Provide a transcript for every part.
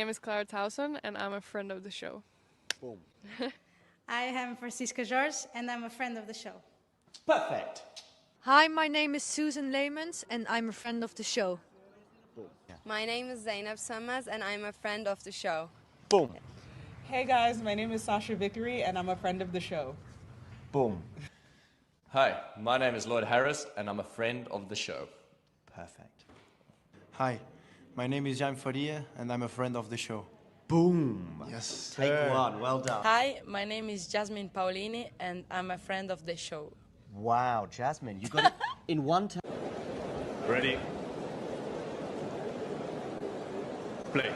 name is Clara Towson, and I'm a friend of the show. Boom. I am Francisca George, and I'm a friend of the show. Perfect. Hi, my name is Susan Leemans, and I'm a friend of the show. Boom. Yeah. My name is Zainab Sammaz, and I'm a friend of the show. Boom. Hey guys, my name is Sasha Vickery, and I'm a friend of the show. Boom. Hi, my name is Lloyd Harris, and I'm a friend of the show. Perfect. Hi, my name is Jan Faria, and I'm a friend of the show. Boom. Yes. Take one. Well done. Hi, my name is Jasmine Paolini, and I'm a friend of the show. Wow, Jasmine, you got it in one time. Ready? Play.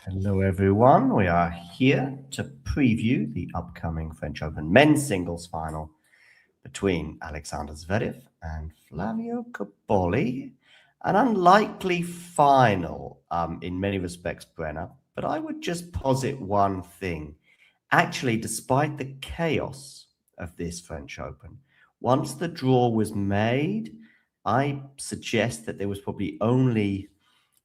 Hello, everyone. We are here to preview the upcoming French Open men's singles final between Alexander Zverev and Flavio Cobolli. An unlikely final in many respects, Brenner, but I would just posit one thing. Actually, despite the chaos of this French Open, once the draw was made, I suggest that there was probably only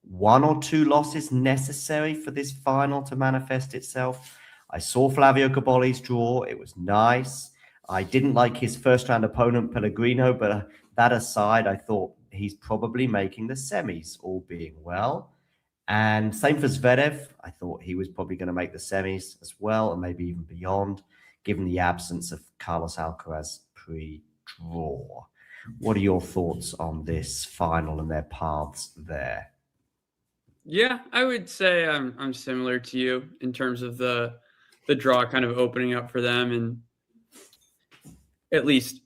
one or two losses necessary for this final to manifest itself. I saw Flavio Cobolli's draw. It was nice. I didn't like his first-round opponent, Pellegrino, but that aside, I thought he's probably making the semis, all being well. And same for Zverev. I thought he was probably going to make the semis as well, and maybe even beyond, given the absence of Carlos Alcaraz pre-draw. What are your thoughts on this final and their paths there? Yeah, I would say I'm similar to you in terms of the draw kind of opening up for them, and at least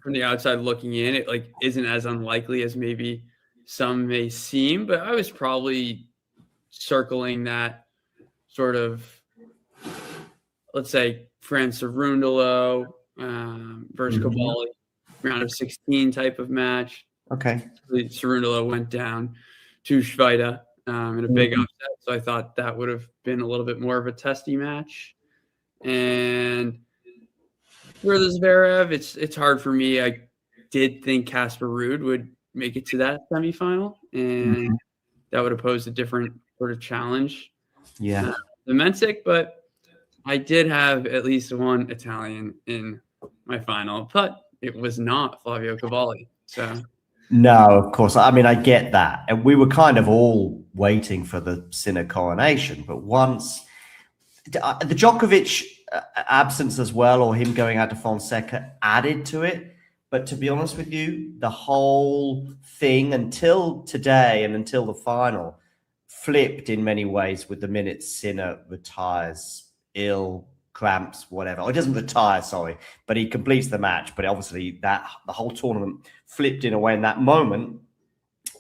from the outside looking in, it like isn't as unlikely as maybe some may seem. But I was probably circling that sort of, let's say, France Cerundolo versus Cobolli, round of 16 type of match. Okay. Cerundolo went down to Schweida in a big upset, so I thought that would have been a little bit more of a testy match. And for the Zverev, it's hard for me. I did think Casper Ruud would make it to that semifinal, and that would have posed a different sort of challenge. Yeah. The Mensik, but I did have at least one Italian in my final, but it was not Flavio Cobolli. So no, of course. I mean, I get that. And we were kind of all waiting for the Sinner coronation. But once the Djokovic absence as well, or him going out to Fonseca, added to it. But to be honest with you, the whole thing until today and until the final flipped in many ways with the minute Sinner retires ill, cramps, whatever. Or he doesn't retire, sorry, but he completes the match. But obviously the whole tournament flipped in a way in that moment.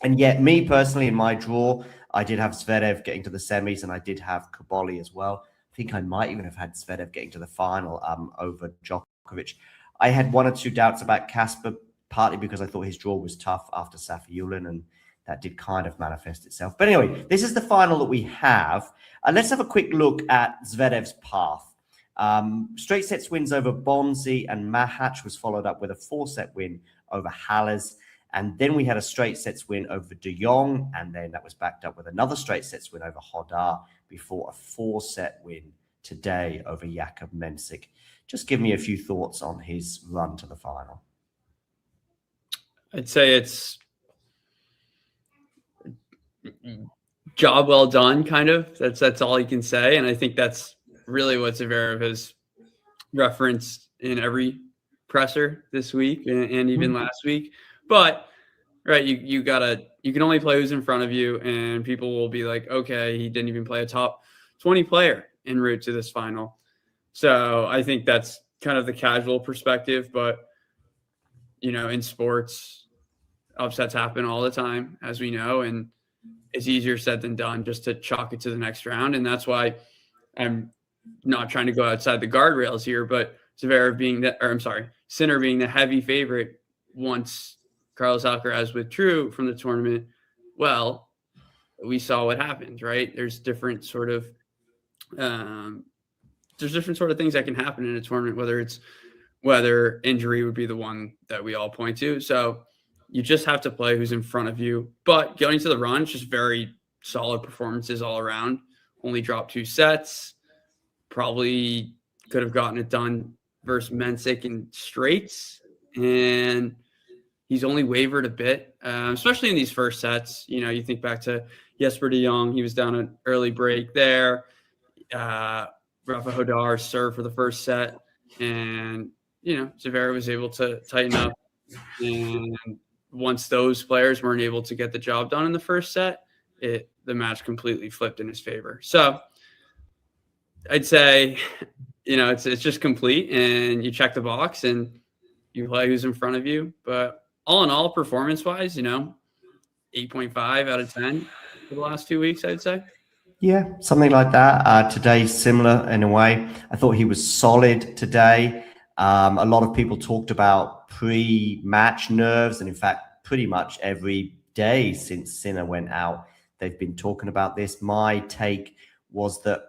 And yet me personally in my draw, I did have Zverev getting to the semis, and I did have Cobolli as well. I think I might even have had Zverev getting to the final over Djokovic. I had one or two doubts about Casper, partly because I thought his draw was tough after Safiullin, and that did kind of manifest itself. But anyway, this is the final that we have. Let's have a quick look at Zverev's path. Straight sets wins over Bonzi and Mahac was followed up with a 4-set win over Halles. And then we had a straight sets win over De Jong, and then that was backed up with another straight sets win over Hodar before a 4-set win today over Jakub Mensik. Just give me a few thoughts on his run to the final. I'd say it's job well done, kind of. That's all you can say. And I think that's really what Zverev has referenced in every presser this week and even last week. But right, you can only play who's in front of you, and people will be like, okay, he didn't even play a top 20 player en route to this final. So I think that's kind of the casual perspective, but in sports, upsets happen all the time, as we know, and it's easier said than done just to chalk it to the next round. And that's why I'm not trying to go outside the guardrails here, but Sinner being the heavy favorite once Carlos Alcaraz withdrew from the tournament. Well, we saw what happened, right? There's different sort of things that can happen in a tournament, whether injury would be the one that we all point to. So you just have to play who's in front of you. But going to the run, it's just very solid performances all around. Only dropped 2 sets. Probably could have gotten it done versus Mensik in straights. And he's only wavered a bit, especially in these first sets. You know, you think back to Jesper de Jong. He was down an early break there. Rafa Hodar served for the first set. And, you know, Zverev was able to tighten up. And once those players weren't able to get the job done in the first set, the match completely flipped in his favor. So I'd say, you know, it's just complete, and you check the box and you play who's in front of you. But all in all, performance-wise, you know, 8.5 out of 10 for the last 2 weeks, I'd say. Yeah, something like that. Today's similar in a way. I thought he was solid today. A lot of people talked about pre-match nerves, and in fact, pretty much every day since Sinner went out, they've been talking about this. My take was that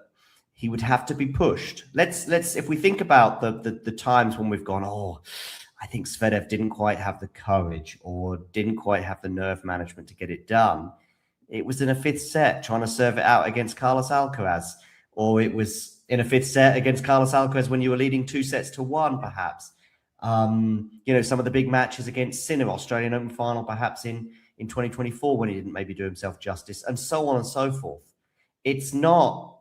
he would have to be pushed. Let's if we think about the times when we've gone, oh, I think Zverev didn't quite have the courage or didn't quite have the nerve management to get it done. It was in a 5th set trying to serve it out against Carlos Alcaraz, or it was in a 5th set against Carlos Alcaraz when you were leading 2-1, perhaps. You know, some of the big matches against Sinner, Australian Open final, perhaps in 2024 when he didn't maybe do himself justice, and so on and so forth. It's not.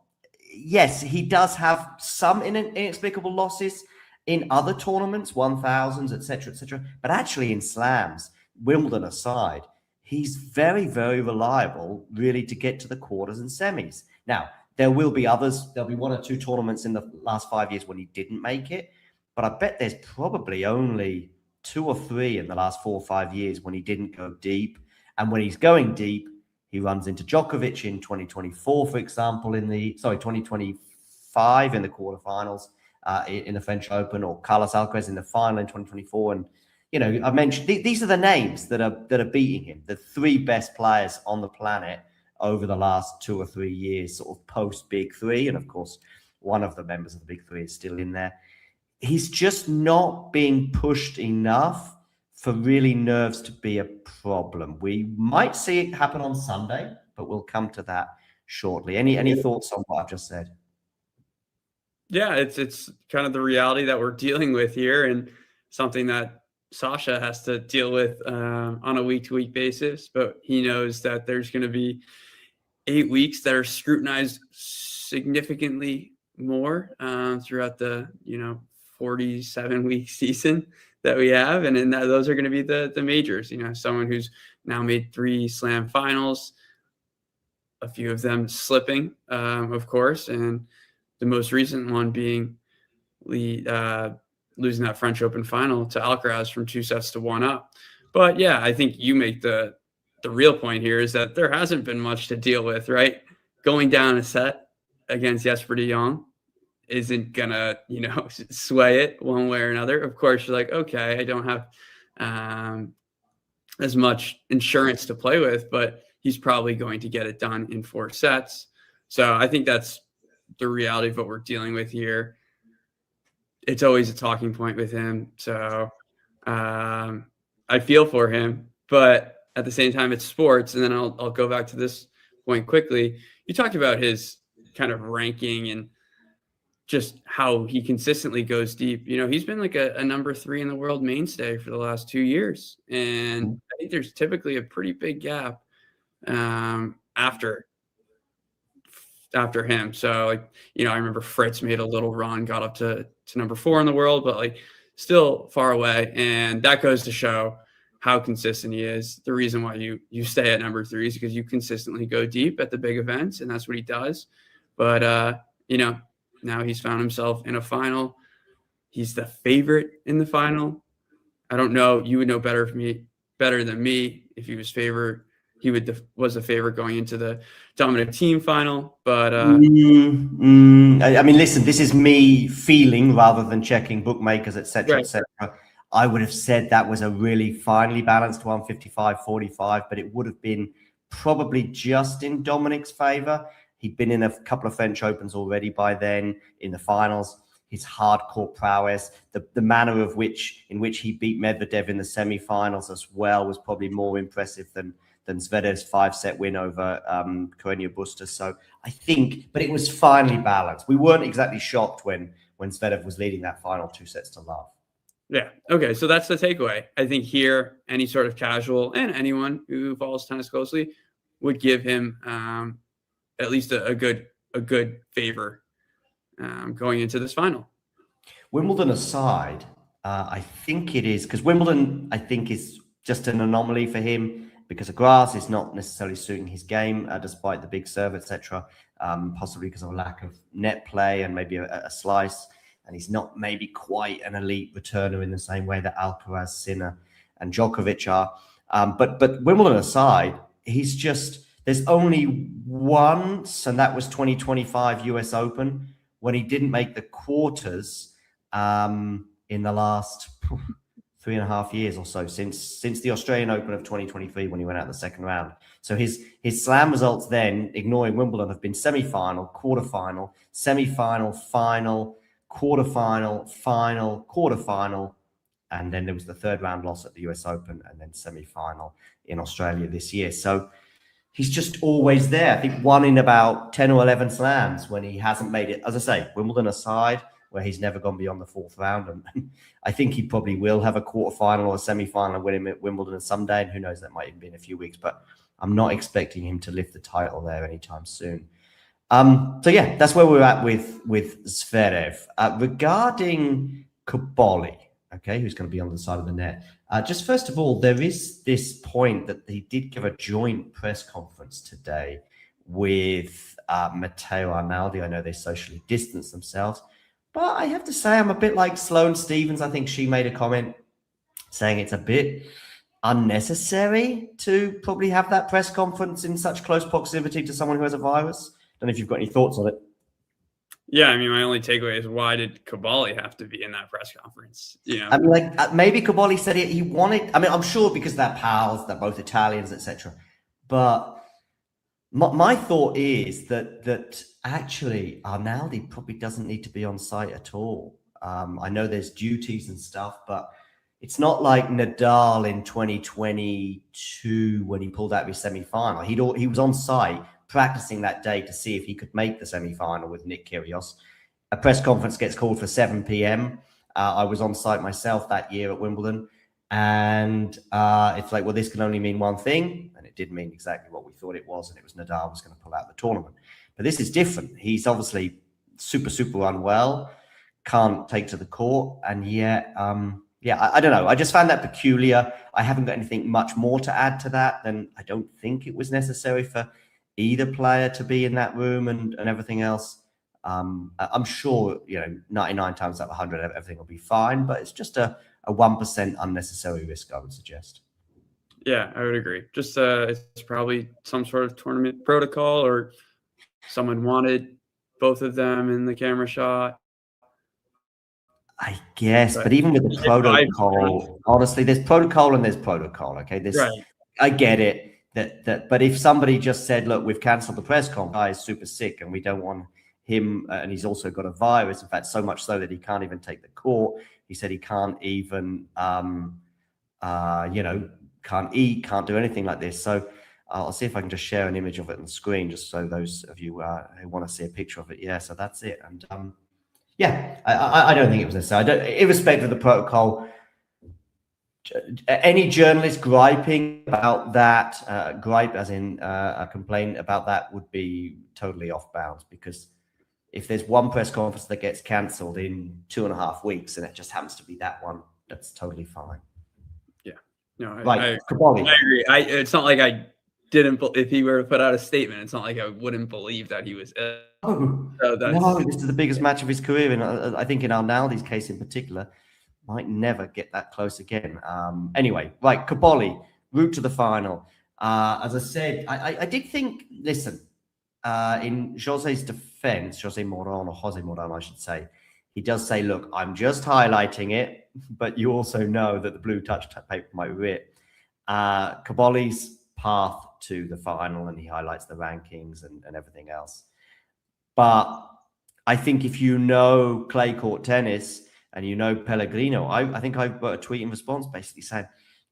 Yes, he does have some inexplicable losses in other tournaments, 1000s, etc., but actually in slams, Wimbledon aside, he's very, very reliable, really, to get to the quarters and semis. Now, there will be others. There'll be 1 or 2 tournaments in the last 5 years when he didn't make it, but I bet there's probably only 2 or 3 in the last 4 or 5 years when he didn't go deep. And when he's going deep, he runs into Djokovic in 2024, for example, 2025 in the quarterfinals in the French Open, or Carlos Alcaraz in the final in 2024. And, you know, I mentioned these are the names that are beating him, the 3 best players on the planet over the last 2 or 3 years, sort of post Big 3. And of course, one of the members of the Big 3 is still in there. He's just not being pushed enough for really nerves to be a problem. We might see it happen on Sunday, but we'll come to that shortly. Any thoughts on what I've just said? Yeah, it's kind of the reality that we're dealing with here, and something that Sasha has to deal with on a week-to-week basis. But he knows that there's going to be 8 weeks that are scrutinized significantly more throughout the 47-week season that we have, and then those are going to be the majors. You know, someone who's now made 3 slam finals, a few of them slipping, of course, and the most recent one being losing that French Open final to Alcaraz from 2-1 up. But yeah, I think you make the real point here is that there hasn't been much to deal with, right? Going down a set against Jesper de Jong isn't gonna, sway it one way or another. Of course, you're like, okay, I don't have as much insurance to play with, but he's probably going to get it done in 4 sets. So I think that's the reality of what we're dealing with here. It's always a talking point with him. So I feel for him, but at the same time, it's sports. And then I'll go back to this point quickly. You talked about his kind of ranking and just how he consistently goes deep. He's been like a number 3 in the world mainstay for the last 2 years. And I think there's typically a pretty big gap after him. So I remember Fritz made a little run, got up to number 4 in the world, but still far away. And that goes to show how consistent he is. The reason why you stay at number 3 is because you consistently go deep at the big events, and that's what he does. But, now he's found himself in a final. He's the favorite in the final. I don't know. You would know better than me if he was favored. He was a favorite going into the Dominic Thiem final. But I mean, listen, this is me feeling rather than checking bookmakers, etc., etc. I would have said that was a really finely balanced 155-45, but it would have been probably just in Dominic's favor. He'd been in a couple of French Opens already by then in the finals. his hardcore prowess, the manner in which he beat Medvedev in the semi-finals as well was probably more impressive than Zverev's 5-set win over Carreño Busta. So I think, but it was finely balanced. We weren't exactly shocked when Zverev was leading that final 2-0. Yeah. Okay. So that's the takeaway. I think here, any sort of casual and anyone who follows tennis closely would give him at least a good favor going into this final. Wimbledon aside, I think it is because Wimbledon, I think, is just an anomaly for him because the grass is not necessarily suiting his game, despite the big serve, etc. Possibly because of a lack of net play and maybe a slice. And he's not maybe quite an elite returner in the same way that Alcaraz, Sinner, and Djokovic are. But Wimbledon aside, he's just, there's only once, and that was 2025 US Open, when he didn't make the quarters in the last 3.5 years or so, since the Australian Open of 2023 when he went out in the second round. So his slam results then, ignoring Wimbledon, have been semi-final, quarter-final, semi-final, final, quarter-final, final, quarter-final, and then there was the third round loss at the US Open and then semi-final in Australia this year. So he's just always there. I think one in about 10 or 11 slams when he hasn't made it. As I say, Wimbledon aside, where he's never gone beyond the fourth round. And I think he probably will have a quarterfinal or a semi-final and win him at Wimbledon someday. And who knows, that might even be in a few weeks. But I'm not expecting him to lift the title there anytime soon. So yeah, that's where we're at with Zverev. Regarding Cobolli, okay, who's going to be on the side of the net. Just first of all, there is this point that he did give a joint press conference today with Matteo Arnaldi. I know they socially distanced themselves, but I have to say I'm a bit like Sloane Stephens. I think she made a comment saying it's a bit unnecessary to probably have that press conference in such close proximity to someone who has a virus. Don't know if you've got any thoughts on it. Yeah, I mean, my only takeaway is why did Cobolli have to be in that press conference? You know, I mean, like maybe Cobolli said he wanted. I mean, I'm sure because they're pals, they're both Italians, etc. But my thought is that actually Arnaldi probably doesn't need to be on site at all. I know there's duties and stuff, but it's not like Nadal in 2022 when he pulled out of his semi-final. He was on site practicing that day to see if he could make the semi-final with Nick Kyrgios. A press conference gets called for 7 p.m. I was on site myself that year at Wimbledon, and it's like, well, this can only mean one thing, and it did mean exactly what we thought it was, and it was Nadal was going to pull out the tournament. But this is different. He's obviously super unwell, can't take to the court, and yet, I don't know. I just found that peculiar. I haven't got anything much more to add to that than I don't think it was necessary for either player to be in that room and everything else. I'm sure, 99 times out of 100, everything will be fine, but it's just a 1% unnecessary risk, I would suggest. Yeah, I would agree. Just it's probably some sort of tournament protocol, or someone wanted both of them in the camera shot. I guess, but even with the protocol, honestly, there's protocol and there's protocol. Okay, right. I get it. But if somebody just said, look, we've cancelled the press conference, guy is super sick and we don't want him, and he's also got a virus, in fact, so much so that he can't even take the court. He said he can't even, can't eat, can't do anything like this. So I'll see if I can just share an image of it on the screen, just so those of you who want to see a picture of it. Yeah, so that's it. And I don't think it was necessary. Irrespective of the protocol, any journalist griping about that, gripe as in a complaint about that, would be totally off bounds, because if there's one press conference that gets cancelled in 2.5 weeks and it just happens to be that one, that's totally fine. Yeah. No, I agree. It's not like I didn't, if he were to put out a statement, it's not like I wouldn't believe that he was ill. No, this is the biggest match of his career. And I think in Arnaldi's case in particular, might never get that close again. Anyway, right, Cobolli, route to the final. As I said, I did think, listen, in Jose Moran, I should say, he does say, look, I'm just highlighting it, but you also know that the blue touch paper might rip. Cobolli's path to the final, and he highlights the rankings and everything else. But I think if you know clay court tennis and you know Pellegrino, I think I put a tweet in response basically saying,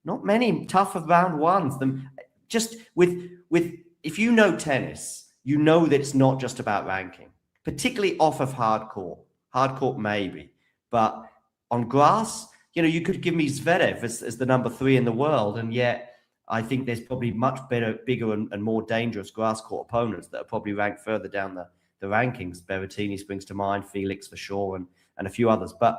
not many tougher round ones. Them just with if you know tennis, you know that it's not just about ranking, particularly off of hard court. Hard court maybe, but on grass, you could give me Zverev as the number 3 in the world, and yet I think there's probably much bigger and more dangerous grass court opponents that are probably ranked further down the rankings. Berrettini springs to mind, Felix for sure, and a few others. But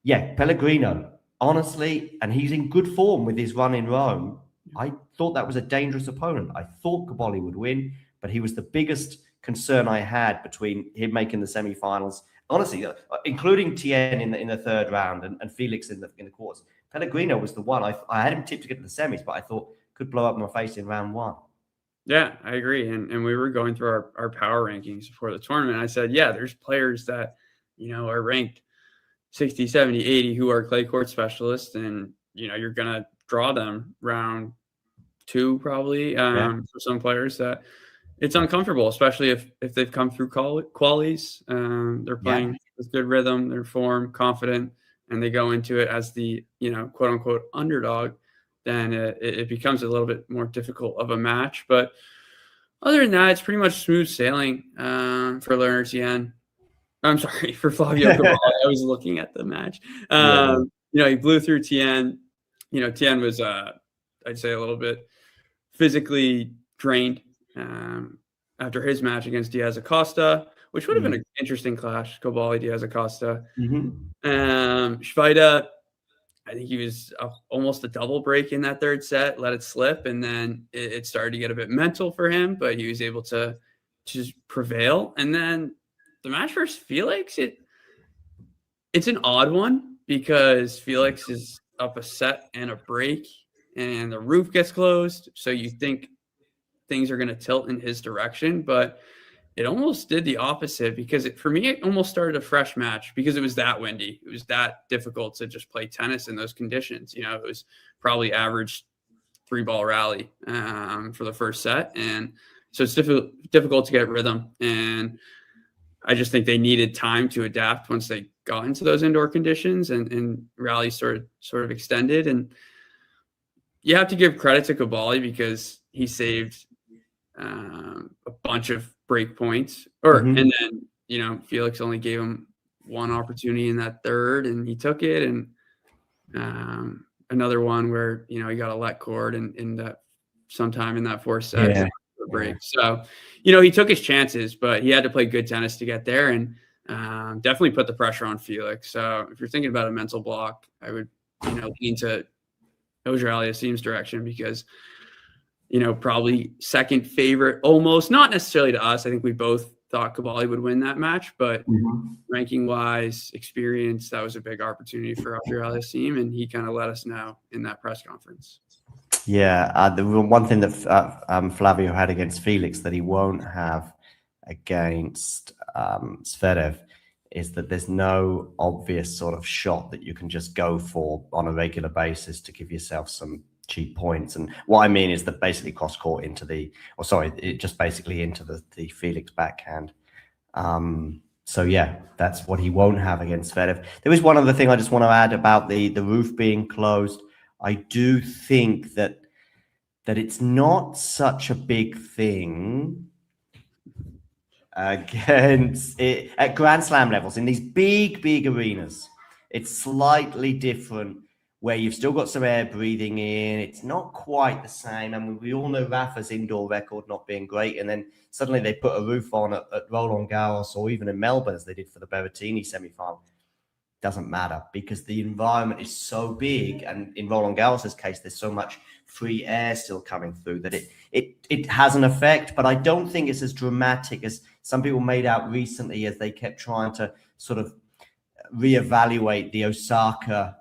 yeah, Pellegrino, honestly, and he's in good form with his run in Rome. I thought that was a dangerous opponent. I thought Cobolli would win, but he was the biggest concern I had between him making the semifinals. Honestly, including Tien in the third round and Felix in the quarters. Pellegrino was the one I had him tipped to get to the semis, but I thought could blow up my face in round 1. Yeah, I agree. And we were going through our power rankings before the tournament. I said, yeah, there's players that, are ranked 60, 70, 80 who are clay court specialists. And, you're going to draw them round 2 probably for some players that it's uncomfortable, especially if they've come through qualies. They're playing with good rhythm, their form, confident, and they go into it as the, quote unquote underdog. Then it becomes a little bit more difficult of a match. But other than that, it's pretty much smooth sailing for Leonard Tien. I'm sorry, for Flavio Cobolli. I was looking at the match. He blew through Tien. Tien was, I'd say, a little bit physically drained after his match against Diaz Acosta, which would have been an interesting clash, Cobolli, Diaz Acosta. Schweida, I think he was almost a double break in that third set, let it slip, and then it started to get a bit mental for him, but he was able to just prevail. And then the match versus Felix, it's an odd one because Felix is up a set and a break, and the roof gets closed, so you think things are going to tilt in his direction, but it almost did the opposite because for me, it almost started a fresh match because it was that windy. It was that difficult to just play tennis in those conditions. It was probably average 3-ball rally for the first set. And so it's difficult to get rhythm. And I just think they needed time to adapt once they got into those indoor conditions and rally sort of extended. And you have to give credit to Cobolli because he saved a bunch of break points and then Felix only gave him one opportunity in that third and he took it, and another one where he got a let cord in that sometime in that fourth set break. So he took his chances, but he had to play good tennis to get there, and definitely put the pressure on Felix. So if you're thinking about a mental block, I would lean to Auger-Aliassime's direction because probably second favorite, almost, not necessarily to us. I think we both thought Cobolli would win that match, but ranking wise, experience, that was a big opportunity for Auger-Aliassime, and he kind of let us know in that press conference. Yeah, the one thing that Flavio had against Felix that he won't have against Zverev is that there's no obvious sort of shot that you can just go for on a regular basis to give yourself some cheap points. And what I mean is that basically cross court into just basically into the Felix backhand. So yeah, that's what he won't have against Zverev. There is one other thing I just want to add about the roof being closed. I do think that it's not such a big thing against it at Grand Slam levels in these big arenas. It's slightly different where you've still got some air breathing in. It's not quite the same. I mean, we all know Rafa's indoor record not being great, and then suddenly they put a roof on at Roland Garros or even in Melbourne as they did for the Berrettini semi-final. Doesn't matter because the environment is so big, and in Roland Garros' case, there's so much free air still coming through that it has an effect, but I don't think it's as dramatic as some people made out recently as they kept trying to sort of reevaluate the Osaka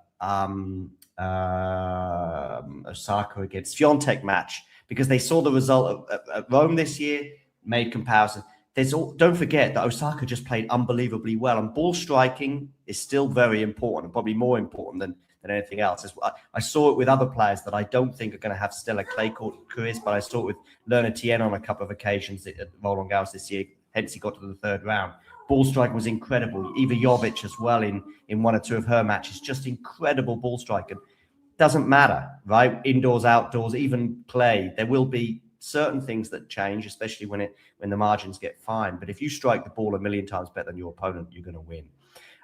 against Fiontek match because they saw the result at Rome this year, made comparison. Don't forget that Osaka just played unbelievably well, and ball striking is still very important, and probably more important than anything else. I saw it with other players that I don't think are going to have stellar clay court careers, but I saw it with Leonard Tien on a couple of occasions at Roland Garros this year. Hence, he got to the third round. ball striking was incredible. Eva Jovic as well in one or two of her matches, just incredible ball striking. Doesn't matter, right? Indoors, outdoors, even play. There will be certain things that change, especially when the margins get fine. But if you strike the ball a million times better than your opponent, you're going to win.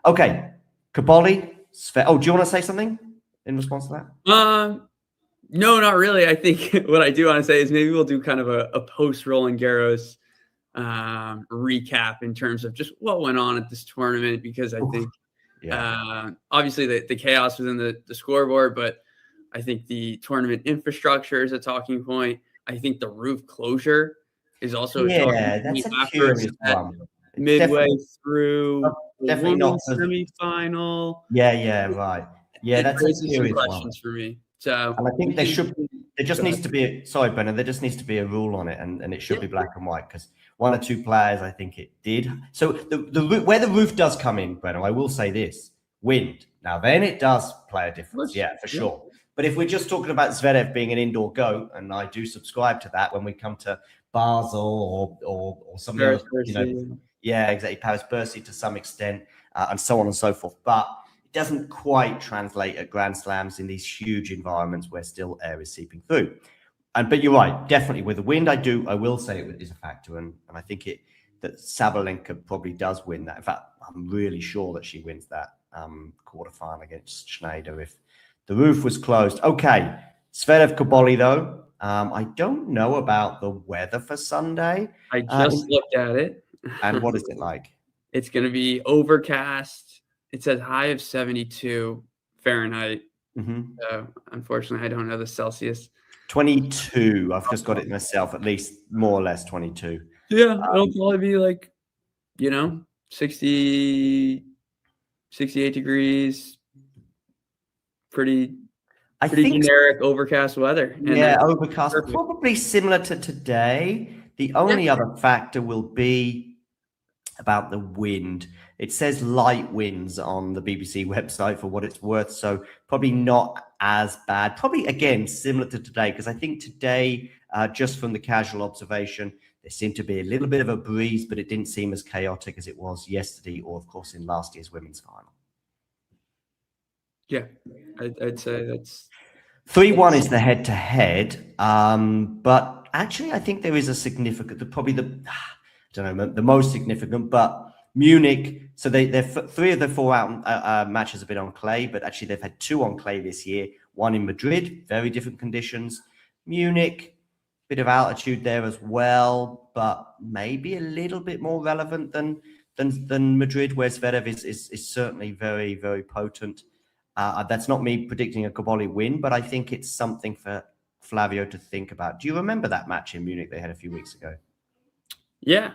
Okay, Cobolli. Oh, do you want to say something in response to that? No, not really. I think what I do want to say is maybe we'll do kind of a post Roland Garros recap in terms of just what went on at this tournament, because I think obviously the chaos was in the scoreboard, but I think the tournament infrastructure is a talking point. I think the roof closure is also a talking point after midway through the women's semifinal. Right. Yeah, that's a serious questions for me. So, and I think there just needs to be sorry, Brennan, there just needs to be a rule on it, and it should be black and white, because one or two players, I think it did. So the where the roof does come in, Brennan, I will say this: wind. Now then, it does play a difference, for sure. But if we're just talking about Zverev being an indoor goat, and I do subscribe to that when we come to Basel or some other, exactly, Paris-Bercy to some extent, and so on and so forth. But it doesn't quite translate at Grand Slams in these huge environments where still air is seeping through. But you're right, definitely with the wind, I will say it is a factor, and I think that Sabalenka probably does win that. In fact, I'm really sure that she wins that quarterfinal against Schneider if the roof was closed. Okay, Zverev Cobolli though. I don't know about the weather for Sunday. I just looked at it. And what is it like? It's going to be overcast. It says high of 72 Fahrenheit. So unfortunately, I don't know the Celsius. 22. I've just got it myself, at least more or less 22. Yeah, it'll probably be like, 60, 68 degrees. Pretty generic overcast weather. And overcast. Perfect. Probably similar to today. The only other factor will be about the wind. It says light winds on the BBC website for what it's worth, so probably not as bad. Probably, again, similar to today, because I think today, just from the casual observation, there seemed to be a little bit of a breeze, but it didn't seem as chaotic as it was yesterday or, of course, in last year's women's final. Yeah, I'd say that's... 3-1 is the head-to-head, but actually I think there is a significant, probably the most significant, but Munich, so they're 3 of the 4 out matches have been on clay, but actually they've had 2 on clay this year. 1 in Madrid, very different conditions. Munich, bit of altitude there as well, but maybe a little bit more relevant than Madrid, where Zverev is certainly very, very potent. That's not me predicting a Cobolli win, but I think it's something for Flavio to think about. Do you remember that match in Munich they had a few weeks ago? Yeah.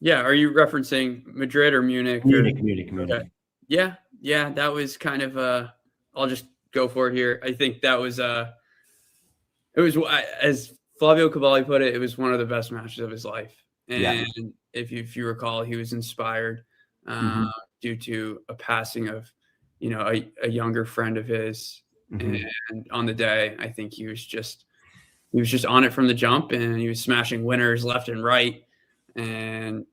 Are you referencing Madrid or Munich? Munich. Okay. Yeah. That was kind of I'll just go for it here. I think that was it was, as Flavio Cobolli put it, it was one of the best matches of his life. And if you recall, he was inspired due to a passing of a younger friend of his. And on the day, I think he was just on it from the jump, and he was smashing winners left and right. And,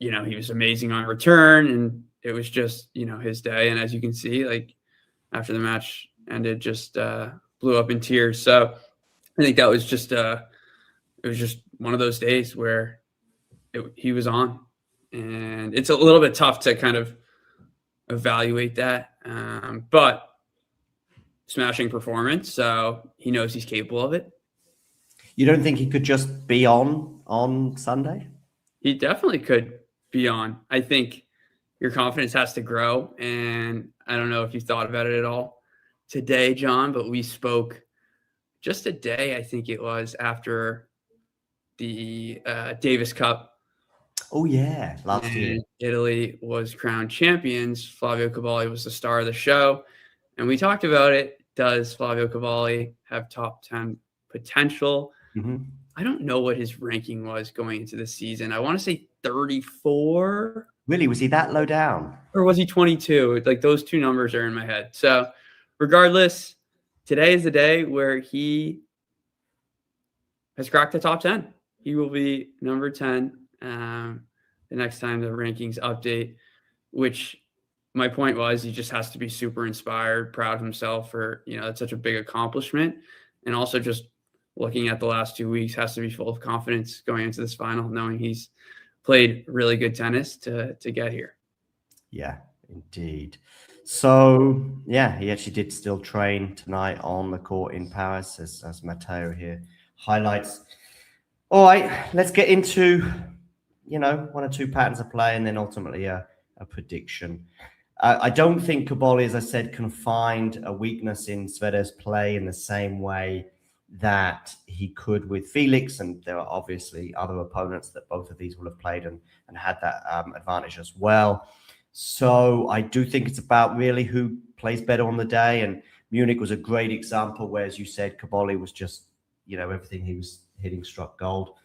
he was amazing on return, and it was just, his day. And as you can see, like after the match ended, just blew up in tears. So I think that was just, it was just one of those days where he was on, and it's a little bit tough to kind of evaluate that. But smashing performance. So he knows he's capable of it. You don't think he could just be on Sunday? He definitely could be on. I think your confidence has to grow. And I don't know if you thought about it at all today, John, but we spoke just a day, I think it was, after the Davis Cup. Oh, yeah. Last year. Italy was crowned champions. Flavio Cobolli was the star of the show. And we talked about it. Does Flavio Cobolli have top 10 potential? I don't know what his ranking was going into the season. I want to say 34. Really? Was he that low down? Or was he 22? Like, those two numbers are in my head. So regardless, today is the day where he has cracked the top 10. He will be number 10. the next time the rankings update, which my point was he just has to be super inspired, proud of himself for, it's such a big accomplishment. And also just looking at the last 2 weeks, has to be full of confidence going into this final, knowing he's played really good tennis to get here. Yeah, indeed. So, yeah, he actually did still train tonight on the court in Paris, as Matteo here highlights. All right, let's get into, one or two patterns of play and then ultimately a prediction. I don't think Cobolli, as I said, can find a weakness in Zverev's play in the same way that he could with Felix, and there are obviously other opponents that both of these will have played and had that advantage as well. So I do think it's about really who plays better on the day, and Munich was a great example where, as you said, Cobolli was just, everything he was hitting struck gold,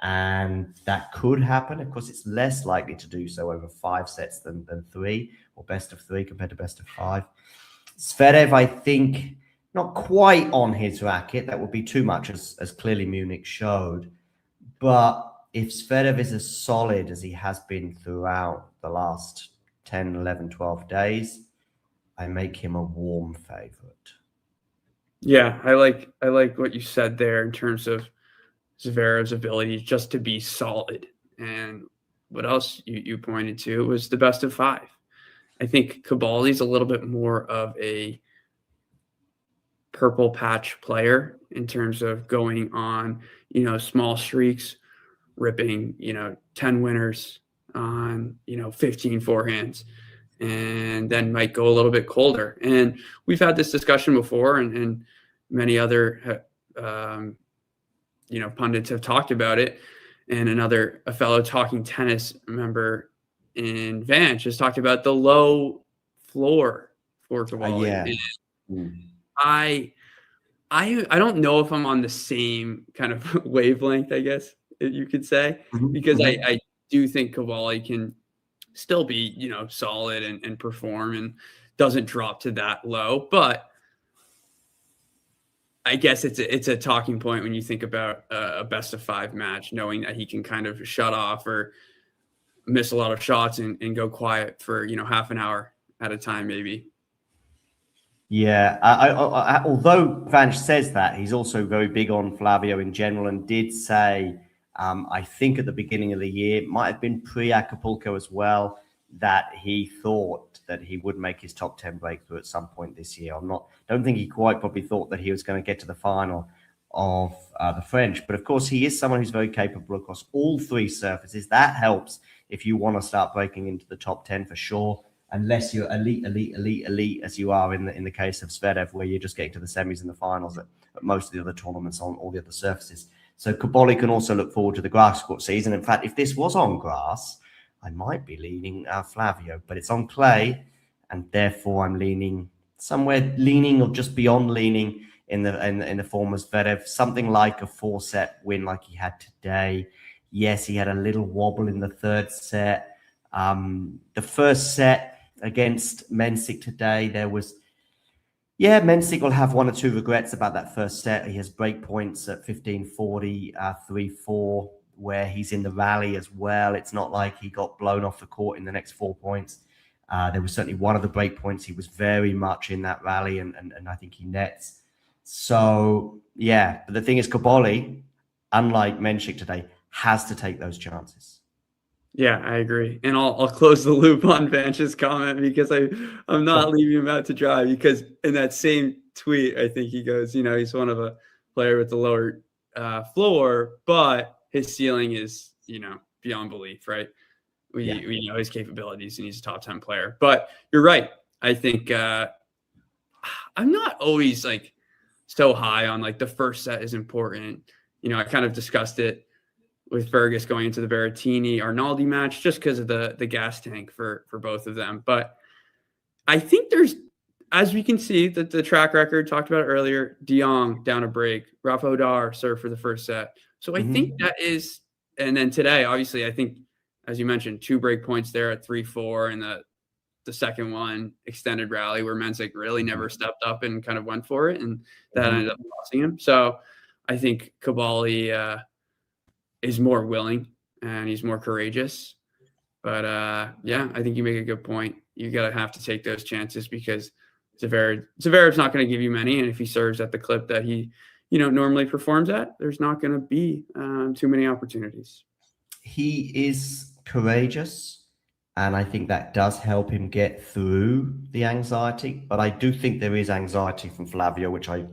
and that could happen. Of course, it's less likely to do so over 5 sets than 3, or best of 3 compared to best of 5. Zverev, I think, not quite on his racket. That would be too much, as clearly Munich showed. But if Zverev is as solid as he has been throughout the last 10, 11, 12 days, I make him a warm favorite. Yeah, I like what you said there in terms of Zverev's ability just to be solid. And what else you pointed to was the best of 5. I think Cobolli's a little bit more of a purple patch player in terms of going on, small streaks, ripping, 10 winners on, 15 forehands, and then might go a little bit colder. And we've had this discussion before, and many other, pundits have talked about it. And a fellow Talking Tennis member in Vance has talked about the low floor for Cobolli. Yeah. I don't know if I'm on the same kind of wavelength, I guess you could say, because I do think Cobolli can still be, solid and perform and doesn't drop to that low. But I guess it's a talking point when you think about a best of 5 match, knowing that he can kind of shut off or miss a lot of shots and go quiet for, half an hour at a time, maybe. Yeah, although Vanch says that, he's also very big on Flavio in general, and did say, I think at the beginning of the year, it might have been pre-Acapulco as well, that he thought that he would make his top 10 breakthrough at some point this year. Don't think he quite probably thought that he was going to get to the final of the French. But of course, he is someone who's very capable across all 3 surfaces. That helps if you want to start breaking into the top 10 for sure. Unless you're elite, as you are in the case of Zverev, where you're just getting to the semis and the finals at most of the other tournaments on all the other surfaces. So Cobolli can also look forward to the grass court season. In fact, if this was on grass, I might be leaning Flavio, but it's on clay, and therefore I'm leaning or just beyond leaning in the form of Zverev, something like a 4-set win like he had today. Yes, he had a little wobble in the 3rd set. The first set against Mensik today, Mensik will have 1 or 2 regrets about that first set. He has break points at 15-40, 3-4, where he's in the rally as well. It's not like he got blown off the court in the next 4 points. There was certainly one of the break points. He was very much in that rally, and I think he nets. So, yeah, but the thing is, Cobolli, unlike Mensik today, has to take those chances. Yeah, I agree. And I'll close the loop on Vanch's comment, because I'm not leaving him out to dry, because in that same tweet, I think he goes, he's one of a player with the lower floor, but his ceiling is, beyond belief, right? We know his capabilities, and he's a top 10 player. But you're right. I think I'm not always so high on the first set is important. I kind of discussed it with Fergus going into the Berrettini Arnaldi match, just because of the gas tank for both of them. But I think there's, as we can see, that the track record talked about earlier, De Jong down a break, Rafa Hodar served for the first set. So I think that is, and then today, obviously, I think, as you mentioned, 2 break points there at 3-4, and the second one extended rally where Mensik really never stepped up and kind of went for it, and that ended up costing him. So I think Cobolli is more willing, and he's more courageous. But yeah, I think you make a good point. You gotta have to take those chances because Zverev's not going to give you many, and if he serves at the clip that he, normally performs at, there's not going to be too many opportunities. He is courageous, and I think that does help him get through the anxiety. But I do think there is anxiety from Flavio, which I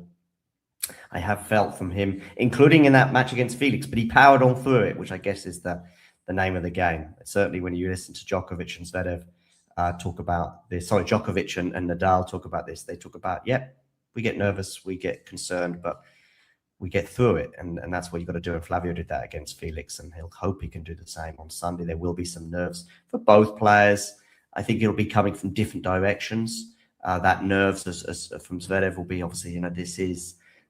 have felt from him, including in that match against Felix. But he powered on through it, which I guess is the name of the game. Certainly, when you listen to Djokovic and Zverev talk about this, sorry, Djokovic and Nadal talk about this, they talk about, we get nervous, we get concerned, but we get through it. And that's what you've got to do. And Flavio did that against Felix, and he'll hope he can do the same on Sunday. There will be some nerves for both players. I think it'll be coming from different directions. That nerves as from Zverev will be obviously,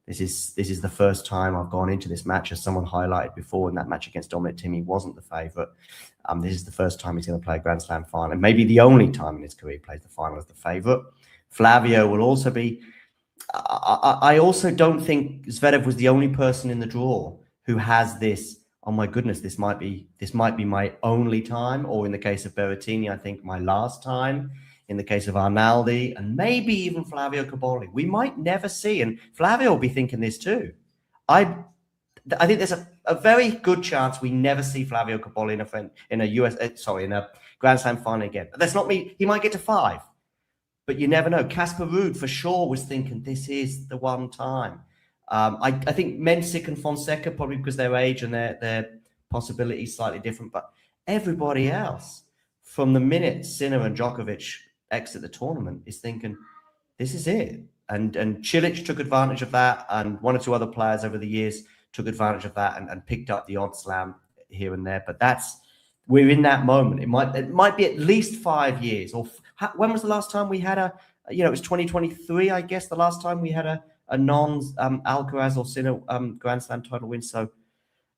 this is the first time I've gone into this match, as someone highlighted before in that match against Dominic Thiem. He wasn't the favourite. This is the first time he's going to play a Grand Slam final, and maybe the only time in his career he plays the final as the favourite. Flavio will also be. I also don't think Zverev was the only person in the draw who has this. Oh my goodness, this might be my only time, or in the case of Berrettini, I think my last time. In the case of Arnaldi, and maybe even Flavio Cobolli, we might never see. And Flavio will be thinking this too. I think there's a very good chance we never see Flavio Cobolli in a Grand Slam final again. That's not me. He might get to 5, but you never know. Casper Ruud for sure was thinking this is the one time. I think Mensik and Fonseca, probably because their age and their possibilities slightly different, but everybody else, from the minute Sinner and Djokovic exit the tournament, is thinking this is it. And Cilic took advantage of that, and one or two other players over the years took advantage of that and picked up the odd slam here and there. But we're in that moment. It might be at least 5 years. Or when was the last time we had it was 2023, I guess, the last time we had a non Alcaraz or Sinner Grand Slam title win. So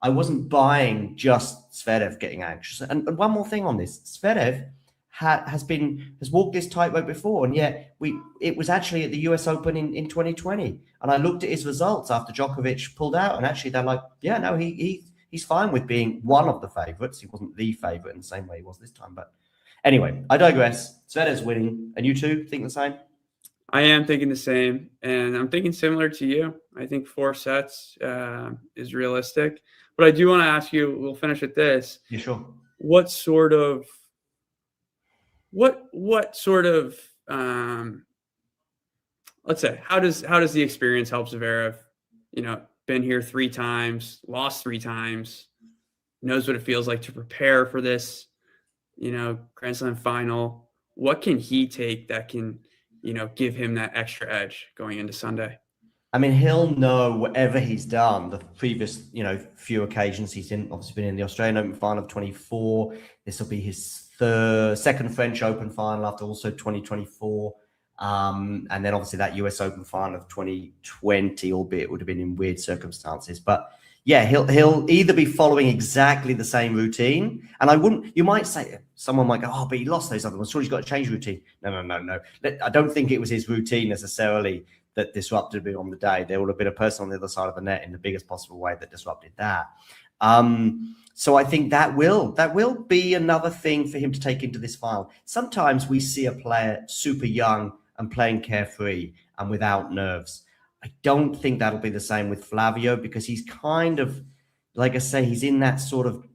I wasn't buying just Zverev getting anxious. And one more thing on this, Zverev has walked this tightrope before, and yet it was actually at the US Open in 2020, and I looked at his results after Djokovic pulled out, and actually they're like, he's fine with being one of the favourites. He wasn't the favourite in the same way he was this time. But anyway, I digress. Zverev's winning, and you two think the same? I am thinking the same, and I'm thinking similar to you. I think 4 sets is realistic, but I do want to ask you. We'll finish with this. Yeah, sure. What sort of let's say, how does the experience help Zverev? Been here 3 times, lost 3 times, knows what it feels like to prepare for this, Grand Slam final. What can he take that can, give him that extra edge going into Sunday? I mean, he'll know whatever he's done the previous, few occasions. He's obviously been in the Australian Open final of 24. This will be his second French Open final after also 2024. And then obviously that US Open final of 2020, albeit it would have been in weird circumstances. But yeah, he'll either be following exactly the same routine. And you might say, someone might go, oh, but he lost those other ones. Sure, he's got to change routine. No. I don't think it was his routine necessarily that disrupted him on the day. There would have been a person on the other side of the net in the biggest possible way that disrupted that. So I think that will be another thing for him to take into this final. Sometimes we see a player super young and playing carefree and without nerves. I don't think that'll be the same with Flavio, because he's kind of, like I say, he's in that sort of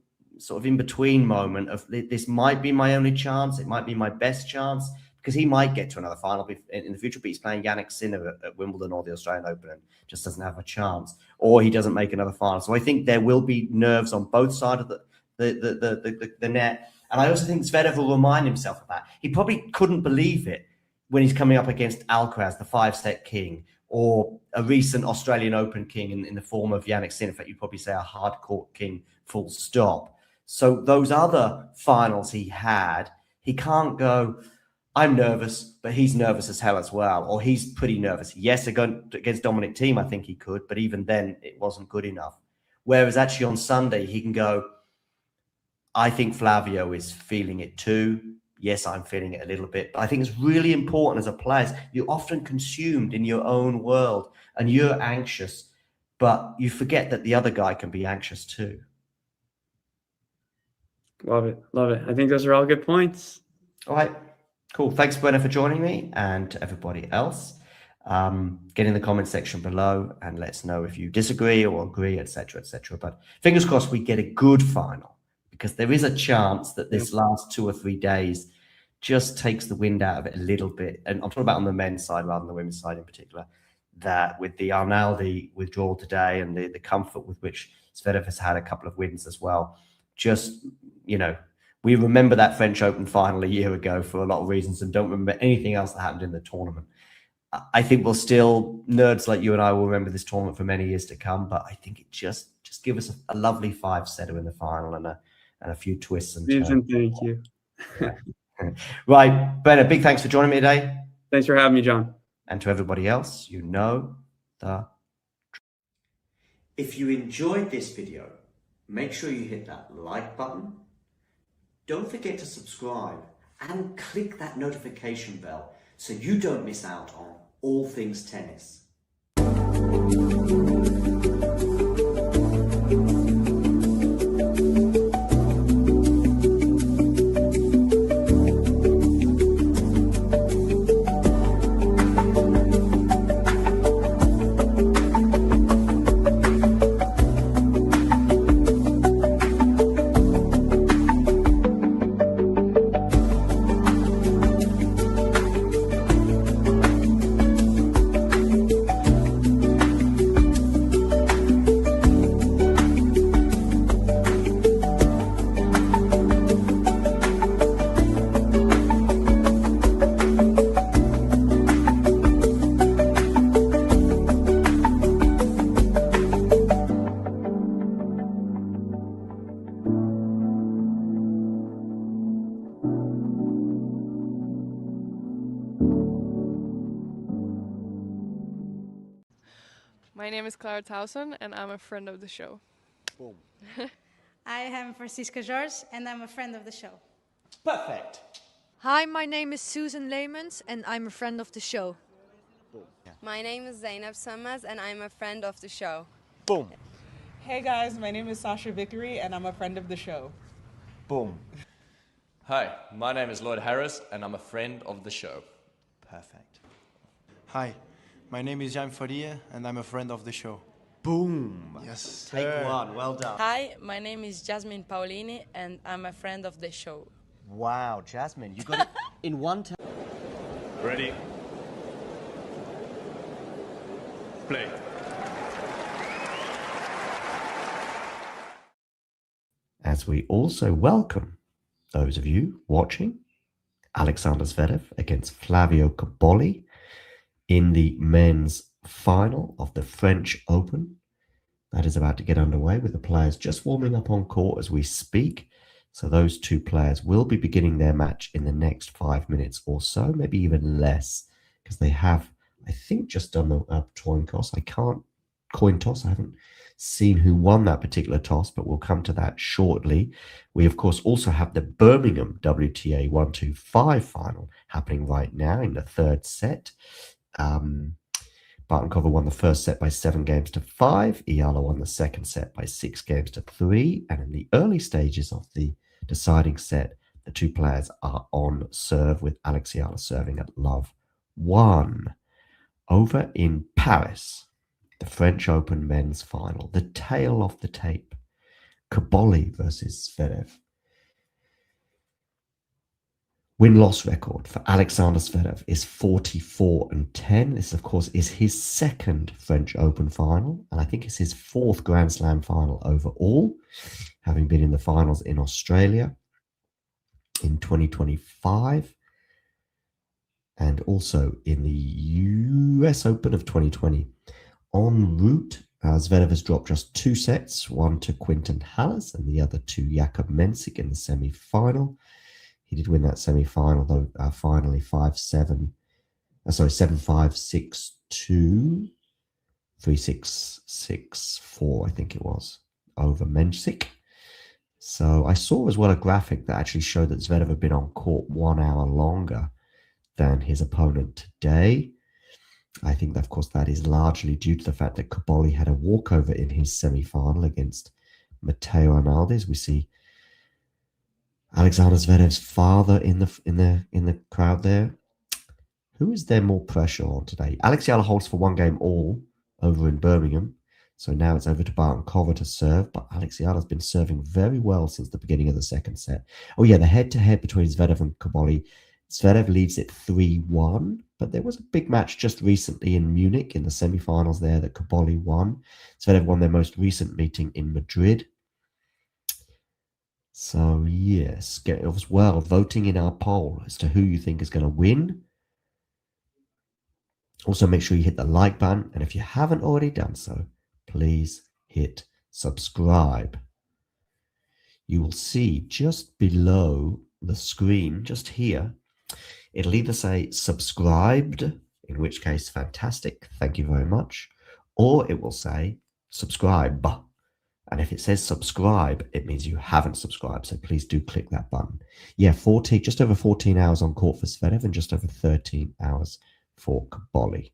in between moment of this might be my only chance. It might be my best chance, because he might get to another final in the future, but he's playing Jannik Sinner at Wimbledon or the Australian Open and just doesn't have a chance, or he doesn't make another final. So I think there will be nerves on both sides of the net. And I also think Zverev will remind himself of that. He probably couldn't believe it when he's coming up against Alcaraz, the 5-set king, or a recent Australian Open king in the form of Jannik Sinner. In fact, you'd probably say a hard court king, full stop. So those other finals he had, he can't go, I'm nervous, but he's nervous as hell as well, or he's pretty nervous. Yes, against Dominic Thiem, I think he could, but even then it wasn't good enough. Whereas actually on Sunday, he can go, I think Flavio is feeling it too. Yes, I'm feeling it a little bit. But I think it's really important as a player. You're often consumed in your own world and you're anxious, but you forget that the other guy can be anxious too. Love it. Love it. I think those are all good points. All right, cool. Thanks, Brenna, for joining me, and to everybody else. Get in the comment section below and let us know if you disagree or agree, etc., etc. But fingers crossed we get a good final, because there is a chance that this last 2 or 3 days just takes the wind out of it a little bit. And I'm talking about on the men's side rather than the women's side in particular, that with the Arnaldi withdrawal today and the comfort with which Zverev has had a couple of wins as well, just, we remember that French Open final a year ago for a lot of reasons and don't remember anything else that happened in the tournament. I think we'll still, nerds like you and I will remember this tournament for many years to come, but I think it just give us a lovely 5-setter in the final and a few twists and turns. Thank you. Yeah. Right, Ben, a big thanks for joining me today. Thanks for having me, John. And to everybody else, if you enjoyed this video, make sure you hit that like button. Don't forget to subscribe and click that notification bell so you don't miss out on all things tennis. My name is Clara Towson, and I'm a friend of the show. Boom. I am Francisca George, and I'm a friend of the show. Perfect. Hi, my name is Susan Leemans, and I'm a friend of the show. My name is Zverev, and I'm a friend of the show. Boom. Hey guys, my name is Sasha Vickery, and I'm a friend of the show. Boom. Hi, my name is Lloyd Harris, and I'm a friend of the show. Perfect. Hi, my name is Jaime Faria, and I'm a friend of the show. Boom. Yes. Take one. Well done. Hi, my name is Jasmine Paolini, and I'm a friend of the show. Wow, Jasmine, you got it in one time. Ready? Play. As we also welcome those of you watching Alexander Zverev against Flavio Cobolli in the men's final of the French Open. That is about to get underway with the players just warming up on court as we speak. So those two players will be beginning their match in the next 5 minutes or so, maybe even less, because they have, I think, just done the coin toss. Coin toss. I haven't seen who won that particular toss, but we'll come to that shortly. We, of course, also have the Birmingham WTA 125 final happening right now in the third set. Bartenkova won the first set by 7-5. Iala won the second set by 6-3. And in the early stages of the deciding set, the two players are on serve, with Alex Iala serving at love 1. Over in Paris, the French Open men's final, the tail of the tape. Cobolli versus Zverev. Win-loss record for Alexander Zverev is 44-10. This, of course, is his second French Open final, and I think it's his fourth Grand Slam final overall, having been in the finals in Australia in 2025 and also in the US Open of 2020. En route, Zverev has dropped just 2 sets, one to Quinton Halles and the other to Jakub Mensik in the semi-final. He did win that semi-final, though, finally 7-5, 6-2, 3-6, 6-4, I think it was, over Mensik. So I saw as well a graphic that actually showed that Zverev had been on court 1 hour longer than his opponent today. I think, of course, that is largely due to the fact that Cobolli had a walkover in his semi-final against Matteo Arnaldi. We see Alexander Zverev's father in the crowd there. Who is there more pressure on today? Alexiala holds for one game all over in Birmingham. So now it's over to Barton-Kova to serve. But Alexiala's been serving very well since the beginning of the second set. Oh, yeah, the head-to-head between Zverev and Cobolli. Zverev leads it 3-1. But there was a big match just recently in Munich in the semi-finals there that Cobolli won. Zverev won their most recent meeting in Madrid. So, yes, get as well voting in our poll as to who you think is going to win. Also, make sure you hit the like button. And if you haven't already done so, please hit subscribe. You will see just below the screen, just here, it'll either say subscribed, in which case, fantastic, thank you very much, or it will say subscribe. And if it says subscribe, it means you haven't subscribed. So please do click that button. Yeah, just over 14 hours on court for Zverev and just over 13 hours for Cobolli.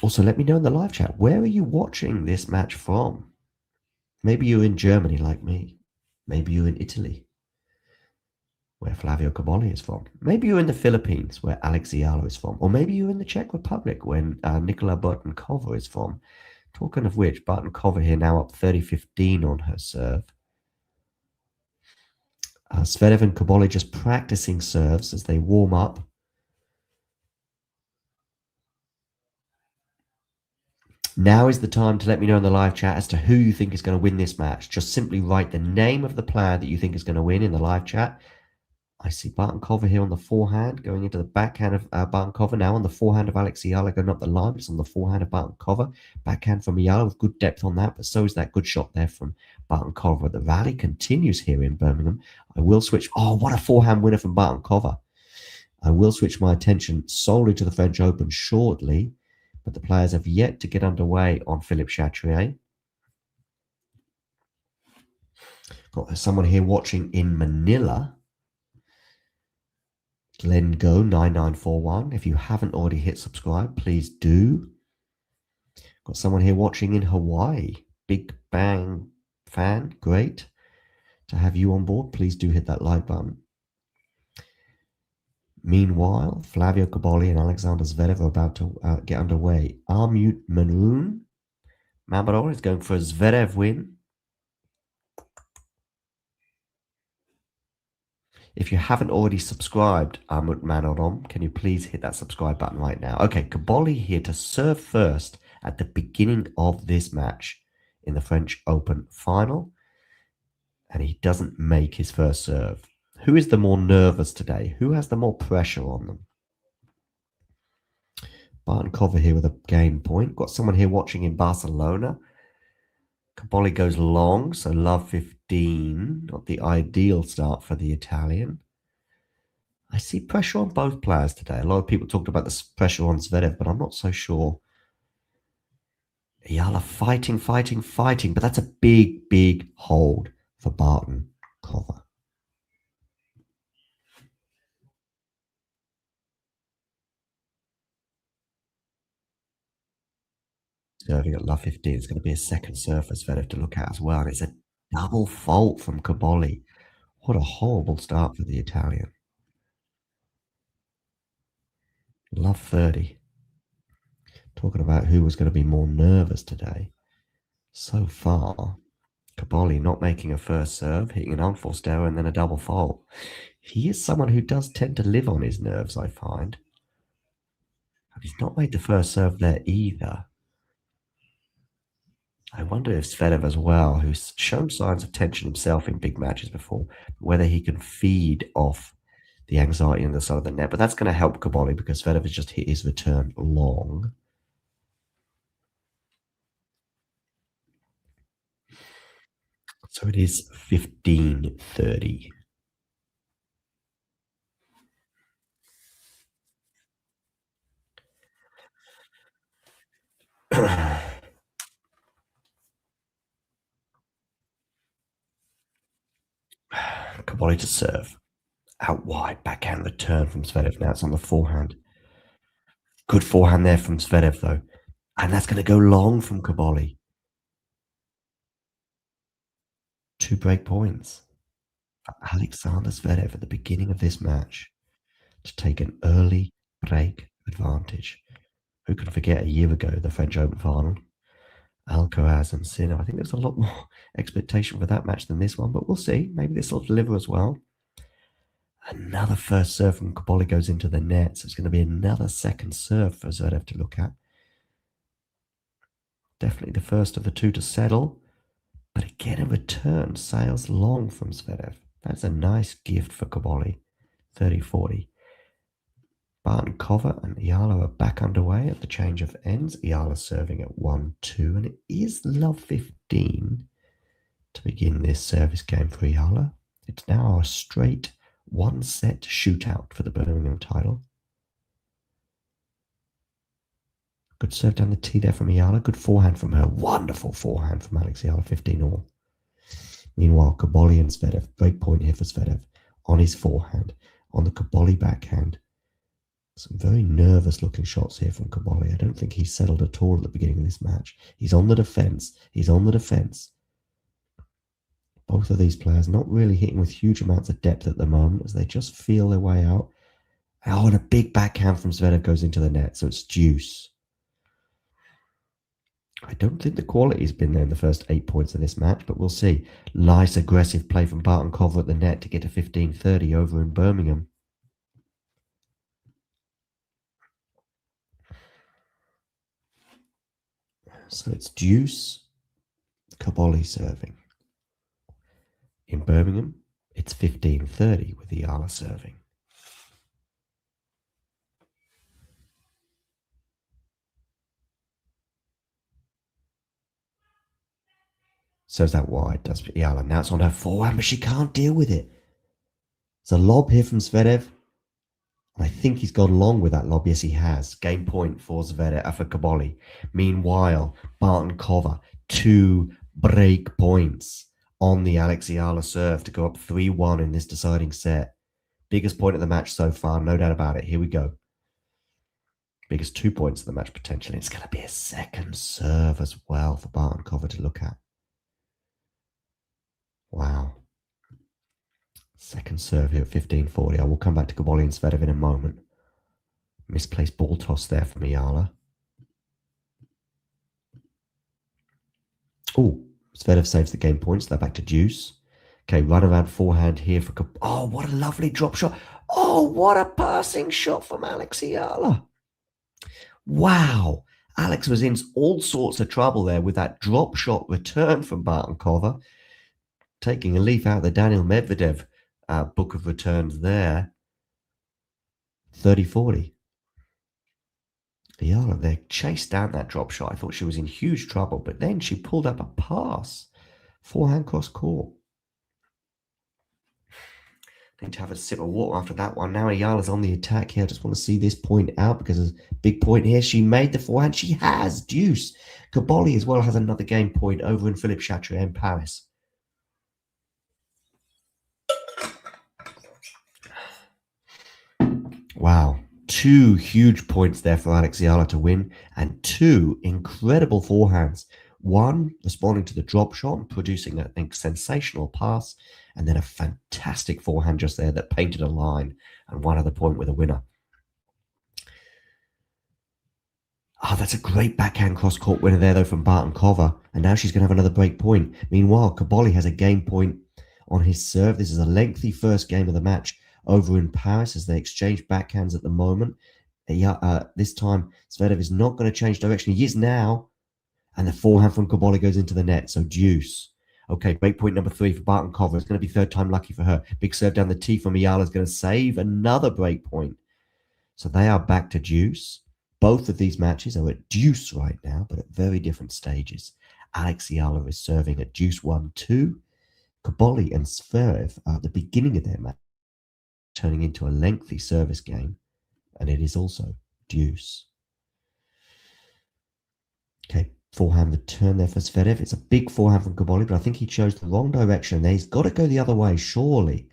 Also, let me know in the live chat, where are you watching this match from? Maybe you're in Germany like me. Maybe you're in Italy, where Flavio Cobolli is from. Maybe you're in the Philippines, where Alexiala is from. Or maybe you're in the Czech Republic, where Nicola Barton-Kova is from. Talking of which, Barton-Kova here now up 30-15 on her serve. Zverev and Cobolli just practicing serves as they warm up. Now is the time to let me know in the live chat as to who you think is going to win this match. Just simply write the name of the player that you think is going to win in the live chat. I see Barton-Kova here on the forehand, going into the backhand of Barton-Kova. Now on the forehand of Alexiala, going up the line. It's on the forehand of Barton-Kova. Backhand from Ayala with good depth on that, but so is that good shot there from Barton-Kova. The rally continues here in Birmingham. I will switch. Oh, what a forehand winner from Barton-Kova. I will switch my attention solely to the French Open shortly, but the players have yet to get underway on Philippe Chatrier. Got someone here watching in Manila. Glenn Go 9941. If you haven't already hit subscribe, please do. Got someone here watching in Hawaii. Big Bang fan. Great to have you on board. Please do hit that like button. Meanwhile, Flavio Cobolli and Alexander Zverev are about to get underway. Armut Manoon. Mamador is going for a Zverev win. If you haven't already subscribed, Armut Manoron, can you please hit that subscribe button right now? Okay, Cobolli here to serve first at the beginning of this match in the French Open final. And he doesn't make his first serve. Who is the more nervous today? Who has the more pressure on them? Barton-Kova here with a game point. Got someone here watching in Barcelona. Cobolli goes long, so love 15. Not the ideal start for the Italian. I see pressure on both players today. A lot of people talked about the pressure on Zverev, but I'm not so sure. Ayala fighting. But that's a big, big hold for Barton-Kova. Serving at love 15. It's going to be a second serve for Zverev to look at as well. And it's a double fault from Cobolli. What a horrible start for the Italian. Love 30. Talking about who was going to be more nervous today. So far, Cobolli not making a first serve, hitting an unforced error and then a double fault. He is someone who does tend to live on his nerves, I find. And he's not made the first serve there either. I wonder if Zverev as well, who's shown signs of tension himself in big matches before, whether he can feed off the anxiety on the side of the net. But that's going to help Cobolli because Zverev has just hit his return long. So it is 15-30. Cobolli to serve. Out wide, backhand return from Zverev. Now it's on the forehand. Good forehand there from Zverev, though. And that's going to go long from Cobolli. 2 break points for Alexander Zverev at the beginning of this match to take an early break advantage. Who can forget a year ago, the French Open final? Alcaraz and Sinner. I think there's a lot more expectation for that match than this one, but we'll see. Maybe this will deliver as well. Another first serve from Cobolli goes into the net, so it's going to be another second serve for Zverev to look at. Definitely the first of the two to settle, but again a return sails long from Zverev. That's a nice gift for Cobolli. 30-40. Barton-Kova and Iala are back underway at the change of ends. Iala serving at 1-2, and it is love 15 to begin this service game for Iala. It's now a straight one-set shootout for the Birmingham title. Good serve down the tee there from Iala. Good forehand from her. Wonderful forehand from Alex Iala, 15-all. Meanwhile, Cobolli and Zverev, break point here for Zverev, on his forehand, on the Cobolli backhand. Some very nervous looking shots here from Cobolli. I don't think he's settled at all at the beginning of this match. He's on the defence. He's on the defence. Both of these players not really hitting with huge amounts of depth at the moment as they just feel their way out. Oh, and a big backhand from Zverev goes into the net, so it's deuce. I don't think the quality's been there in the first 8 points of this match, but we'll see. Nice aggressive play from Barton-Kova at the net to get to 15-30 over in Birmingham. So it's deuce, Cobolli serving. In Birmingham, it's 15-30 with Iala serving. Serves that wide, does Iala. Now it's on her forehand, but she can't deal with it. It's a lob here from Zverev. I think he's gone long with that lob. Yes, he has. Game point for Zverev, for Cobolli. Meanwhile, Barton-Kova, 2 break points on the Alex Iala serve to go up 3-1 in this deciding set. Biggest point of the match so far, no doubt about it. Here we go. Biggest 2 points of the match potentially. It's going to be a second serve as well for Barton-Kova to look at. Wow. Second serve here at 15-40. I will come back to Cobolli and Zverev in a moment. Misplaced ball toss there from Iala. Oh, Zverev saves the game points. They're back to deuce. Okay, run around forehand here for... Oh, what a lovely drop shot. Oh, what a passing shot from Alex Iala. Wow. Alex was in all sorts of trouble there with that drop shot return from Barton-Kova. Taking a leaf out of the Daniel Medvedev book of returns there. 30-40. Iala there chased down that drop shot. I thought she was in huge trouble, but then she pulled up a pass. Forehand cross court. Need to have a sip of water after that one. Now Ayala's on the attack here. I just want to see this point out because there's a big point here. She made the forehand. She has. Deuce. Cobolli as well has another game point over in Philippe Chatrier in Paris. Wow. 2 huge points there for Alex Iala to win and 2 incredible forehands. One responding to the drop shot and producing a sensational pass, and then a fantastic forehand just there that painted a line and one other point with a winner. Oh, that's a great backhand cross-court winner there, though, from Barton-Kova. And now she's going to have another break point. Meanwhile, Cobolli has a game point on his serve. This is a lengthy first game of the match over in Paris as they exchange backhands at the moment. This time, Zverev is not going to change direction. He is now. And the forehand from Cobolli goes into the net. So deuce. Okay, break point number 3 for Barton-Kova. It's going to be third time lucky for her. Big serve down the tee from Iala is going to save another break point. So they are back to deuce. Both of these matches are at deuce right now, but at very different stages. Alex Iala is serving at deuce 1-2. Cobolli and Zverev are at the beginning of their match, turning into a lengthy service game, and it is also deuce. Okay, forehand return there for Zverev. It's a big forehand from Cobolli, but I think he chose the wrong direction there. He's got to go the other way, surely.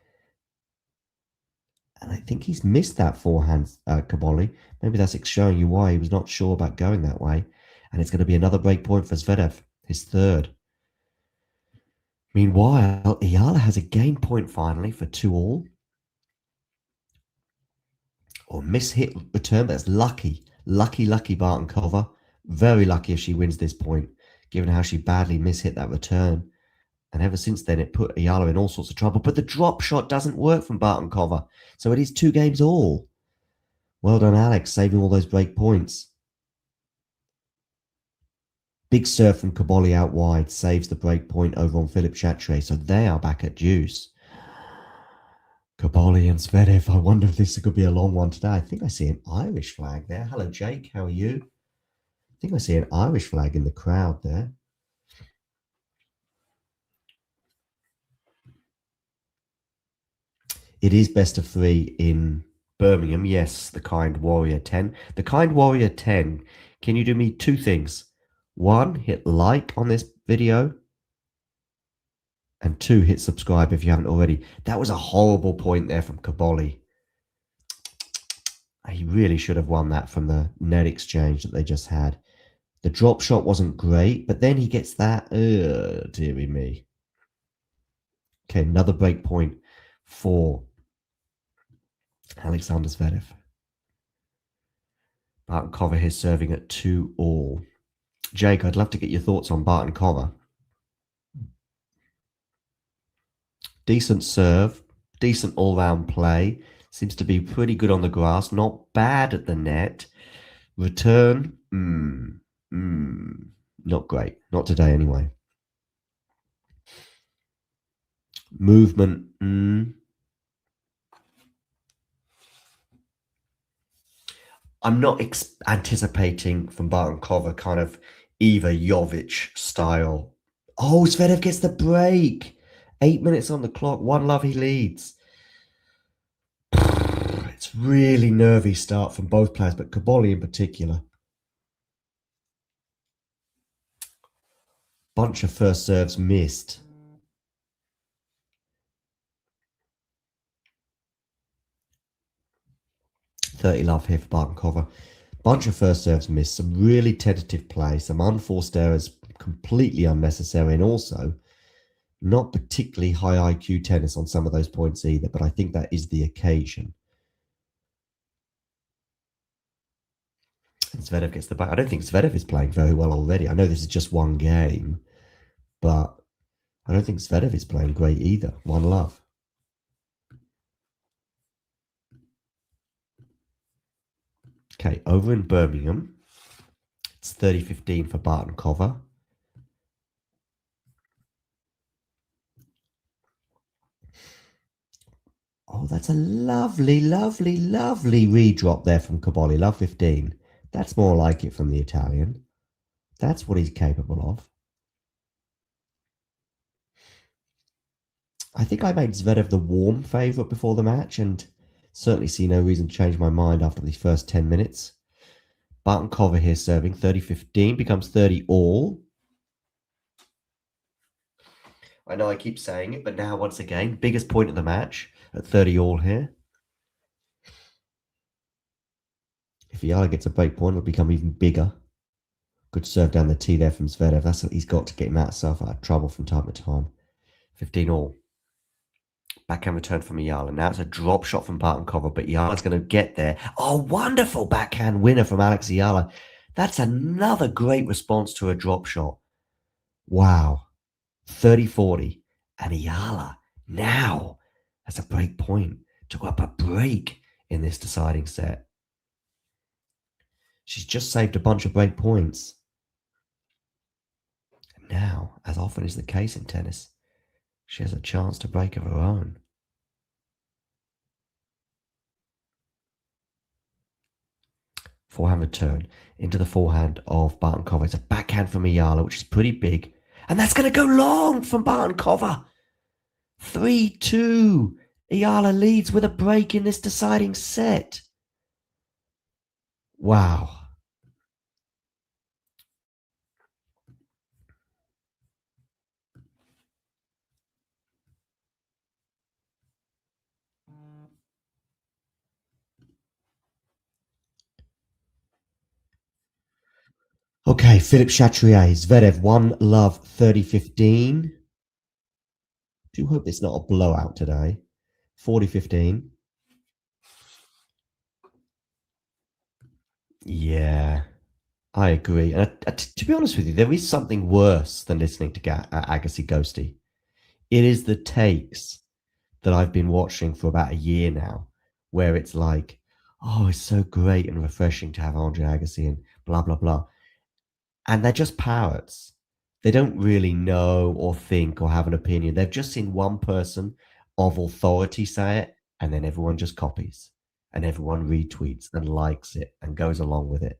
And I think he's missed that forehand, Cobolli. Maybe that's showing you why he was not sure about going that way. And it's going to be another break point for Zverev, his third. Meanwhile, Ayala has a game point finally for 2-all. Or miss-hit return, that's lucky. Lucky Bartenkova. Very lucky if she wins this point, given how she badly miss-hit that return. And ever since then, it put Ayala in all sorts of trouble. But the drop shot doesn't work from Bartenkova. So it is 2 games all. Well done, Alex, saving all those break points. Big serve from Cobolli out wide saves the break point over on Philippe Chatrier. So they are back at deuce. Cobolli and Zverev. I wonder if this could be a long one today. I think I see an Irish flag there. Hello, Jake. How are you? I think I see an Irish flag in the crowd there. It is best of 3 in Birmingham. Yes, the Kind Warrior 10. The Kind Warrior 10, can you do me 2 things? 1, hit like on this video. And 2, hit subscribe if you haven't already. That was a horrible point there from Cobolli. He really should have won that from the net exchange that they just had. The drop shot wasn't great, but then he gets that. Dearie me. Okay, another break point for Alexander Zverev. Bartenkova here serving at 2-all. Jake, I'd love to get your thoughts on Bartenkova. Decent serve, decent all-round play. Seems to be pretty good on the grass. Not bad at the net. Return, not great. Not today anyway. Movement, I'm not anticipating from Bartenkova kind of Iva Jovic style. Oh, Zverev gets the break. 8 minutes on the clock. 1-love, he leads. It's really nervy start from both players, but Cobolli in particular. Bunch of first serves missed. $30 here for Bartenkova. Bunch of first serves missed. Some really tentative play. Some unforced errors, completely unnecessary, and also not particularly high IQ tennis on some of those points either, but I think that is the occasion. And Zverev gets the back. I don't think Zverev is playing very well already. I know this is just one game, but I don't think Zverev is playing great either. 1-love. Okay, over in Birmingham, it's 30-15 for Bartenkova. Oh, that's a lovely redrop there from Cobolli. Love 15. That's more like it from the Italian. That's what he's capable of. I think I made Zverev the warm favourite before the match and certainly see no reason to change my mind after these first 10 minutes. Bartenkova here serving 30-15, becomes 30-all. I know I keep saying it, but now once again, biggest point of the match at 30-all here. If Ayala gets a break point, it'll become even bigger. Good serve down the tee there from Zverev. That's what he's got to get himself out of trouble from time to time. 15-all. Backhand return from Ayala. Now it's a drop shot from Bartenkova, but Ayala's going to get there. Oh, wonderful backhand winner from Alex Ayala. That's another great response to a drop shot. Wow. 30-40. And Ayala now has a break point to go up a break in this deciding set. She's just saved a bunch of break points. And now, as often is the case in tennis, she has a chance to break of her own. Forehand return into the forehand of Bartenkova. It's a backhand from Ayala, which is pretty big. And that's going to go long from Bartenkova. 3-2. Ayala leads with a break in this deciding set. Wow. Okay, Philippe Chatrier, Zverev, 1-love, 30-15. do hope it's not a blowout today. 40-15. Yeah, I agree. And to be honest with you, there is something worse than listening to Agassi Ghosty. It is the takes that I've been watching for about a year now, where it's like, oh, it's so great and refreshing to have Andre Agassi and blah, blah, blah. And they're just parrots. They don't really know or think or have an opinion. They've just seen one person of authority say it, and then everyone just copies, and everyone retweets and likes it and goes along with it.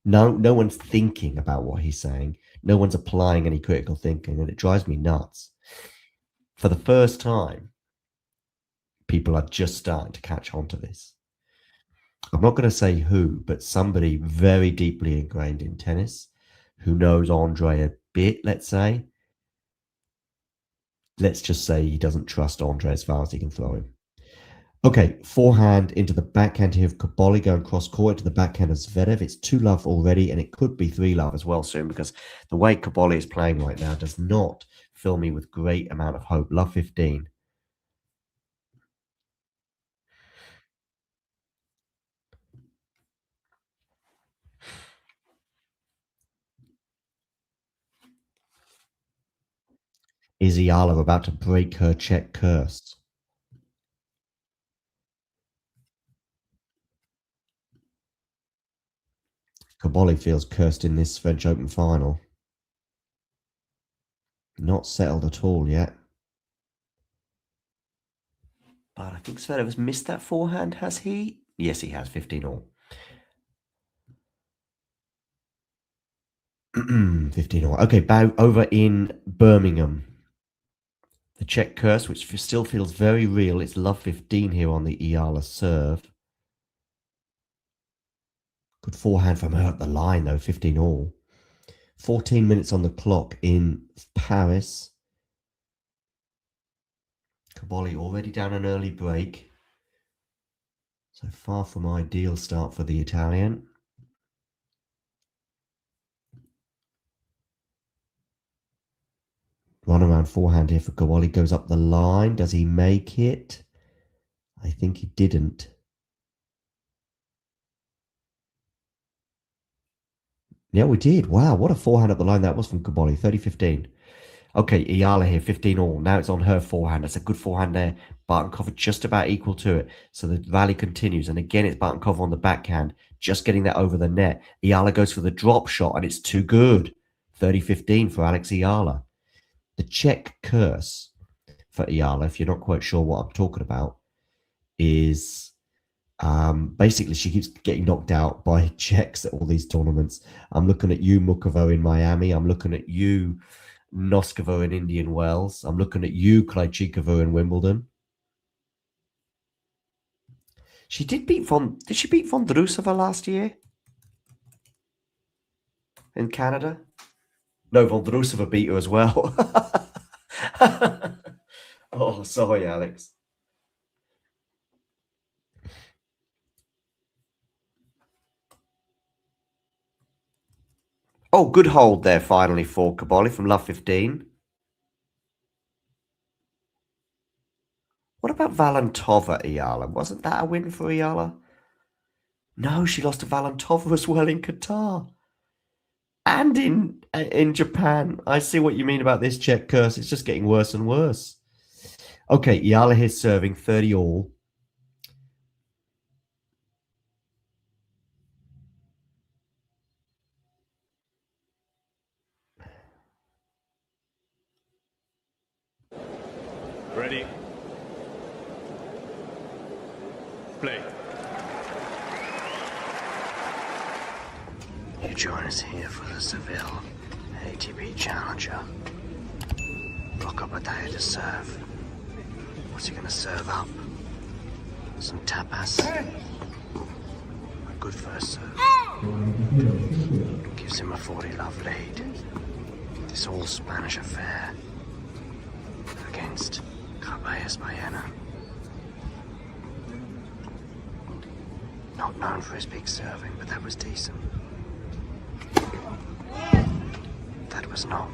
No one's thinking about what he's saying. No one's applying any critical thinking, and it drives me nuts. For the first time, people are just starting to catch on to this. I'm not going to say who, but somebody very deeply ingrained in tennis who knows Andre a bit, let's say. Let's just say he doesn't trust Andre as far as he can throw him. Okay, forehand into the backhand here of Cobolli, going cross court to the backhand of Zverev. It's 2-love already, and it could be 3-love as well soon, because the way Cobolli is playing right now does not fill me with great amount of hope. Love 15. Is Iala about to break her Czech curse? Cobolli feels cursed in this French Open final. Not settled at all yet. But I think Zverev has missed that forehand, has he? Yes, he has. 15-all. 15-all. Okay, over in Birmingham. The Czech curse, which still feels very real. It's love 15 here on the Iala serve. Good forehand from her at the line, though. 15-all. 14 minutes on the clock in Paris. Cobolli already down an early break. So far from ideal start for the Italian. Run around forehand here for Cobolli. Goes up the line. Does he make it? I think he didn't. Yeah, we did. Wow, what a forehand up the line that was from Cobolli. 30-15. Okay, Iala here, 15-all. Now it's on her forehand. That's a good forehand there. Bartenkova just about equal to it. So the rally continues. And again, it's Bartenkova on the backhand. Just getting that over the net. Iala goes for the drop shot, and it's too good. 30-15 for Alex Iala. The Czech curse for Iala, if you're not quite sure what I'm talking about, is basically she keeps getting knocked out by Czechs at all these tournaments. I'm looking at you, Mukovo, in Miami. I'm looking at you, Noskova in Indian Wells. I'm looking at you, Krejcikova in Wimbledon. She did beat did she beat Vondrousova last year? In Canada? No, Vondrousova beat her as well. Oh, sorry, Alex. Oh, good hold there finally for Cobolli from love 15. What about Valentova, Iala? Wasn't that a win for Iala? No, she lost to Valentova as well in Qatar. And in Japan. I see what you mean about this Czech curse. It's just getting worse and worse. Okay, Iala here serving 30-all. Ready. Play. You join us here for the Seville ATP Challenger. Rocco Batalla to serve. What's he going to serve up? Some tapas? A good first serve. Gives him a 40-love lead. This all-Spanish affair against Caballas Baena. Not known for his big serving, but that was decent. That was not.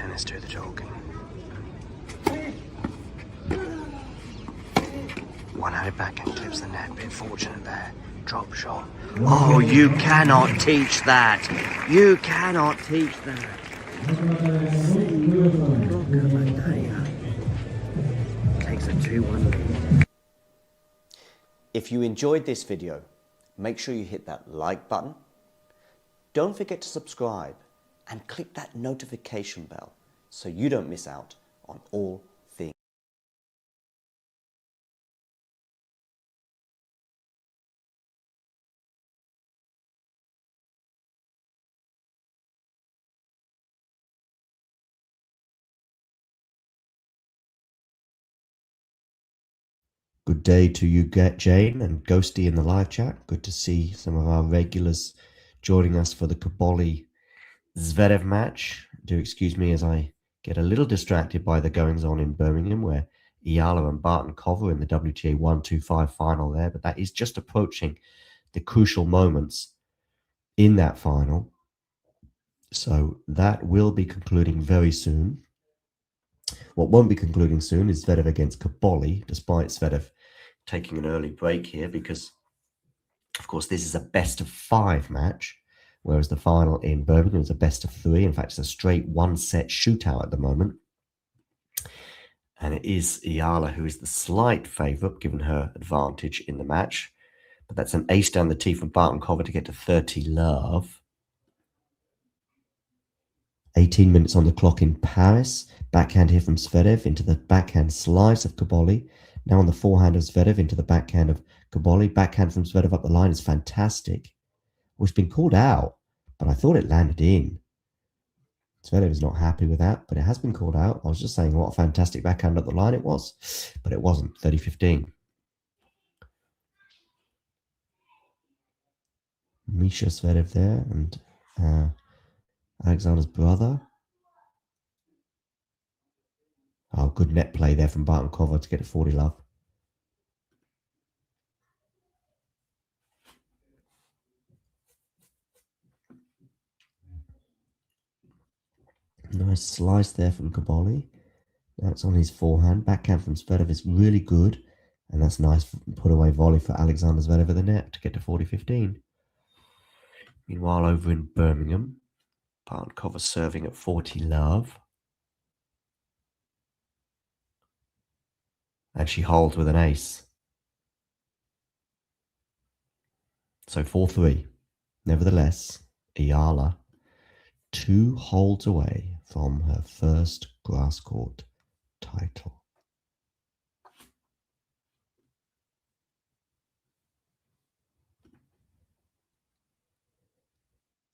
tennis do the talking. One-handed backhand clips the net. Bit fortunate there. Drop shot. Oh, you cannot teach that. You cannot teach that. Takes a 2-1 lead. If you enjoyed this video, make sure you hit that like button. Don't forget to subscribe and click that notification bell so you don't miss out on all things. Good day to you, Jane and Ghosty in the live chat. Good to see some of our regulars joining us for the Cobolli Zverev match. Do excuse me as I get a little distracted by the goings on in Birmingham, where Iala and Barton Cover in the WTA 125 final there, but that is just approaching the crucial moments in that final. So that will be concluding very soon. What won't be concluding soon is Zverev against Cobolli, despite Zverev taking an early break here, because, of course, this is a best-of-5 match, whereas the final in Birmingham is a best-of-3. In fact, it's a straight one-set shootout at the moment. And it is Iala who is the slight favourite, given her advantage in the match. But that's an ace down the tee from Barton Cover to get to 30 love. 18 minutes on the clock in Paris. Backhand here from Zverev into the backhand slice of Cobolli. Now on the forehand of Zverev into the backhand of Cobolli. Backhand from Zverev up the line is fantastic. Well, it's been called out, but I thought it landed in. Zverev is not happy with that, but it has been called out. I was just saying what a fantastic backhand up the line it was, but it wasn't. 30-15. Misha Zverev there and Alexander's brother. Oh, good net play there from Barton Cover to get to 40 love. Nice slice there from Cobolli. That's on his forehand. Backhand from Zverev is really good. And that's nice put away volley for Alexander Zverev at the net to get to 40-15. Meanwhile, over in Birmingham, Barton Cover serving at 40 love. And she holds with an ace. So 4-3. Nevertheless, Iala 2 holds away from her first grass court title.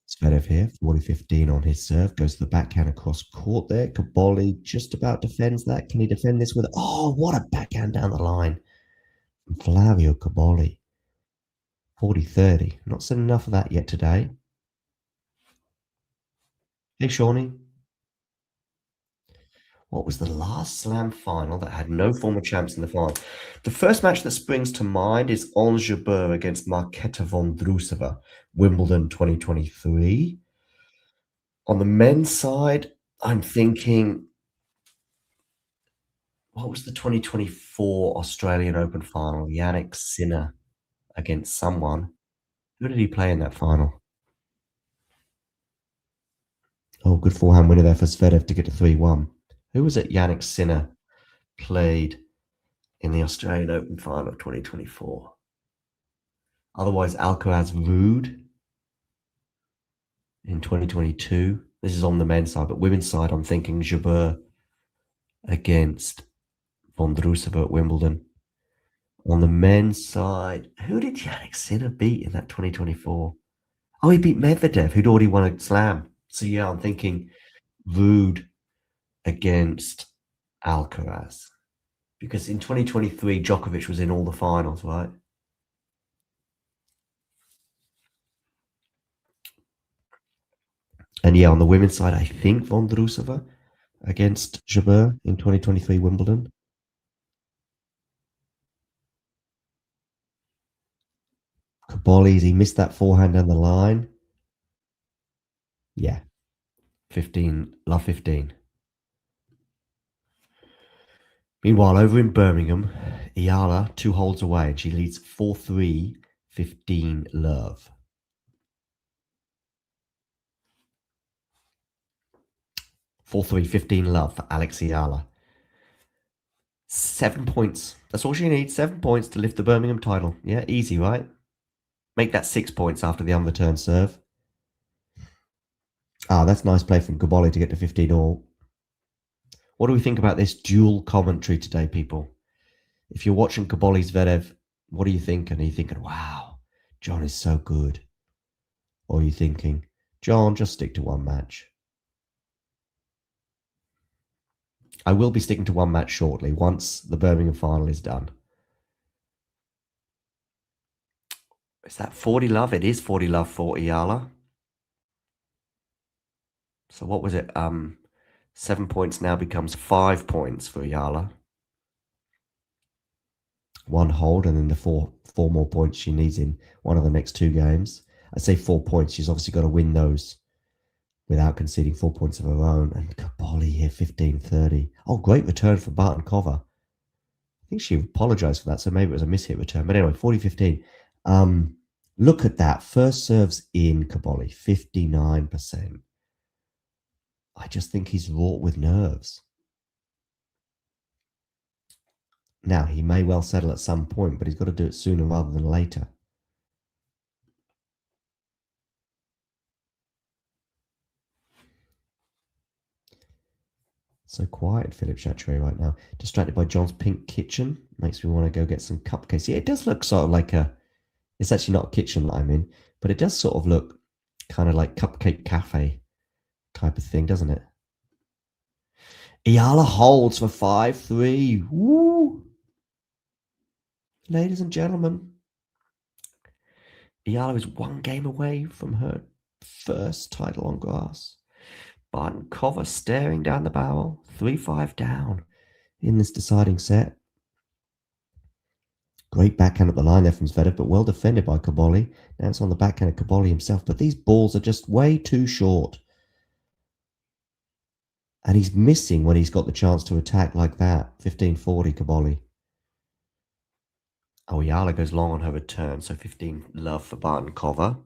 Zverev here, 40-15 on his serve. Goes to the backhand across court there. Cobolli just about defends that. Can he defend this with... Oh, what a backhand down the line from Flavio Cobolli. 40-30. Not seen enough of that yet today. Hey, Shawnee. What was the last slam final that had no former champs in the final? The first match that springs to mind is Ons Jabeur against Marketa Vondrousova, Wimbledon 2023. On the men's side, I'm thinking, what was the 2024 Australian Open final? Yannick Sinner against someone. Who did he play in that final? Oh, good forehand winner there for Zverev to get to 3-1. Who was it Yannick Sinner played in the Australian Open final of 2024? Otherwise, Alcaraz Ruud in 2022. This is on the men's side, but women's side, I'm thinking Jabeur against Vondrousova at Wimbledon. On the men's side, who did Yannick Sinner beat in that 2024? Oh, he beat Medvedev, who'd already won a slam. So yeah, I'm thinking Ruud against Alcaraz. Because in 2023, Djokovic was in all the finals, right? And yeah, on the women's side, I think Vondrousova against Jabeur in 2023 Wimbledon. Cobolli, he missed that forehand down the line. Yeah. 15, love 15. Meanwhile, over in Birmingham, Iala 2 holds away and she leads 4-3, 15 love. Four 3 15 love for Alex Iala. 7 points. That's all she needs. 7 points to lift the Birmingham title. Yeah, easy, right? Make that 6 points after the unreturned serve. Ah, that's nice play from Cobolli to get to 15 all. What do we think about this dual commentary today, people? If you're watching Cobolli Zverev, what are you thinking? Are you thinking, wow, John is so good? Or are you thinking, John, just stick to one match? I will be sticking to one match shortly, once the Birmingham final is done. Is that 40 love? It is 40 love for Iala. So what was it? 7 points now becomes 5 points for Iala. 1 hold and then the four more points she needs in one of the next 2 games. I say 4 points. She's obviously got to win those without conceding 4 points of her own. And Cobolli here, 15-30. Oh, great return for Barton-Kova. I think she apologized for that, so maybe it was a mishit return. But anyway, 40-15. Look at that. First serves in Cobolli, 59%. I just think he's wrought with nerves. Now, he may well settle at some point, but he's got to do it sooner rather than later. So quiet, Philip Chatrier right now. Distracted by John's pink kitchen. Makes me want to go get some cupcakes. Yeah, it does look sort of like a... It's actually not a kitchen that I'm in, but it does sort of look kind of like Cupcake Cafe type of thing, doesn't it? Iala holds for 5-3. Woo! Ladies and gentlemen, Iala is 1 game away from her first title on grass. Barton-Kova staring down the barrel, 3-5 down in this deciding set. Great backhand at the line there from Zverev, but well defended by Cobolli. Now it's on the backhand of Cobolli himself, but these balls are just way too short. And he's missing when he's got the chance to attack like that. 15-40 Cobolli. Oh, Iala goes long on her return, so 15 love for Barton-Kova.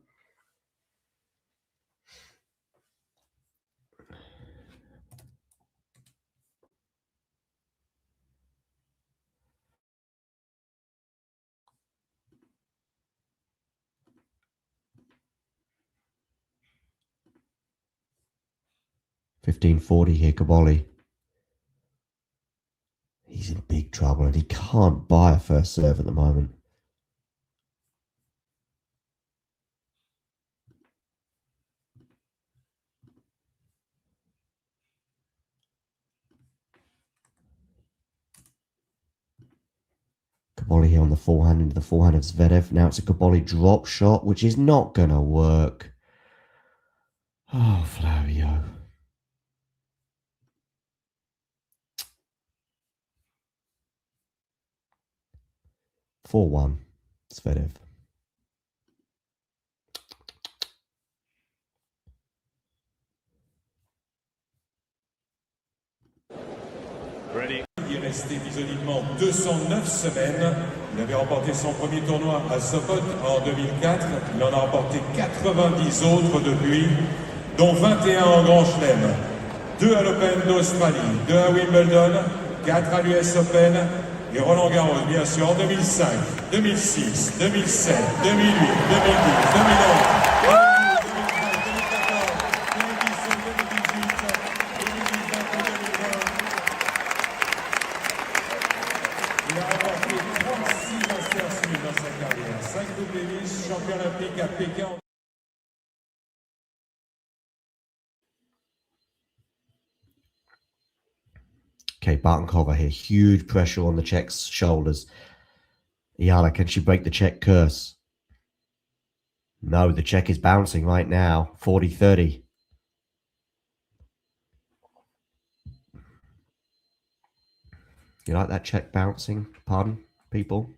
$15.40 here, Cobolli. He's in big trouble and he can't buy a first serve at the moment. Cobolli here on the forehand into the forehand of Zverev. Now it's a Cobolli drop shot, which is not going to work. Oh, Flavio. (4-1) Zverev. Ready. Il est resté visuellement 209 semaines. Il avait remporté son premier tournoi à Sopot en 2004. Il en a remporté 90 autres depuis, dont 21 en Grand Chelem. 2 à l'Open d'Australie, 2 à Wimbledon, 4 à l'US Open et Roland Garros, bien sûr, en 2005, 2006, 2007, 2008, 2010, 2011. Okay, Barton-Kova here. Huge pressure on the Czech's shoulders. Iala, can she break the Czech curse? No, the Czech is bouncing right now. 40-30. You like that Czech bouncing? Pardon, people?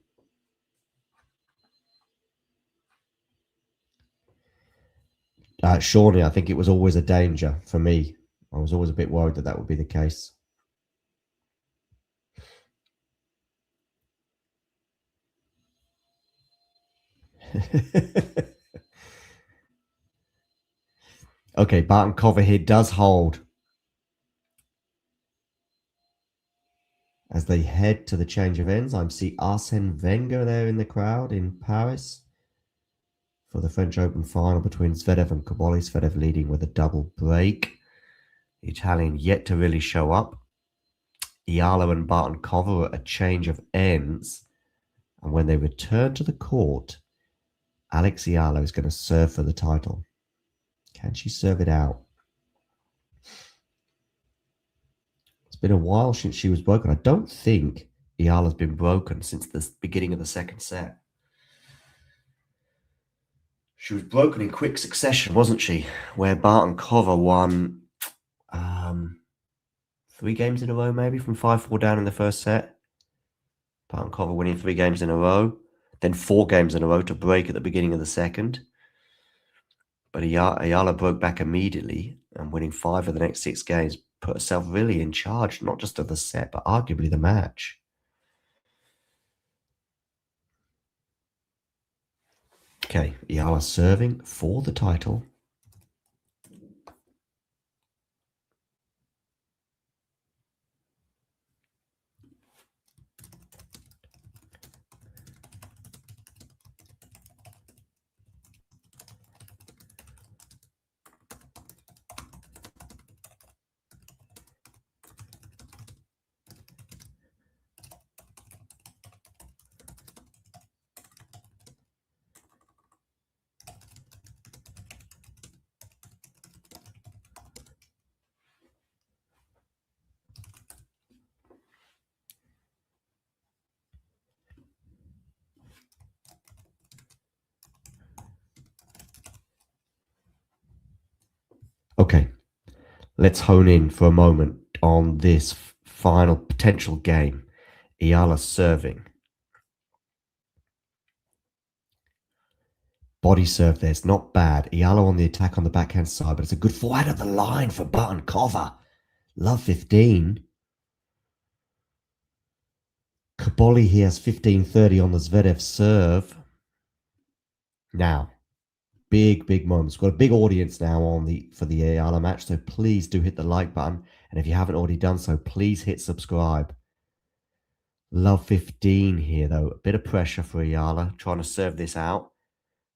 Surely, I think it was always a danger for me. I was always a bit worried that that would be the case. Okay, Barton-Kova here does hold. As they head to the change of ends, I see Arsene Wenger there in the crowd in Paris for the French Open final between Zverev and Cobolli. Zverev leading with a double break. The Italian yet to really show up. Iala and Barton-Kova were at a change of ends. And when they return to the court, Alex Iala is going to serve for the title. Can she serve it out? It's been a while since she was broken. I don't think Iala's been broken since the beginning of the second set. She was broken in quick succession, wasn't she? Where Barton-Kova won 3 games in a row, maybe, from 5-4 down in the first set. Barton-Kova winning 3 games in a row, then 4 games in a row to break at the beginning of the second. But Ayala broke back immediately and winning 5 of the next 6 games, put herself really in charge, not just of the set, but arguably the match. Okay, Ayala serving for the title. Okay, let's hone in for a moment on this final potential game. Ayala serving. Body serve there's not bad. Ayala on the attack on the backhand side, but it's a good forehand of the line for Barton-Kova. Love 15. Cobolli here has 15-30 on the Zverev serve. Now, big moments. We've got a big audience now for the Ayala match, so please do hit the like button. And if you haven't already done so, please hit subscribe. Love 15 here, though. A bit of pressure for Ayala, trying to serve this out.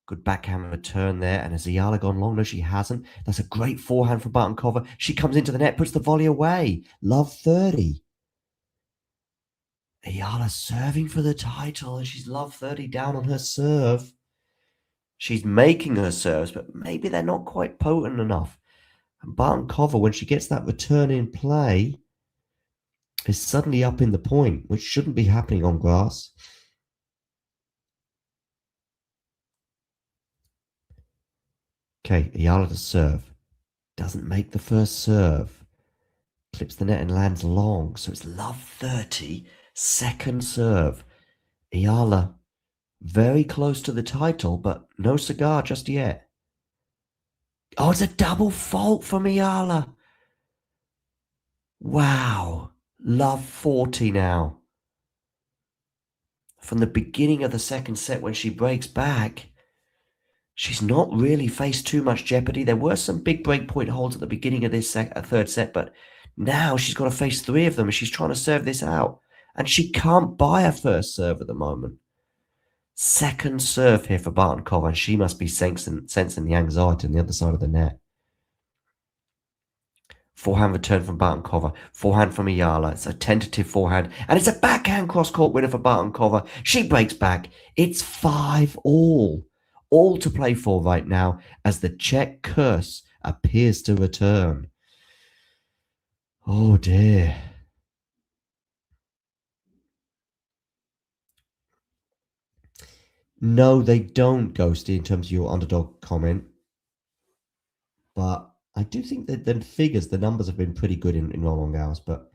Good backhand return there. And has Ayala gone long? No, she hasn't. That's a great forehand from Barton-Kova. She comes into the net, puts the volley away. Love 30. Ayala serving for the title, and she's love 30 down on her serve. She's making her serves, but maybe they're not quite potent enough. And Barton-Kova, when she gets that return in play, is suddenly up in the point, which shouldn't be happening on grass. Okay, Ayala to serve. Doesn't make the first serve. Clips the net and lands long, so it's love 30. Second serve. Ayala very close to the title, but no cigar just yet. Oh, it's a double fault from Ayala. Wow. Love 40 now. From the beginning of the second set when she breaks back, she's not really faced too much jeopardy. There were some big breakpoint holds at the beginning of this third set, but now she's got to face 3 of them and she's trying to serve this out. And she can't buy a first serve at the moment. Second serve here for Barton-Kova, and she must be sensing the anxiety on the other side of the net. Forehand return from Barton-Kova. Forehand from Ayala. It's a tentative forehand. And it's a backhand cross-court winner for Barton-Kova. She breaks back. It's 5-all. All to play for right now as the Czech curse appears to return. Oh dear. No, they don't, Ghosty, in terms of your underdog comment. But I do think that the numbers have been pretty good in Roland Garros. But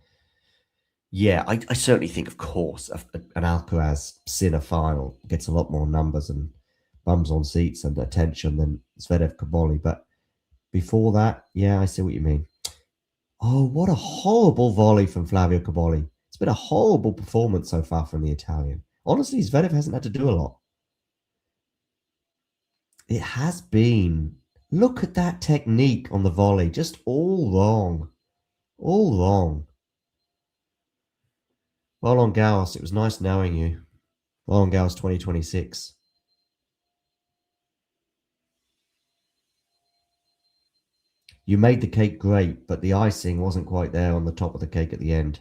yeah, I certainly think, of course, an Alcaraz Sinner final gets a lot more numbers and bums on seats and attention than Zverev Cobolli. But before that, yeah, I see what you mean. Oh, what a horrible volley from Flavio Cobolli. It's been a horrible performance so far from the Italian. Honestly, Zverev hasn't had to do a lot. It has been. Look at that technique on the volley. Just all wrong. All wrong. Roland Garros, it was nice knowing you. Roland Garros 2026. You made the cake great, but the icing wasn't quite there on the top of the cake at the end.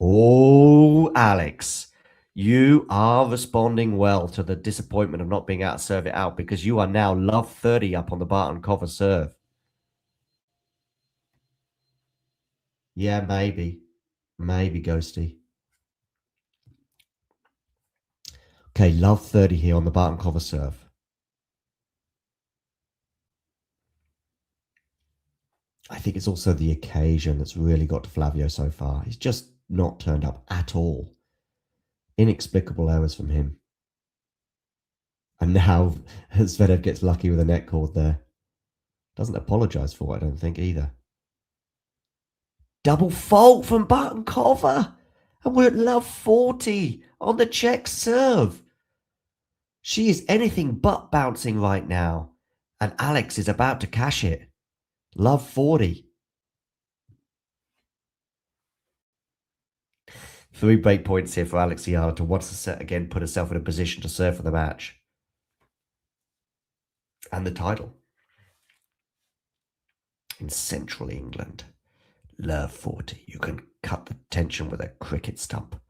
Oh, Alex, you are responding well to the disappointment of not being able to serve it out because you are now love 30 up on the Barton cover serve. Yeah, maybe. Maybe, Ghosty. Okay, love 30 here on the Barton cover serve. I think it's also the occasion that's really got to Flavio so far. He's just not turned up at all. Inexplicable errors from him. And now Zverev gets lucky with a net cord there. Doesn't apologise for it, I don't think, either. Double fault from Barton cover. And we're at love 40 on the Czech serve. She is anything but bouncing right now. And Alex is about to cash it. Love 40. 3 break points here for Alex Ayala to once again put herself in a position to serve for the match. And the title. In central England. Love 40. You can cut the tension with a cricket stump.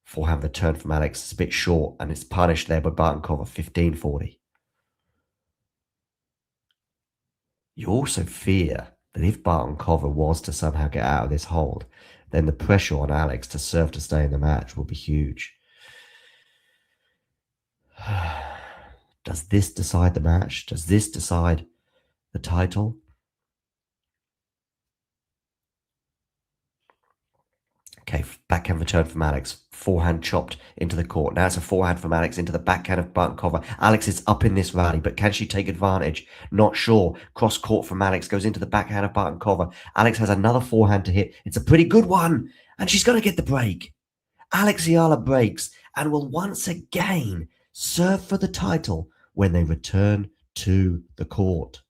Forehand return from Alex is a bit short and it's punished there by Barton cover 15-40. You also fear that if Barton cover was to somehow get out of this hold, then the pressure on Alex to serve to stay in the match will be huge. Does this decide the match? Does this decide the title? Okay, backhand return from Alex. Forehand chopped into the court. Now it's a forehand from Alex into the backhand of Barton cover. Alex is up in this rally, but can she take advantage? Not sure. Cross court from Alex goes into the backhand of Barton cover. Alex has another forehand to hit. It's a pretty good one, and she's going to get the break. Alex Ayala breaks and will once again serve for the title when they return to the court.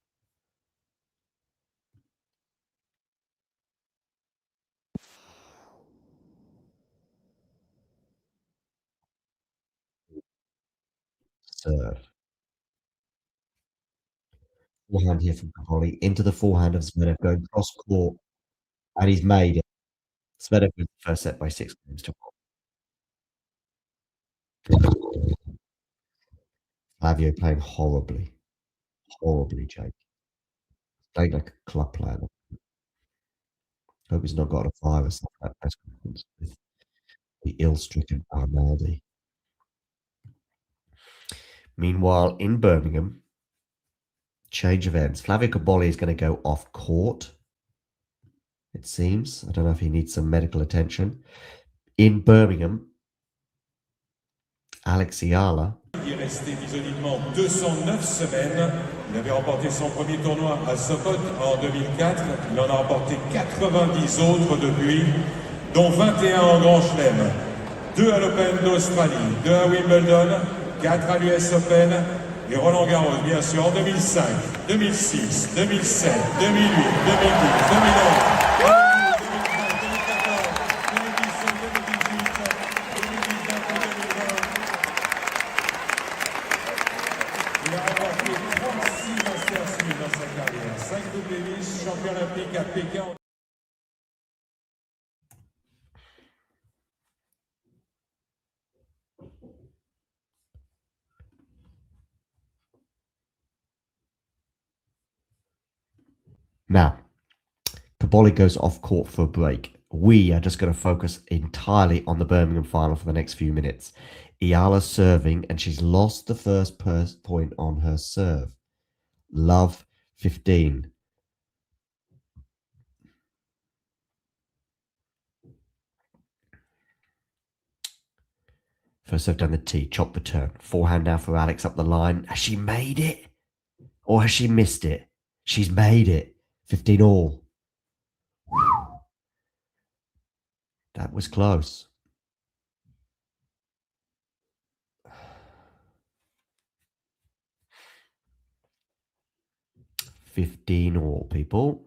Serve. Forehand here from Cobolli into the forehand of Zverev going cross court, and he's made it. Zverev wins the first set by 6 games to 1. Flavio playing horribly. Horribly, Jake. Playing like a club player. Hope he's not got a virus like that press conference with the ill-stricken Arnaldi. Meanwhile, in Birmingham, change of ends. Flavio Cobolli is going to go off court, it seems. I don't know if he needs some medical attention. In Birmingham, Alex Ayala. Il est resté isolidement 209 semaines. Il avait remporté son premier tournoi à Sopot en 2004. Il en a remporté 90 autres depuis, dont 21 en Grand Chelem. 2 à l'Open d'Australie, 2 à Wimbledon, 4 à l'US Open et Roland Garros, bien sûr, en 2005, 2006, 2007, 2008, 2010, 2011. Now, Cobolli goes off court for a break. We are just going to focus entirely on the Birmingham final for the next few minutes. Ayala serving, and she's lost the first point on her serve. Love 15. First serve down the tee, chop return. Forehand now for Alex up the line. Has she made it? Or has she missed it? She's made it. 15 all. Whew. That was close. 15 all, people.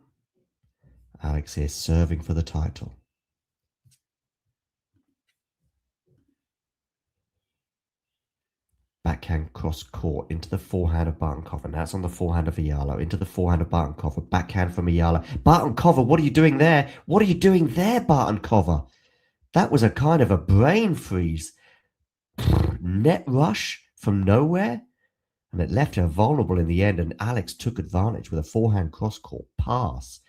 Alex here serving for the title. Backhand cross court into the forehand of Bartenkova. Now it's on the forehand of Ayala. Into the forehand of Bartenkova. Backhand from Ayala. Bartenkova, what are you doing there? What are you doing there, Bartenkova? That was a kind of a brain freeze. Net rush from nowhere. And it left her vulnerable in the end. And Alex took advantage with a forehand cross court pass.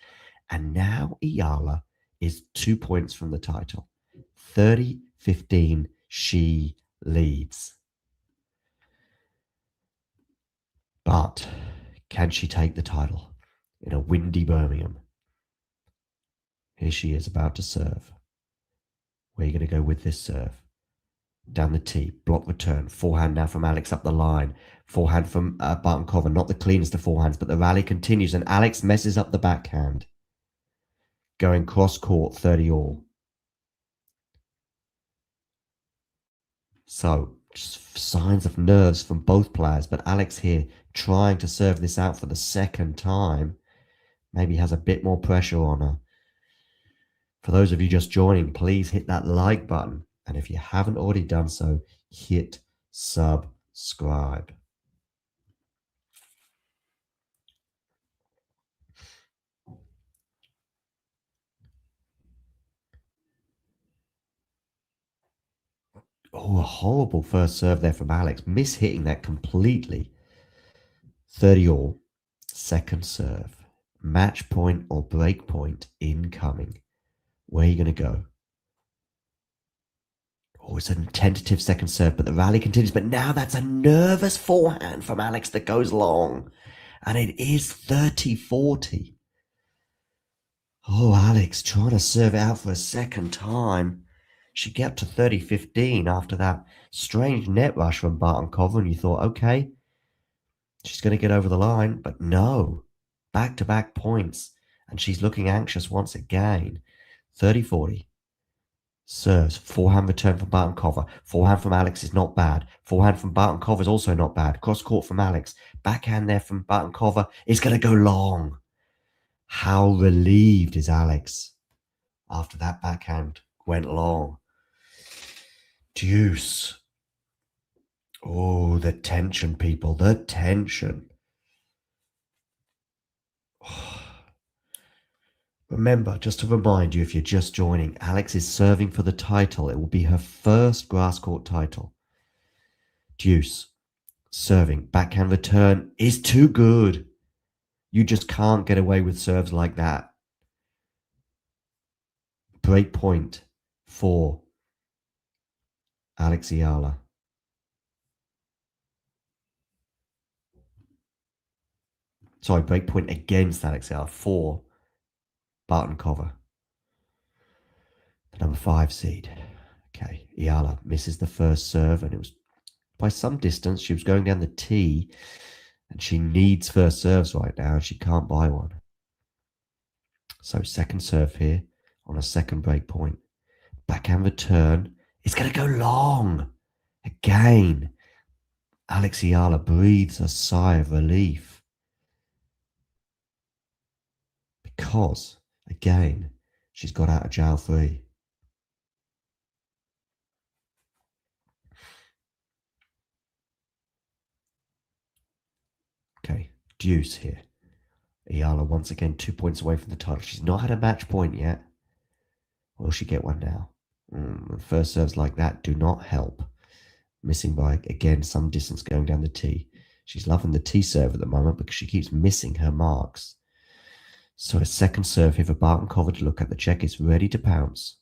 And now Ayala is 2 points from the title. 30-15, she leads. But can she take the title in a windy Birmingham? Here she is about to serve. Where are you going to go with this serve? Down the tee, block return, forehand now from Alex up the line. Forehand from Bartenkova, not the cleanest of forehands, but the rally continues and Alex messes up the backhand. Going cross court, 30 all. So, just signs of nerves from both players, but Alex here trying to serve this out for the second time. Maybe has a bit more pressure on her. For those of you just joining, please hit that like button. And if you haven't already done so, hit subscribe. Oh, a horrible first serve there from Alex. Miss-hitting that completely. 30 all. Second serve. Match point or break point incoming. Where are you going to go? Oh, it's a tentative second serve, but the rally continues. But now that's a nervous forehand from Alex that goes long. And it is 30-40. Oh, Alex trying to serve it out for a second time. She get up to 30-15 after that strange net rush from Bartenkova, and you thought, okay, she's going to get over the line, but no. Back-to-back points, and she's looking anxious once again. 30-40. Serves. Forehand return from Bartenkova. Forehand from Alex is not bad. Forehand from Bartenkova is also not bad. Cross court from Alex. Backhand there from Bartenkova is going to go long. How relieved is Alex after that backhand went long. Deuce. Oh, the tension, people. The tension. Remember, just to remind you, if you're just joining, Alex is serving for the title. It will be her first grass court title. Deuce. Serving. Backhand return is too good. You just can't get away with serves like that. Break point for Alex Ayala. Sorry, break point against Alex Ayala for Bartenkova. The number 5 seed. Okay, Ayala misses the first serve, and it was by some distance. She was going down the tee, and she needs first serves right now, and she can't buy one. So second serve here on a second break point. Backhand return. It's going to go long. Again, Alex Ayala breathes a sigh of relief. Because, again, she's got out of jail free. Okay, deuce here. Ayala once again 2 points away from the title. She's not had a match point yet. Will she get one now? First serves like that do not help. Missing by, again, some distance going down the tee. She's loving the tee serve at the moment because she keeps missing her marks. So a second serve here for Bartenkova to look at. The check is ready to pounce.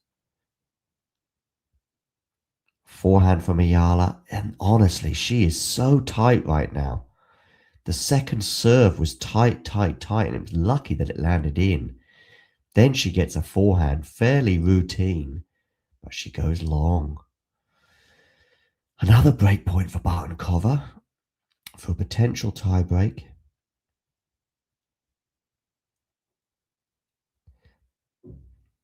Forehand from Ayala. And honestly, she is so tight right now. The second serve was tight, and it was lucky that it landed in. Then she gets a forehand, fairly routine, but she goes long. Another break point for Bartenkova for a potential tie break.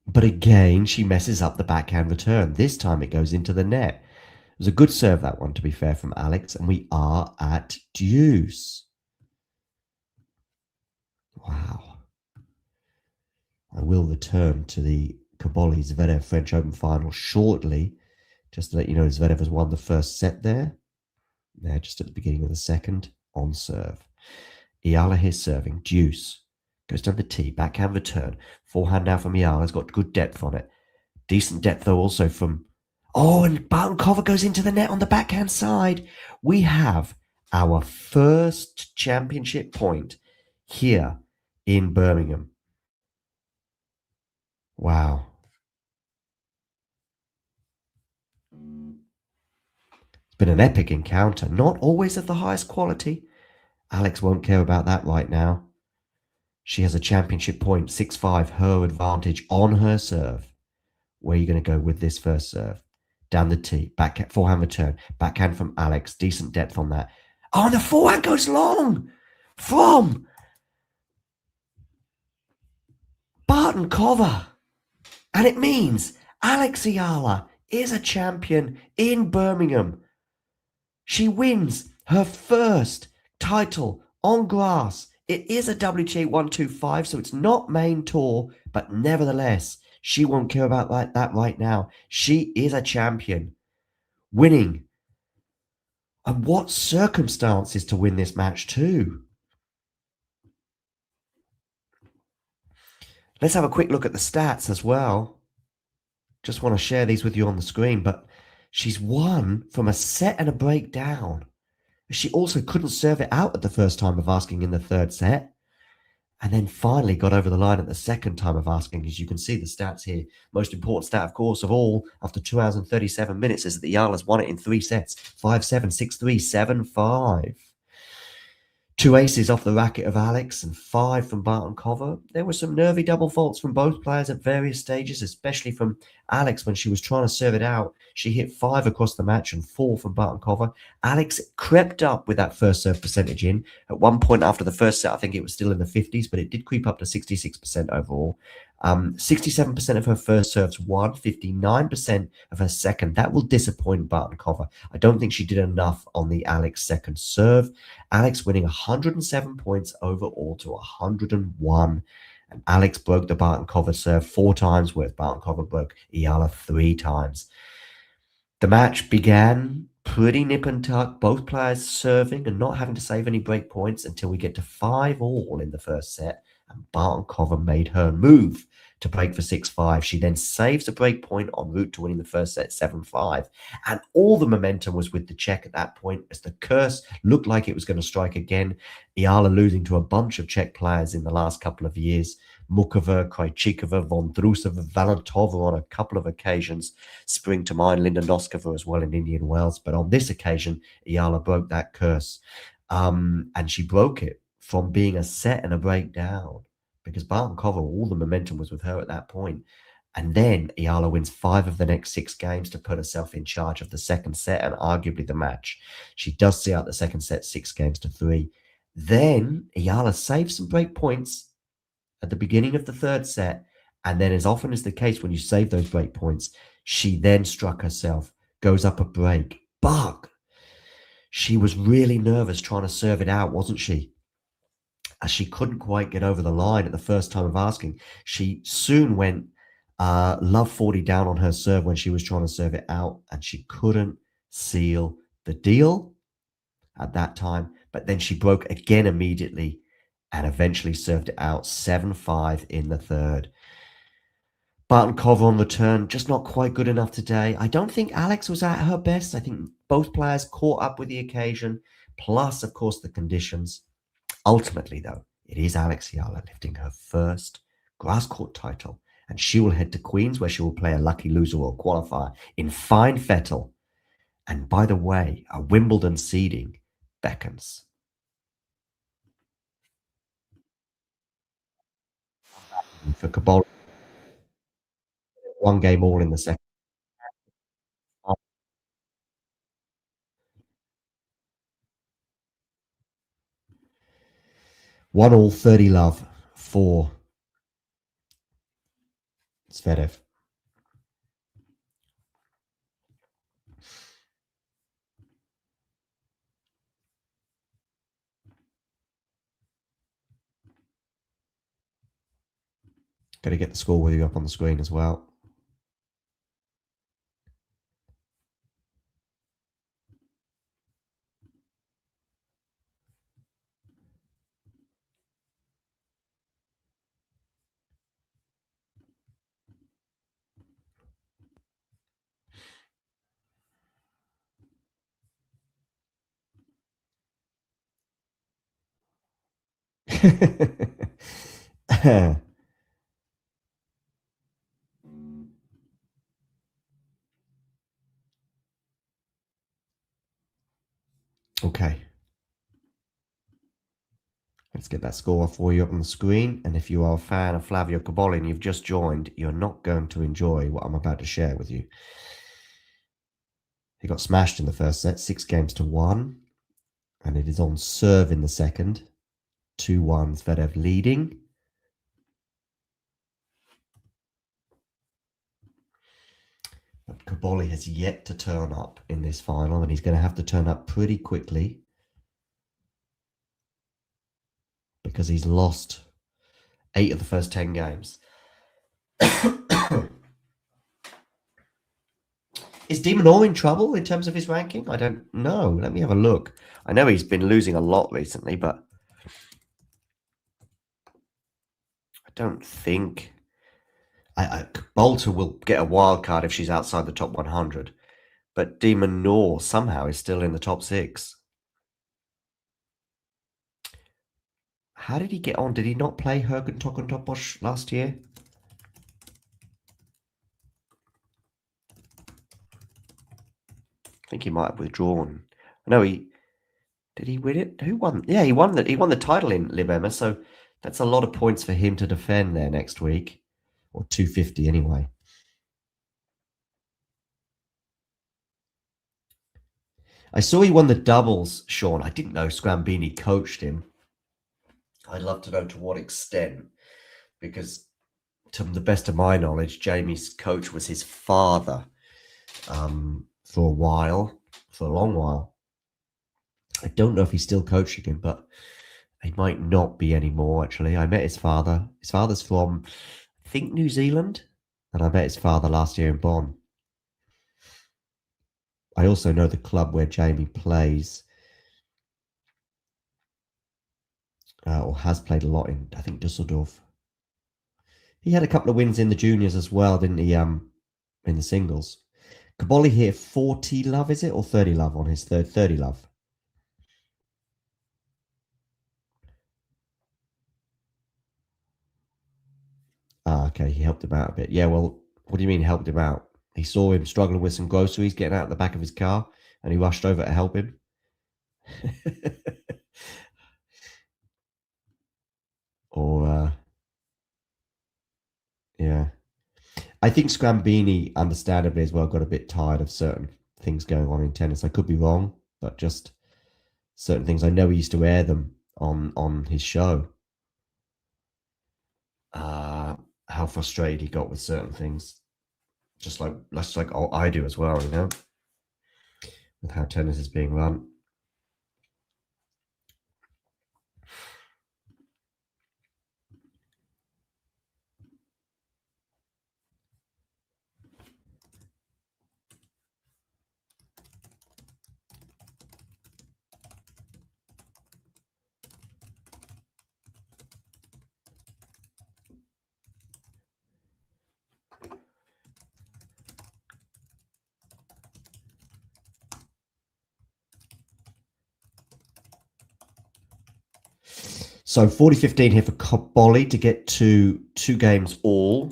But again, she messes up the backhand return. This time it goes into the net. It was a good serve, that one, to be fair, from Alex, and we are at deuce. Wow. I will return to the Cobolli Zverev French Open final shortly. Just to let you know, Zverev has won the first set there. There, just at the beginning of the second, on serve. Iala here serving. Deuce. Goes down the tee. Backhand return. Forehand now from Iala. Has got good depth on it. Decent depth, though, also from... Oh, and Barton-Kova goes into the net on the backhand side. We have our first championship point here in Birmingham. Wow. It's been an epic encounter, not always of the highest quality. Alex won't care about that right now. She has a championship point, 6-5, her advantage on her serve. Where are you going to go with this first serve? Down the tee, back forehand return, backhand from Alex, decent depth on that. Oh, and the forehand goes long from Barton-Kova. And it means Alex Iala is a champion in Birmingham. She wins her first title on grass. It is a WTA 125, so it's not main tour, but nevertheless, she won't care about that right now. She is a champion. Winning. And what circumstances to win this match too. Let's have a quick look at the stats as well. Just want to share these with you on the screen, but she's won from a set and a break down. She also couldn't serve it out at the first time of asking in the third set. And then finally got over the line at the second time of asking. As you can see the stats here. Most important stat, of course, of all, after 2 hours and 37 minutes, is that the Iala's won it in 3 sets. 5-7, 6-3, 7-5. 2 aces off the racket of Alex and 5 from Barton-Kova. There were some nervy double faults from both players at various stages, especially from Alex when she was trying to serve it out. She hit 5 across the match and 4 from Barton-Kova. Alex crept up with that first serve percentage in. At one point after the first set, I think it was still in the 50s, but it did creep up to 66% overall. 67% of her first serves won, 59% of her second. That will disappoint Barton-Kova. I don't think she did enough on the Alex second serve. Alex winning 107 points overall to 101. And Alex broke the Barton-Kova serve 4 times, whereas Barton-Kova broke Iala 3 times. The match began pretty nip and tuck, both players serving and not having to save any break points until we get to 5-all in the first set. And Barton-Kova made her move to break for 6-5. She then saves a break point en route to winning the first set 7-5. And all the momentum was with the Czech at that point as the curse looked like it was going to strike again. Iala losing to a bunch of Czech players in the last couple of years. Mukova, Krejcikova, Vondrousova, Valentova on a couple of occasions spring to mind. Linda Noskova as well in Indian Wells. But on this occasion, Iala broke that curse. And she broke it from being a set and a break down because Barton-Kova, all the momentum was with her at that point. And then Iala wins 5 of the next 6 games to put herself in charge of the second set and arguably the match. She does see out the second set 6-3. Then Iala saves some break points at the beginning of the third set. And then, as often is the case when you save those break points, she then struck herself, goes up a break. But she was really nervous trying to serve it out, wasn't she? As she couldn't quite get over the line at the first time of asking. She soon went love 40 down on her serve when she was trying to serve it out, and she couldn't seal the deal at that time. But then she broke again immediately and eventually served it out 7-5 in the third. Barton-Kova on the turn, just not quite good enough today. I don't think Alex was at her best. I think both players caught up with the occasion, plus, of course, the conditions. Ultimately, though, it is Alex Iala lifting her first grass court title, and she will head to Queens, where she will play a lucky loser or qualifier in fine fettle. And by the way, a Wimbledon seeding beckons. For Cobolli, 1 game all in the second. 1-all, 30 love for Zverev. Got to get the score with you up on the screen as well. Okay. Let's get that score for you up on the screen. And if you are a fan of Flavio Cobolli and you've just joined, you're not going to enjoy what I'm about to share with you. He got smashed in the first set, 6-1. And it is on serve in the second. 2-1, Zverev leading. But Cobolli has yet to turn up in this final, and he's going to have to turn up pretty quickly because he's lost 8 of the first 10 games. Is de Minaur in trouble in terms of his ranking? I don't know. Let me have a look. I know he's been losing a lot recently, but I don't think... Bolter will get a wild card if she's outside the top 100. But de Minaur somehow is still in the top 6. How did he get on? Did he not play Hergen Tokentopos last year? I think he might have withdrawn. No, did he win it? Who won? Yeah, he won the title in Libema, so that's a lot of points for him to defend there next week. Or 250 anyway. I saw he won the doubles, Sean. I didn't know Scrambini coached him. I'd love to know to what extent, because to the best of my knowledge, Jamie's coach was his father for a while, for a long while. I don't know if he's still coaching him, but he might not be anymore, actually. I met his father. His father's from, I think, New Zealand, and I met his father last year in Bonn. I also know the club where Jamie plays, or has played a lot in, I think, Dusseldorf. He had a couple of wins in the juniors as well, didn't he, in the singles. Cobolli here, 40 love, is it? Or 30 love on his third? 30 love. Ah, okay, he helped him out a bit. Yeah, well, what do you mean helped him out? He saw him struggling with some groceries, getting out the back of his car, and he rushed over to help him. Or, yeah. I think Scrambini, understandably as well, got a bit tired of certain things going on in tennis. I could be wrong, but just certain things. I know he used to air them on his show. How frustrated he got with certain things. Just like I do as well, you know, with how tennis is being run. So 40-15 here for Cobolli to get to 2 games all.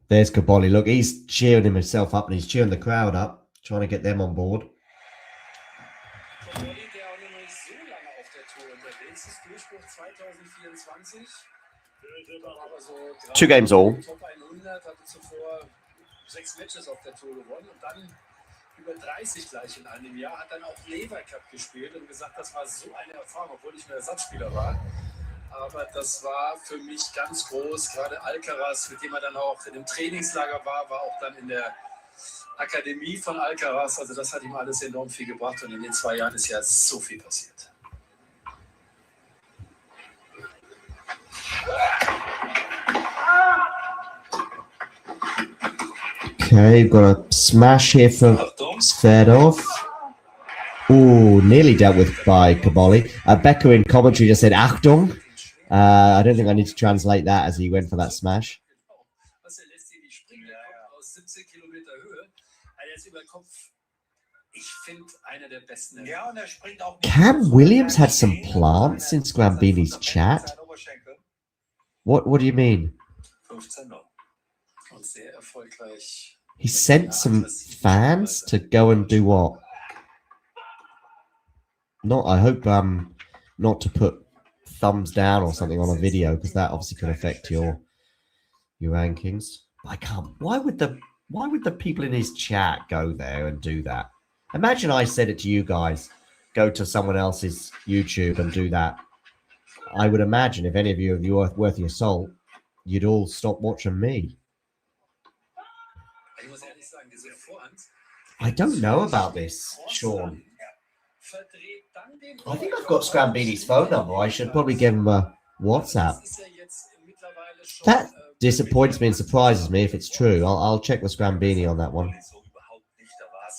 There's Cobolli. Look, he's cheering himself up and he's cheering the crowd up, trying to get them on board. 2 games all. 6 Matches auf der Tour gewonnen und dann über 30 gleich in einem Jahr, hat dann auch Lever Cup gespielt und gesagt, das war so eine Erfahrung, obwohl ich nur Ersatzspieler war. Aber das war für mich ganz groß, gerade Alcaraz, mit dem er dann auch in dem Trainingslager war auch dann in der Akademie von Alcaraz. Also das hat ihm alles enorm viel gebracht und in den 2 Jahren ist ja so viel passiert. Okay, got a smash here from Zverev. Oh, nearly dealt with by Cobolli. Becca in commentary just said Achtung. I don't think I need to translate that as he went for that smash. Cam Williams had some plants in Scrambini's chat. What do you mean? He sent some fans to go and do what? Not. I hope not to put thumbs down or something on a video, because that obviously could affect your rankings. I can't. Why would the people in his chat go there and do that? Imagine I said it to you guys. Go to someone else's YouTube and do that. I would imagine if any of you are worth your salt, you'd all stop watching me. I don't know about this, Sean. I think I've got Scrambini's phone number. I should probably give him a WhatsApp. That disappoints me and surprises me if it's true. I'll check with Scrambini on that one.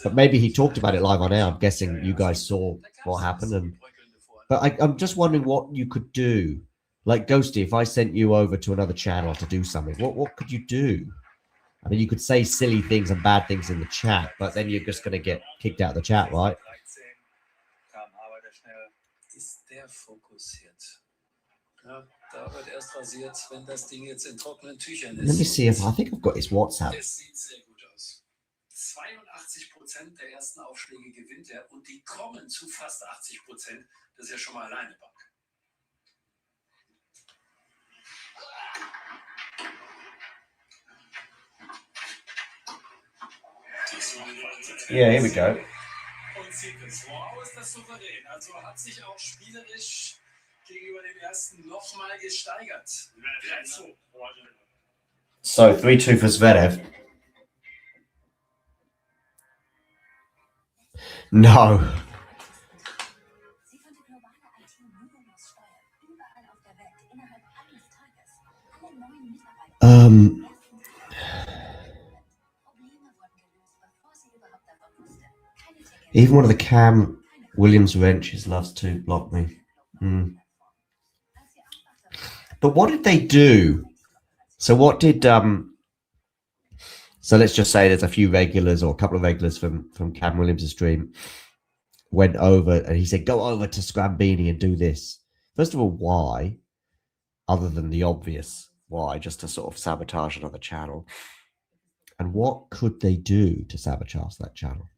But maybe he talked about it live on air. I'm guessing you guys saw what happened. But I'm just wondering what you could do. Like Ghosty, if I sent you over to another channel to do something, what could you do? I mean, you could say silly things and bad things in the chat, but then you're just going to get kicked out of the chat, right? Let me see if I think I've got his WhatsApp. 82% der ersten Aufschläge gewinnt er und die kommen zu fast 80%. Das ist ja schon mal alleine Bank. Yeah, here we go. Und Zickes, wow, ist das souverän. Also hat sich auch spielerisch gegenüber dem ersten nochmal gesteigert. So 3-2 for Zverev. No. Even one of the Cam Williams wrenches loves to block me. But what did they do? So what did so let's just say there's a few regulars or a couple of regulars from Cam Williams' stream went over and he said, go over to Scrambini and do this. First of all, why? Other than the obvious, why? Just to sort of sabotage another channel. And what could they do to sabotage that channel?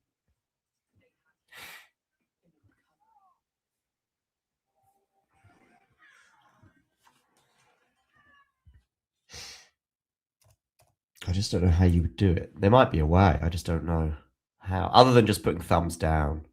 I just don't know how you would do it. There might be a way. I just don't know how. Other than just putting thumbs down.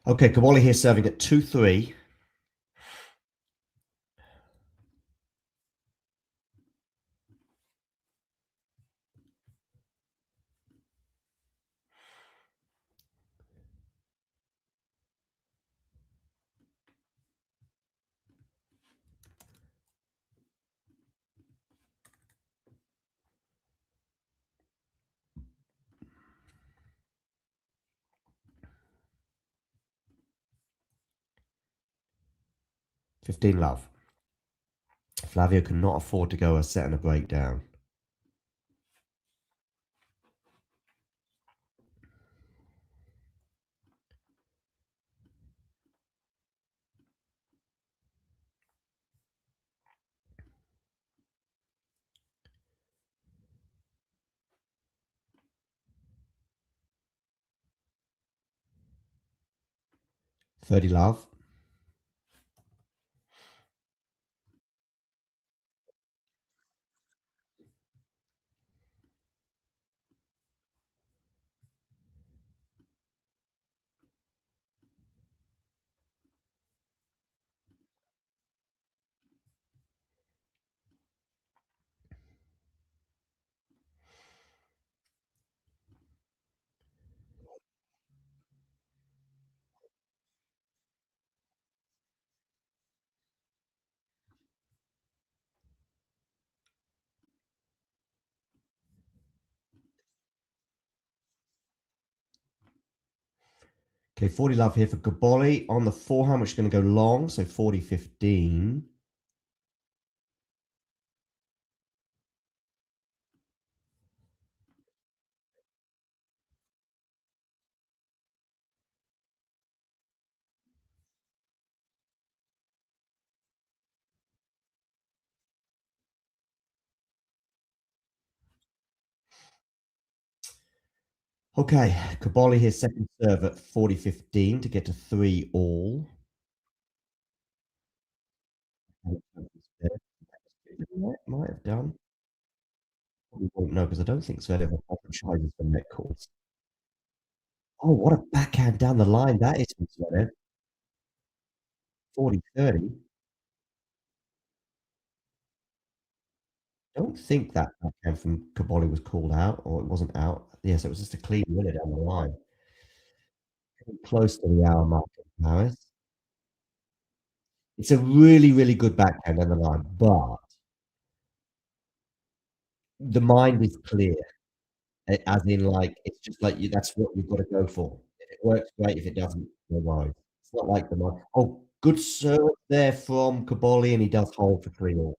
Okay, Cobolli here serving at 2-3. 15 love. Flavio cannot afford to go a set and a breakdown. $30 love. Okay, 40 love here for Cobolli. On the forehand, which is going to go long, so 40-15. Okay, Cobolli here, second serve at 40-15 to get to 3 all. Might have done. Probably won't know because I don't think Zverev apologizes for net calls. Oh, what a backhand down the line that is from Zverev. 40-30. I don't think that backhand from Cobolli was called out, or it wasn't out. Yes, it was just a clean winner down the line. Close to the hour mark in Paris. It's a really, really good backhand down the line, but the mind is clear. As in, like, it's just like you, that's what you've got to go for. If it works, great. If it doesn't, no worries. It's not like the mind. Oh, good serve there from Cobolli, and he does hold for 3 all.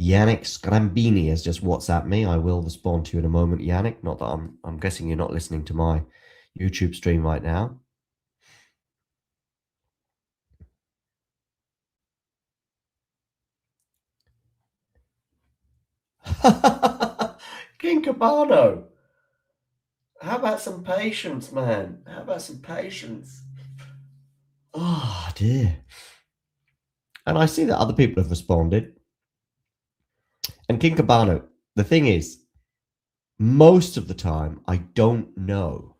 Yannick Scrambini has just WhatsApped me. I will respond to you in a moment, Yannick. Not that I'm guessing you're not listening to my YouTube stream right now. King Cabano. How about some patience, man? How about some patience? Oh, dear. And I see that other people have responded. And King Cabano, the thing is, most of the time, I don't know.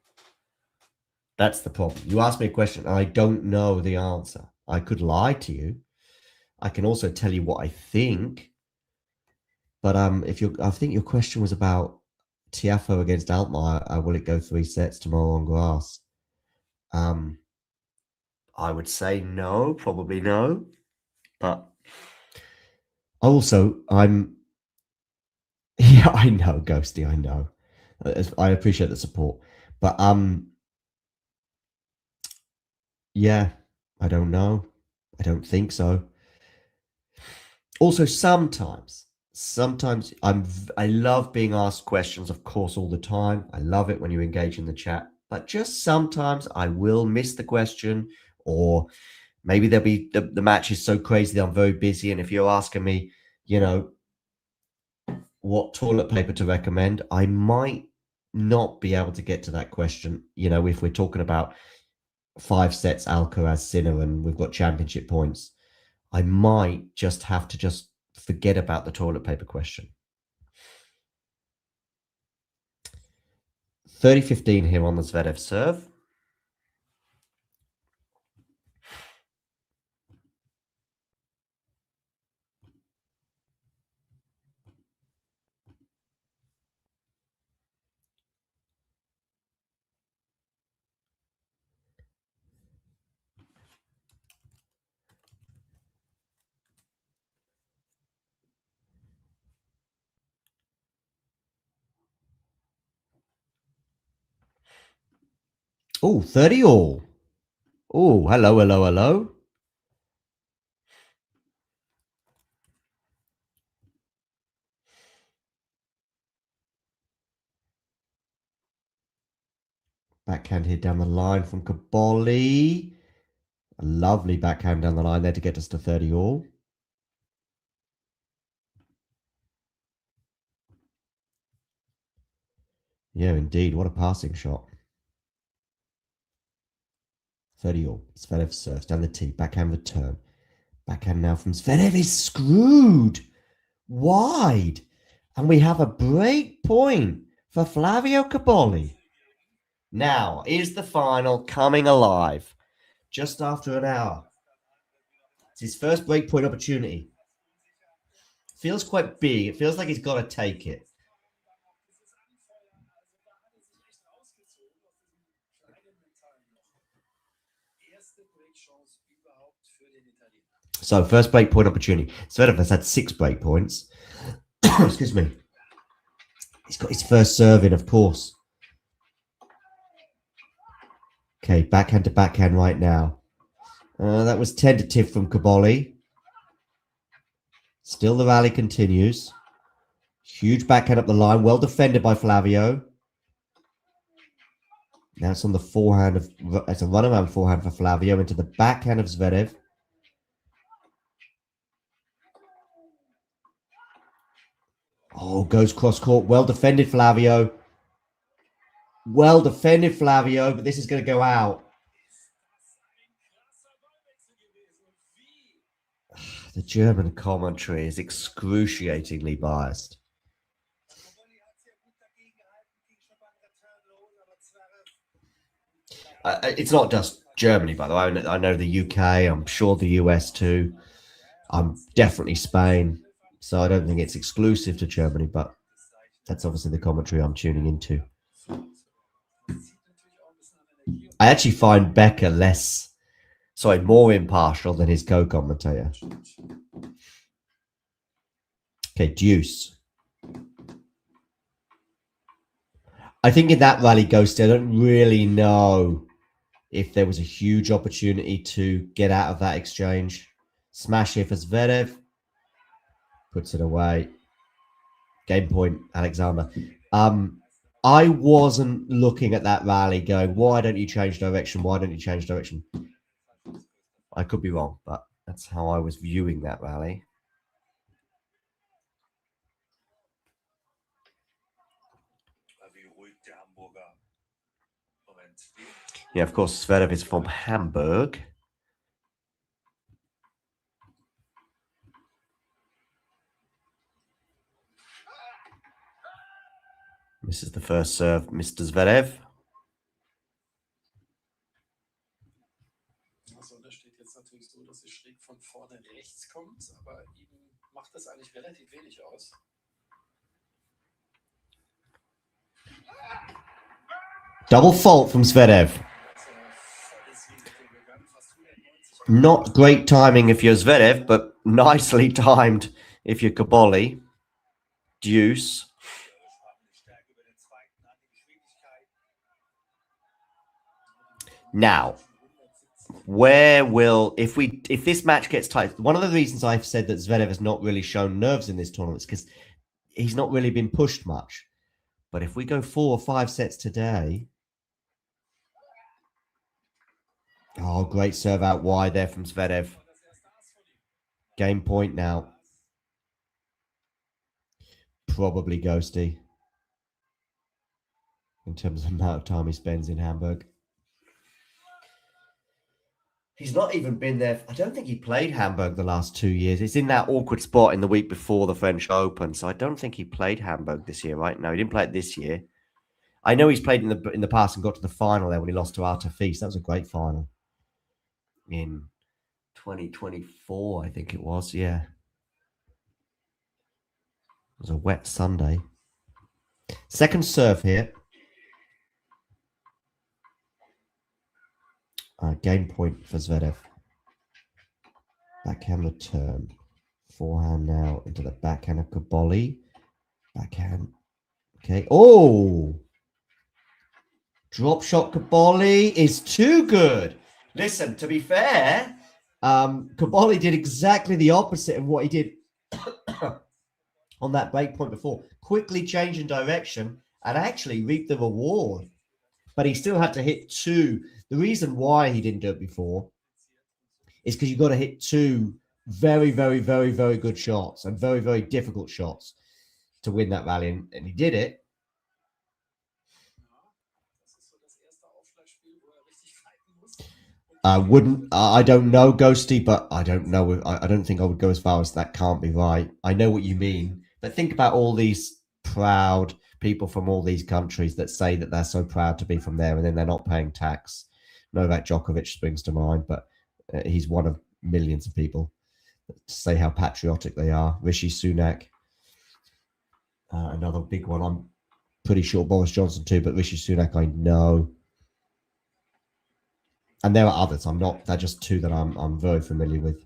That's the problem. You ask me a question, and I don't know the answer. I could lie to you. I can also tell you what I think. But I think your question was about Tiafoe against Altmaier. Will it go 3 sets tomorrow on grass? I would say no, probably no. But also, yeah, I know, Ghosty, I know. I appreciate the support. But yeah, I don't know. I don't think so. Also, sometimes I love being asked questions, of course, all the time. I love it when you engage in the chat. But just sometimes I will miss the question, or maybe there'll be the match is so crazy that I'm very busy. And if you're asking me, you know, what toilet paper to recommend, I might not be able to get to that question. You know, if we're talking about 5 sets Alcaraz Sinner and we've got championship points, I might just have to just forget about the toilet paper question. 30-15 here on the Zverev serve. Oh, 30 all. Oh, hello, hello, hello. Backhand here down the line from Cobolli. A lovely backhand down the line there to get us to 30 all. Yeah, indeed. What a passing shot. 30 all. Zverev serves down the tee. Backhand return. Backhand now from Zverev is screwed. Wide. And we have a break point for Flavio Cobolli. Now, is the final coming alive? Just after an hour. It's his first break point opportunity. Feels quite big. It feels like he's got to take it. So, first break point opportunity. Zverev has had 6 break points. Excuse me. He's got his first serve in, of course. Okay, backhand to backhand right now. That was tentative from Cobolli. Still the rally continues. Huge backhand up the line. Well defended by Flavio. Now it's on the forehand of... It's a runaround forehand for Flavio into the backhand of Zverev. Oh, goes cross court. Well defended, Flavio. Well defended, Flavio, but this is going to go out. The German commentary is excruciatingly biased. It's not just Germany, by the way. I know the UK. I'm sure the US too. I'm definitely Spain. So I don't think it's exclusive to Germany, but that's obviously the commentary I'm tuning into. I actually find Becker more impartial than his co-commentator. Okay, deuce. I think in that rally, Ghosty, I don't really know if there was a huge opportunity to get out of that exchange. Smash here for Zverev. Puts it away. Game point, Alexander. I wasn't looking at that rally going, why don't you change direction? Why don't you change direction? I could be wrong, but that's how I was viewing that rally. Yeah, of course, Zverev is from Hamburg. This is the first serve, Mr. Zverev. Also, das steht jetzt natürlich so, dass es schräg von vorne rechts kommt, aber ihm macht das eigentlich relativ wenig aus. Double fault from Zverev. Not great timing if you're Zverev, but nicely timed if you're Cobolli. Deuce. Now, if this match gets tight, one of the reasons I've said that Zverev has not really shown nerves in this tournament is because he's not really been pushed much. But if we go 4 or 5 sets today... Oh, great serve out wide there from Zverev. Game point now. Probably Ghosty. In terms of the amount of time he spends in Hamburg. He's not even been there. I don't think he played Hamburg the last 2 years. It's in that awkward spot in the week before the French Open. So I don't think he played Hamburg this year, right? No, he didn't play it this year. I know he's played in the past and got to the final there when he lost to Artefis. That was a great final. In 2024, I think it was. Yeah. It was a wet Sunday. Second serve here. Game point for Zverev. Backhand return. Forehand now into the backhand of Cobolli. Backhand. Okay. Oh! Drop shot Cobolli is too good. Listen, to be fair, Cobolli did exactly the opposite of what he did on that break point before. Quickly changing direction and actually reap the reward. But he still had to hit two. The reason why he didn't do it before is because you've got to hit two very, very, very, very good shots and very, very difficult shots to win that rally. And he did it. I don't know, Ghosty, but I don't know. I don't think I would go as far as that can't be right. I know what you mean. But think about all these proud people from all these countries that say that they're so proud to be from there and then they're not paying tax. Novak Djokovic springs to mind, but he's one of millions of people that say how patriotic they are. Rishi Sunak, another big one. I'm pretty sure Boris Johnson too, but Rishi Sunak I know. And there are others. I'm not. They're just two that I'm very familiar with.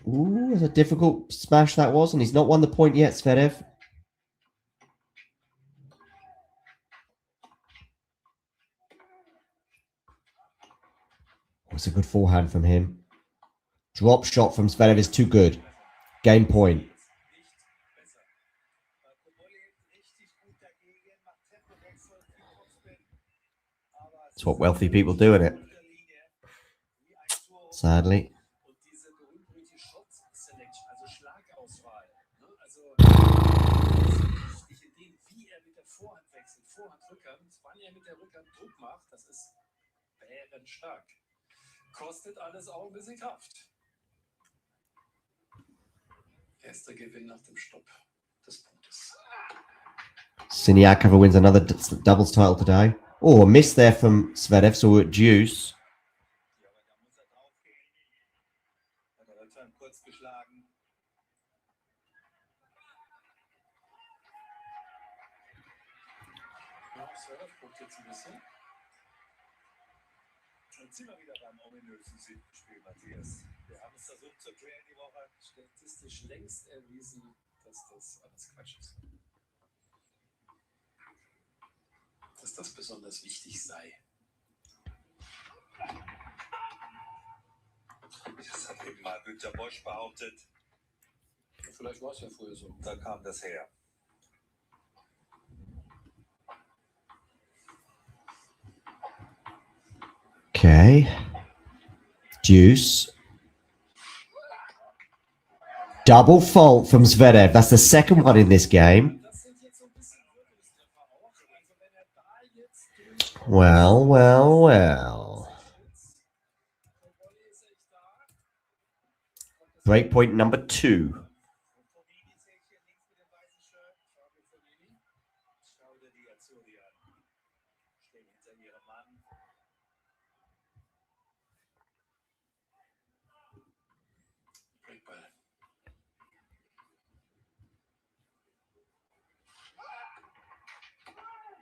Ooh, it's a difficult smash that was, and he's not won the point yet, Zverev. Oh, it's a good forehand from him. Drop shot from Zverev is too good. Game point. It's what wealthy people do in it. Sadly. Kostet alles auch ein bisschen Kraft. Erster Gewinn nach dem Stopp des Punktes. Siniakova wins another doubles title today. Oh, a miss there from Zverev, so we're at deuce. Jetzt sind wir wieder beim ominösen Spiel, Matthias. Wir haben es versucht zu klären die Woche. Statistisch längst erwiesen, dass das alles Quatsch ist. Dass das besonders wichtig sei. Das hat eben mal Günter Bosch behauptet. Vielleicht war es ja früher so. Da kam das her. Okay. Deuce. Double fault from Zverev. That's the second one in this game. Well, well, well. Breakpoint number 2.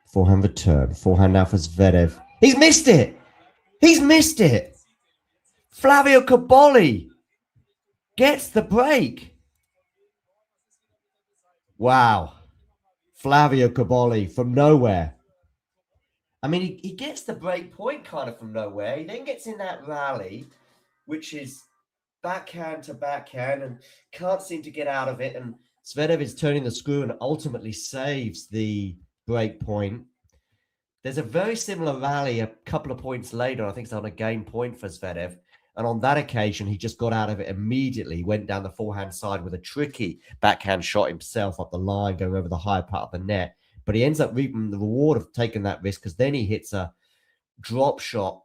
Forehand return. Forehand now for Zverev. He's missed it. He's missed it. Flavio Cobolli gets the break. Wow. Flavio Cobolli from nowhere. I mean, he gets the break point kind of from nowhere. He then gets in that rally, which is backhand to backhand and can't seem to get out of it. And Zverev is turning the screw and ultimately saves the break point. There's a very similar rally a couple of points later. I think it's on a game point for Zverev. And on that occasion, he just got out of it immediately, went down the forehand side with a tricky backhand shot himself up the line, going over the high part of the net. But he ends up reaping the reward of taking that risk because then he hits a drop shot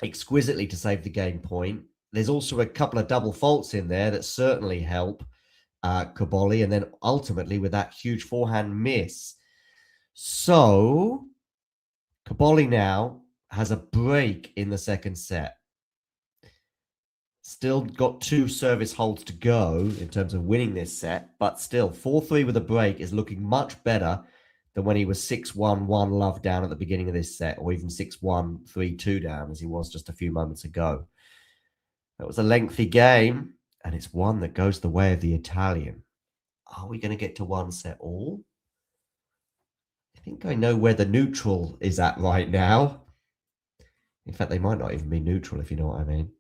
exquisitely to save the game point. There's also a couple of double faults in there that certainly help Cobolli. And then ultimately with that huge forehand miss. So Cobolli now has a break in the second set. Still got 2 service holds to go in terms of winning this set, but still 4-3 with a break is looking much better than when he was 6-1, 1-love down at the beginning of this set, or even 6-1, 3-2 down as he was just a few moments ago. That was a lengthy game, and it's one that goes the way of the Italian. Are we going to get to 1-set all? I think I know where the neutral is at right now. In fact, they might not even be neutral, if you know what I mean.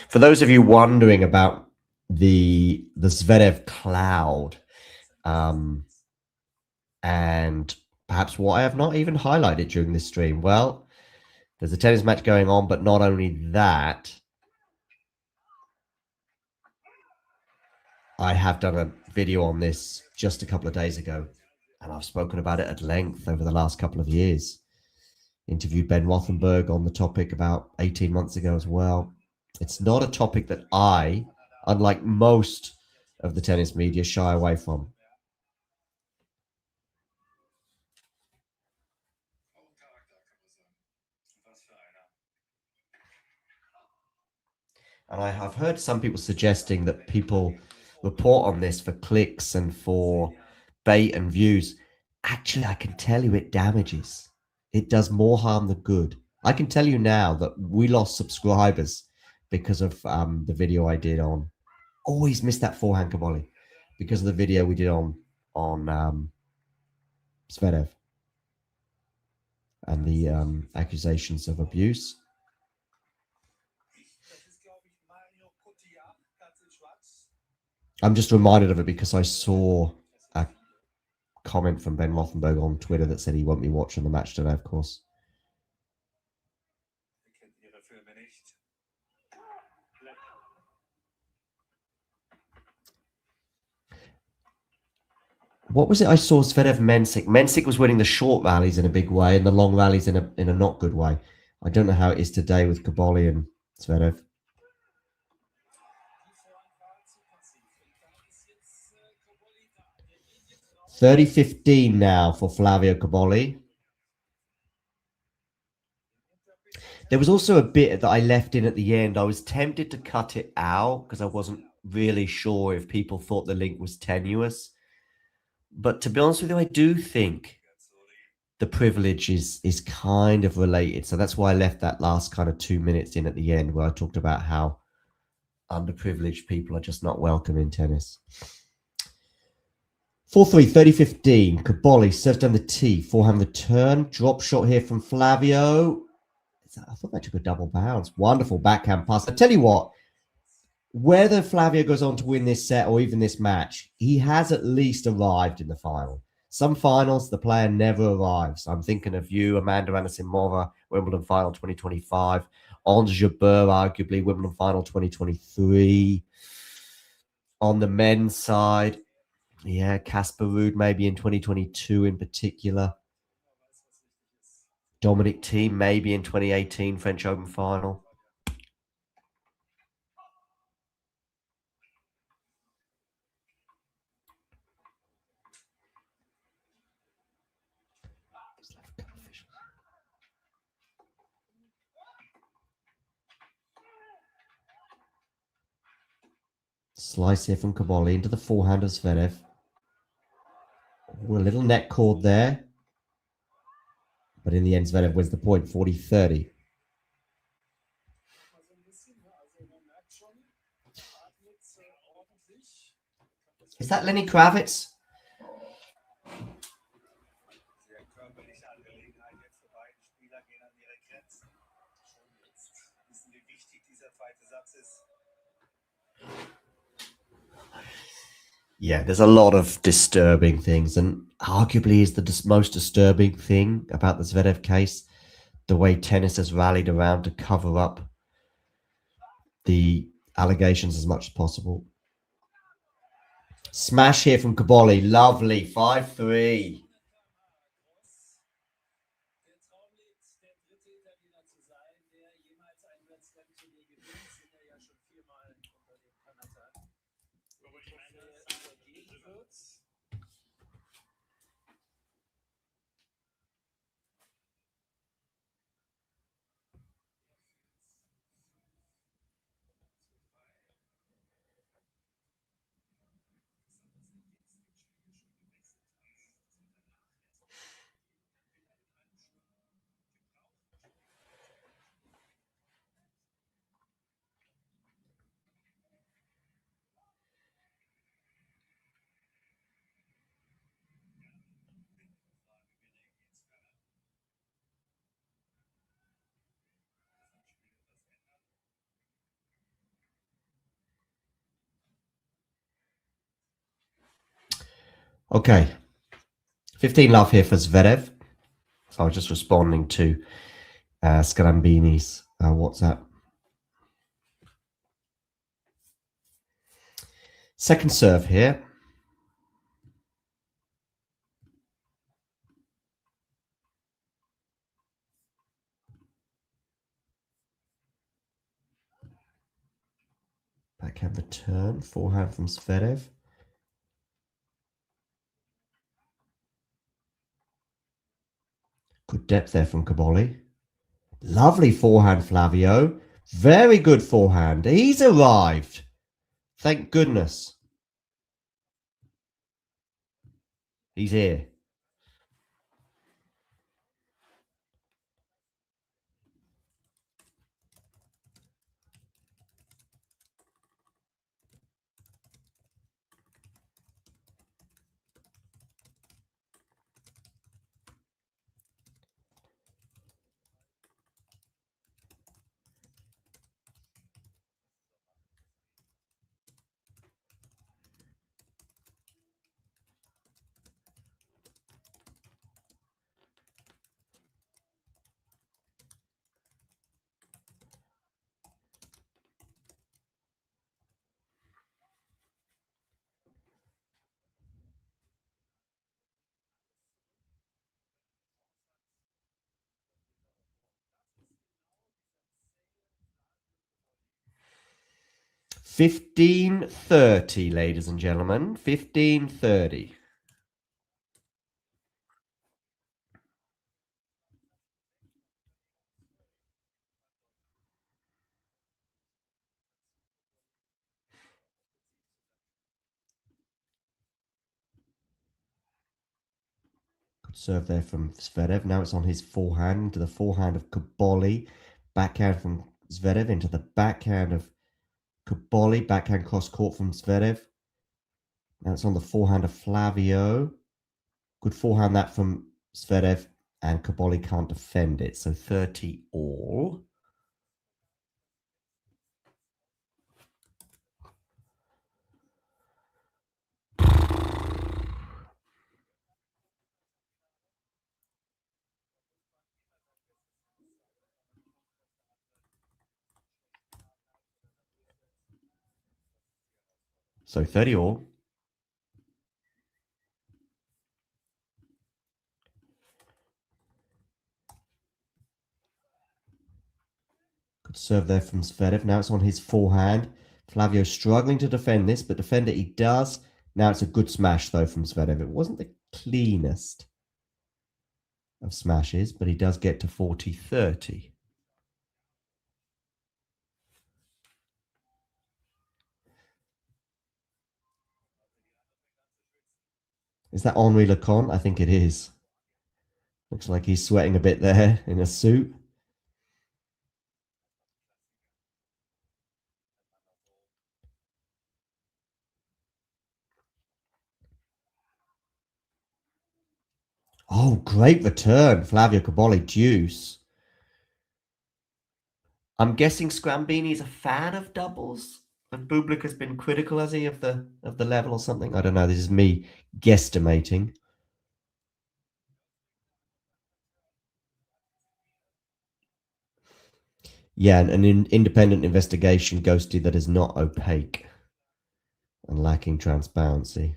For those of you wondering about the Zverev cloud, and perhaps what I have not even highlighted during this stream, well, there's a tennis match going on, but not only that, I have done a video on this just a couple of days ago, and I've spoken about it at length over the last couple of years. Interviewed Ben Rothenberg on the topic about 18 months ago as well. It's not a topic that I, unlike most of the tennis media, shy away from. And I have heard some people suggesting that people report on this for clicks and for bait and views. Actually, I can tell you it damages. It does more harm than good. I can tell you now that we lost subscribers because of the video I did on. Always miss that forehand Cobolli because of the video we did on Zverev and the accusations of abuse. I'm just reminded of it because I saw a comment from Ben Rothenberg on Twitter that said he won't be watching the match today, of course. What was it I saw Zverev Mensik? Mensik was winning the short rallies in a big way and the long rallies in a not good way. I don't know how it is today with Cobolli and Zverev. 30-15 now for Flavio Cobolli. There was also a bit that I left in at the end. I was tempted to cut it out because I wasn't really sure if people thought the link was tenuous. But to be honest with you, I do think the privilege is kind of related. So that's why I left that last kind of 2 minutes in at the end where I talked about how underprivileged people are just not welcome in tennis. 4-3, 30-15. Cobolli serves down the tee. Forehand return. Drop shot here from Flavio. I thought that took a double bounce. Wonderful backhand pass. I tell you what, whether Flavio goes on to win this set or even this match, he has at least arrived in the final. Some finals, the player never arrives. I'm thinking of you, Amanda Anisimova, Wimbledon final 2025. Ons Jabeur, arguably, Wimbledon final 2023. On the men's side, yeah, Casper Ruud maybe in 2022 in particular. Dominic Thiem maybe in 2018 French Open final. Slice here from Cobolli into the forehand of Zverev. Ooh, a little net cord there. But in the end, Zverev wins the point, 40-30. Is that Lenny Kravitz? Yeah, there's a lot of disturbing things, and arguably is the most disturbing thing about the Zverev case, the way tennis has rallied around to cover up the allegations as much as possible. Smash here from Cobolli, lovely, 5-3. Okay. 15 love here for Zverev. So I was just responding to Scalambini's WhatsApp. Second serve here. Backhand return, forehand from Zverev. Good depth there from Cobolli. Lovely forehand, Flavio. Very good forehand. He's arrived. Thank goodness. He's here. $15.30, ladies and gentlemen. $15.30. Good serve there from Zverev. Now it's on his forehand into the forehand of Cobolli. Backhand from Zverev into the backhand of Cobolli. Backhand cross court from Zverev. Now it's on the forehand of Flavio. Good forehand that from Zverev, and Cobolli can't defend it. So 30 all. So 30 all. Good serve there from Zverev. Now it's on his forehand. Flavio struggling to defend this, but defend it he does. Now it's a good smash, though, from Zverev. It wasn't the cleanest of smashes, but he does get to 40-30. Is that Henri Lecomte? I think it is. Looks like he's sweating a bit there in a suit. Oh, great return. Flavio Cobolli, deuce. I'm guessing Scalambini's a fan of doubles, and Bublik has been critical, has he, of the level or something? I don't know. This is me guesstimating. Yeah, an independent investigation, Ghosty, that is not opaque and lacking transparency.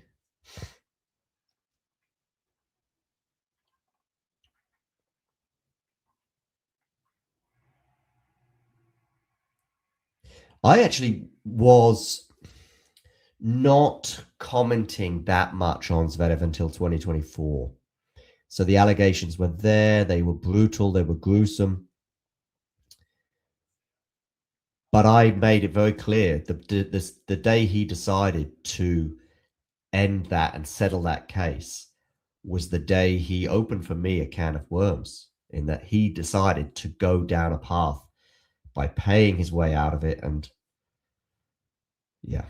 I actually was not commenting that much on Zverev until 2024. So the allegations were there. They were brutal. They were gruesome. But I made it very clear the day he decided to end that and settle that case was the day he opened for me a can of worms, in that he decided to go down a path by paying his way out of it. And yeah.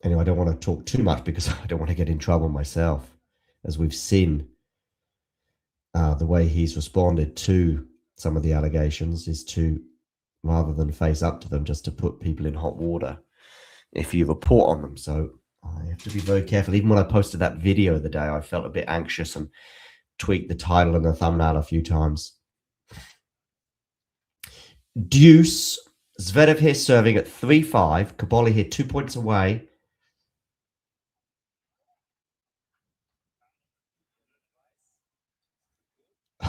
Anyway, I don't want to talk too much because I don't want to get in trouble myself, as we've seen the way he's responded to some of the allegations is to, rather than face up to them, just to put people in hot water if you report on them. So I have to be very careful. Even when I posted that video the day, I felt a bit anxious and tweaked the title and the thumbnail a few times. Deuce. Zverev here serving at 3-5. Cobolli here 2 points away.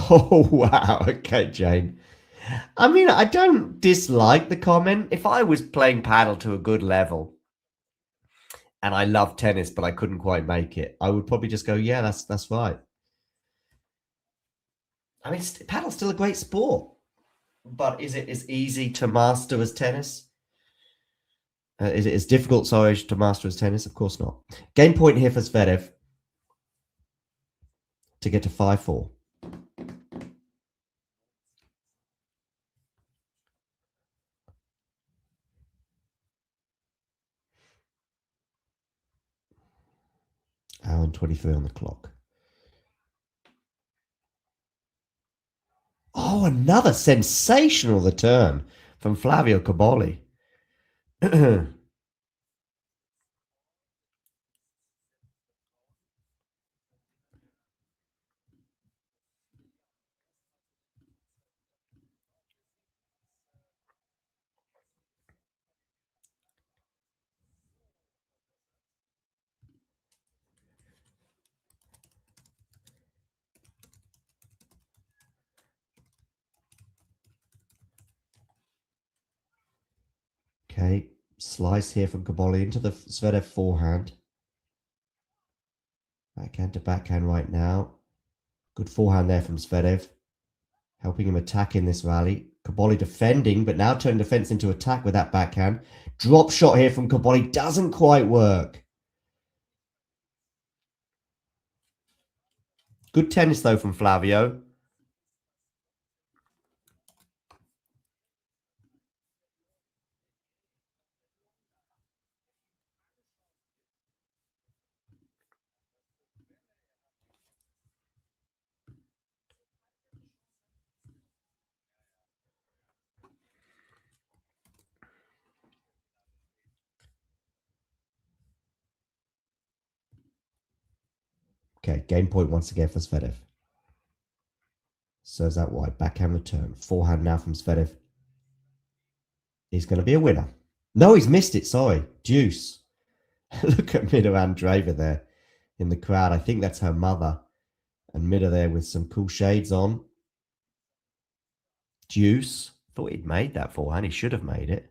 Oh, wow. Okay, Jane. I mean, I don't dislike the comment. If I was playing paddle to a good level and I love tennis, but I couldn't quite make it, I would probably just go, yeah, that's right. I mean, paddle's still a great sport, but is it as easy to master as tennis? Is it as difficult, sorry, to master as tennis? Of course not. Game point here for Zverev to get to 5-4. Hour and 23 on the clock. Oh, another sensational return from Flavio Cobolli. Okay, slice here from Cobolli into the Zverev forehand. Backhand to backhand right now. Good forehand there from Zverev, helping him attack in this rally. Cobolli defending, but now turning defense into attack with that backhand. Drop shot here from Cobolli doesn't quite work. Good tennis, though, from Flavio. Okay, game point once again for Zverev. Serves out wide. Backhand return. Forehand now from Zverev. He's going to be a winner. No, he's missed it. Sorry. Deuce. Look at Mida Andreeva there in the crowd. I think that's her mother. And Mida there with some cool shades on. Deuce. Thought he'd made that forehand. He should have made it.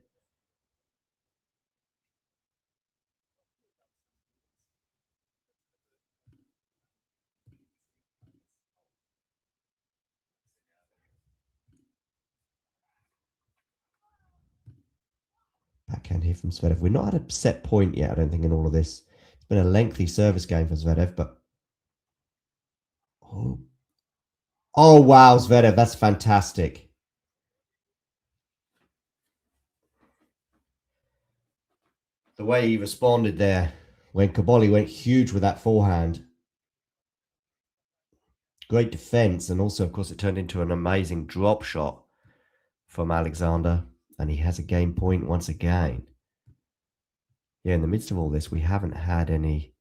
Backhand here from Zverev. We're not at a set point yet, I don't think, in all of this. It's been a lengthy service game for Zverev, but... Oh, wow, Zverev, that's fantastic. The way he responded there when Cobolli went huge with that forehand. Great defense, and also, of course, it turned into an amazing drop shot from Alexander, and he has a game point once again. Yeah, in the midst of all this, we haven't had any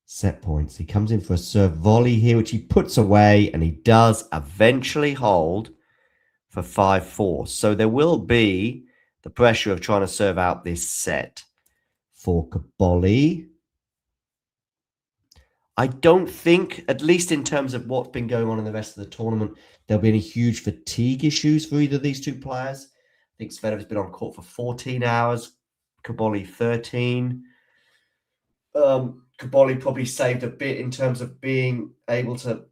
set points. He comes in for a serve volley here, which he puts away, and he does eventually hold for 5-4. So there will be the pressure of trying to serve out this set for Cobolli. I don't think, at least in terms of what's been going on in the rest of the tournament, there'll be any huge fatigue issues for either of these two players. I think Zverev's been on court for 14 hours, Cobolli 13. Cobolli probably saved a bit in terms of being able to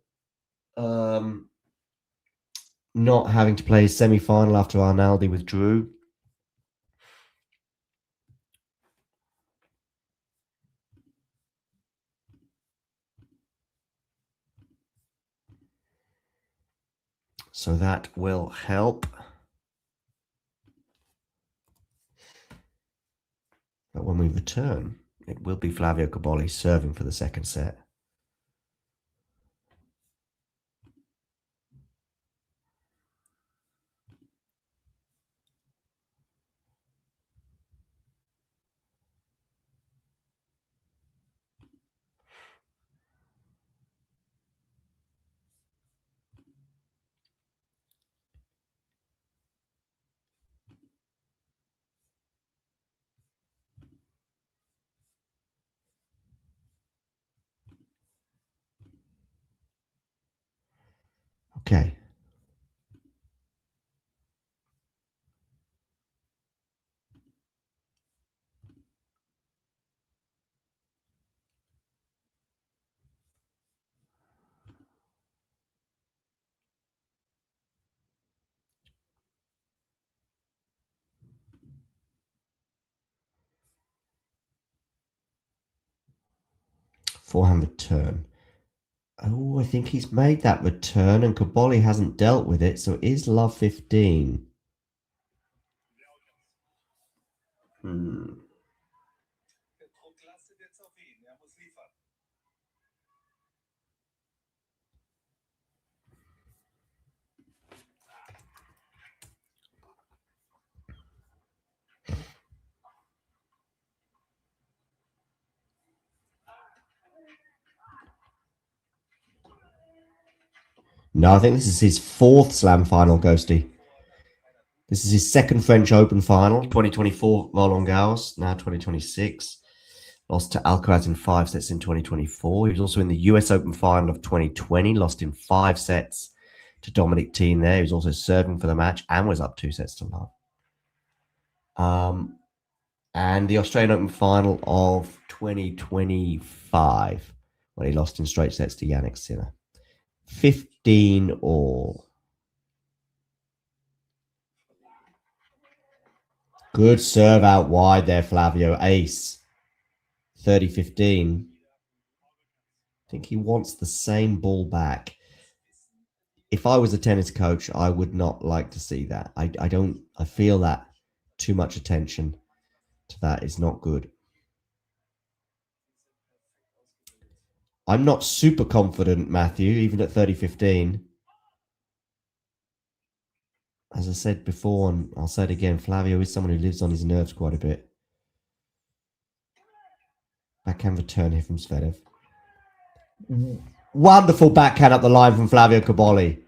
not having to play his semi-final after Arnaldi withdrew. So that will help. But when we return, it will be Flavio Cobolli serving for the second set. Okay. Forehand return. Oh, I think he's made that return and Cobolli hasn't dealt with it, so it is love 15. No, I think this is his 4th Slam final, Ghosty. This is his 2nd French Open final, 2024 Roland Garros, now 2026. Lost to Alcaraz in 5 sets in 2024. He was also in the US Open final of 2020, lost in 5 sets to Dominic Thiem there. He was also serving for the match and was up 2 sets to love. And the Australian Open final of 2025, when he lost in straight sets to Yannick Sinner. 15 all. Good serve out wide there, Flavio. Ace. 30-15. I think he wants the same ball back. If I was a tennis coach, I would not like to see that. I feel that too much attention to that is not good. I'm not super confident, Matthew, even at 30-15. As I said before, and I'll say it again, Flavio is someone who lives on his nerves quite a bit. Backhand return here from Zverev. Wonderful backhand up the line from Flavio Cobolli.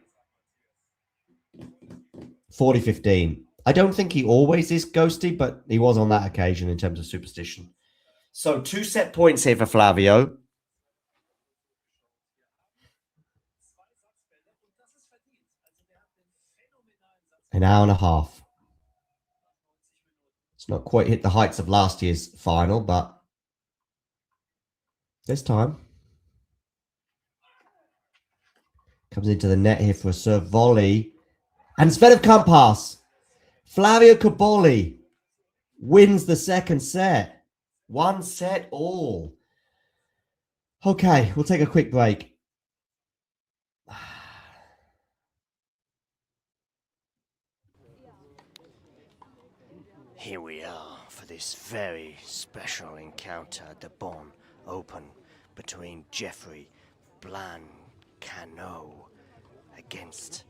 40-15. I don't think he always is ghosty, but he was on that occasion in terms of superstition. So 2 set points here for Flavio. An hour and a half. It's not quite hit the heights of last year's final, but this time. Comes into the net here for a serve volley. And Zverev can't pass. Flavio Cobolli wins the 2nd set. 1 set all. Okay, we'll take a quick break. Here we are for this very special encounter at the Bonn Open between Jeffrey Blancano against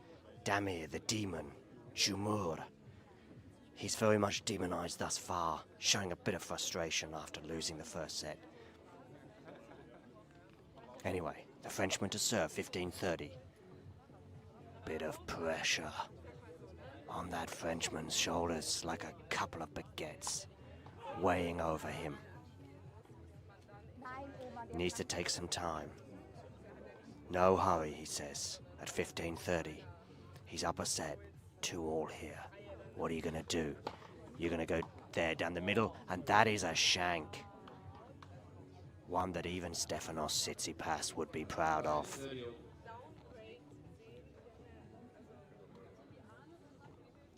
Damir the Demon Jumur. He's very much demonized thus far, showing a bit of frustration after losing the 1st set. Anyway, the Frenchman to serve, 15-30. Bit of pressure on that Frenchman's shoulders, like a couple of baguettes weighing over him. Needs to take some time. No hurry, he says, at 15-30. He's up a set, 2 all here. What are you gonna do? You're gonna go there down the middle, and that is a shank. One that even Stefanos Tsitsipas would be proud of.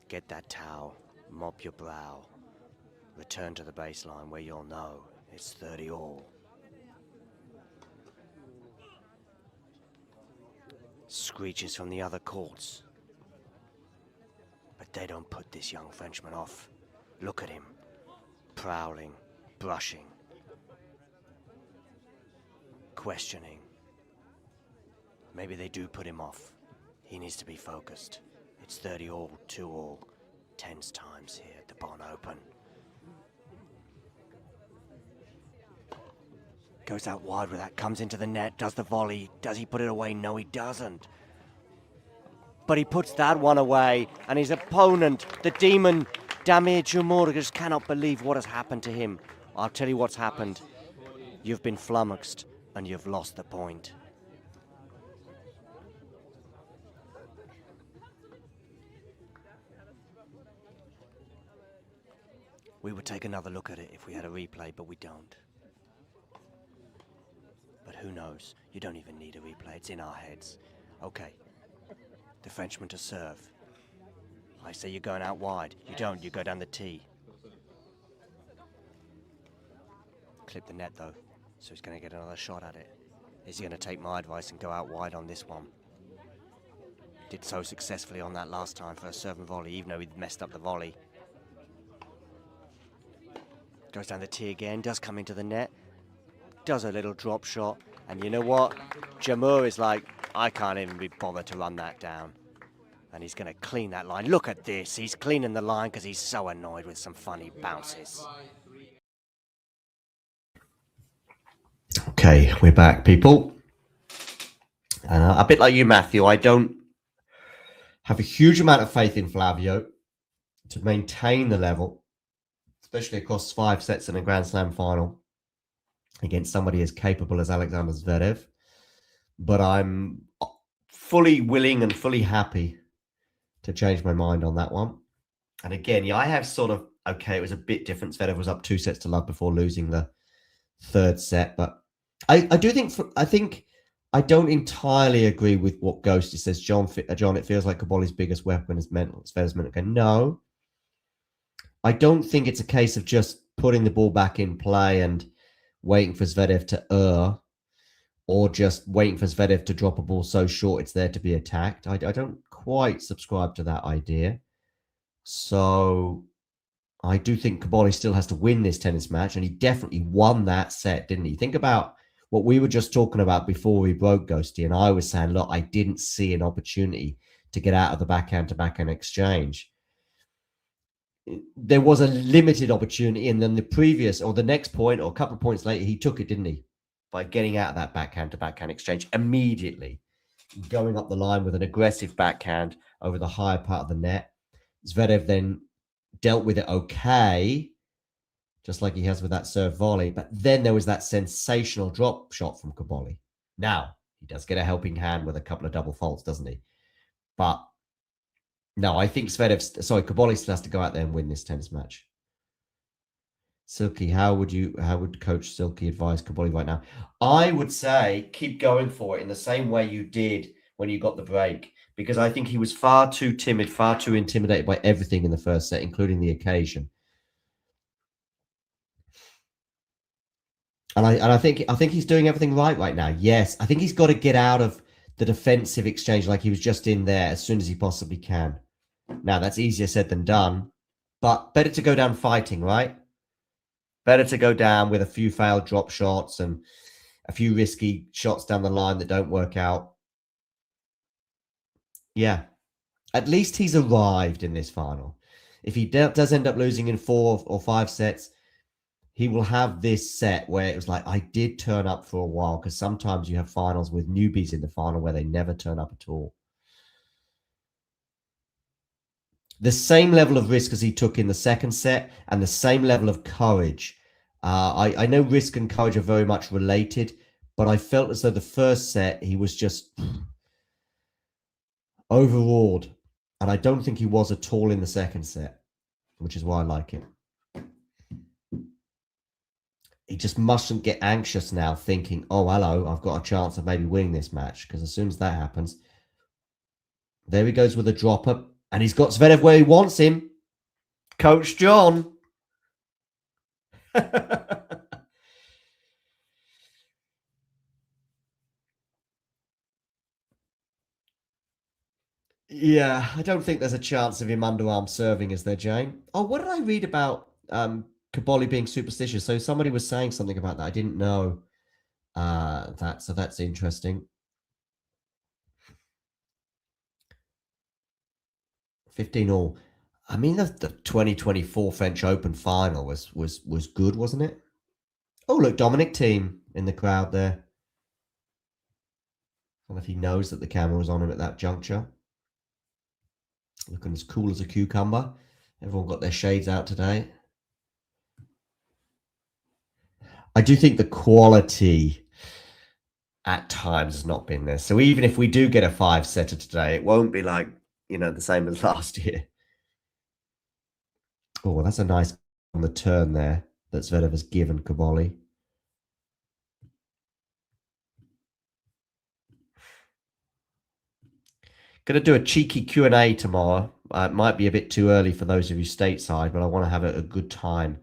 Get that towel, mop your brow, return to the baseline where you'll know it's 30 all. Screeches from the other courts. But they don't put this young Frenchman off. Look at him, prowling, brushing, questioning. Maybe they do put him off. He needs to be focused. It's 30 all, 2 all, tense times here at the Bonn Open. Goes out wide with that, comes into the net, does the volley. Does he put it away? No, he doesn't. But he puts that one away, and his opponent, the demon, Damir Jumur, just cannot believe what has happened to him. I'll tell you what's happened. You've been flummoxed, and you've lost the point. We would take another look at it if we had a replay, but we don't. But who knows? You don't even need a replay. It's in our heads. Okay. The Frenchman to serve. I say you're going out wide. You don't. You go down the tee. Clip the net, though, so he's going to get another shot at it. Is he going to take my advice and go out wide on this one? Did so successfully on that last time for a serve and volley, even though he'd messed up the volley. Goes down the tee again, does come into the net, does a little drop shot, and you know what? Jamur is like, I can't even be bothered to run that down. And he's going to clean that line. Look at this, he's cleaning the line because he's so annoyed with some funny bounces. Okay, we're back, people. A bit like you, Matthew, I don't have a huge amount of faith in Flavio to maintain the level, especially across 5 sets in a Grand Slam final against somebody as capable as Alexander Zverev. But I'm fully willing and fully happy to change my mind on that one. And again, yeah, I have sort of, okay, it was a bit different. Zverev was up 2 sets to love before losing the 3rd set, but I think I don't entirely agree with what Ghosty says. John, it feels like Cobolli's biggest weapon is mental. Zverev's mental game. No, I don't think it's a case of just putting the ball back in play and waiting for Zverev to err, or just waiting for Zverev to drop a ball so short it's there to be attacked. I don't quite subscribe to that idea. So I do think Cobolli still has to win this tennis match, and he definitely won that set, didn't he? Think about what we were just talking about before we broke, Ghosty, and I was saying, look, I didn't see an opportunity to get out of the backhand-to-backhand exchange. There was a limited opportunity, and then the previous or the next point or a couple of points later, he took it, didn't he? By getting out of that backhand-to-backhand exchange immediately, going up the line with an aggressive backhand over the higher part of the net. Zverev then dealt with it okay, just like he has with that serve volley. But then there was that sensational drop shot from Cobolli. Now, he does get a helping hand with a couple of double faults, doesn't he? But no, I think Cobolli still has to go out there and win this tennis match. Silky, how would Coach Silky advise Cobolli right now? I would say keep going for it in the same way you did when you got the break, because I think he was far too timid, far too intimidated by everything in the first set, including the occasion. And I think he's doing everything right now. Yes, I think he's got to get out of the defensive exchange like he was just in there as soon as he possibly can. Now, that's easier said than done, but better to go down fighting, right? Better to go down with a few failed drop shots and a few risky shots down the line that don't work out. Yeah, at least he's arrived in this final. If he does end up losing in 4 or 5 sets, he will have this set where it was like, I did turn up for a while, because sometimes you have finals with newbies in the final where they never turn up at all. The same level of risk as he took in the 2nd set and the same level of courage. I know risk and courage are very much related, but I felt as though the 1st set, he was just overawed. And I don't think he was at all in the 2nd set, which is why I like him. He just mustn't get anxious now thinking, oh, hello, I've got a chance of maybe winning this match. Because as soon as that happens, there he goes with a drop-up. And he's got Zverev where he wants him. Coach John. Yeah, I don't think there's a chance of him underarm serving, is there, Jane? Oh, what did I read about Cobolli being superstitious? So somebody was saying something about that. I didn't know that, so that's interesting. 15 all. I mean, the 2024 French Open final was good, wasn't it? Oh, look, Dominic Thiem in the crowd there. I don't know if he knows that the camera was on him at that juncture. Looking as cool as a cucumber. Everyone got their shades out today. I do think the quality at times has not been there. So even if we do get a 5-setter today, it won't be like, the same as last year. Oh, well, that's a nice on the turn there that Zverev has given Cobolli. Going to do a cheeky Q&A tomorrow. It might be a bit too early for those of you stateside, but I want to have a good time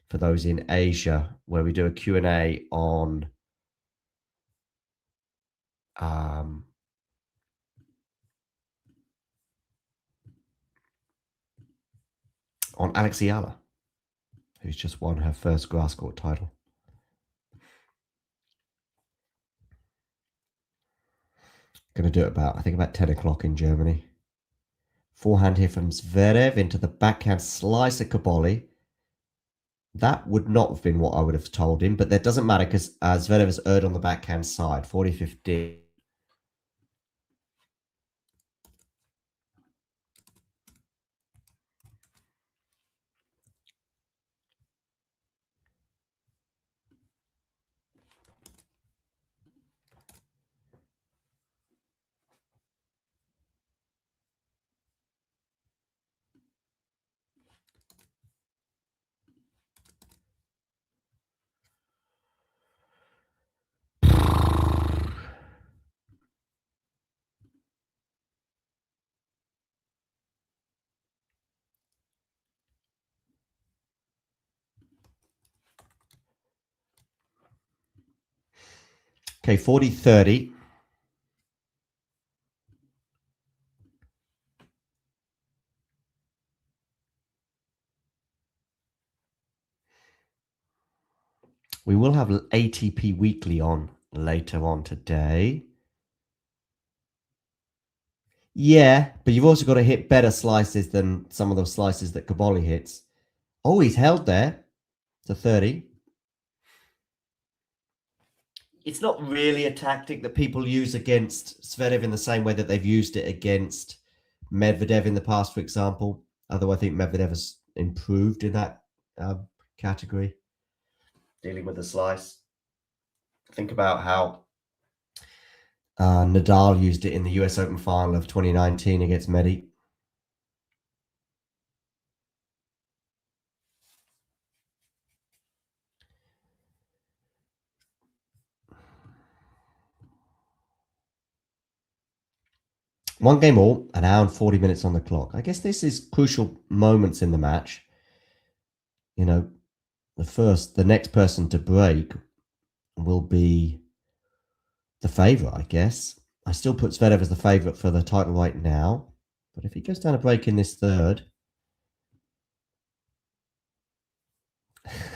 for those in Asia, where we do a Q&A on Alexiala, who's just won her first grass court title. Going to do it I think about 10 o'clock in Germany. Forehand here from Zverev into the backhand slice of Cobolli. That would not have been what I would have told him, but that doesn't matter because Zverev has erred on the backhand side, 40-15. Okay, 40-30. We will have ATP Weekly on later on today. Yeah, but you've also got to hit better slices than some of those slices that Cobolli hits. Oh, he's held there to 30. It's not really a tactic that people use against Zverev in the same way that they've used it against Medvedev in the past, for example. Although I think Medvedev has improved in that category, dealing with the slice. Think about how Nadal used it in the US Open final of 2019 against Medi. One game all, an hour and 40 minutes on the clock. I guess this is crucial moments in the match. You know, the next person to break will be the favourite, I guess. I still put Zverev as the favourite for the title right now. But if he goes down a break in this third...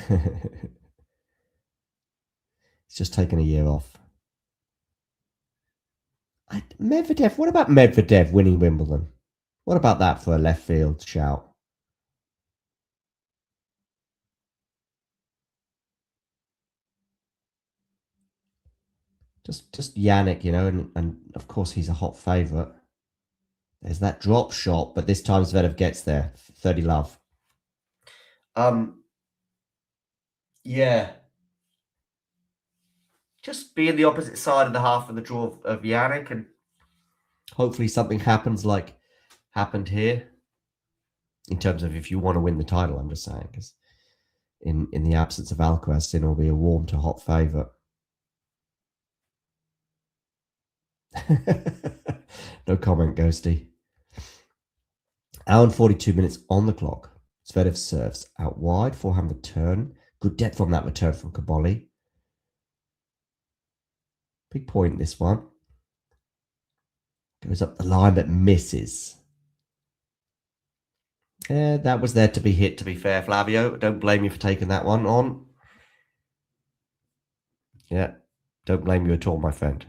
He's just taken a year off. Medvedev, what about Medvedev winning Wimbledon? What about that for a left field shout? Just Yannick, you know, and of course he's a hot favourite. There's that drop shot, but this time Zverev gets there. 30 love. Yeah. Just be in the opposite side of the half of the draw of Yannick, and hopefully something happens like happened here. In terms of if you want to win the title, I'm just saying, because in the absence of Alcaraz, Sin will be a warm to hot favourite. No comment, Ghosty. Hour and 42 minutes on the clock. Zverev serves out wide, forehand return. Good depth on that return from Cobolli. Big point, this one. Goes up the line, but misses. Yeah, that was there to be hit, to be fair, Flavio. Don't blame you for taking that one on. Yeah, don't blame you at all, my friend.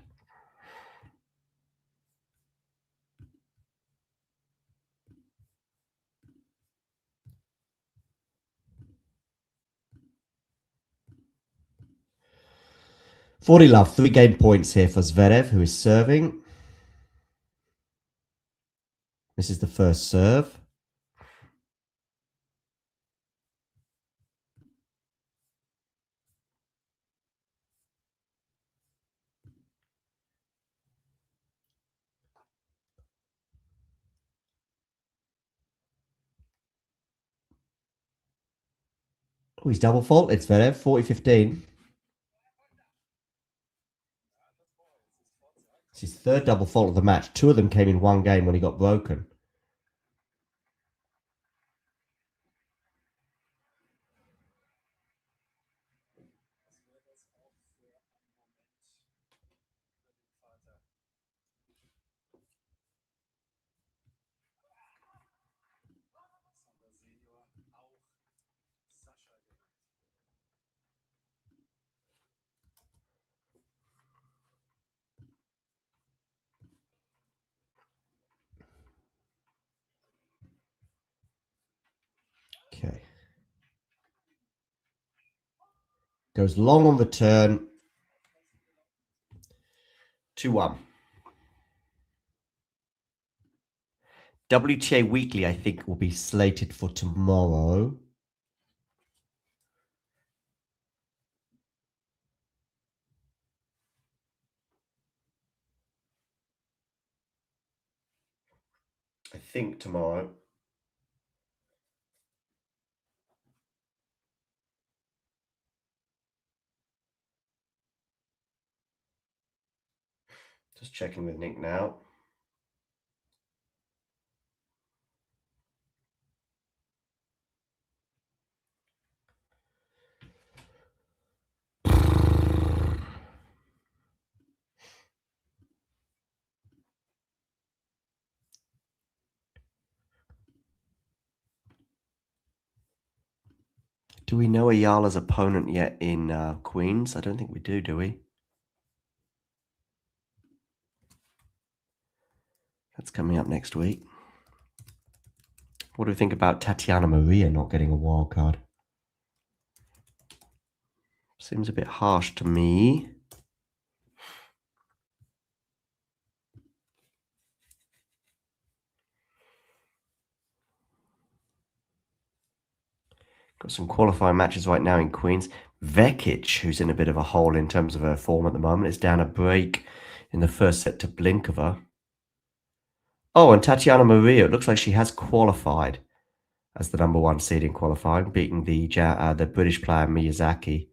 Forty love, 3 game points here for Zverev, who is serving. This is the first serve. Oh, he's double faulted Zverev, 40-15. It's his third double fault of the match. Two of them came in one game when he got broken. Okay. Goes long on the turn. 2-1. WTA Weekly, I think, will be slated for tomorrow. I think tomorrow. Just checking with Nick now. Do we know Ayala's opponent yet in Queens? I don't think we do we? That's coming up next week. What do we think about Tatiana Maria not getting a wild card? Seems a bit harsh to me. Got some qualifying matches right now in Queens. Vekic, who's in a bit of a hole in terms of her form at the moment, is down a break in the first set to Blinkova. Oh, and Tatiana Maria, it looks like she has qualified as the number one seed in qualifying, beating the British player Miyazaki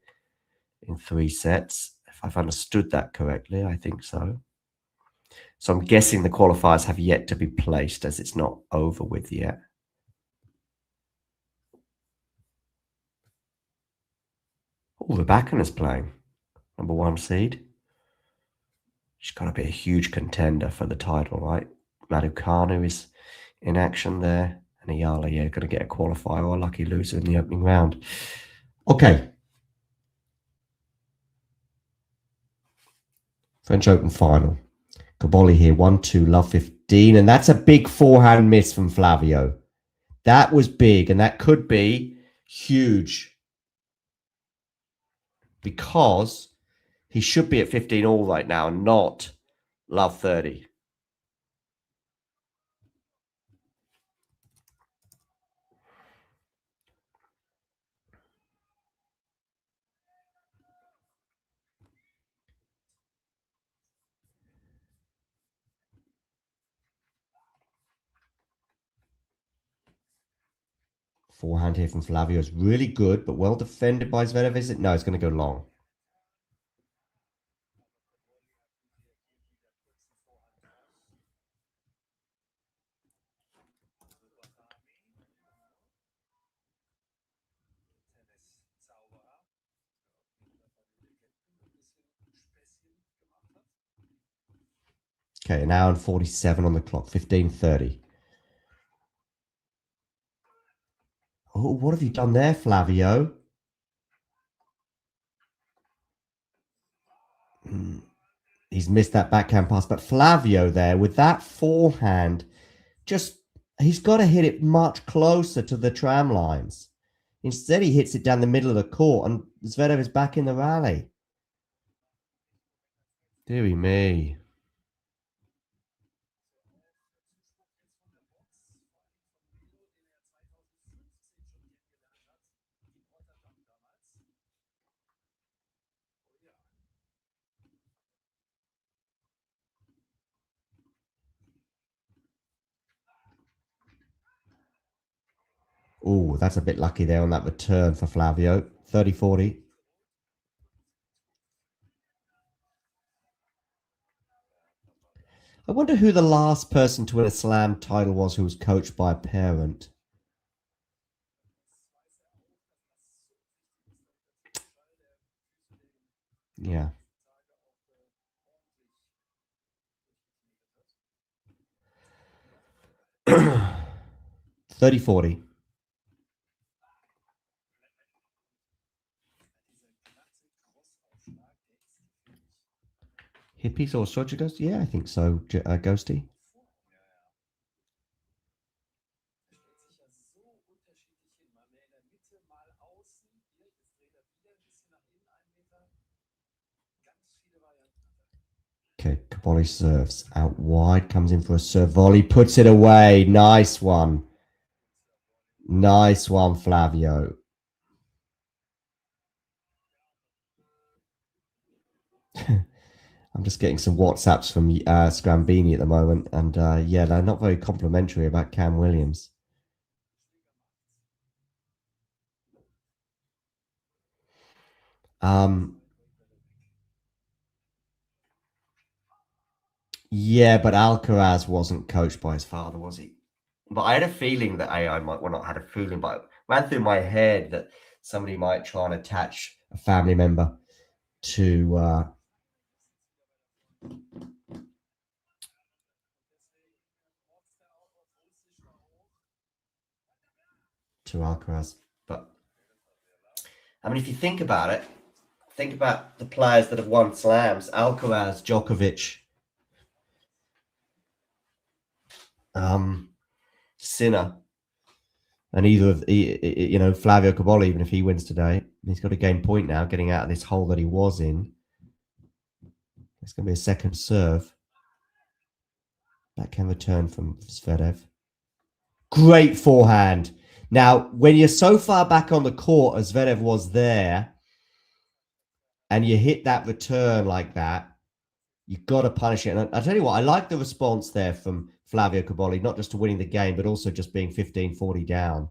in 3 sets. If I've understood that correctly, I think so. So I'm guessing the qualifiers have yet to be placed as it's not over with yet. Oh, Rebecca is playing. Number one seed. She's got to be a huge contender for the title, right? Raducanu is in action there. And Ayala, yeah, going to get a qualifier or a lucky loser in the opening round. Okay. French Open final. Cobolli here, 1-2, love 15. And that's a big forehand miss from Flavio. That was big, and that could be huge. Because he should be at 15 all right now, not love 30. Forehand here from Flavio is really good, but well defended by Zverev, is it? No, it's going to go long. Okay, an hour and 47 on the clock, 15:30. Oh, what have you done there, Flavio? He's missed that backhand pass, but Flavio there with that forehand, he's got to hit it much closer to the tram lines. Instead, he hits it down the middle of the court, and Zverev is back in the rally. Deary me. Oh, that's a bit lucky there on that return for Flavio. 30-40. I wonder who the last person to win a slam title was who was coached by a parent. Yeah. $30-40. Hippies or Sochigos? Yeah, I think so, Ghosty. Okay, Cobolli serves out wide, comes in for a serve volley, puts it away. Nice one. Nice one, Flavio. I'm just getting some WhatsApps from Scrambini at the moment, and yeah, they're not very complimentary about Cam Williams. Yeah, but Alcaraz wasn't coached by his father, was he? But I had a feeling that AI might, well, not had a feeling, but it ran through my head that somebody might try and attach a family member to Alcaraz. But I mean, if you think about it, think about the players that have won slams: Alcaraz, Djokovic, Sinner, and either of Flavio Cobolli. Even if he wins today, he's got to gain point now, getting out of this hole that he was in. It's going to be a second serve. That can return from Zverev. Great forehand. Now, when you're so far back on the court as Zverev was there, and you hit that return like that, you've got to punish it. And I tell you what, I like the response there from Flavio Cobolli, not just to winning the game, but also just being 15-40 down.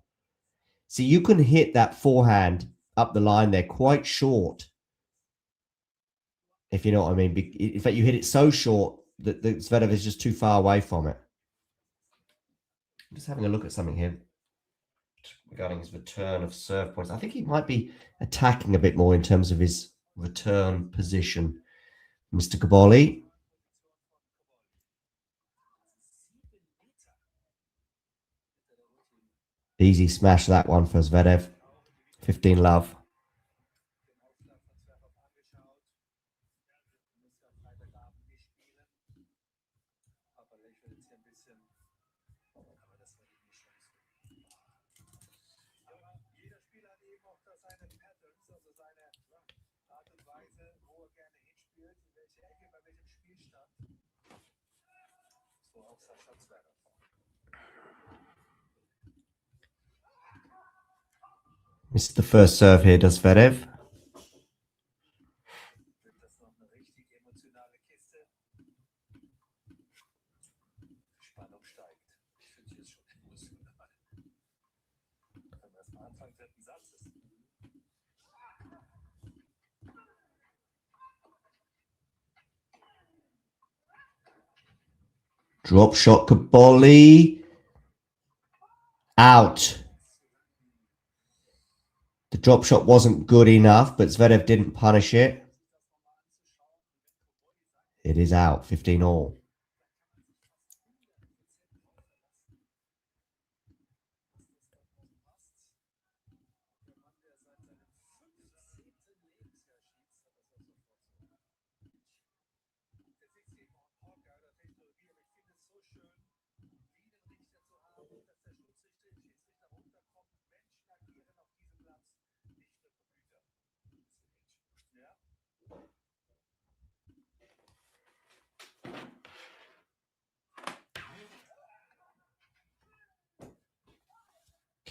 See, you can hit that forehand up the line there quite short, if you know what I mean. In fact, you hit it so short that Zverev is just too far away from it. I'm just having a look at something here regarding his return of serve points. I think he might be attacking a bit more in terms of his return position. Mr. Cobolli. Easy smash that one for Zverev. 15 love. This is the first serve here, does Zverev? Drop shot, Cobolli. Out. The drop shot wasn't good enough, but Zverev didn't punish it. It is out, 15 all.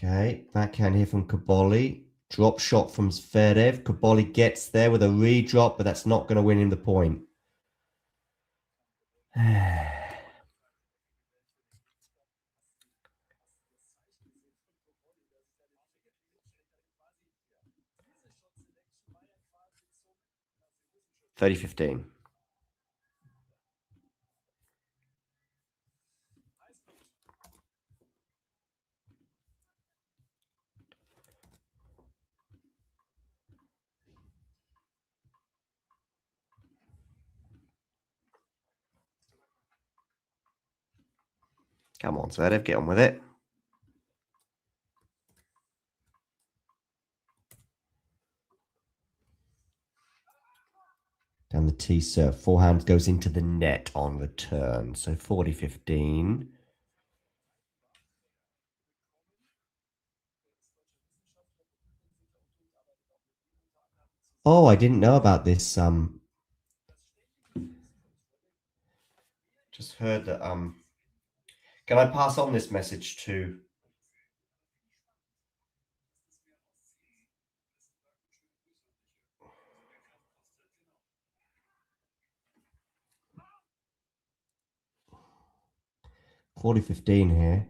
Okay, backhand here from Cobolli. Drop shot from Zverev. Cobolli gets there with a redrop, but that's not going to win him the point. 30-15. Come on, Zverev, get on with it. Down the tee serve. Forehand goes into the net on return. So 40-15. Oh, I didn't know about this. Just heard that. Can I pass on this message to? $40-15 here.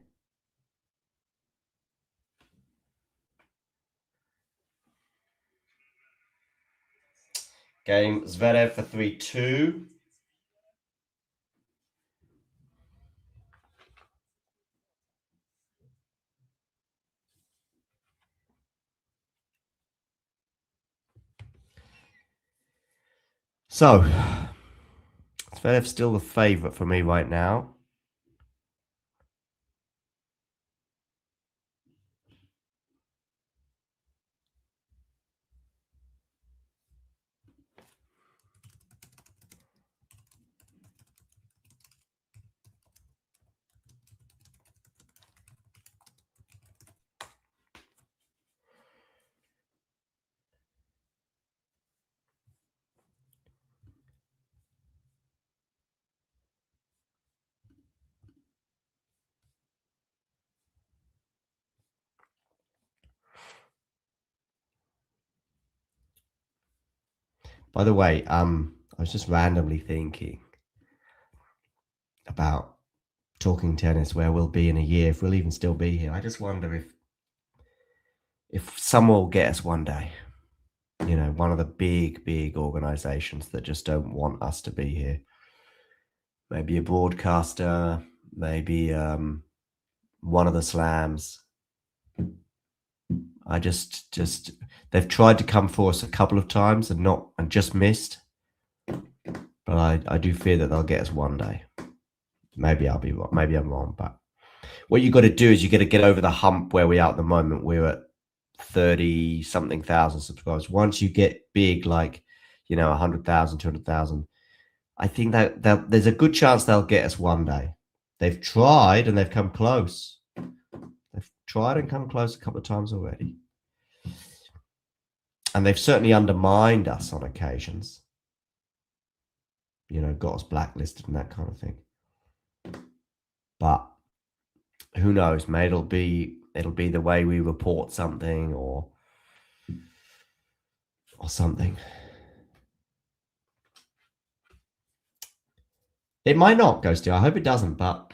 Game Zverev for 3-2. So, Zverev's still the favorite for me right now. By the way, I was just randomly thinking about talking tennis, where we'll be in a year, if we'll even still be here. I just wonder if someone will get us one day. You know, one of the big organizations that just don't want us to be here. Maybe a broadcaster, maybe one of the slams. I just they've tried to come for us a couple of times and just missed. But I do fear that they'll get us one day. Maybe I'll be wrong. Maybe I'm wrong. But what you got to do is you got to get over the hump where we are at the moment. We're at 30-something thousand subscribers. Once you get big, like, 100,000, 200,000, I think that there's a good chance they'll get us one day. They've tried and they've come close. They've tried and come close a couple of times already. And they've certainly undermined us on occasions. Got us blacklisted and that kind of thing. But who knows? Maybe it'll be the way we report something or something. It might not, Ghosty. I hope it doesn't, but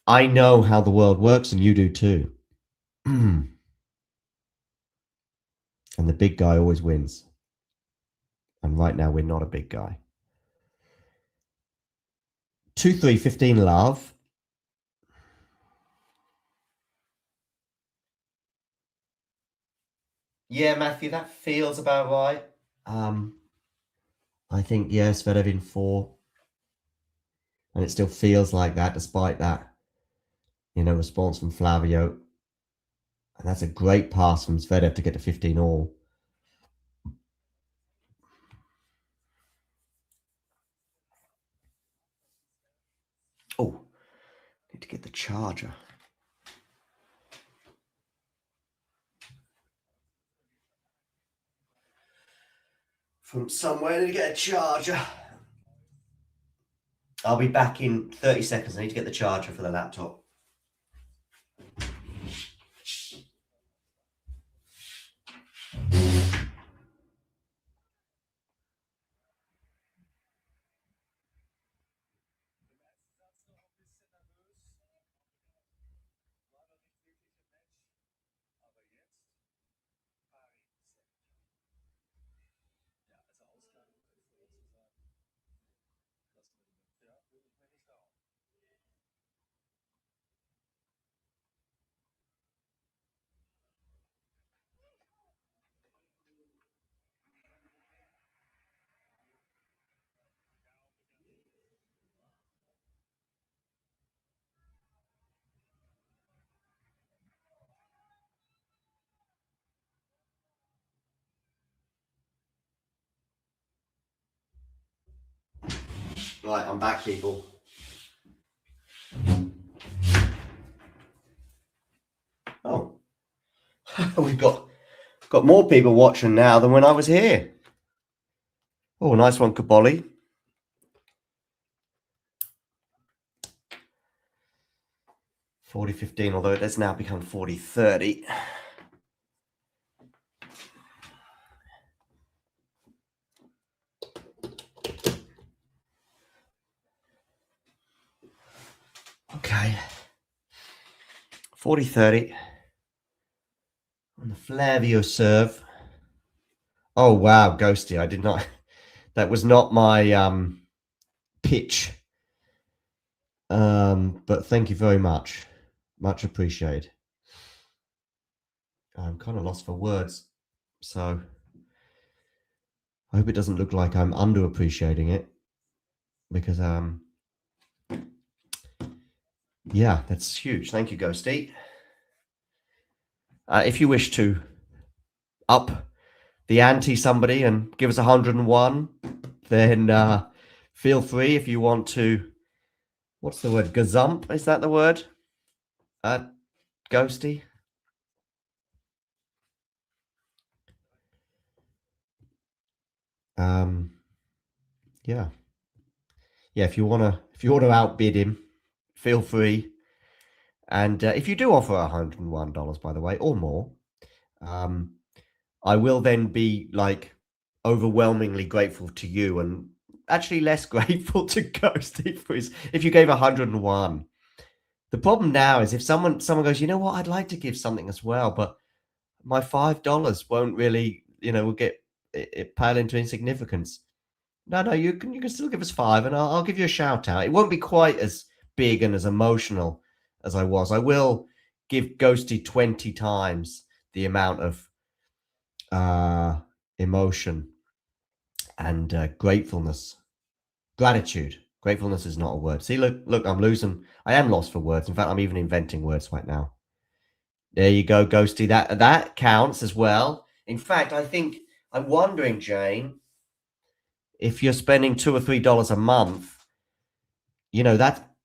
I know how the world works and you do too. And the big guy always wins. And right now we're not a big guy. 2-3-15 love. Yeah, Matthew, that feels about right. I think, yes, Zverev in 4. And it still feels like that, despite that, response from Flavio. And that's a great pass from Zverev to get to 15 all. Oh, need to get the charger. From somewhere, I need to get a charger. I'll be back in 30 seconds. I need to get the charger for the laptop. Right, I'm back, people. Oh, we've got more people watching now than when I was here. Oh, nice one, Cobolli. $40.15, although it has now become $40.30. Okay. 40-30 on the Flavio serve. Oh wow, Ghosty, I did not. That was not my pitch. But thank you very much. Much appreciated. I'm kind of lost for words, so I hope it doesn't look like I'm underappreciating it, because yeah, that's huge. Thank you, Ghosty. If you wish to up the ante somebody and give us 101, then feel free. If you want to, what's the word? Gazump? Is that the word? Ghosty? Yeah. Yeah, if you wanna outbid him, feel free. And if you do offer $101, by the way, or more, I will then be like overwhelmingly grateful to you, and actually less grateful to Ghosty for his, if you gave 101. The problem now is if someone goes, you know what, I'd like to give something as well, but my $5 won't really, will get it pale into insignificance. No, you can still give us 5, and I'll give you a shout out. It won't be quite as big and as emotional as I was. I will give Ghosty 20 times the amount of emotion and gratefulness. Gratitude. Gratefulness is not a word. See, look, I'm losing. I am lost for words. In fact, I'm even inventing words right now. There you go, Ghosty. That counts as well. In fact, I'm wondering, Jane, if you're spending $2 or $3 a month,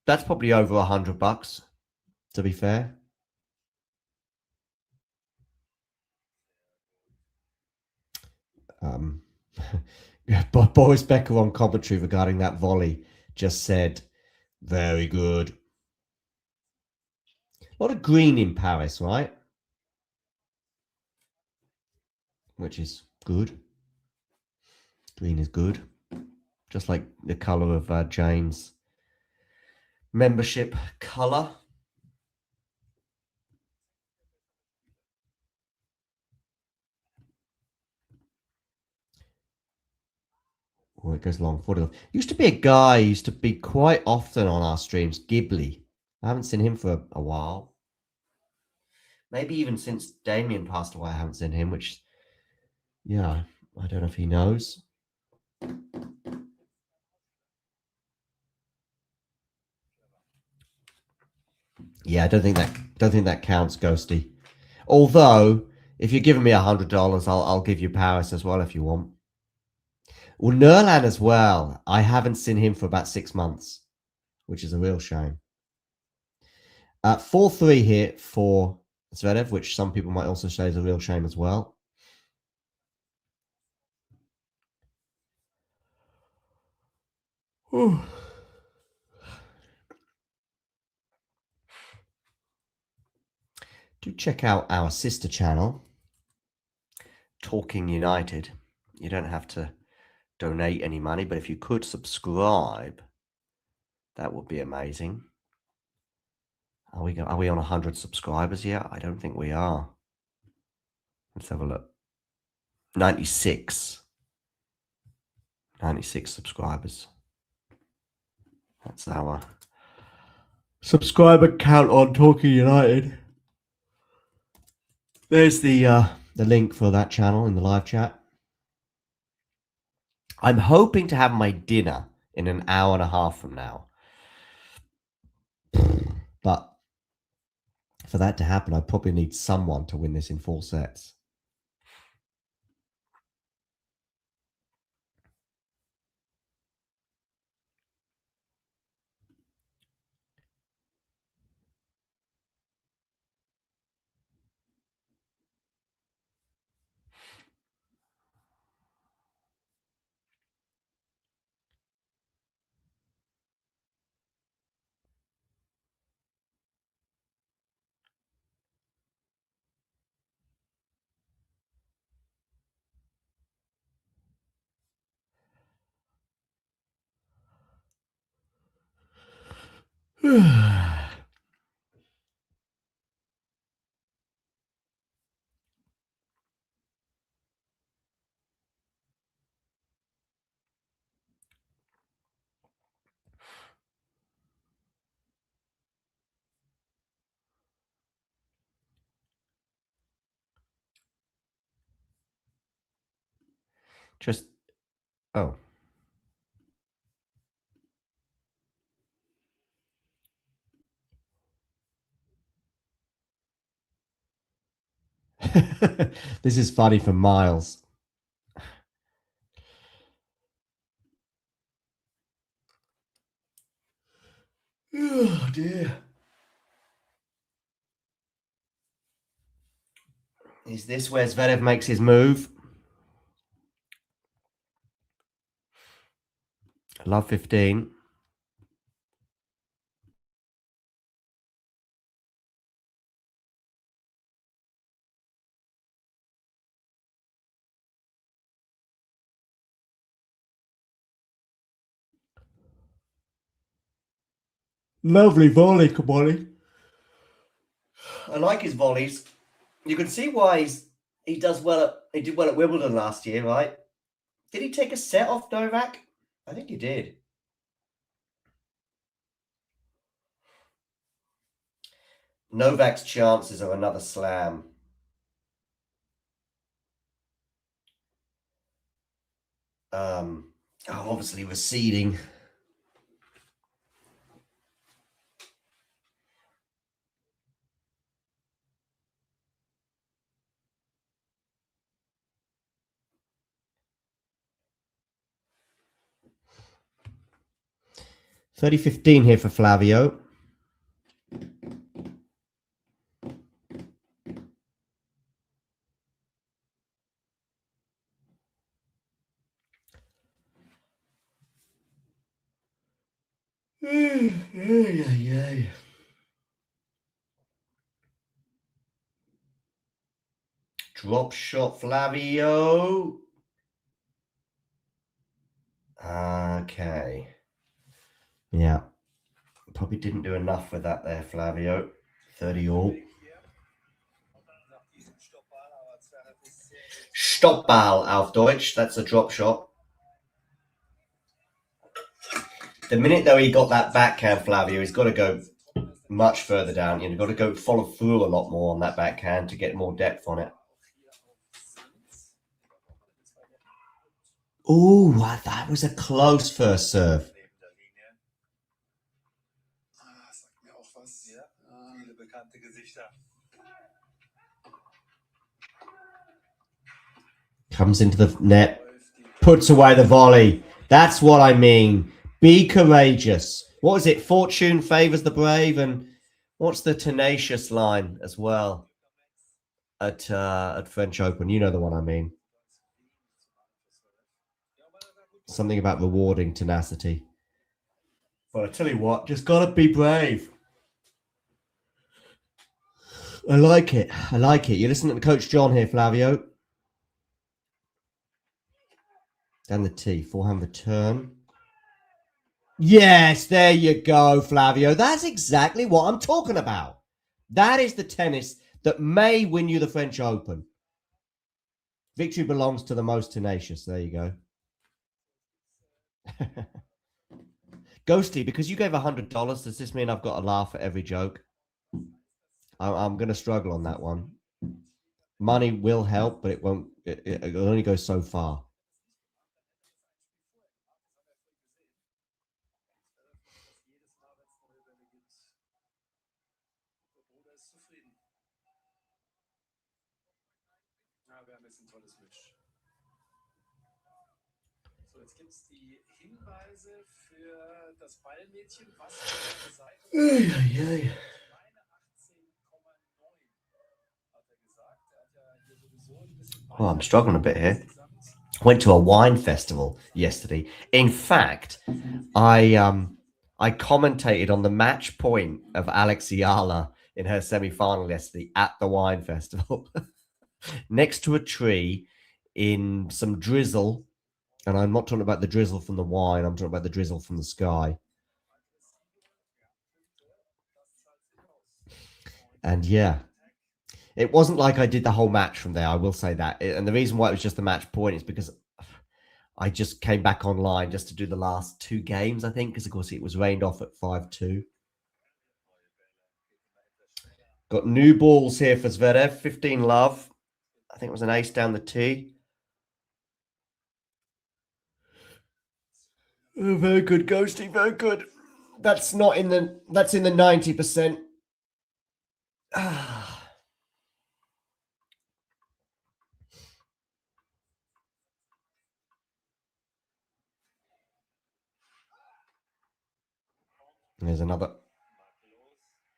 that's probably over $100, to be fair. But Boris Becker on commentary regarding that volley just said, very good. A lot of green in Paris, right? Which is good. Green is good. Just like the color of Jane's membership color. Oh, it goes long. 40. Used to be a guy, used to be quite often on our streams, Ghibli. I haven't seen him for a while. Maybe even since Damien passed away, I haven't seen him, which, yeah, I don't know if he knows. Yeah, I don't think that counts, Ghosty. Although, if you're giving me $100, I'll give you Paris as well if you want. Well, Nerlan as well. I haven't seen him for about 6 months, which is a real shame. 4-3 here for Zverev, which some people might also say is a real shame as well. Ooh. Do check out our sister channel, Talking United. You don't have to donate any money, but if you could subscribe, that would be amazing. Are we on 100 subscribers yet? I don't think we are. Let's have a look. 96 subscribers. That's our subscriber count on Talking United. There's the link for that channel in the live chat. I'm hoping to have my dinner in an hour and a half from now. But for that to happen, I probably need someone to win this in 4 sets. Just, oh. This is funny for Miles. Oh dear. Is this where Zverev makes his move? Love 15. Lovely volley, Cobolli. I like his volleys. You can see why he did well at Wimbledon last year, right? Did he take a set off Novak? I think he did. Novak's chances of another slam. Obviously receding. $30.15 here for Flavio. Drop shot, Flavio. Okay. Yeah. Probably didn't do enough with that there, Flavio. 30 all. Stoppball auf Deutsch. That's a drop shot. The minute, though, he got that backhand, Flavio, he's got to go much further down. You've got to go follow through a lot more on that backhand to get more depth on it. Oh, that was a close first serve. Comes into the net, puts away the volley. That's what I mean. Be courageous. What is it? Fortune favors the brave. And what's the tenacious line as well at French Open? You know the one I mean. Something about rewarding tenacity. But I tell you what, just gotta be brave. I like it. I like it. You're listening to Coach John here, Flavio. Down the tee, forehand return. Yes, there you go, Flavio. That's exactly what I'm talking about. That is the tennis that may win you the French Open. Victory belongs to the most tenacious. There you go. Ghosty, because you gave $100, does this mean I've got to laugh at every joke? I'm going to struggle on that one. Money will help, but it won't. It only goes so far. Oh, I'm struggling a bit here. Went to a wine festival yesterday. In fact, I commentated on the match point of Alex Ayala in her semi-final yesterday at the wine festival, next to a tree in some drizzle. And I'm not talking about the drizzle from the wine. I'm talking about the drizzle from the sky. And yeah, it wasn't like I did the whole match from there. I will say that. And the reason why it was just the match point is because I just came back online just to do the last 2 games, I think, because of course it was rained off at 5-2. Got new balls here for Zverev, 15 love. I think it was an ace down the tee. Oh, very good, Ghosty, very good. That's in the 90%. There's another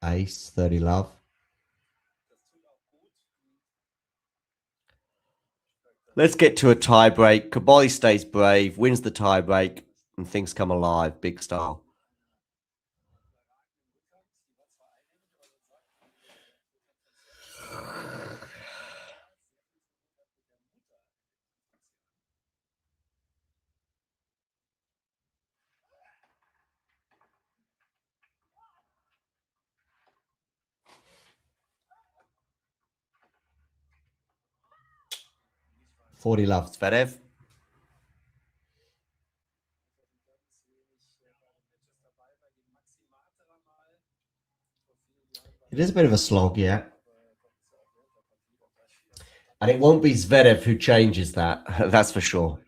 ace, 30 love. Let's get to a tie break. Cobolli stays brave, wins the tie break, and things come alive. Big style. $40 love, Zverev. It is a bit of a slog, yeah. And it won't be Zverev who changes that. That's for sure.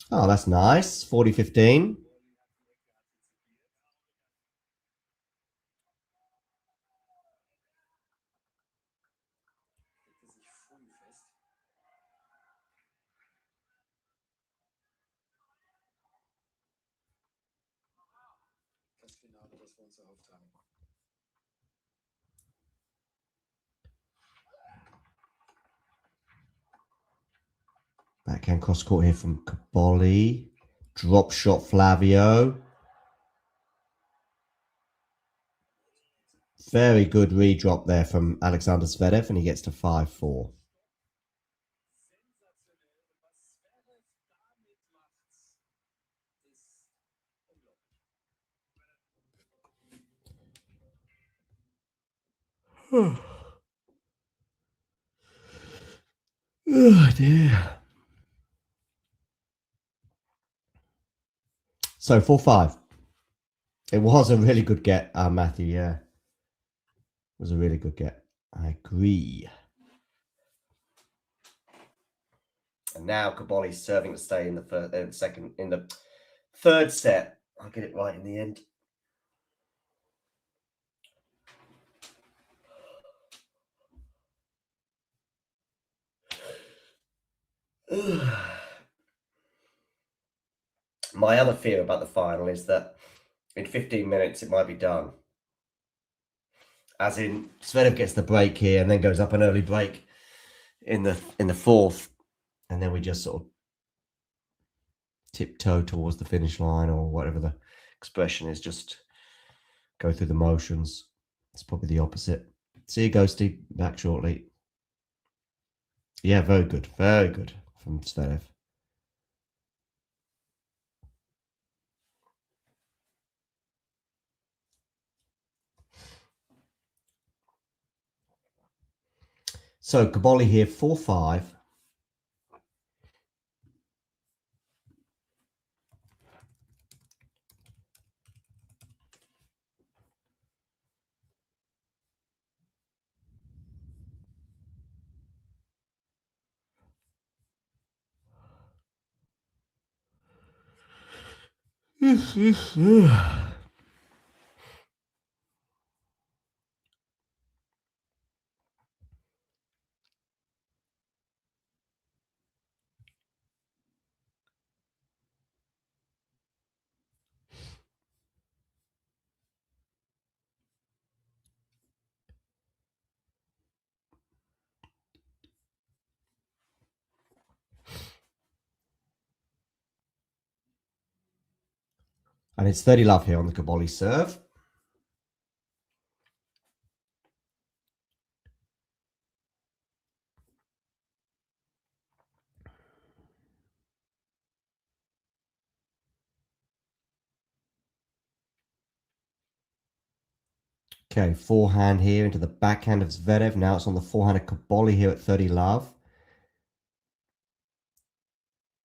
Oh, that's nice. 40-15. Backhand cross court here from Cobolli. Drop shot, Flavio. Very good redrop there from Alexander Zverev, and he gets to 5-4. Oh dear. So 4-5. It was a really good get, Matthew. Yeah, it was a really good get. I agree. And now Cobolli's serving to stay in the third set. I'll get it right in the end. My other fear about the final is that in 15 minutes it might be done. As in, Zverev gets the break here and then goes up an early break in the fourth, and then we just sort of tiptoe towards the finish line, or whatever the expression is, just go through the motions. It's probably the opposite. See you, Ghosty. Back shortly. Yeah, very good from Zverev. So Cobolli here, 4-5. And it's 30 love here on the Cobolli serve. Okay, forehand here into the backhand of Zverev. Now it's on the forehand of Cobolli here at 30 love.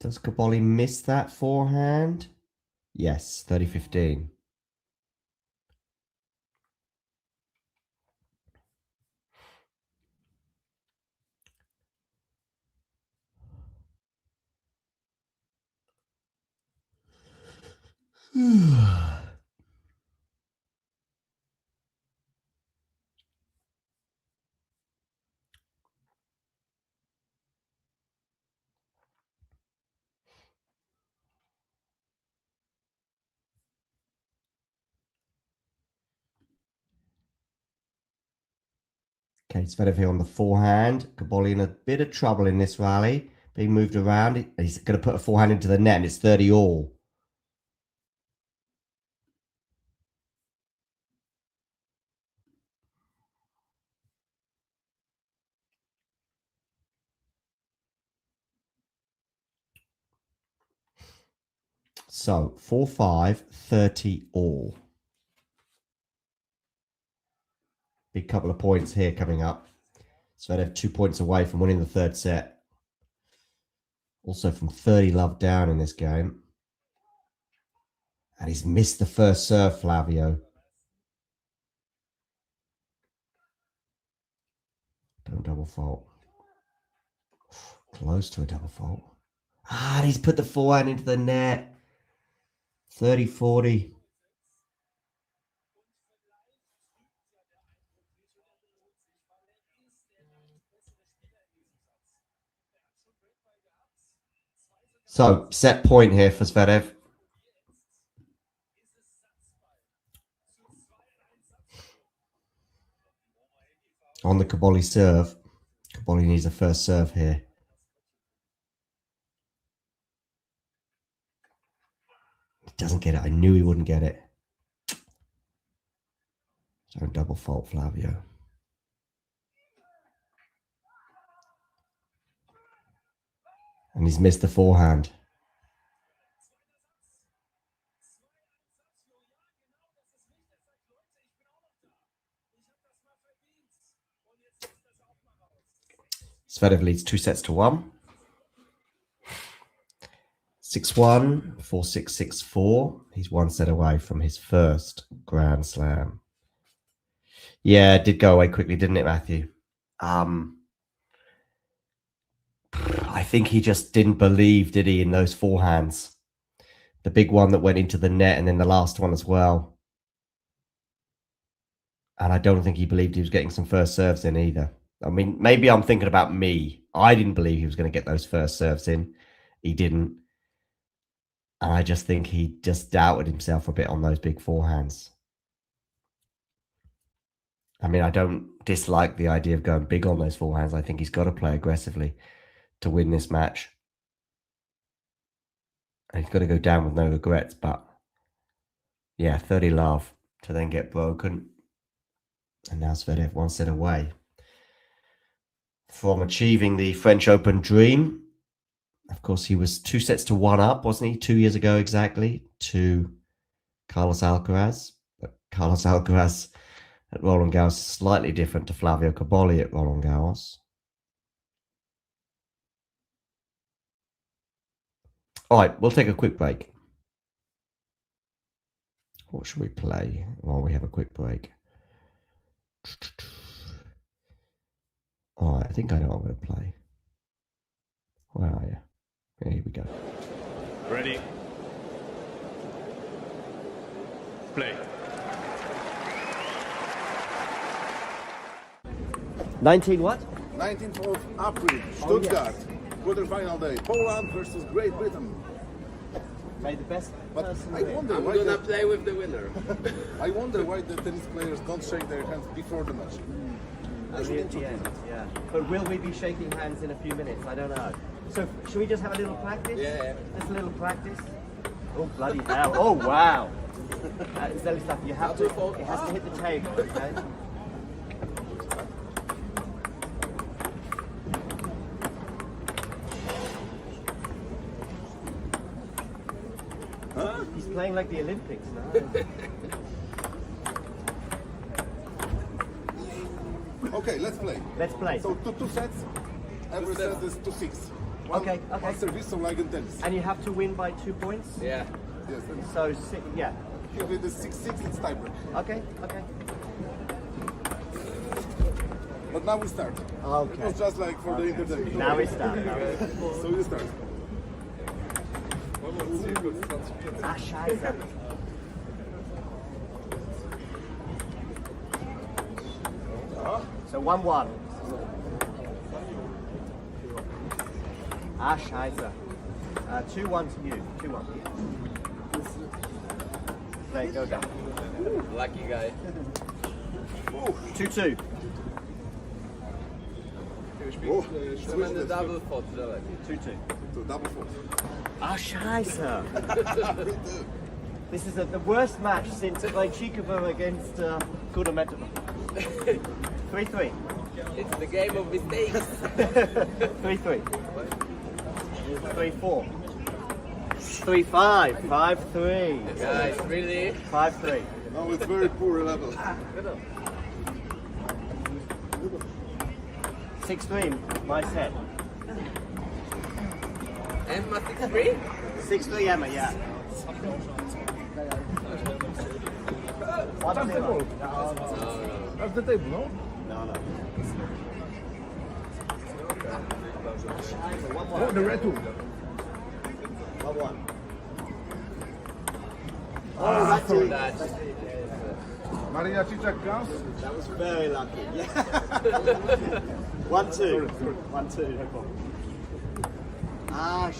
Does Cobolli miss that forehand? Yes, 30-15. Okay, Zverev here on the forehand. Cobolli in a bit of trouble in this rally. Being moved around. He's going to put a forehand into the net and it's 30 all. So 4-5, 30 all. Big couple of points here coming up. Zverev 2 points away from winning the third set. Also from 30 love down in this game. And he's missed the first serve, Flavio. Don't double fault. Close to a double fault. Ah, and he's put the forehand into the net. 30-40. So, set point here for Zverev. On the Cobolli serve. Cobolli needs a first serve here. He doesn't get it. I knew he wouldn't get it. Don't double fault, Flavio. And he's missed the forehand. Zverev leads 2-1. 6-1, 4-6, 6-4. He's one set away from his first Grand Slam. Yeah, it did go away quickly, didn't it, Matthew? I think he just didn't believe, did he, in those forehands? The big one that went into the net and then the last one as well. And I don't think he believed he was getting some first serves in either. I mean, maybe I'm thinking about me. I didn't believe he was going to get those first serves in. He didn't. And I just think he just doubted himself a bit on those big forehands. I mean, I don't dislike the idea of going big on those forehands. I think he's got to play aggressively to win this match. And he's got to go down with no regrets. But yeah, 30 love to then get broken. And now Zverev one set away from achieving the French Open dream. Of course, he was 2-1 up, wasn't he? 2 years ago exactly, to Carlos Alcaraz. But Carlos Alcaraz at Roland Garros is slightly different to Flavio Cobolli at Roland Garros. All right, we'll take a quick break. What should we play while we have a quick break? All right, I think I know what I'm going to play. Where are you? Here we go. Ready? Play. 19 what? 19th of April, Stuttgart. Quarterfinal day. Poland versus Great Britain. May the best. But I wonder I'm why gonna play with the winner. I wonder why the tennis players don't shake their hands before the match. Only at the end, yeah. But will we be shaking hands in a few minutes? I don't know. So, should we just have a little practice? Yeah. Just a little practice? Oh, bloody hell. Oh, wow. Zelislav, you have to. It has to hit the table, okay? Huh? He's playing like the Olympics now. Okay, let's play. Let's play. So two sets. Every set is 2-6. Okay. One service, so like in tennis. And you have to win by 2 points? Yeah. Yes. So, yeah. If it is 6-6, it's tiebreak. Okay. But now we start. Okay. It was just like for the entertainment. Now we start. So you start. Ah, scheiße. So 1-1. Ah, scheiße. 2-1 to you. 2-1. There, go down. Lucky guy. 2-2. Double fault, 2-2. So double fault. Ah, scheiße. This is the worst match since Chikova against Kudametova. 3-3. It's the game of mistakes. 3-3. 3-4. 3-5. 5-3. Guys, really? 5-3. No, it's very poor level. 6-3. My set. Emma 6-3? 6-3 Emma, yeah. 1-0. That's the table, no? No. Oh, the red two. 1-1. Oh, that's it. Maria Cicak counts. That was very lucky. Yeah. 1-2. 1-2, no problem. Ah,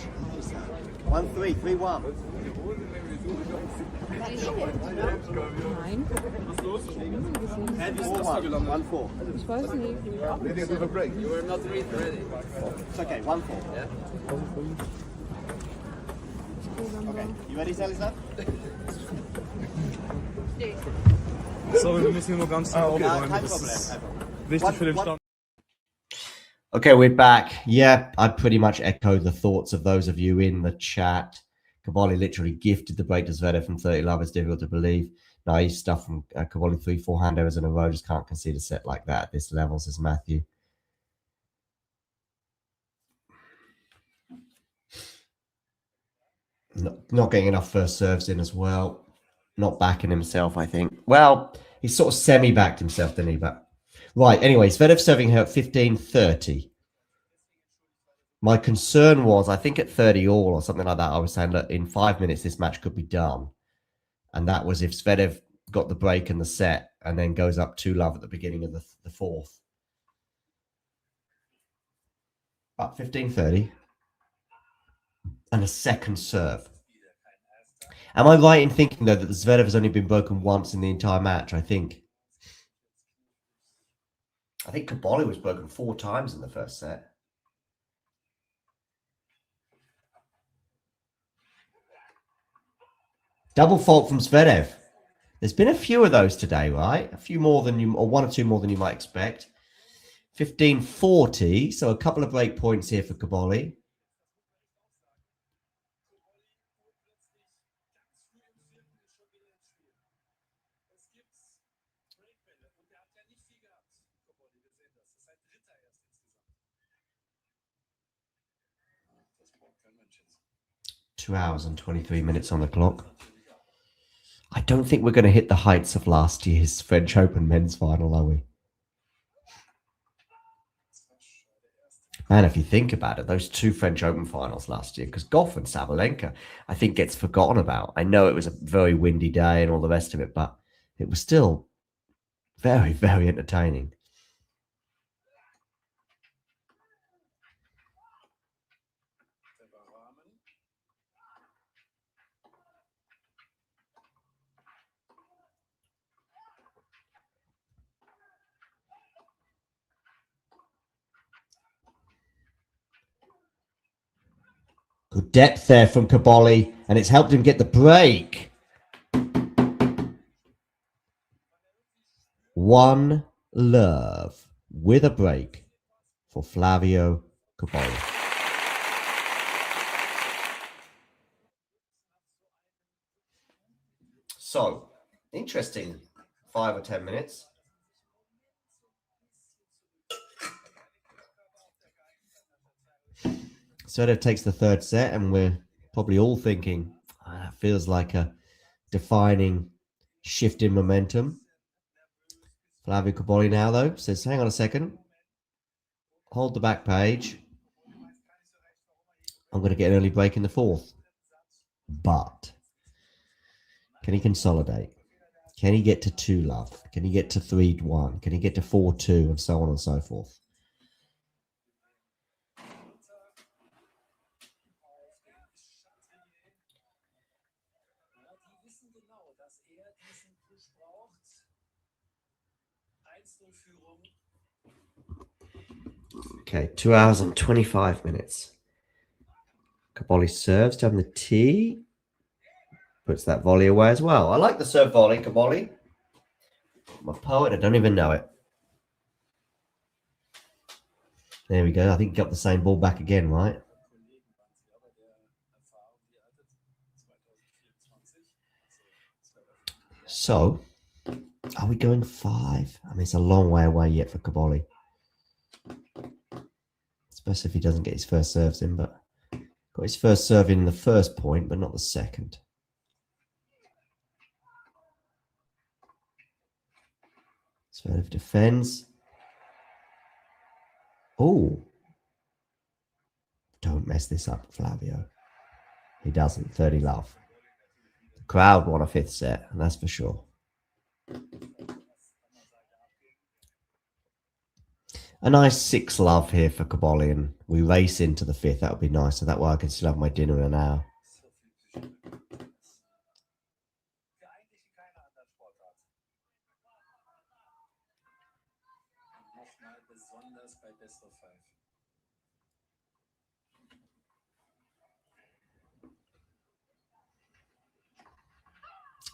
1-3, 3-1. Nein. 1-4. Ich weiß nicht. Maybe a bit of a break. You were not ready. It's okay, 1-4. Yeah? Okay, you ready, Zelislav? Sorry, wir müssen nur ganz schnell aufräumen. Das ist wichtig für den Stand. Okay, we're back. Yeah, I'd pretty much echo the thoughts of those of you in the chat. Cobolli literally gifted the break to Zverev from 30 love. It's difficult to believe. Naive stuff from Cobolli, 3-4 handovers in a row. Just can't concede a set like that at this level, says Matthew. Not getting enough first serves in as well. Not backing himself, I think. Well, he's sort of semi-backed himself, didn't he? But right, anyway, Zverev serving her at 15-30. My concern was, I think at 30 all or something like that, I was saying that in 5 minutes this match could be done. And that was if Zverev got the break in the set and then goes up 2-love at the beginning of the fourth. But 15-30. And a second serve. Am I right in thinking, though, that the Zverev has only been broken once in the entire match? I think Cobolli was broken 4 times in the first set. Double fault from Zverev. There's been a few of those today, right? A few more than you, or 1 or 2 more than you might expect. 15-40, so a couple of break points here for Cobolli. Two 2 hours and 23 minutes on the clock. I don't think we're going to hit the heights of last year's French Open men's final, are we? Man, if you think about it, those 2 French Open finals last year, because Goff and Sabalenka, I think, gets forgotten about. I know it was a very windy day and all the rest of it, but it was still very, very entertaining. Good depth there from Cobolli, and it's helped him get the break. 1-love with a break for Flavio Cobolli. So, interesting 5 or 10 minutes. Zverev takes the third set, and we're probably all thinking, that feels like a defining shift in momentum. Flavio Cobolli now, though, says, hang on a second. Hold the back page. I'm going to get an early break in the fourth. But can he consolidate? Can he get to 2-love? Can he get to 3-1? Can he get to 4-2 and so on and so forth? Okay, 2 hours and 25 minutes. Cobolli serves down the tee. Puts that volley away as well. I like the serve volley, Cobolli. I'm a poet, I don't even know it. There we go. I think he got the same ball back again, right? So, are we going 5? I mean, it's a long way away yet for Cobolli. Especially if he doesn't get his first serves in, but got his first serve in the first point, but not the second. Zverev defends. Oh. Don't mess this up, Flavio. He doesn't. 30-love. The crowd won a 5th set, and that's for sure. A nice 6-love here for Cobolli, and we race into the 5th. That would be nice. So that way I can still have my dinner in an hour.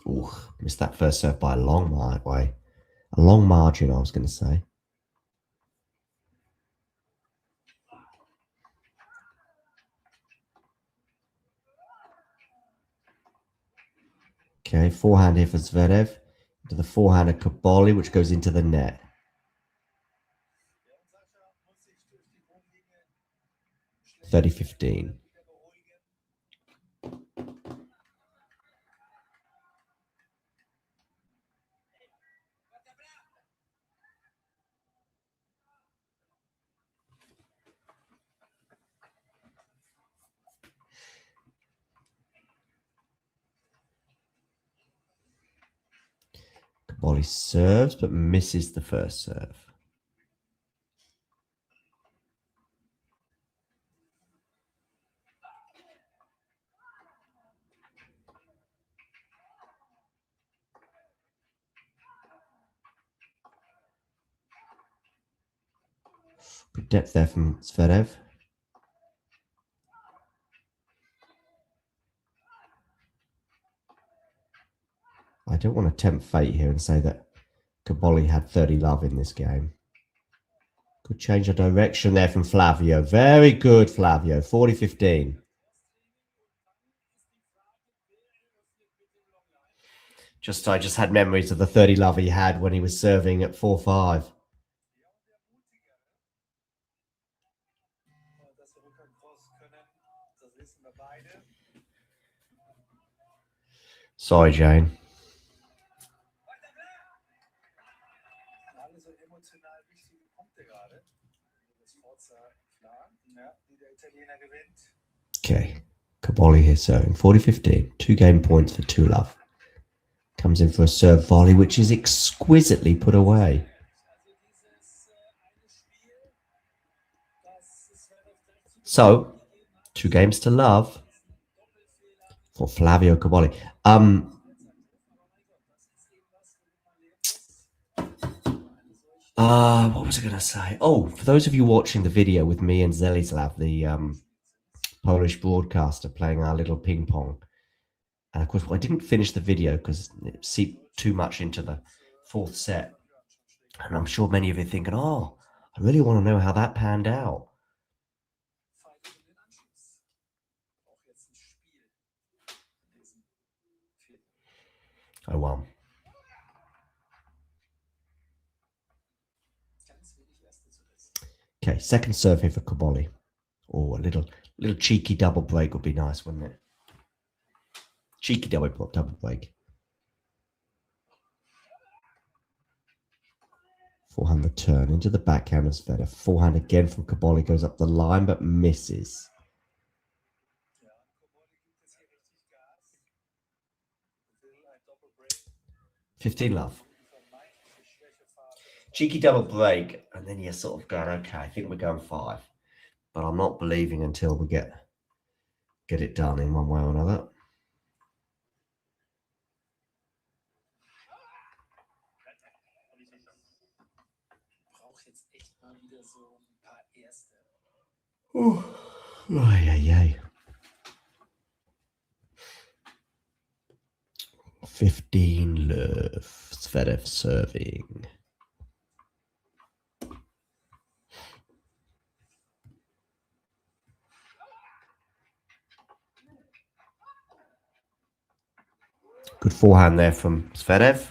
Ooh, missed that first serve by a long way. A long margin, I was going to say. Okay, forehand here for Zverev. To the forehand of Cobolli, which goes into the net. (30-15). Cobolli serves, but misses the first serve. Good depth there from Zverev. I don't want to tempt fate here and say that Cobolli had 30-love in this game. Good change of direction there from Flavio. Very good, Flavio. 40-15. I just had memories of the 30-love he had when he was serving at 4-5. Sorry, Jane. Okay, Cobolli here serving 40-15. 2 game points for 2-love. Comes in for a serve volley, which is exquisitely put away. So, 2 games to love for Flavio Cobolli. What was I going to say? Oh, for those of you watching the video with me and Zelislav, the Polish broadcaster, playing our little ping pong. And of course, I didn't finish the video because it seeped too much into the 4th set. And I'm sure many of you are thinking, oh, I really want to know how that panned out. Oh, well. Okay, second serve here for Cobolli. Oh, a little cheeky double break would be nice, wouldn't it? Cheeky double break. Forehand return into the backhand of Zverev. Forehand again from Cobolli, goes up the line but misses. $15 cheeky double break, and then you're sort of going, okay, I think we're going 5, but I'm not believing until we get it done in one way or another. Ay. 15 love. Zverev serving. Good forehand there from Zverev.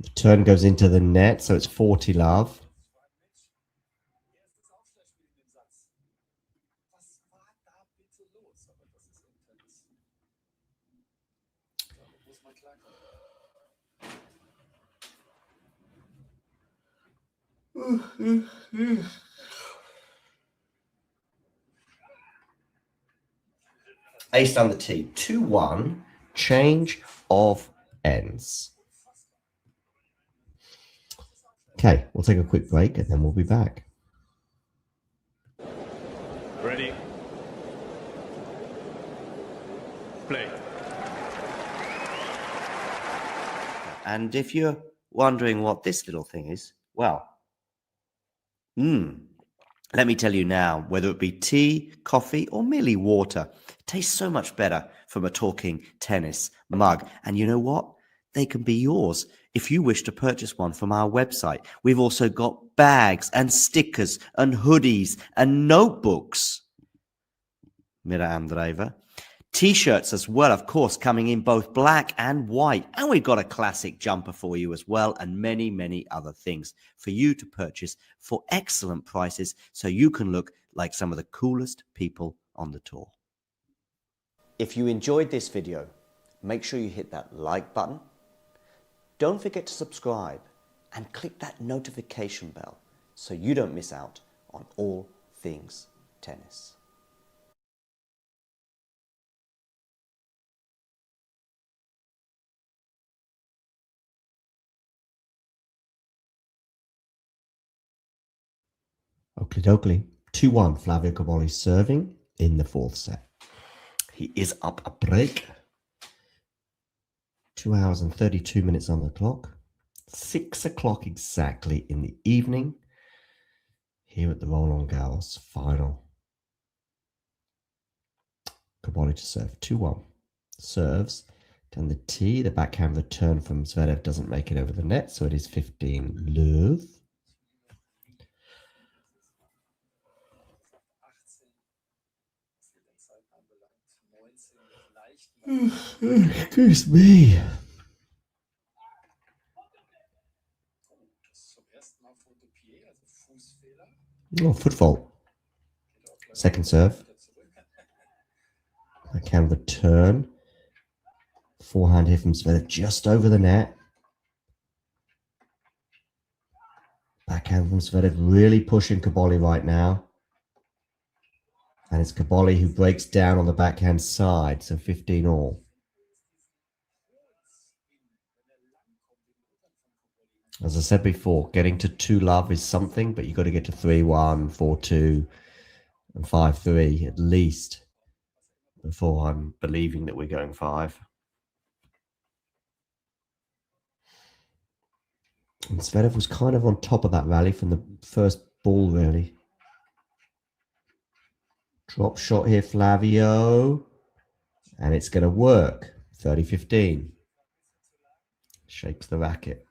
The turn goes into the net, so it's 40 love. Ace down the tee. 2-1. Change of ends. Okay, we'll take a quick break and then we'll be back. Ready. Play. And if you're wondering what this little thing is, well, let me tell you now, whether it be tea, coffee, or merely water, it tastes so much better from a talking tennis mug. And you know what? They can be yours if you wish to purchase one from our website. We've also got bags and stickers and hoodies and notebooks. Mira Andreeva. T-shirts as well, of course, coming in both black and white. And we've got a classic jumper for you as well, and many, many other things for you to purchase for excellent prices so you can look like some of the coolest people on the tour. If you enjoyed this video, make sure you hit that like button. Don't forget to subscribe and click that notification bell so you don't miss out on all things tennis. Oakley dokley. 2-1. Flavio Cobolli serving in the fourth set. He is up a break. 2 hours and 32 minutes on the clock. 6 o'clock exactly in the evening. Here at the Roland Garros final. Cobolli to serve. 2-1. Serves. Down the tee. The backhand return from Zverev doesn't make it over the net, so it is 15 love. Excuse me. Oh, foot fault. Second serve. Backhand return. Forehand here from Zverev just over the net. Backhand from Zverev really pushing Cobolli right now. And it's Cobolli who breaks down on the backhand side, so 15 all. As I said before, getting to 2-love is something, but you've got to get to 3-1, 4-2, and 5-3 at least before I'm believing that we're going 5. And Zverev was kind of on top of that rally from the first ball, really. Drop shot here, Flavio. And it's going to work. 30-15. Shakes the racket.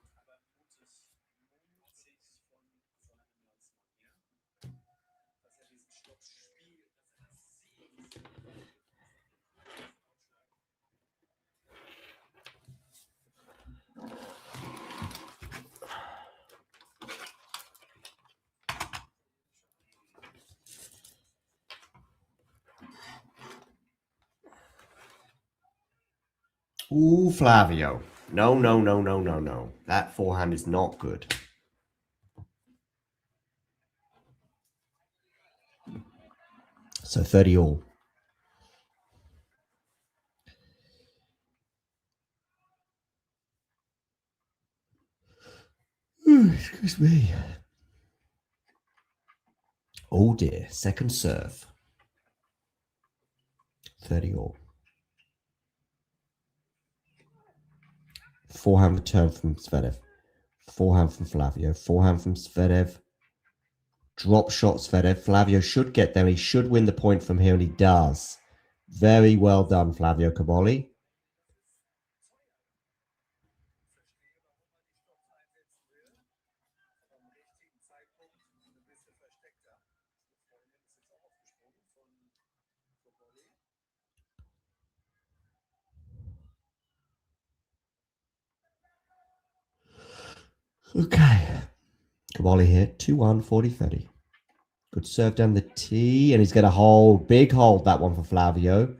Ooh, Flavio. No, no, no, no, no, no. That forehand is not good. So 30 all. Ooh, excuse me. Oh dear. Second serve. 30 all. Forehand return from Zverev. Forehand from Flavio. Forehand from Zverev. Drop shot Zverev. Flavio should get there. He should win the point from here, and he does. Very well done, Flavio Cobolli. Okay. Cobolli here. 2-1, 40-30. Good serve down the tee, and he's going to hold. Big hold, that one for Flavio.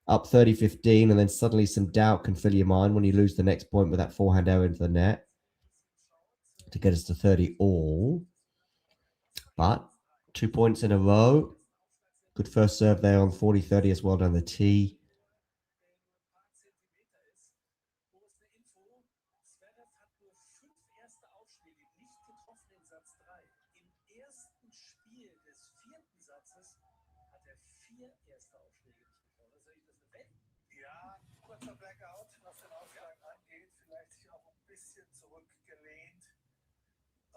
Up 30-15, and then suddenly some doubt can fill your mind when you lose the next point with that forehand error into the net to get us to 30 all. But 2 points in a row. Good first serve there on 40-30 as well down the tee.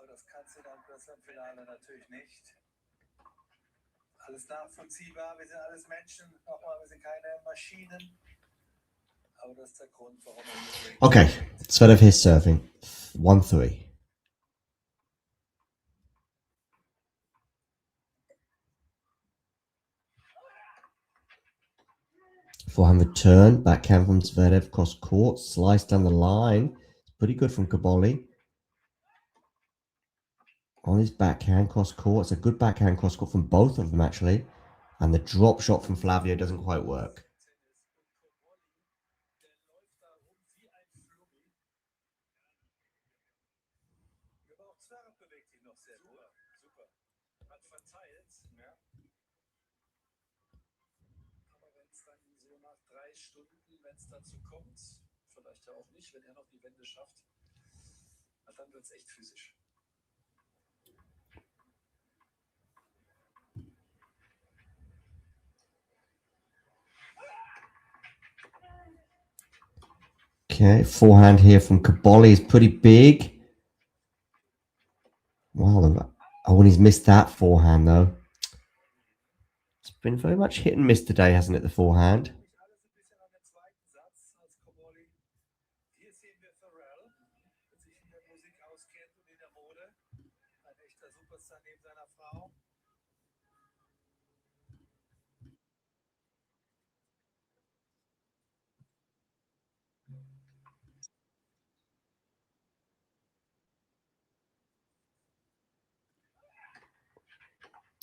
Das kannst du dann besser im Finale natürlich nicht. Alles nachvollziehbar, wir sind alles Menschen, nochmal, wir sind keine Maschinen. Aber das ist der Grund, warum wir Okay, Zverev here serving. 1-3. Forehand return, backhand from Zverev, cross court, slice down the line. It's pretty good from Cobolli. On his backhand, cross court. It's a good backhand cross court from both of them, actually. And the drop shot from Flavio doesn't quite work. Wenn es dazu kommt, vielleicht ja auch nicht, wenn er noch die Wende schafft, dann wird es echt physisch. Okay, forehand here from Cobolli is pretty big. Wow, oh, and he's missed that forehand, though. It's been very much hit and miss today, hasn't it, the forehand?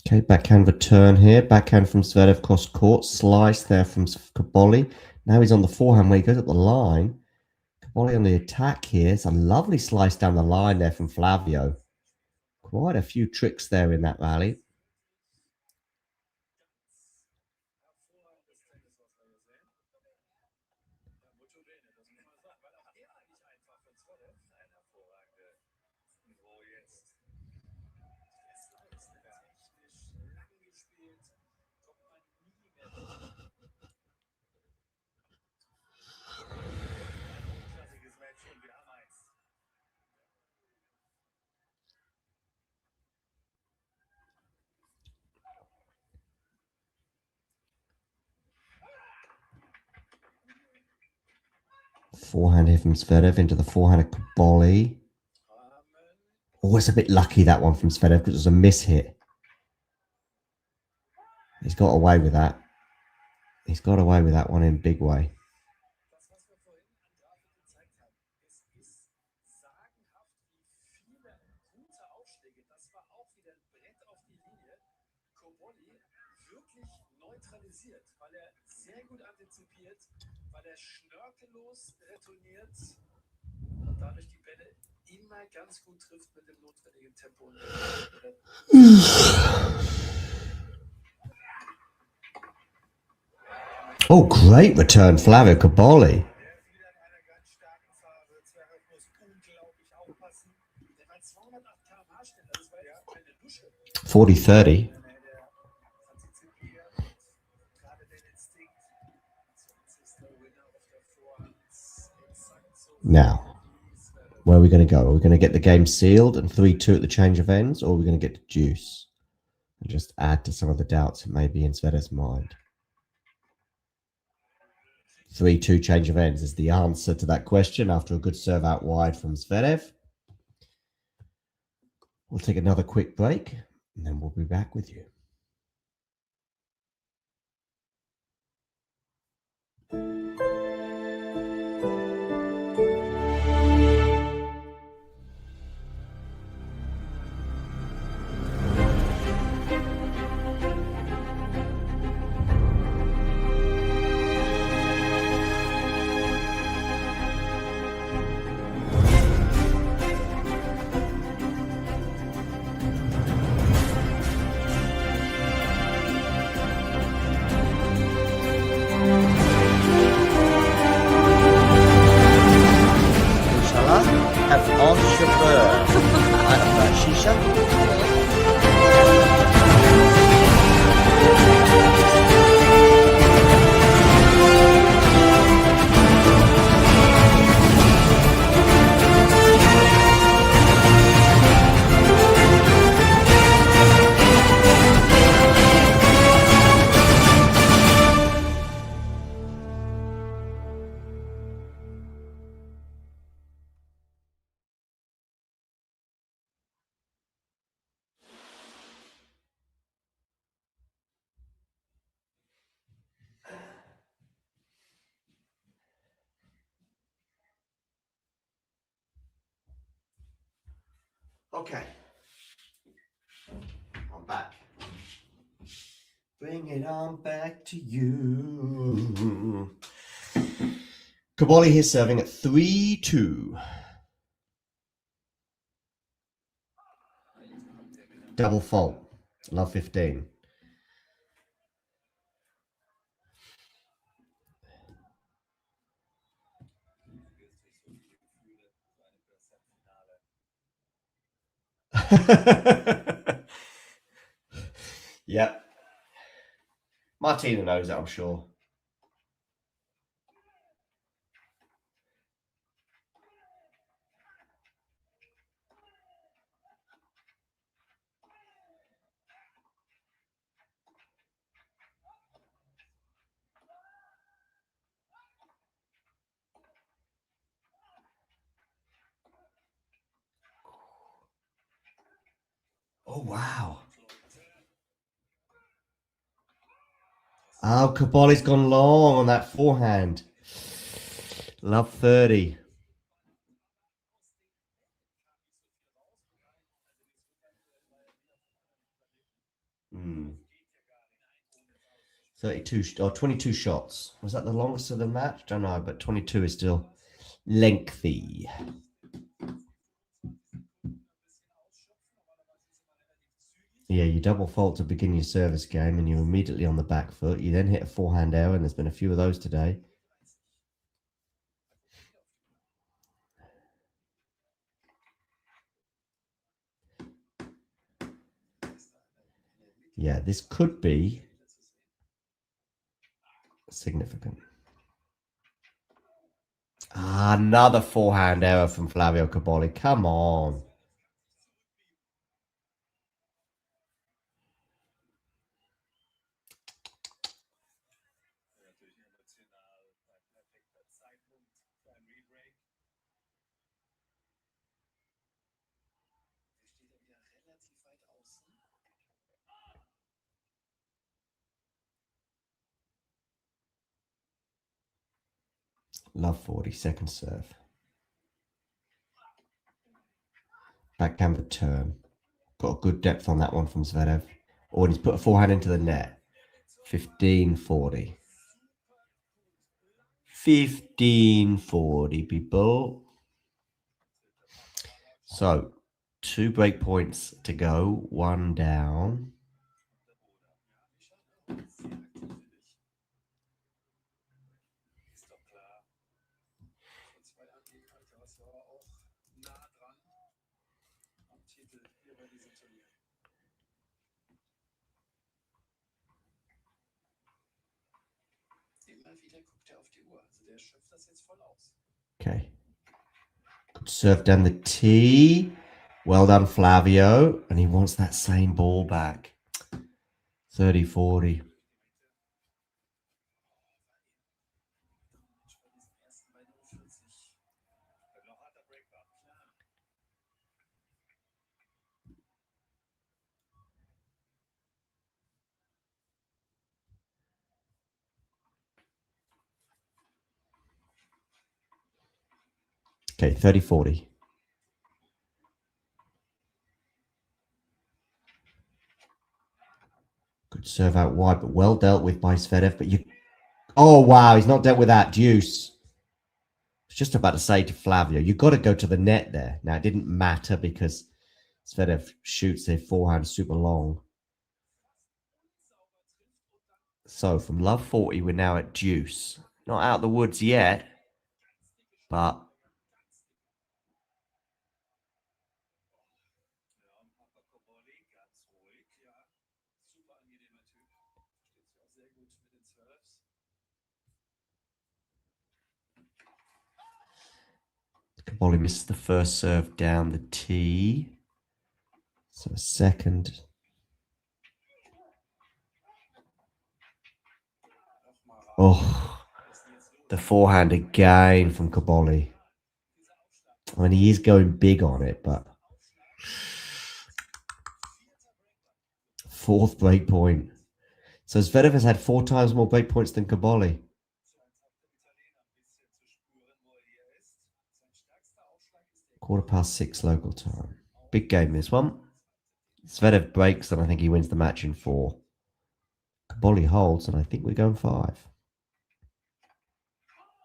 Okay, backhand return here. Backhand from Zverev cross court. Slice there from Cobolli. Now he's on the forehand where he goes up the line. Cobolli on the attack here. It's a lovely slice down the line there from Flavio. Quite a few tricks there in that rally. Forehand here from Zverev into the forehand of Cobolli. Oh, it's a bit lucky, that one from Zverev, because it was a miss hit. He's got away with that. He's got away with that one in a big way. Cobolli wirklich neutralisiert, weil er sehr gut antizipiert, weil er schnörkellos retourniert und dadurch die Bälle immer ganz gut trifft mit dem notwendigen Tempo. Oh, great return, Flavio Cobolli. 40-30. Now, where are we going to go? Are we going to get the game sealed and 3-2 at the change of ends, or are we going to get the deuce and just add to some of the doubts that may be in Zverev's mind? 3-2 change of ends is the answer to that question after a good serve out wide from Zverev. We'll take another quick break and then we'll be back with you. Have on chauffeur. Shisha. Okay, I'm back. Bring it on back to you. Cobolli here serving at 3-2. Double fault. Love 15. Yep. Martina knows it, I'm sure. Oh, wow. Oh, Cobolli's gone long on that forehand. Love 30. Hmm. 32 or 22 shots. Was that the longest of the match? Don't know, but 22 is still lengthy. Yeah, you double fault to begin your service game and you're immediately on the back foot. You then hit a forehand error, and there's been a few of those today. Yeah, this could be significant. Another forehand error from Flavio Cobolli. Come on. Love 40, second serve. Backhand return. Got a good depth on that one from Zverev. Oh, and he's put a forehand into the net. 15-40. 15-40, people. So, 2 break points to go. 1 down. Okay. Good serve down the tee. Well done, Flavio. And he wants that same ball back. 30-40. Okay, 30-40. Good serve out wide, but well dealt with by Zverev. But you... Oh, wow, he's not dealt with that. Deuce. I was just about to say to Flavio, you've got to go to the net there. Now, it didn't matter because Zverev shoots a forehand super long. So, from love 40, we're now at deuce. Not out of the woods yet, but... Cobolli misses the first serve down the tee. So a second. Oh, the forehand again from Cobolli. I mean, he is going big on it, but... Fourth break point. So Zverev has had 4 times more break points than Cobolli. (6:15) local time. Big game, this one. Zverev breaks, and I think he wins the match in 4. Cobolli holds, and I think we're going 5.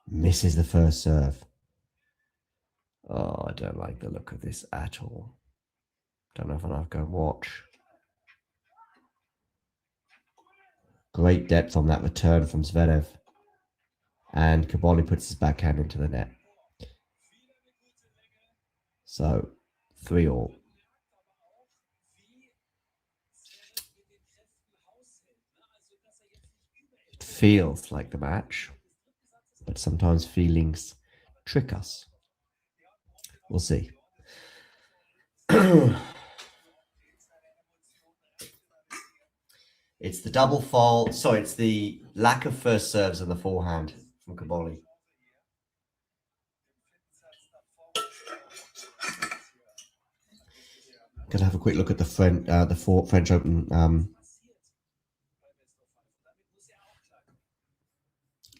Misses the first serve. Oh, I don't like the look of this at all. Don't know if I'll go and watch. Great depth on that return from Zverev. And Cobolli puts his backhand into the net. So, 3-all. It feels like the match, but sometimes feelings trick us. We'll see. It's the double fault. Sorry, it's the lack of first serves and the forehand from Cobolli. Gonna have a quick look at the French Open.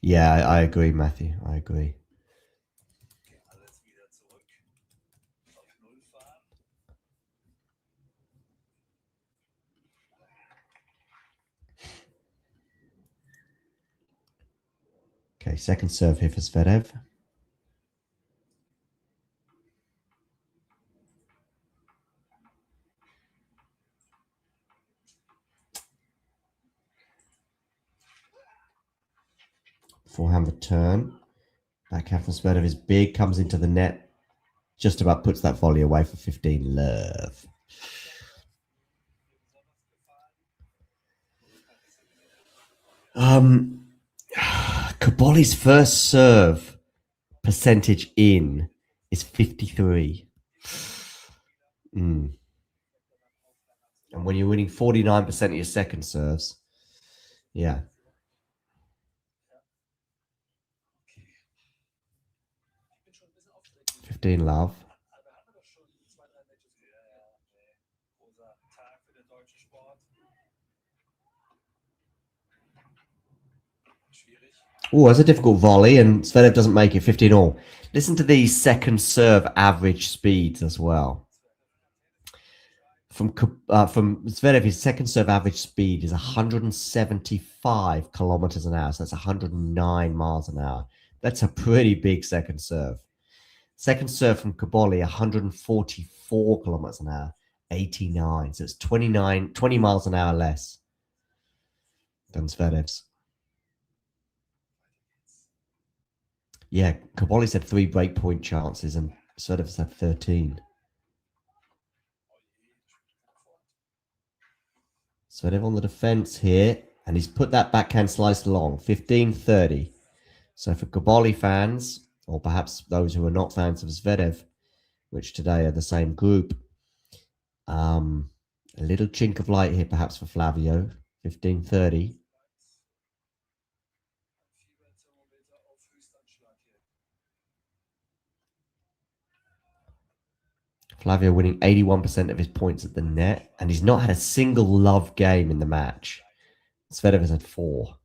Yeah, I agree, Matthew. I agree. Okay, second serve here for Zverev. Forehand return. Backhand from Zverev is big, comes into the net. Just about puts that volley away for 15. Love. Cobolli's first serve percentage in is 53. And when you're winning 49% of your second serves, yeah. Love. Oh, that's a difficult volley, and Zverev doesn't make it 15 all. Listen to these second serve average speeds as well. From Zverev, his second serve average speed is 175 kilometers an hour. So that's 109 miles an hour. That's a pretty big second serve. Second serve from Cobolli, 144 kilometers an hour, 89. So it's 20 miles an hour less than Zverev's. Yeah, Cobolli's had 3 breakpoint chances and Zverev's had 13. Zverev on the defense here, and he's put that backhand slice long, 15-30. So for Cobolli fans, or perhaps those who are not fans of Zverev, which today are the same group, a little chink of light here perhaps for Flavio, 15-30. Flavio winning 81% of his points at the net, and he's not had a single love game in the match. Zverev has had 4.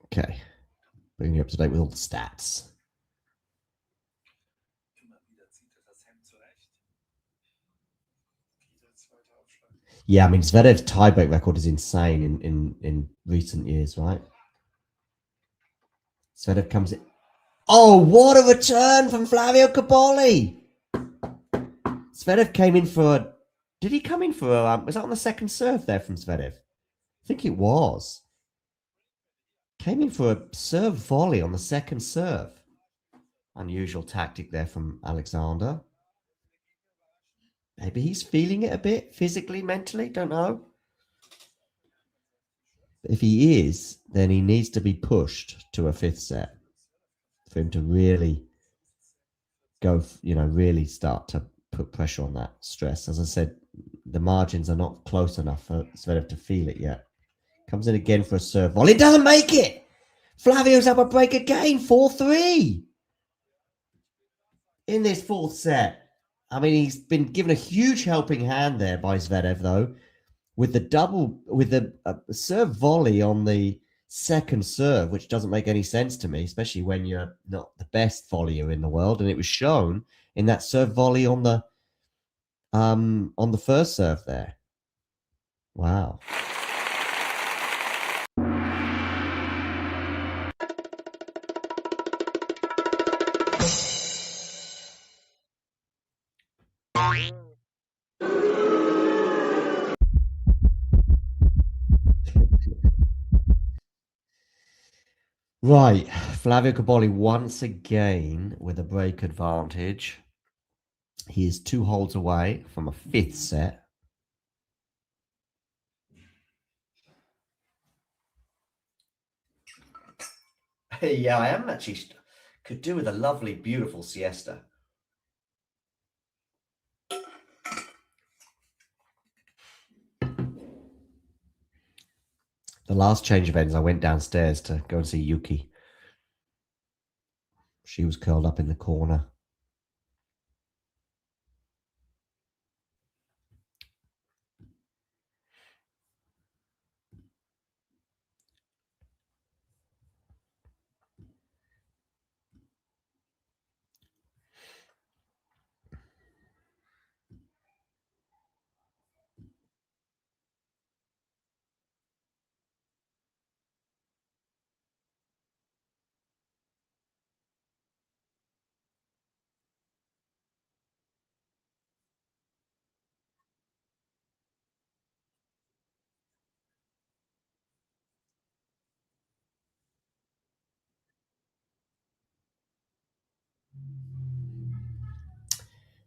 Okay, bringing you up to date with all the stats. Yeah, I mean, Zverev's tiebreak record is insane in recent years, right? Zverev comes in. Oh, what a return from Flavio Cobolli! Zverev came in for a... Did he come in for a... was that on the second serve there from Zverev? I think it was. Came in for a serve volley on the second serve. Unusual tactic there from Alexander. Maybe he's feeling it a bit, physically, mentally, don't know. If he is, then he needs to be pushed to a 5th set for him to really go, really start to put pressure on that stress. As I said, the margins are not close enough for Zverev to feel it yet. Comes in again for a serve volley. It doesn't make it! Flavio's up a break again, 4-3 in this 4th set. I mean, he's been given a huge helping hand there by Zverev, though, with the serve volley on the second serve, which doesn't make any sense to me, especially when you're not the best volleyer in the world. And it was shown in that serve volley on the first serve there. Wow. Right, Flavio Cobolli once again with a break advantage. He is 2 holes away from a 5th set. Yeah, I am actually could do with a lovely, beautiful siesta. The last change of ends, I went downstairs to go and see Yuki. She was curled up in the corner.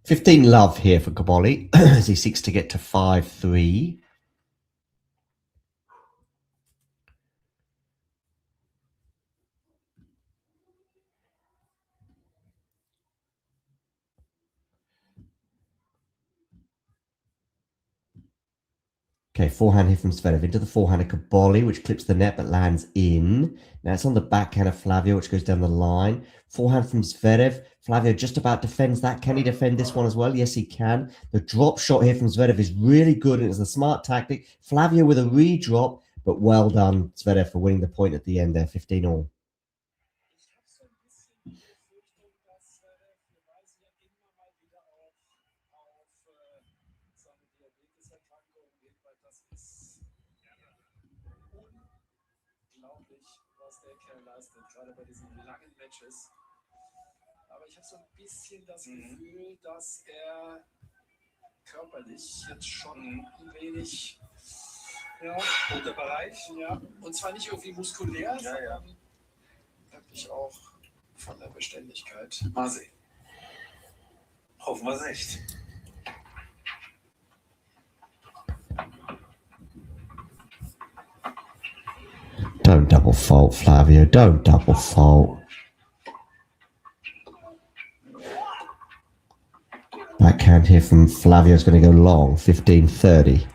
$15 love here for Cobolli as he seeks to get to 5-3. Okay, forehand here from Zverev into the forehand of Cobolli, which clips the net but lands in. Now it's on the backhand of Flavio, which goes down the line. Forehand from Zverev. Flavio just about defends that. Can he defend this one as well? Yes, he can. The drop shot here from Zverev is really good, and it's a smart tactic. Flavio with a redrop, but well done, Zverev, for winning the point at the end there, 15-all. Was der Kerl leistet, gerade bei diesen langen Matches. Aber ich habe so ein bisschen das Gefühl, dass er körperlich jetzt schon ein wenig unter Bereich. Ja. Und zwar nicht irgendwie muskulär, sondern wirklich auch von der Beständigkeit. Mal sehen. Hoffen wir es nicht. Don't double fault, Flavio. Don't double fault. Backhand here from Flavio is going to go long, 15-30.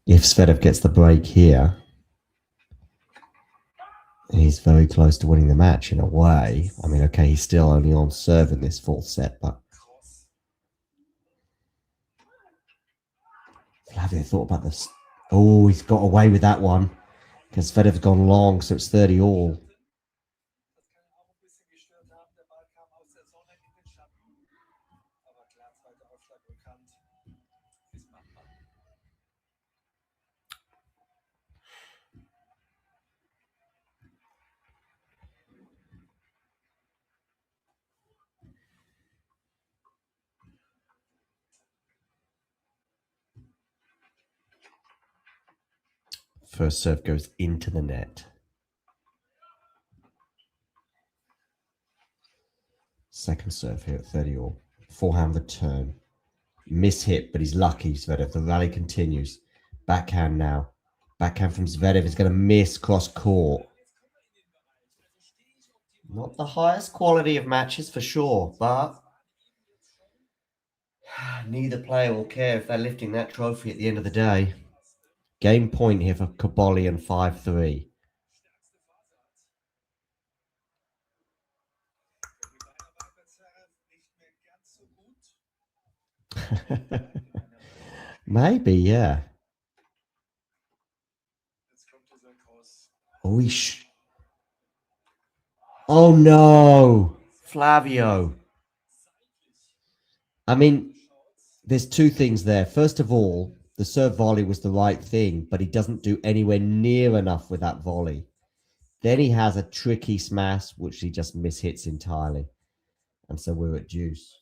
If Zverev gets the break here, he's very close to winning the match in a way. I mean, okay, he's still only on serve in this fourth set, but Flavio thought about this. Oh, he's got away with that one because Zverev's gone long, so it's 30-all. First serve goes into the net. Second serve here at 30-all. Forehand return. Miss hit, but he's lucky, Zverev. The rally continues. Backhand now. Backhand from Zverev is going to miss cross court. Not the highest quality of matches for sure, but neither player will care if they're lifting that trophy at the end of the day. Game point here for Cobolli and 5-3. Maybe, yeah. Oh no, Flavio. I mean, there's two things there. First of all, the serve volley was the right thing, but he doesn't do anywhere near enough with that volley. Then he has a tricky smash, which he just mishits entirely. And so we're at deuce.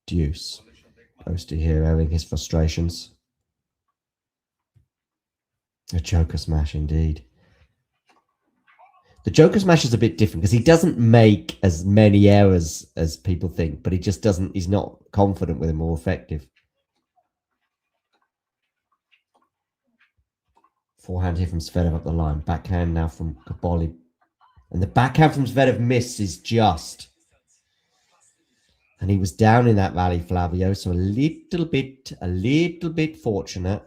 Deuce. Close to here, airing his frustrations. A joker smash indeed. The joker smash is a bit different because he doesn't make as many errors as people think, but he just doesn't, he's not confident with him or effective. Forehand here from Zverev up the line. Backhand now from Cobolli. And the backhand from Zverev misses just. And he was down in that rally, Flavio, so a little bit fortunate.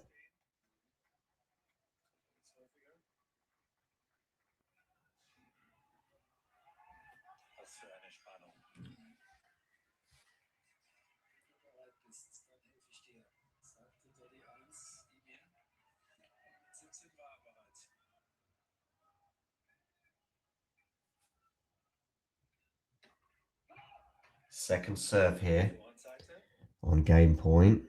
Second serve here on game point.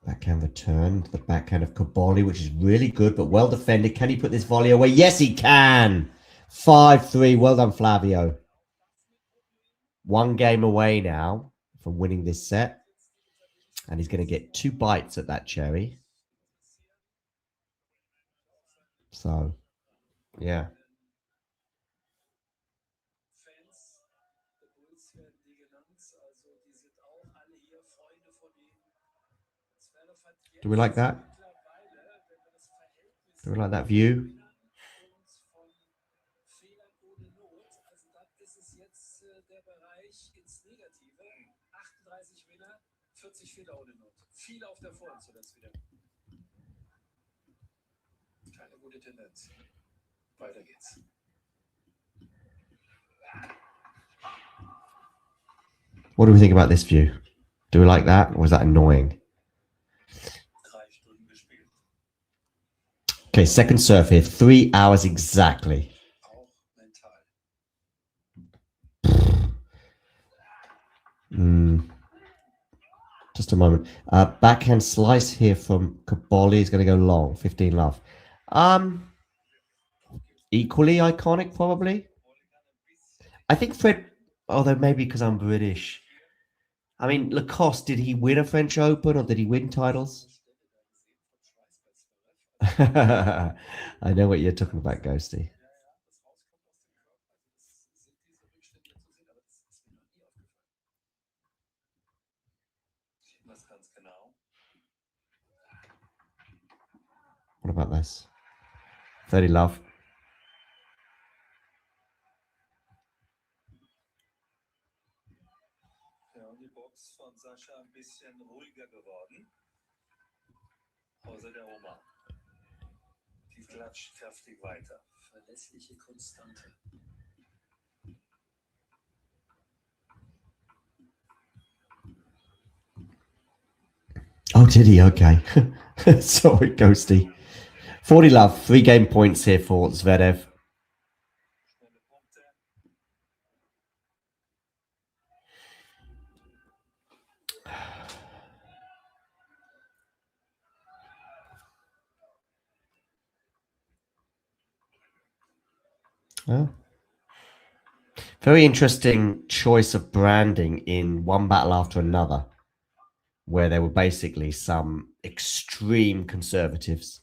Backhand return to the backhand of Cobolli, which is really good, but well defended. Can he put this volley away? Yes, he can. 5-3. Well done, Flavio. One game away now from winning this set. And he's going to get 2 bites at that cherry. So, yeah. Fans der Bulls werden die genannt, also die sind auch alle hier Freunde von ihnen. Zverev hat Do we like that? mittlerweile, wenn man das Verhältnis Do we like that view? und von Fehlern ohne Not, also dann ist es jetzt der Bereich ins Negative. 38 Winner, 40 Fehler ohne Not. Viel auf der Vorhand zuletzt wieder. Keine gute Tendenz. Weiter geht's. What do we think about this view? Do we like that, or is that annoying? 3 Stunden gespielt. Okay, second serve here. 3 hours exactly. Auch mental. Just a moment. Backhand slice here from Cobolli is going to go long. 15 love. Equally iconic, probably. I think Fred, although maybe because I'm British. I mean, Lacoste, did he win a French Open or did he win titles? I know what you're talking about, Ghosty. What about this? 30 love. Ja, und die Box von Sascha ein bisschen ruhiger geworden. Außer der Oma. Die klatscht kräftig weiter. Verlässliche Konstante. Oh, did he? Okay. Sorry, Ghosty. 40 love. 3 game points here for Zverev. Oh. Very interesting choice of branding in one battle after another, where there were basically some extreme conservatives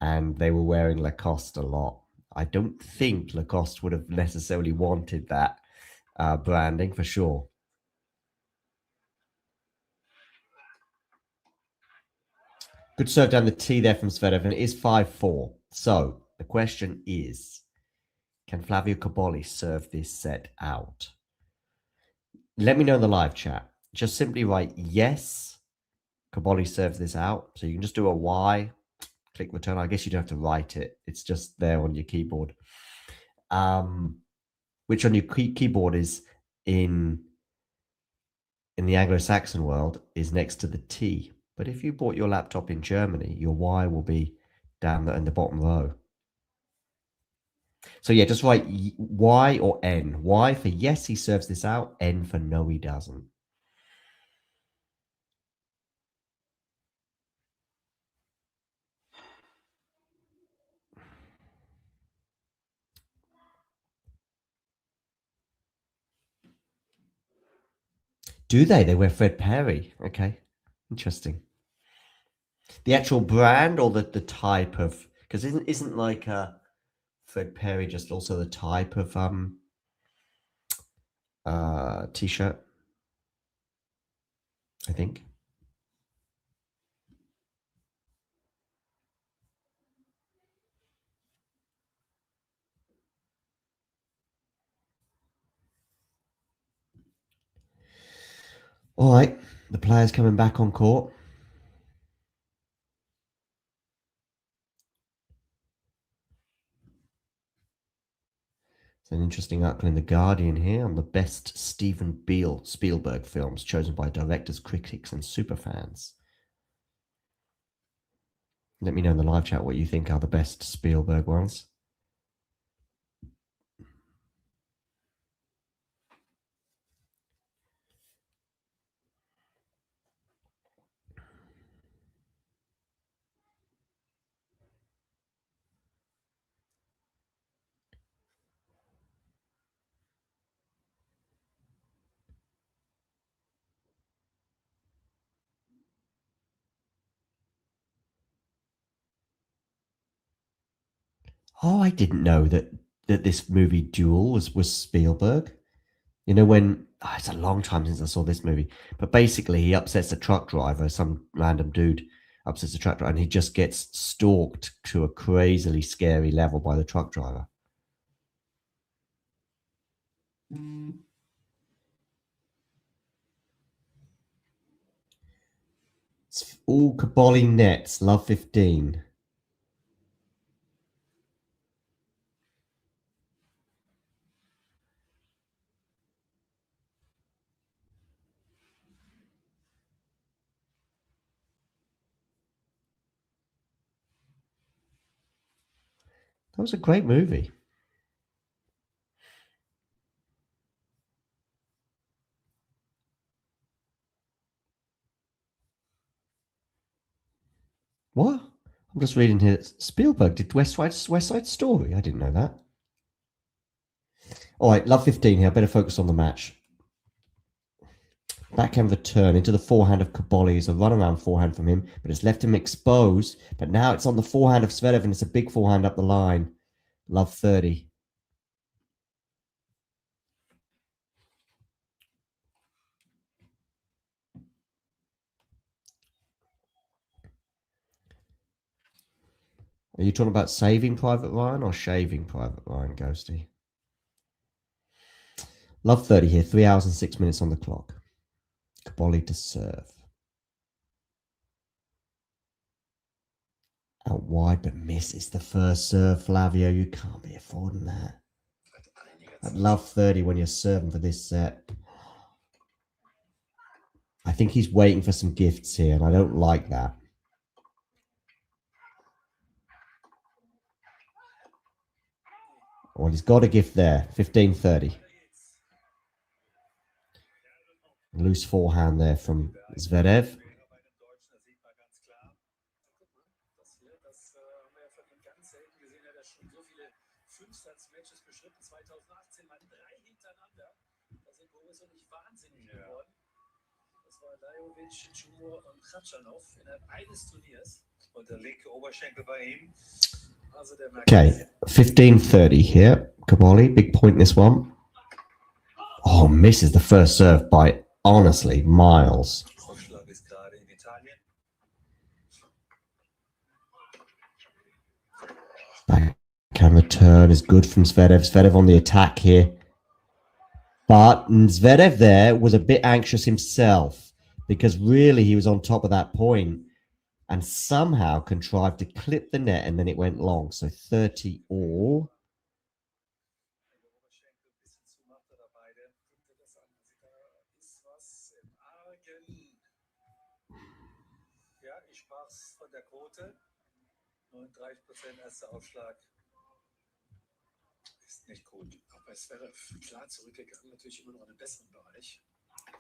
and they were wearing Lacoste a lot. I don't think Lacoste would have necessarily wanted that branding for sure. Good serve down the tee there from Zverev, and it is 5-4. So the question is, can Flavio Cobolli serve this set out? Let me know in the live chat. Just simply write yes, Cobolli serves this out. So you can just do a Y, click return. I guess you don't have to write it. It's just there on your keyboard. Which on your keyboard is in the Anglo-Saxon world is next to the T. But if you bought your laptop in Germany, your Y will be down in the bottom row. So yeah, just write Y or N. Y for yes, he serves this out. N for no, he doesn't. Do they? They wear Fred Perry. Okay, interesting. The actual brand or the type of, because isn't like Fred Perry just also the type of t-shirt, I think. All right, the players coming back on court. It's an interesting article in The Guardian here on the best Steven Spielberg films chosen by directors, critics, and superfans. Let me know in the live chat what you think are the best Spielberg ones. Oh, I didn't know that this movie Duel was Spielberg. You know when it's a long time since I saw this movie, but basically he upsets a truck driver, some random dude upsets the truck driver, and he just gets stalked to a crazily scary level by the truck driver. It's all Cobolli nets, love 15. That was a great movie. What? I'm just reading here. Spielberg did West Side Story. I didn't know that. All right, love 15 here. I better focus on the match. Backhand return into the forehand of Cobolli is a runaround forehand from him, but it's left him exposed. But now it's on the forehand of Zverev, and it's a big forehand up the line. Love 30. Are you talking about saving Private Ryan or shaving Private Ryan, Ghosty? Love 30 here. 3 hours and 6 minutes on the clock. Cobolli to serve. Out wide, but misses the first serve, Flavio. You can't be affording that. I'd love 30 when you're serving for this set. I think he's waiting for some gifts here, and I don't like that. Well, he's got a gift there. 15-30. Loose forehand there from Zverev. Okay, 15-30 here. Cobolli, big point this one. Oh, misses the first serve by, honestly, miles. Backhand return is good from Zverev. Zverev on the attack here. But Zverev there was a bit anxious himself because really he was on top of that point and somehow contrived to clip the net, and then it went long. So 30 all.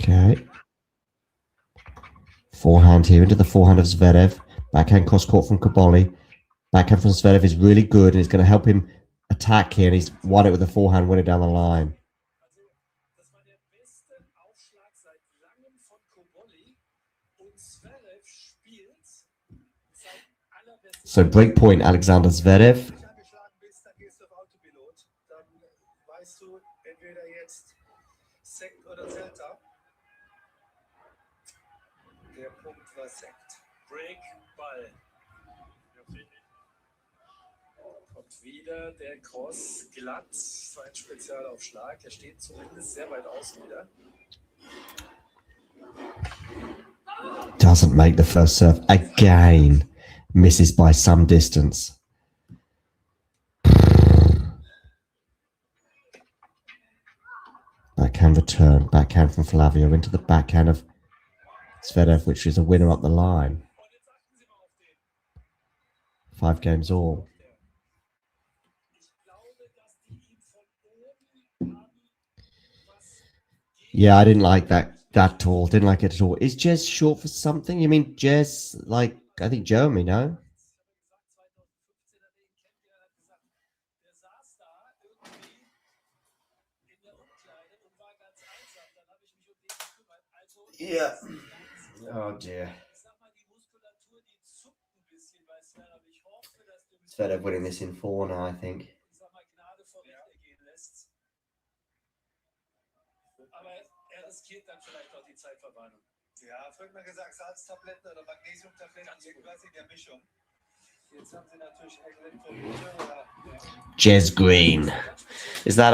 Okay. Forehand here into the forehand of Zverev. Backhand cross court from Cobolli. Backhand from Zverev is really good and it's going to help him attack here. And he's won it with the forehand, win it down the line. So break point, Alexander Zverev. Wieder der Cross glatt, sein Spezialaufschlag. Er steht zumindest sehr weit außen wieder. Doesn't make the first serve again. Misses by some distance. Backhand return. Backhand from Flavio into the backhand of Zverev, which is a winner up the line. 5 games all. Yeah, I didn't like that at all. Didn't like it at all. Is Jez short for something? You mean Jez, like, I think Jeremy, no? Yeah. Oh dear. Zverev winning this in 4 now, I think. Ja, früher mal gesagt Salztabletten oder Magnesiumtabletten, irgendwas in der Mischung. Jetzt haben sie natürlich Elektrolyte oder... Jez Green. Is that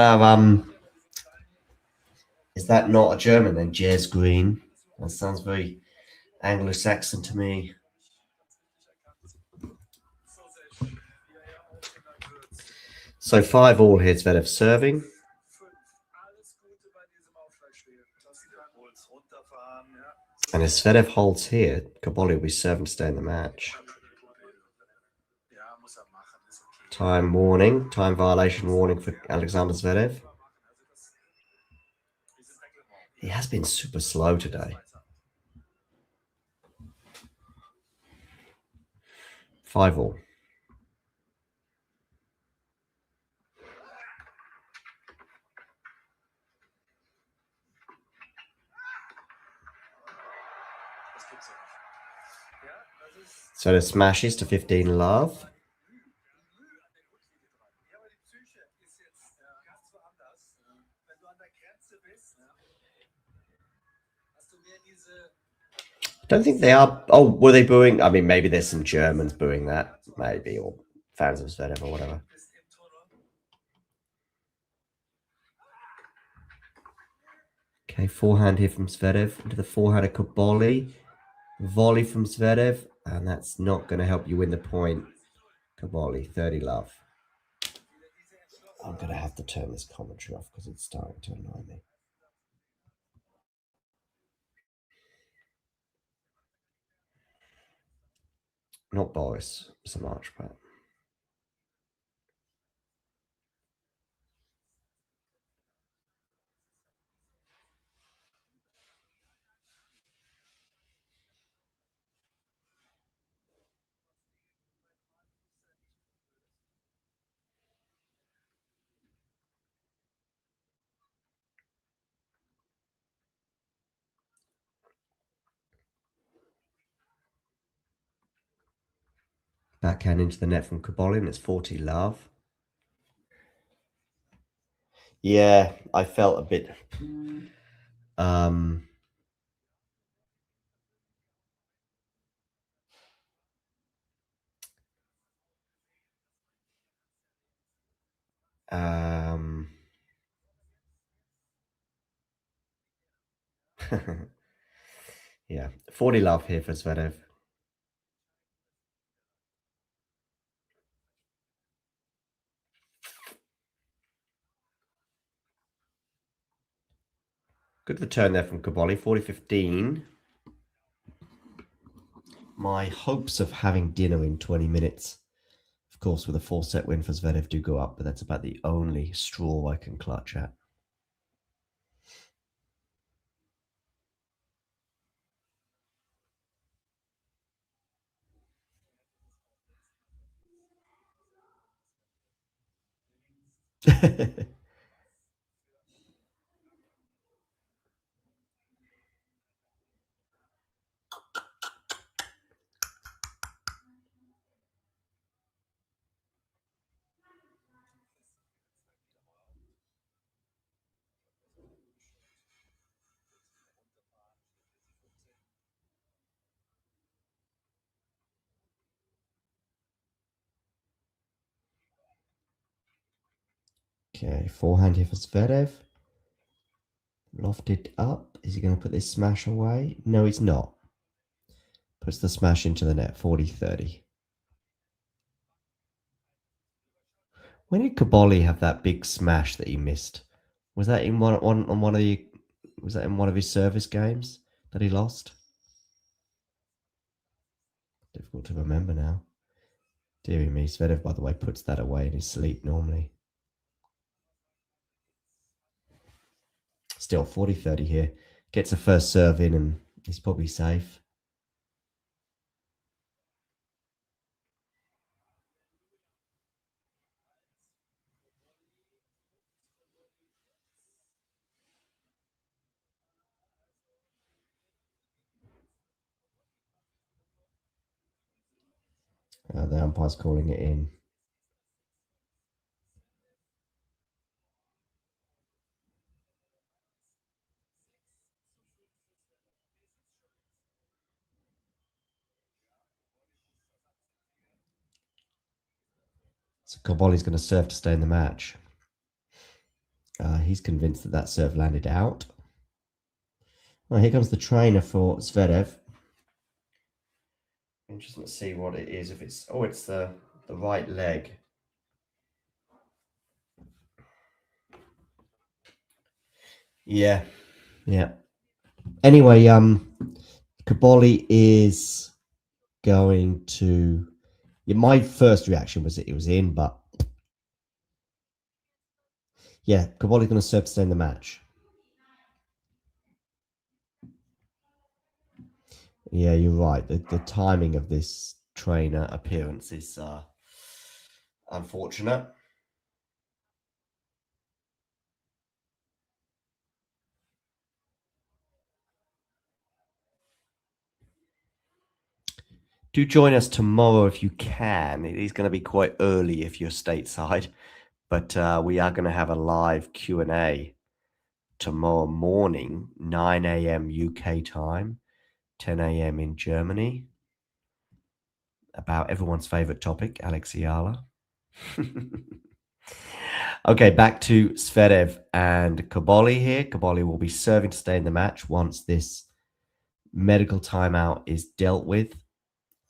not a German then? Jez Green. That sounds very Anglo-Saxon to me. So 5-all here, Zverev serving. And if Zverev holds here, Cobolli will be serving to stay in the match. Time warning, time violation warning for Alexander Zverev. He has been super slow today. 5-all. So the smashes to 15 love. Don't think they are. Oh, were they booing? I mean, maybe there's some Germans booing that, maybe, or fans of Zverev or whatever. Okay, forehand here from Zverev into the forehand of Cobolli. Volley from Zverev, and that's not going to help you win the point. Cobolli, 30 love. I'm going to have to turn this commentary off because it's starting to annoy me. Not Boris so much, but... Backhand into the net from Cobolli, and it's 40 love. Yeah, I felt a bit... yeah, 40 love here for Zverev. Good return there from Cobolli, 40-15. My hopes of having dinner in 20 minutes, of course, with a 4-set win for Zverev do go up, but that's about the only straw I can clutch at. Okay, forehand here for Zverev. Lofted up. Is he going to put this smash away? No, he's not. Puts the smash into the net, 40-30. When did Cobolli have that big smash that he missed? Was that in one of his service games that he lost? Difficult to remember now. Deary me, Zverev, by the way, puts that away in his sleep normally. Still 40-30 here. Gets a first serve in and he's probably safe. The umpire's calling it in. So Cobolli's going to serve to stay in the match. He's convinced that serve landed out. Well, here comes the trainer for Zverev. Interesting to see what it is. If it's it's the right leg. Yeah. Anyway, Cobolli is going to. Yeah, my first reaction was that it was in, but yeah, Cobolli's going to serve to stay in the match. Yeah, you're right. The timing of this trainer appearance is unfortunate. Do join us tomorrow if you can. It is going to be quite early if you're stateside, but we are going to have a live Q&A tomorrow morning, 9 a.m. UK time, 10 a.m. in Germany, about everyone's favorite topic, Alex Ayala. Okay, back to Zverev and Cobolli here. Cobolli will be serving to stay in the match once this medical timeout is dealt with.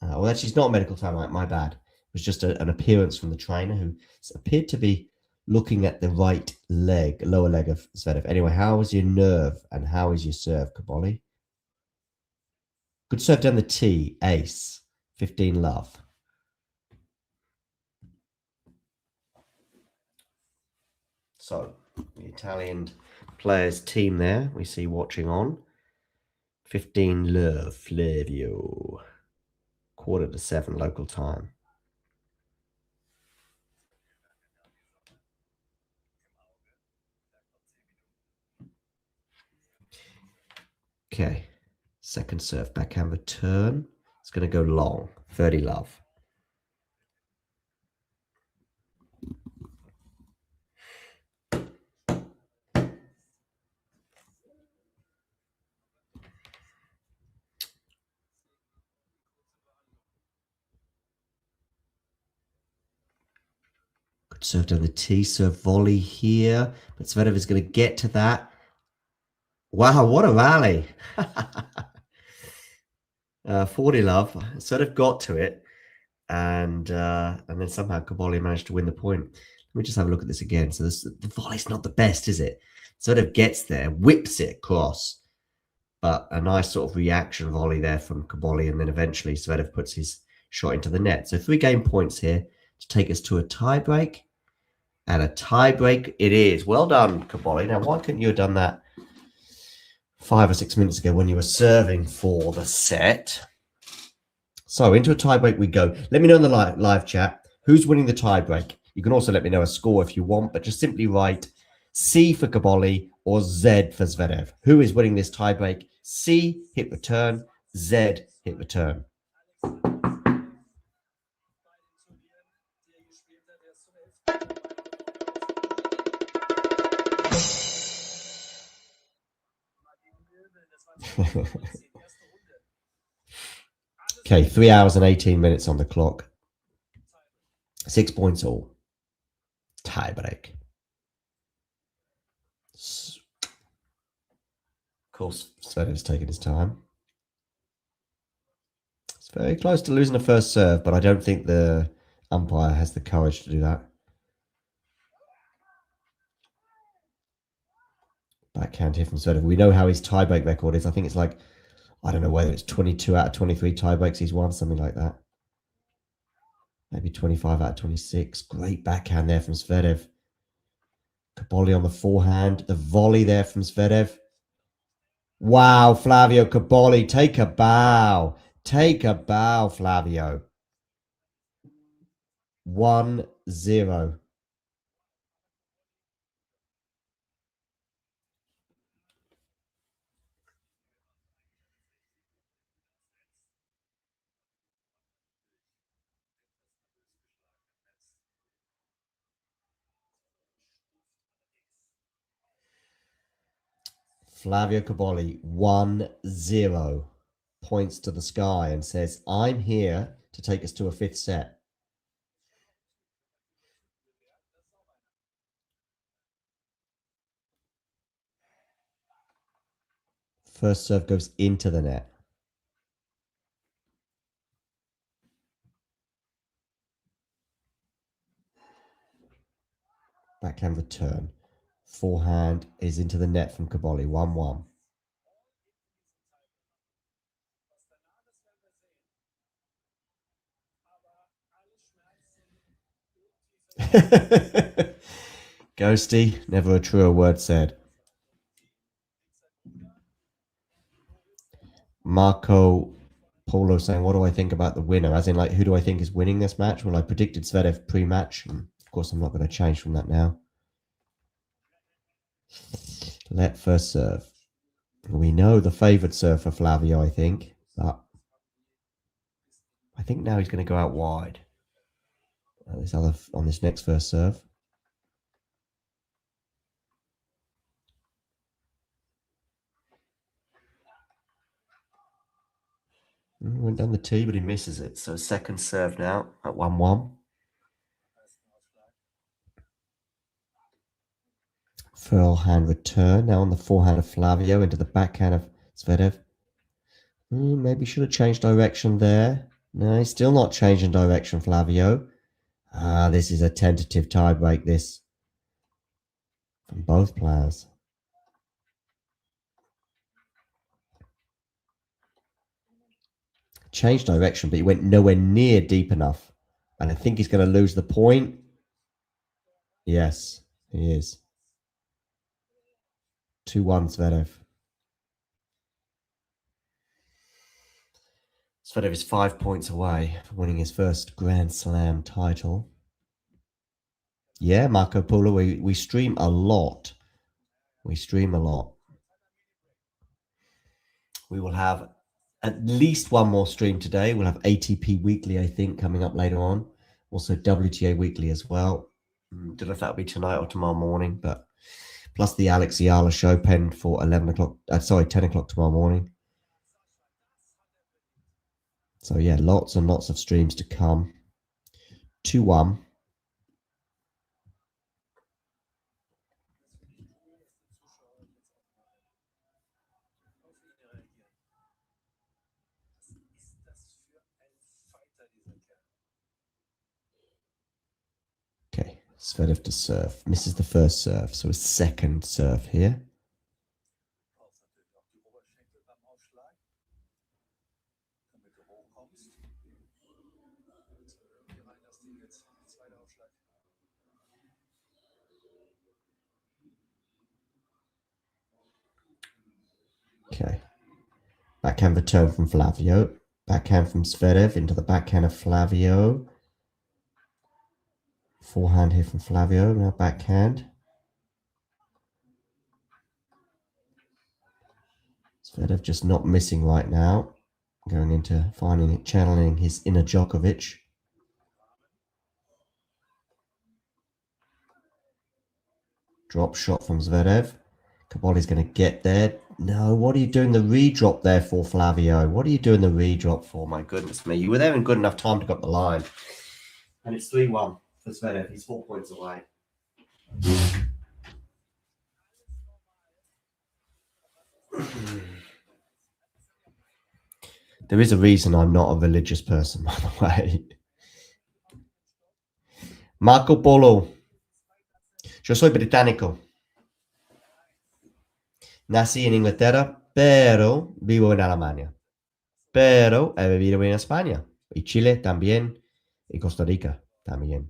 Well, actually, it's not a medical timeout, my bad. It was just an appearance from the trainer who appeared to be looking at the right leg, lower leg of Zverev. Anyway, how is your nerve and how is your serve, Cobolli? Good serve down the tee, ace, 15 love. So, the Italian players team there, we see watching on. 15 love, Flavio. 6:45 local time. Okay, second serve, backhand return. It's going to go long, 30 love. Good serve down the tee, serve volley here, but Zverev is going to get to that. Wow, what a rally. 40 love. Zverev got to it, and then somehow Cobolli managed to win the point. Let me just have a look at this again. So the volley's not the best, is it? Zverev gets there, whips it across, but a nice sort of reaction volley there from Cobolli, and then eventually Zverev puts his shot into the net. So 3 game points here to take us to a tiebreak. And a tiebreak it is. Well done, Cobolli. Now, why couldn't you have done that 5 or 6 minutes ago when you were serving for the set? So into a tiebreak we go. Let me know in the live chat who's winning the tiebreak. You can also let me know a score if you want, but just simply write C for Cobolli or Z for Zverev. Who is winning this tiebreak? C, hit return. Z, hit return. Okay, 3 hours and 18 minutes on the clock. 6 points all. Tiebreak. Of course, Zverev's taking his time. It's very close to losing the first serve, but I don't think the umpire has the courage to do that. Backhand here from Zverev. We know how his tiebreak record is. I think it's like, I don't know whether it's 22 out of 23 tiebreaks he's won, something like that. Maybe 25 out of 26. Great backhand there from Zverev. Cobolli on the forehand. The volley there from Zverev. Wow, Flavio Cobolli, take a bow. Take a bow, Flavio. 1-0. Flavio Cobolli, 1-0, points to the sky and says, I'm here to take us to a 5th set. First serve goes into the net. Backhand return. Forehand is into the net from Cobolli. 1-1. Ghosty, never a truer word said. Marco Polo saying, what do I think about the winner? As in, like, who do I think is winning this match? Well, I predicted Zverev pre-match. And of course, I'm not going to change from that now. Let first serve. We know the favoured serve for Flavio, I think. But I think now he's going to go out wide. On this next first serve. Went down the tee, but he misses it. So second serve now at 1-1. Forehand return. Now on the forehand of Flavio into the backhand of Zverev. Maybe should have changed direction there. No, he's still not changing direction, Flavio. This is a tentative tiebreak, this. From both players. Changed direction, but he went nowhere near deep enough. And I think he's going to lose the point. Yes, he is. 2-1 Zverev. Zverev is 5 points away from winning his first Grand Slam title. Yeah, Marco Polo, we stream a lot. We stream a lot. We will have at least one more stream today. We'll have ATP Weekly, I think, coming up later on. Also WTA Weekly as well. Don't know if that'll be tonight or tomorrow morning, but plus the Alex Ayala show penned for 10 o'clock tomorrow morning. So yeah, lots and lots of streams to come. 2-1. Okay, Zverev to serve. Misses the first serve, so his second serve here. Okay. Backhand return from Flavio. Backhand from Zverev into the backhand of Flavio. Forehand here from Flavio. Now backhand. Zverev just not missing right now. Going into channeling his inner Djokovic. Drop shot from Zverev. Cobolli's going to get there. No, what are you doing the redrop there for, Flavio? What are you doing the redrop for? My goodness me. You were there in good enough time to get the line. And it's 3-1 for Zverev. He's 4 points away. There is a reason I'm not a religious person, by the way. Marco Polo. Yo soy británico. Nací en Inglaterra, pero vivo en Alemania. Pero he vivido en España. Y Chile también. Y Costa Rica también.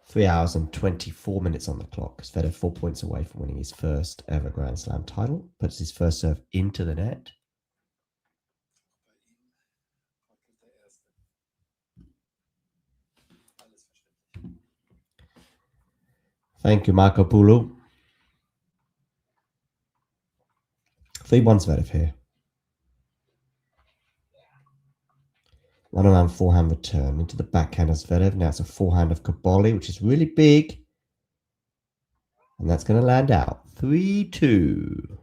3 hours and 24 minutes on the clock. Zverev 4 points away from winning his first ever Grand Slam title. Puts his first serve into the net. Thank you, Marco Polo. 3-1 Zverev here. One around forehand return into the backhand of Zverev. Now it's a forehand of Cobolli, which is really big. And that's going to land out. 3-2.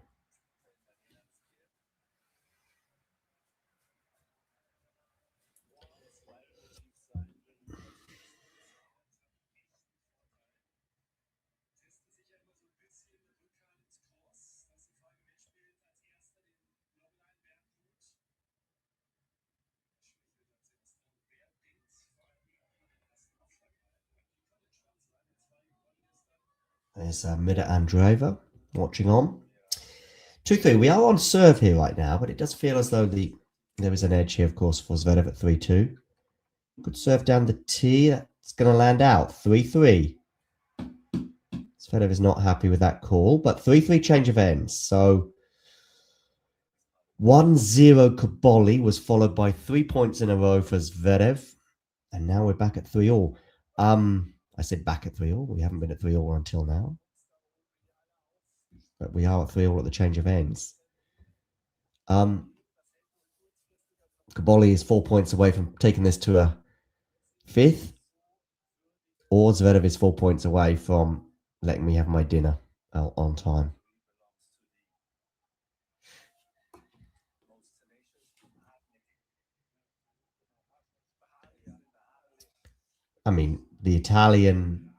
There's Mida Andreeva watching on. 2-3. We are on serve here right now, but it does feel as though there is an edge here, of course, for Zverev at 3-2. Good serve down the tee. That's going to land out. 3-3. Zverev is not happy with that call, but 3-3 change of ends. So 1-0 Cobolli was followed by 3 points in a row for Zverev. And now we're back at 3-all. I said back at 3-all. We haven't been at 3-all until now. But we are at 3-all at the change of ends. Cobolli is 4 points away from taking this to a 5th. Or Zverev is 4 points away from letting me have my dinner out on time. I mean, the Italian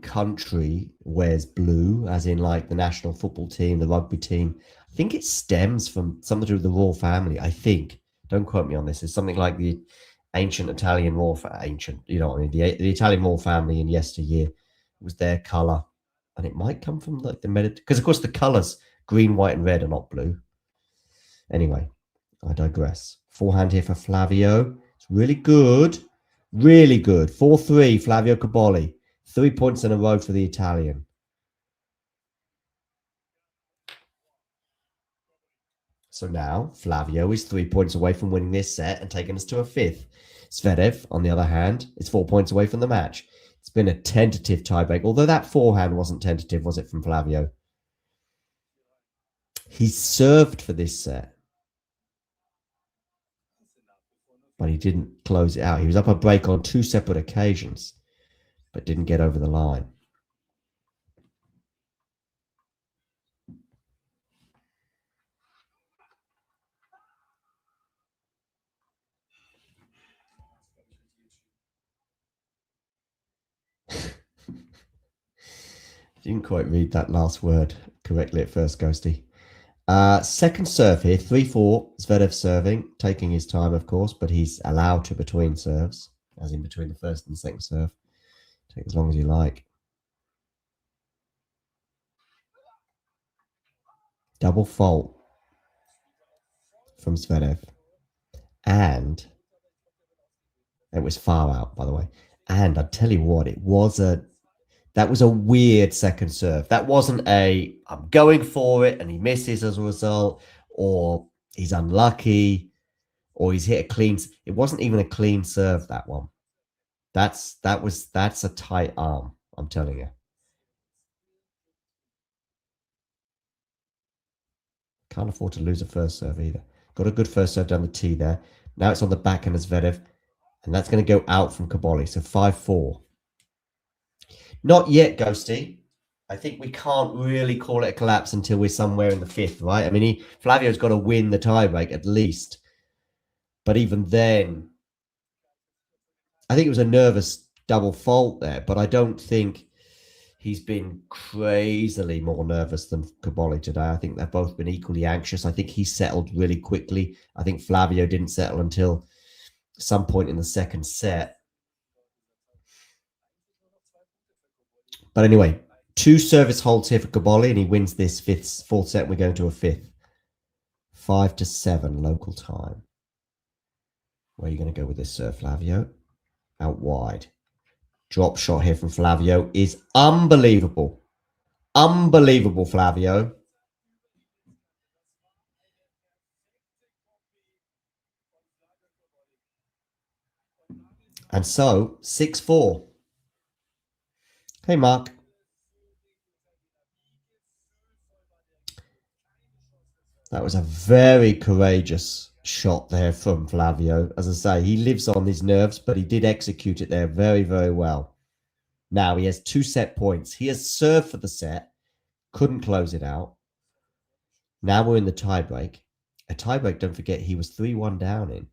country wears blue, as in like the national football team, the rugby team. I think it stems from something to do with the royal family. I think. Don't quote me on this. It's something like the ancient Italian royal ancient. You know what I mean? The Italian royal family in yesteryear was their color, and it might come from like the because of course the colors green, white, and red are not blue. Anyway, I digress. Forehand here for Flavio. It's really good. Really good. 4-3, Flavio Cobolli. 3 points in a row for the Italian. So now Flavio is 3 points away from winning this set and taking us to a 5th. Zverev, on the other hand, is 4 points away from the match. It's been a tentative tiebreak, although that forehand wasn't tentative, was it, from Flavio? He served for this set, but he didn't close it out. He was up a break on 2 separate occasions, but didn't get over the line. Didn't quite read that last word correctly at first, Ghosty. Second serve here, 3-4. Zverev serving, taking his time, of course, but he's allowed to between serves, as in between the first and the second serve. Take as long as you like. Double fault from Zverev. And it was far out, by the way. And I tell you what, that was a weird second serve. That wasn't a, I'm going for it and he misses as a result, or he's unlucky, or he's hit a clean. It wasn't even a clean serve, that one. That's a tight arm, I'm telling you. Can't afford to lose a first serve either. Got a good first serve down the tee there. Now it's on the backhand of Zverev, and that's going to go out from Cobolli. So 5-4. Not yet, Ghosty. I think we can't really call it a collapse until we're somewhere in the 5th, right? I mean, Flavio's got to win the tiebreak at least. But even then, I think it was a nervous double fault there, but I don't think he's been crazily more nervous than Cobolli today. I think they've both been equally anxious. I think he settled really quickly. I think Flavio didn't settle until some point in the second set. But anyway, 2 service holds here for Cobolli, and he wins this 4th set. We're going to a 5th. 5-7 local time. Where are you going to go with this serve, Flavio? Out wide. Drop shot here from Flavio is unbelievable. Unbelievable, Flavio. And so, 6-4. Hey, Mark. That was a very courageous shot there from Flavio. As I say, he lives on his nerves, but he did execute it there very, very well. Now he has 2 set points. He has served for the set. Couldn't close it out. Now we're in the tiebreak. A tiebreak, don't forget, he was 3-1 down in.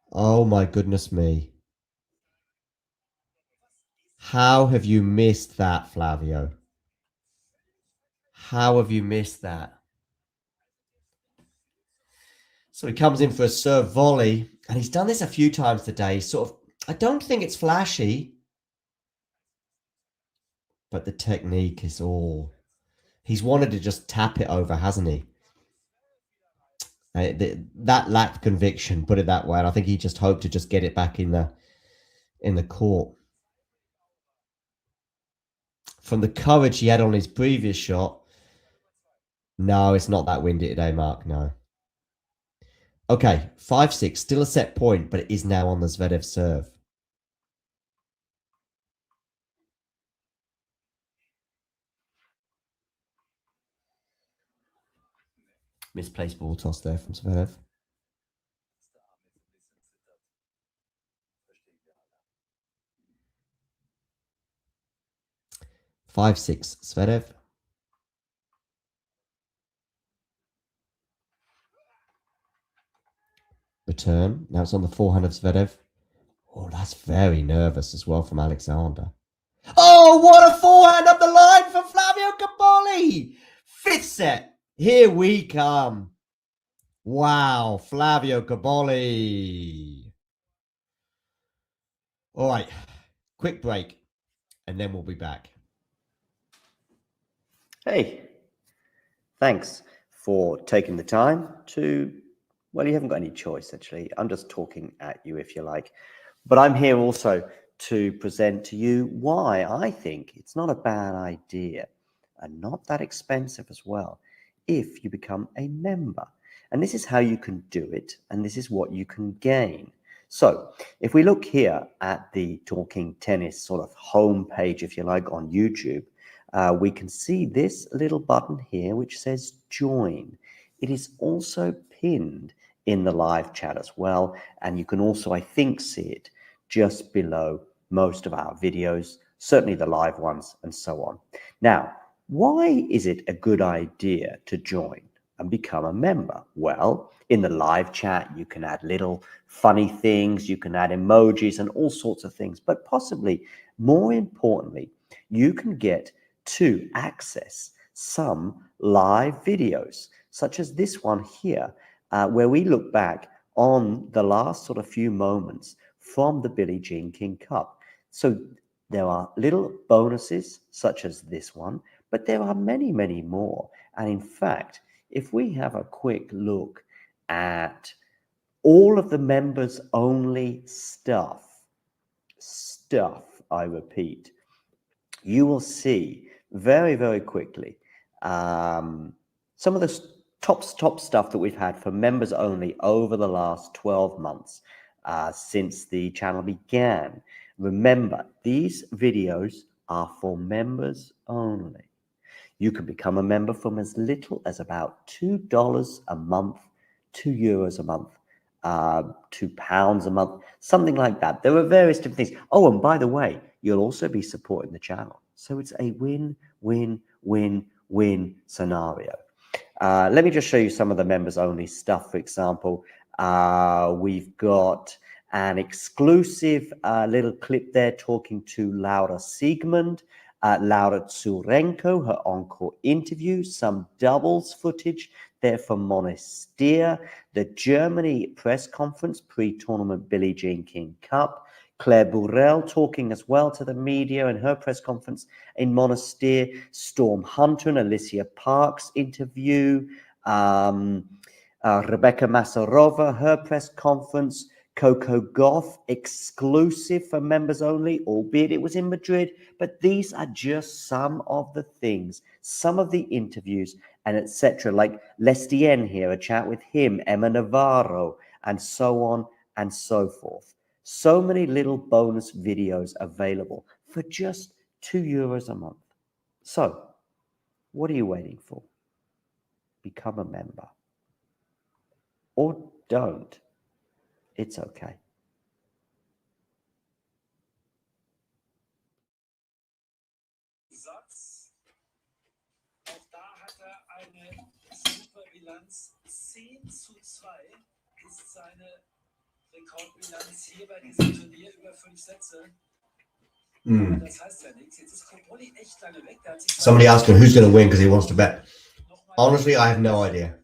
Oh my goodness me. How have you missed that, Flavio? How have you missed that? So he comes in for a serve volley, and he's done this a few times today. Sort of, I don't think it's flashy, but the technique is all. He's wanted to just tap it over, hasn't he? That lacked conviction, put it that way. And I think he just hoped to just get it back in the court. From the courage he had on his previous shot, no, it's not that windy today, Mark. No. Okay, 5-6, still a set point, but it is now on the Zverev serve. Misplaced ball toss there from Zverev. 5-6, Zverev. Return. Now it's on the forehand of Zverev. Oh, that's very nervous as well from Alexander. Oh, what a forehand up the line from Flavio Cobolli. Fifth set. Here we come. Wow, Flavio Cobolli. All right, quick break, and then we'll be back. Hey, thanks for taking the time to, well, you haven't got any choice, actually. I'm just talking at you, if you like. But I'm here also to present to you why I think it's not a bad idea and not that expensive as well if you become a member. And this is how you can do it, and this is what you can gain. So if we look here at the Talking Tennis sort of homepage, if you like, on YouTube, we can see this little button here which says join. It is also pinned in the live chat as well, and you can also, I think, see it just below most of our videos, certainly the live ones and so on. Now, why is it a good idea to join and become a member? Well, in the live chat, you can add little funny things, you can add emojis and all sorts of things, but possibly more importantly, you can get to access some live videos, such as this one here, where we look back on the last sort of few moments from the Billie Jean King Cup. So there are little bonuses such as this one, but there are many, many more. And in fact, if we have a quick look at all of the members only stuff, I repeat, you will see very, very quickly some of the top stuff that we've had for members only over the last 12 months since the channel began. Remember, these videos are for members only. You can become a member from as little as about $2 a month, €2 a month, £2 a month, something like that. There are various different things. Oh, and by the way, you'll also be supporting the channel. So it's a win-win-win-win scenario. Let me just show you some of the members only stuff. For example, we've got an exclusive little clip there talking to Laura Siegmund, Laura Tsurenko, her encore interview, some doubles footage there from Monastir, the Germany press conference pre-tournament Billie Jean King Cup, Claire Burrell talking as well to the media in her press conference in Monastir, Storm Hunter and Alicia Parks interview, Rebecca Masarova, her press conference, Coco Gauff exclusive for members only, albeit it was in Madrid, but these are just some of the things, some of the interviews and etc. Like Lestien here, a chat with him, Emma Navarro, and so on and so forth. So many little bonus videos available for just €2 a month. So, what are you waiting for? Become a member. Or don't. It's okay. Satz. Auch da hat eine super Bilanz. 10:2 ist seine Rekordbilanz hier bei diesem Turnier über 5 Sätze. Aber das heißt ja nichts. Jetzt ist Cobolli echt lange weg. Somebody asking who's going to win because he wants to bet. Honestly, I have no idea.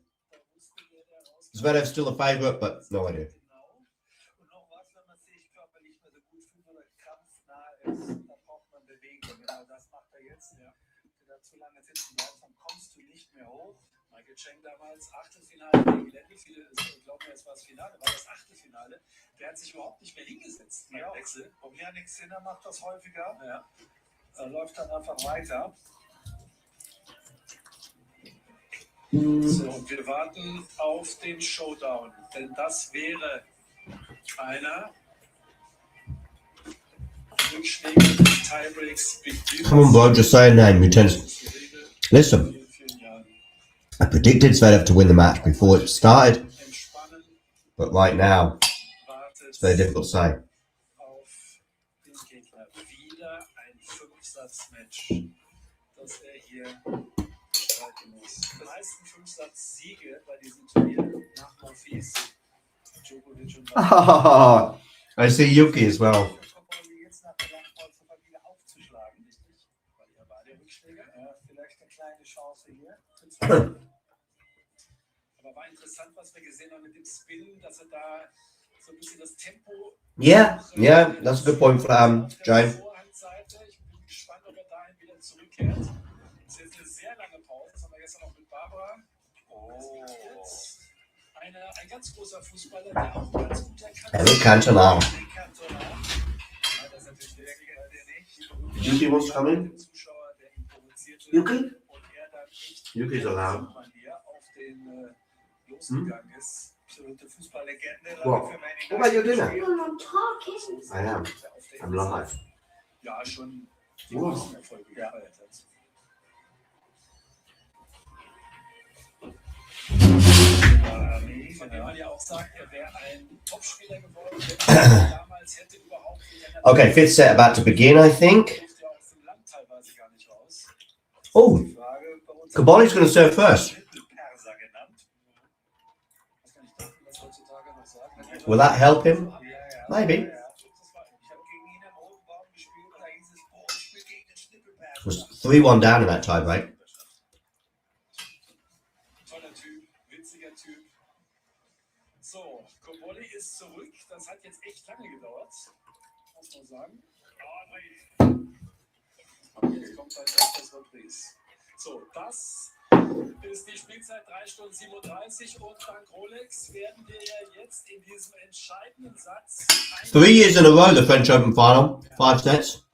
Zverev's still a favorite, but no idea. Und auch was, wenn man sich körperlich nicht mehr so gut ist, da braucht man Bewegung. Genau das macht er jetzt. Ja. Wenn du da zu lange sitzen bleibst, dann kommst du nicht mehr hoch. Michael Cheng damals Achtelfinale gegen Lenny, viele glauben jetzt war das Finale, war das Achtelfinale. Der hat sich überhaupt nicht mehr hingesetzt beim Wechsel. Und Yannick Sinner macht das häufiger. Ja. Er läuft dann einfach weiter. So, und wir warten auf den Showdown, denn das wäre einer Rückschläge des Tiebreaks. Come on, bro, just say a name. Who tends? Listen, I predicted Zverev to win the match before it started, but right now, it's very difficult to say. Auf den Gegner wieder ein Fünfsatzmatch, das er hier streiten muss. Die meisten Fünfsatz-Siege bei diesem Turnier nach Monfils. Djokovic und Oh, I see Yuki as well. Cobolli jetzt nach der Langkreuzung wieder aufzuschlagen. Richtig? Weil er war der Rückschläger. Ja, vielleicht eine kleine Chance hier. Aber war interessant, was wir gesehen haben mit dem Spin, dass er da so ein bisschen das Tempo. Yeah, that's a good point for Jane. Vorhandseite. Ich bin gespannt, ob er dahin wieder zurückkehrt. Das ist jetzt eine sehr lange Pause. Das haben wir gestern noch mit Barbara. Jetzt ein ganz großer Fußballer, der auch ganz gut erkannt Eric Cantona. Das ist natürlich der nicht. Yuki wants to come in. Zuschauer, der ihn provozierte. Yuki? Und er dann echt Yuki's allowed. auf den losgegangen ist. Absolute Fußballlegende. What? What about your dinner? I'm talking. I am. I'm live. Ja, schon die Wow. großen Erfolge gefeiert hat. Von dem man ja auch sagt, er wäre ein Topspieler geworden, wenn er damals hätte überhaupt Okay, fifth set about to begin, I think. teilweise gar nicht raus. Oh, Cobolli's going to serve first. Will that help him? Maybe. It was 3-1 down in that tiebreak. Toller Typ, witziger Typ. So, Cobolli ist zurück. Das hat jetzt echt lange gedauert, muss man sagen. Und jetzt kommt halt das Reprise. So, das ist die Spielzeit 3 Stunden 37 und dank Rolex werden wir ja jetzt in diesem entscheidenden Satz 3 years in a row, the French Open final. 5 sets.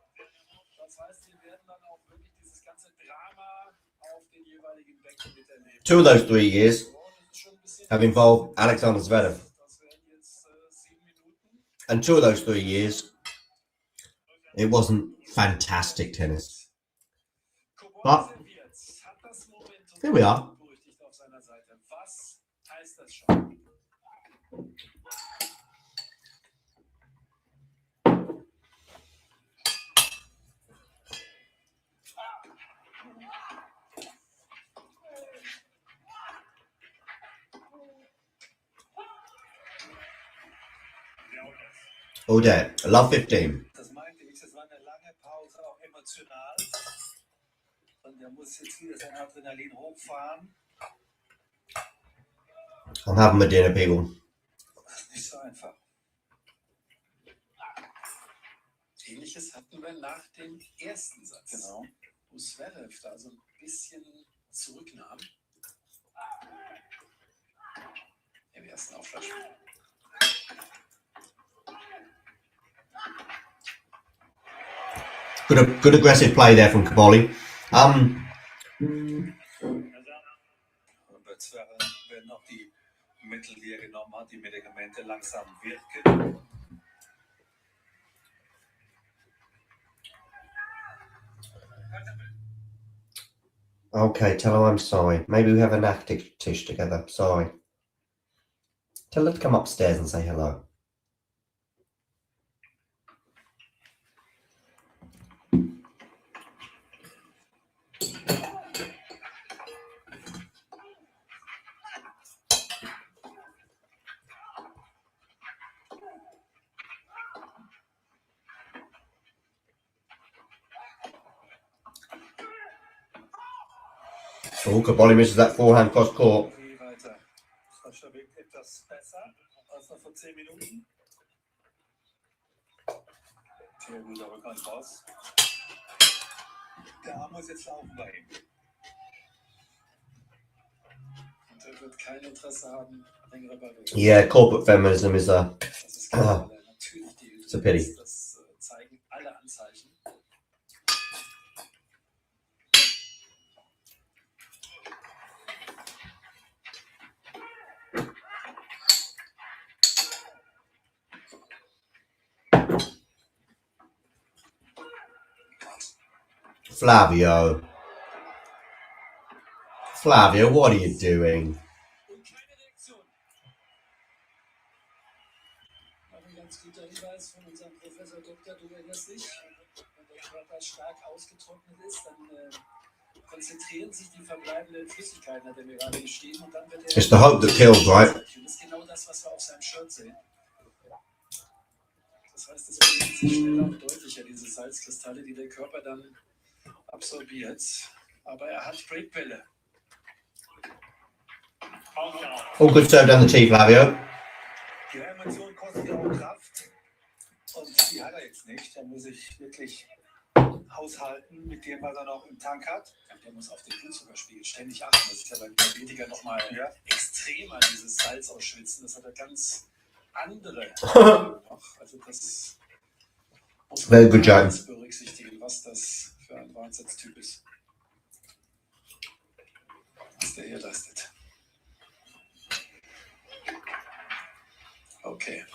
Das heißt, wir werden dann auch wirklich dieses ganze Drama auf den jeweiligen Becken miterleben. 2 of those 3 years have involved Alexander Zverev. And 2 of those 3 years, it wasn't fantastic tennis. But here we are. Was heißt das schon? All day. I love 15. Das meinte ich, das war eine lange Pause, auch emotional. Und er muss jetzt wieder sein Adrenalin hochfahren. I'm having my dinner, people. Das ist nicht so einfach. Ähnliches hatten wir nach dem ersten Satz. Genau. Wo Zverev da so ein bisschen zurücknahm. Im ersten Aufschlagspiel. Good aggressive play there from Cobolli. Und bei Zverev werden noch die Mittel, die er genommen hat, die Medikamente langsam wirken. Okay, tell her I'm sorry. Maybe we have a knack tish together. Sorry. Tell her to come upstairs and say hello. Oh, Cobolli misses that forehand cross court. Sascha wirkt etwas besser als noch vor 10 Minuten. Sehr guter Rückhand raus. Der Arm muss jetzt laufen bei ihm. Und er wird kein Interesse haben, längere Bälle. Yeah, corporate feminism is a. Natürlich die It's a pity. Das zeigen alle Anzeichen. Flavio. Flavio, what are you doing? Ein ganz guter Hinweis von unserem Professor Doktor, du erinnerst dich, wenn der Körper stark ausgetrocknet ist, dann konzentrieren sich die verbleibenden Flüssigkeiten, hat er mir gerade geschrieben, und dann wird er... It's the hope that kills, right? Das ist genau das, was wir auf seinem Shirt sehen. Das heißt, es bilden sich schneller und deutlicher, diese Salzkristalle, die der Körper dann absorbiert. Aber er hat Breakbälle. All good serve down the tee, Flavio. Die Emotion kostet ja auch Kraft. Und die hat er jetzt nicht. Er muss sich wirklich haushalten mit dem, was er noch im Tank hat. Ja, der muss auf den Blutzuckerspiegel ständig achten. Das ist ja beim Diabetiker nochmal extremer, dieses Salz ausschwitzen. Das hat er ganz andere noch. Also das muss man berücksichtigen, was das für ein Wahnsinnstyp ist. Was der hier leistet. Okay.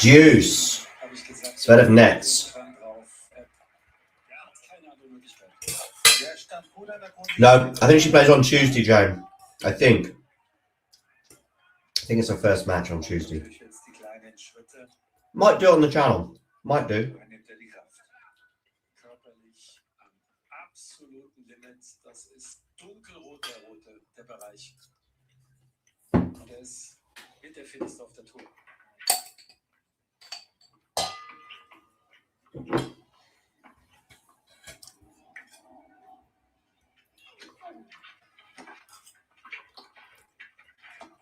Juice. Zverev nets. No, I think she plays on Tuesday, Joan. I think it's her first match on Tuesday. Might do it on the channel. Might do. Körperlich am absoluten Limit. Das ist dunkelrot, der Bereich. Und er ist mit der Fitteste auf der Tour.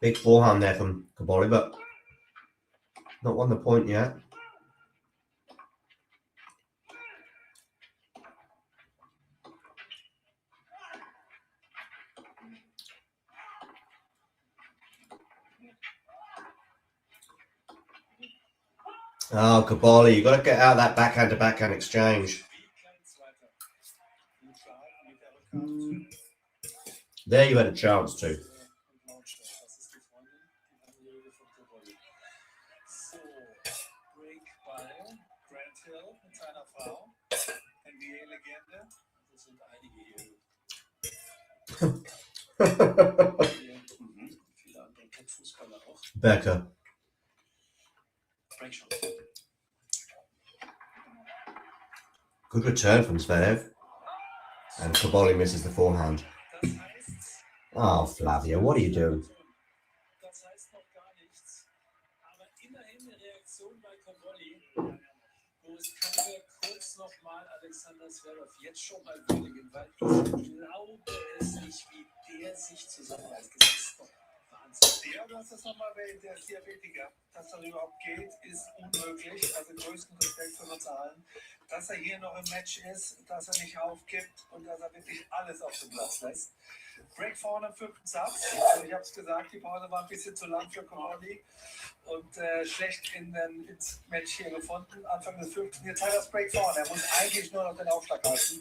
Big forehand there from Cobolli, but not won the point yet. Oh, Cobolli, you got to get out of that backhand to backhand exchange. There you had a chance to. Becker. Good return from Zverev. And Cobolli misses the forehand. Oh, Flavio, what are you doing? Das heißt noch gar nichts, aber immerhin eine Reaktion bei Cobolli, wo es kann wir kurz nochmal Alexander Zverev jetzt schon mal würdigen, weil ich glaube es nicht, wie der sich zusammenreißt. Das ist doch Wahnsinn. Ja, du hast das nochmal bei der Diabetiker. Dass das überhaupt geht, ist unmöglich. Also größten Respekt für uns allen. Dass er hier noch im Match ist, dass er nicht aufgibt und dass er wirklich alles auf den Platz lässt. Break vorne im 5. Satz. Also ich habe es gesagt, die Pause war ein bisschen zu lang für Cobolli und schlecht ins Match hier gefunden. Anfang des 5. Jetzt hat er das Break vorne. Er muss eigentlich nur noch den Aufschlag halten.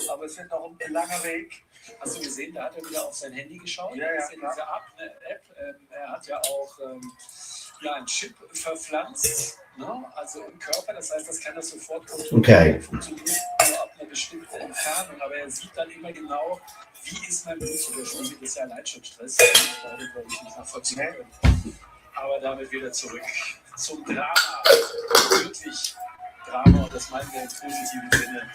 Aber es wird noch ein langer Weg. Hast du gesehen, da hat er wieder auf sein Handy geschaut? Ja, ja, das ist in dieser App. Er hat ja auch einen Chip verpflanzt, ne? Also im Körper. Das heißt, das kann er sofort kontrollieren. Okay. Funktioniert nur ab einer bestimmten Entfernung. Aber er sieht dann immer genau, wie ist mein Blutzuckerspiegel. Das ist ja allein schon Stress. Da habe ich, glaube ich, nicht nachvollziehen können. Aber damit wieder zurück zum Drama. Wirklich Drama, und das meinen wir im positiven Sinne.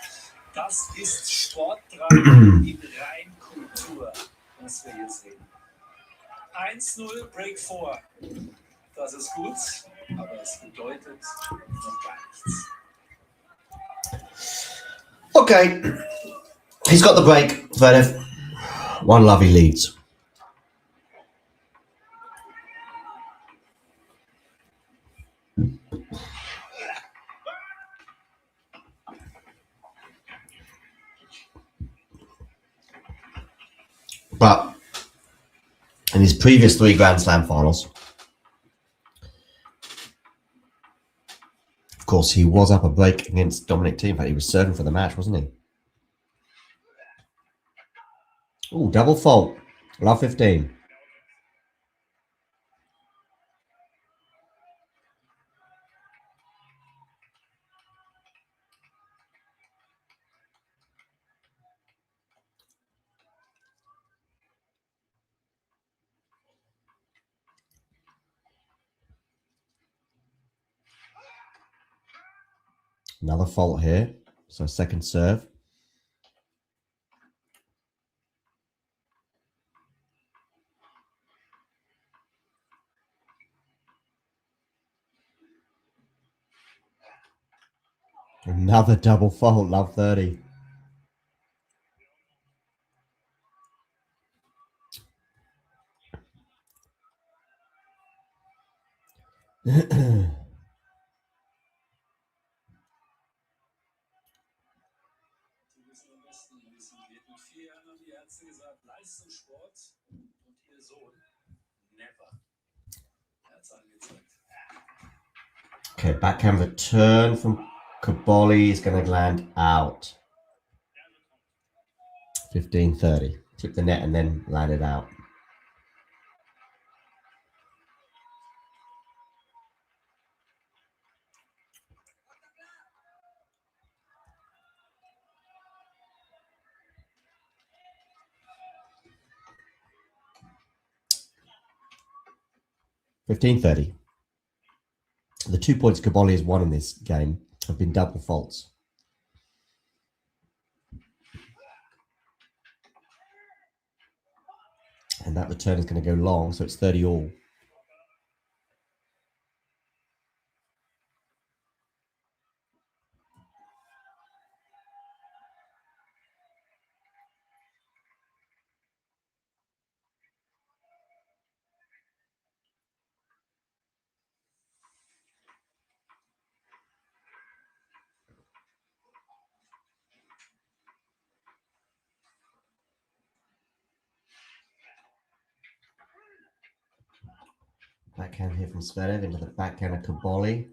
Das ist Sportdrama in Reinkultur, was wir hier sehen. 1-0, Break 4. Das ist gut, aber es bedeutet noch gar nichts. Okay. He's got the break, Zverev. 1-love, he leads. But in his previous 3 Grand Slam finals, of course, he was up a break against Dominic Thiem. In fact, he was serving for the match, wasn't he? Oh, double fault. Love 15. Another fault here. So second serve. Another double fault. Love 30. Okay, backhand return from Cobolli is going to land out. 15-30. Tip the net and then land it out. $15-30. The 2 points Cobolli has won in this game have been double faults. And that return is going to go long, so it's 30 all. Backhand here from Zverev into the backhand of Cobolli.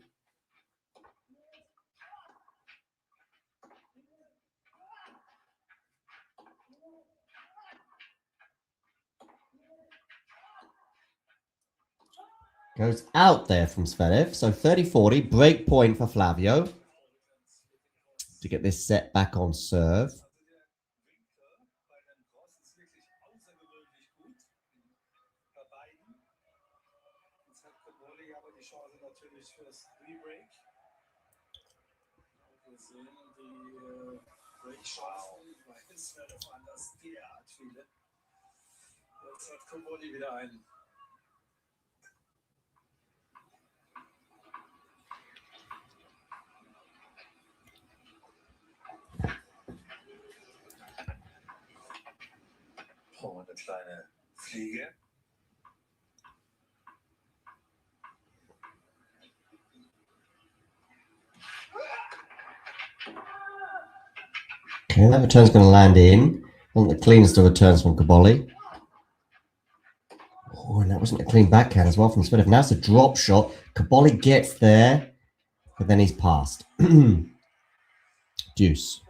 Goes out there from Zverev. So 30-40, break point for Flavio to get this set back on serve. Jetzt hat Cobolli wieder einen. Oh, eine kleine Fliege. Okay, that return's going to land in. One of the cleanest of returns from Cobolli. Oh, and that wasn't a clean backhand as well from Zverev. Now it's a drop shot. Cobolli gets there, but then he's passed. Deuce.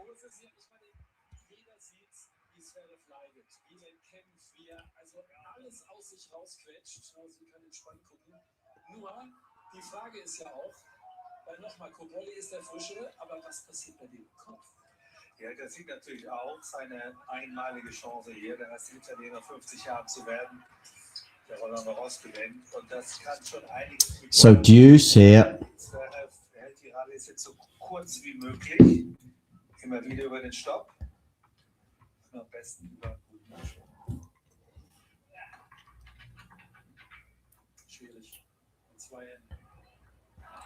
Die Frage ist ja auch, weil nochmal Cobolli ist der Frischere, aber was passiert bei dem Kopf? Ja, der sieht natürlich auch seine einmalige Chance hier, der erste Italiener 50 Jahre zu werden, der Roland Garros gewinnt. Und das kann schon einiges mit. So Deuce here. Zverev hält die Rallye jetzt so kurz wie möglich. Immer wieder über den Stopp. Und am besten über einen guten Abschluss. Schwierig. Und 2 Enden.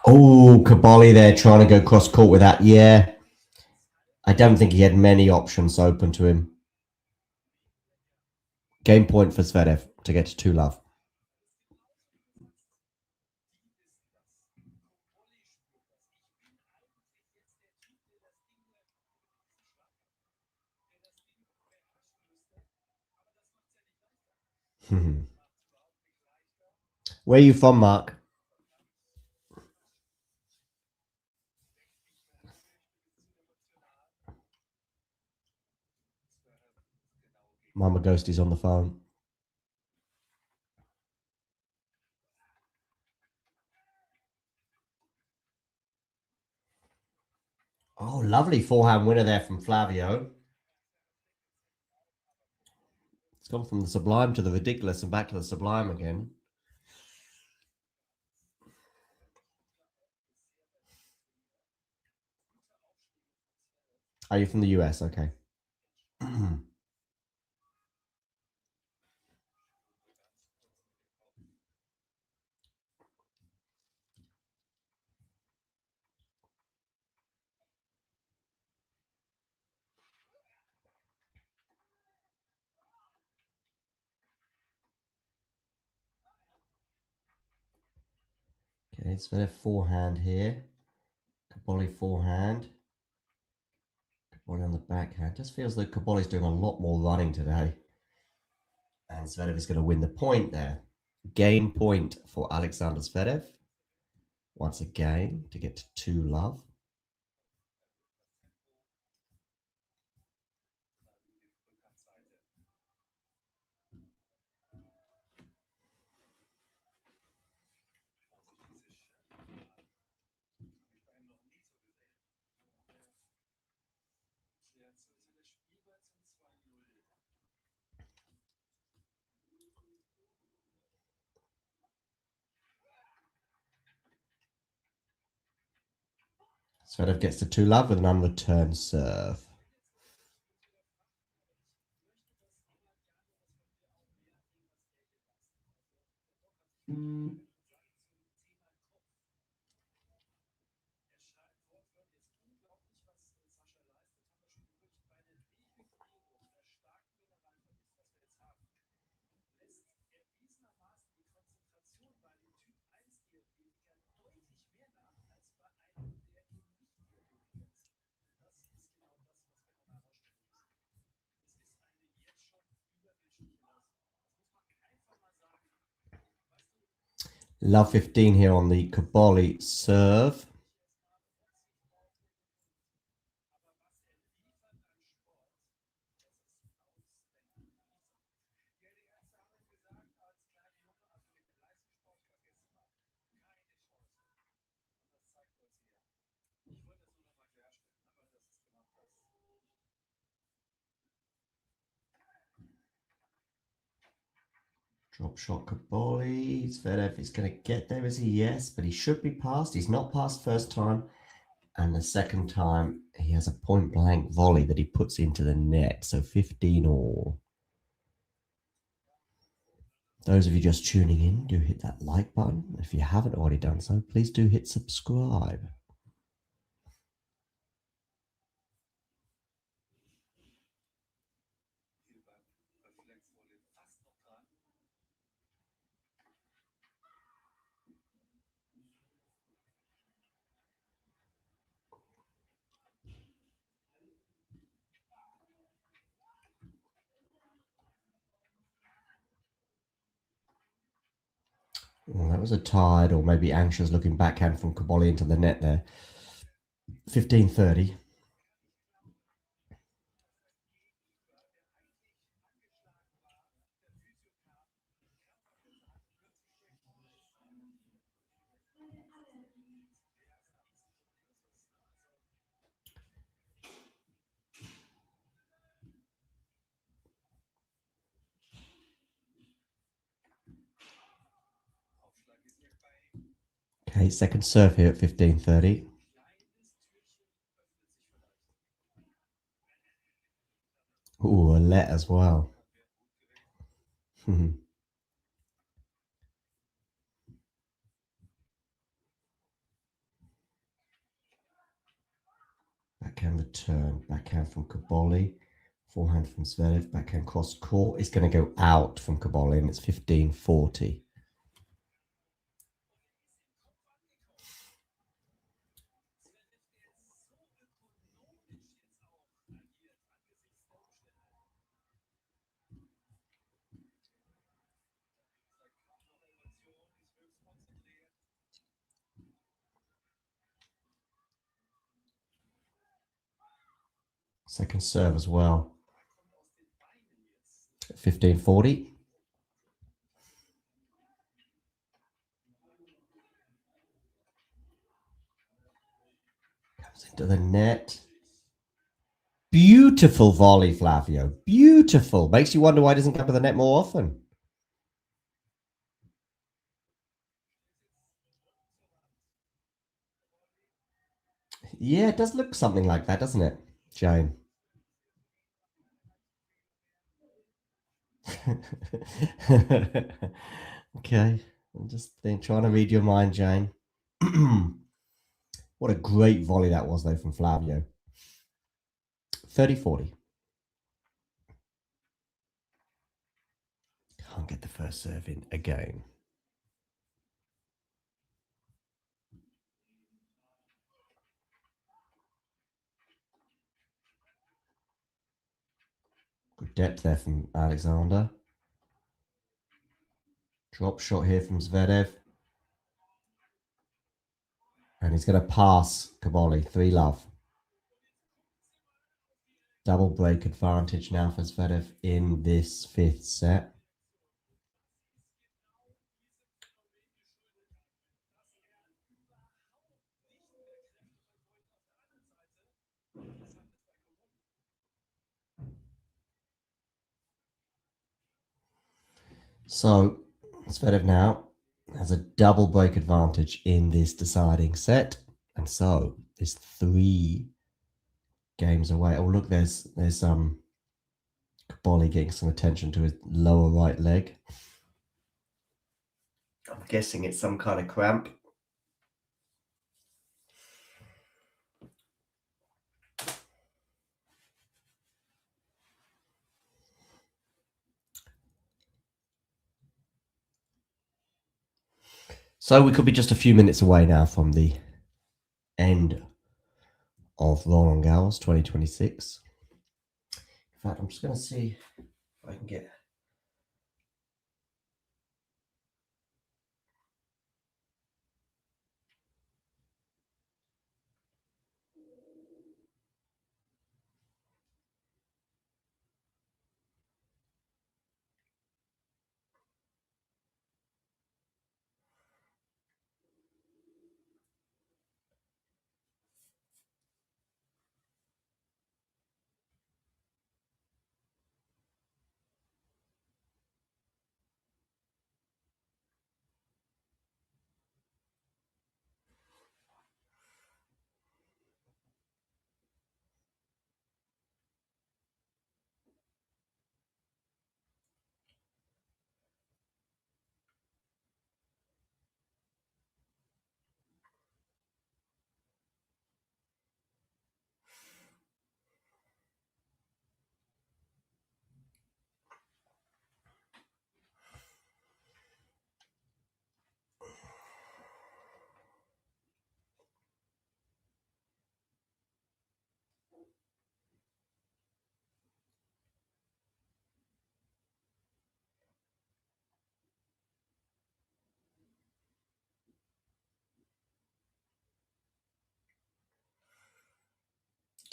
Oh, Cobolli there trying to go cross court with that. Yeah. I don't think he had many options open to him. Game point for Zverev to get to 2-love. Where are you from, Mark? Mama Ghosty's on the phone. Oh, lovely forehand winner there from Flavio. It's gone from the sublime to the ridiculous and back to the sublime again. Are you from the US? Okay. Okay, it's Zverev forehand here. Cobolli forehand. Cobolli on the backhand. Just feels like Cobolli's doing a lot more running today. And Zverev is going to win the point there. Game point for Alexander Zverev. Once again, to get to 2-love. Zverev gets to 2-love with an unreturned serve. Love 15 here on the Cobolli serve. Drop shot Cobolli. Zverev is going to get there, is he? Yes, but he should be passed. He's not passed first time. And the second time, he has a point-blank volley that he puts into the net. So 15 all. Those of you just tuning in, do hit that like button. If you haven't already done so, please do hit subscribe. Well, that was a tired or maybe anxious looking backhand from Cobolli into the net there. 15-30. Okay, second serve here at 15-30. Ooh, a let as well. Backhand backhand return, backhand from Cobolli, forehand from Zverev, backhand cross court. It's going to go out from Cobolli, and it's 15-40. Second serve as well. 15-40. Comes into the net. Beautiful volley, Flavio. Beautiful. Makes you wonder why it doesn't come to the net more often. Yeah, it does look something like that, doesn't it, Jane? Okay. I'm just trying to read your mind, Jane. What a great volley that was, though, from Flavio. 30-40. Can't get the first serve in again. Good depth there from Alexander. Drop shot here from Zverev. And he's going to pass Cobolli. 3-love. Double break advantage now for Zverev in this fifth set. So Zverev now has a double break advantage in this deciding set. And so there's 3 games away. Oh, look, there's Cobolli getting some attention to his lower right leg. I'm guessing it's some kind of cramp. So we could be just a few minutes away now from the end of Roland Garros 2026. In fact, I'm just going to see if I can get...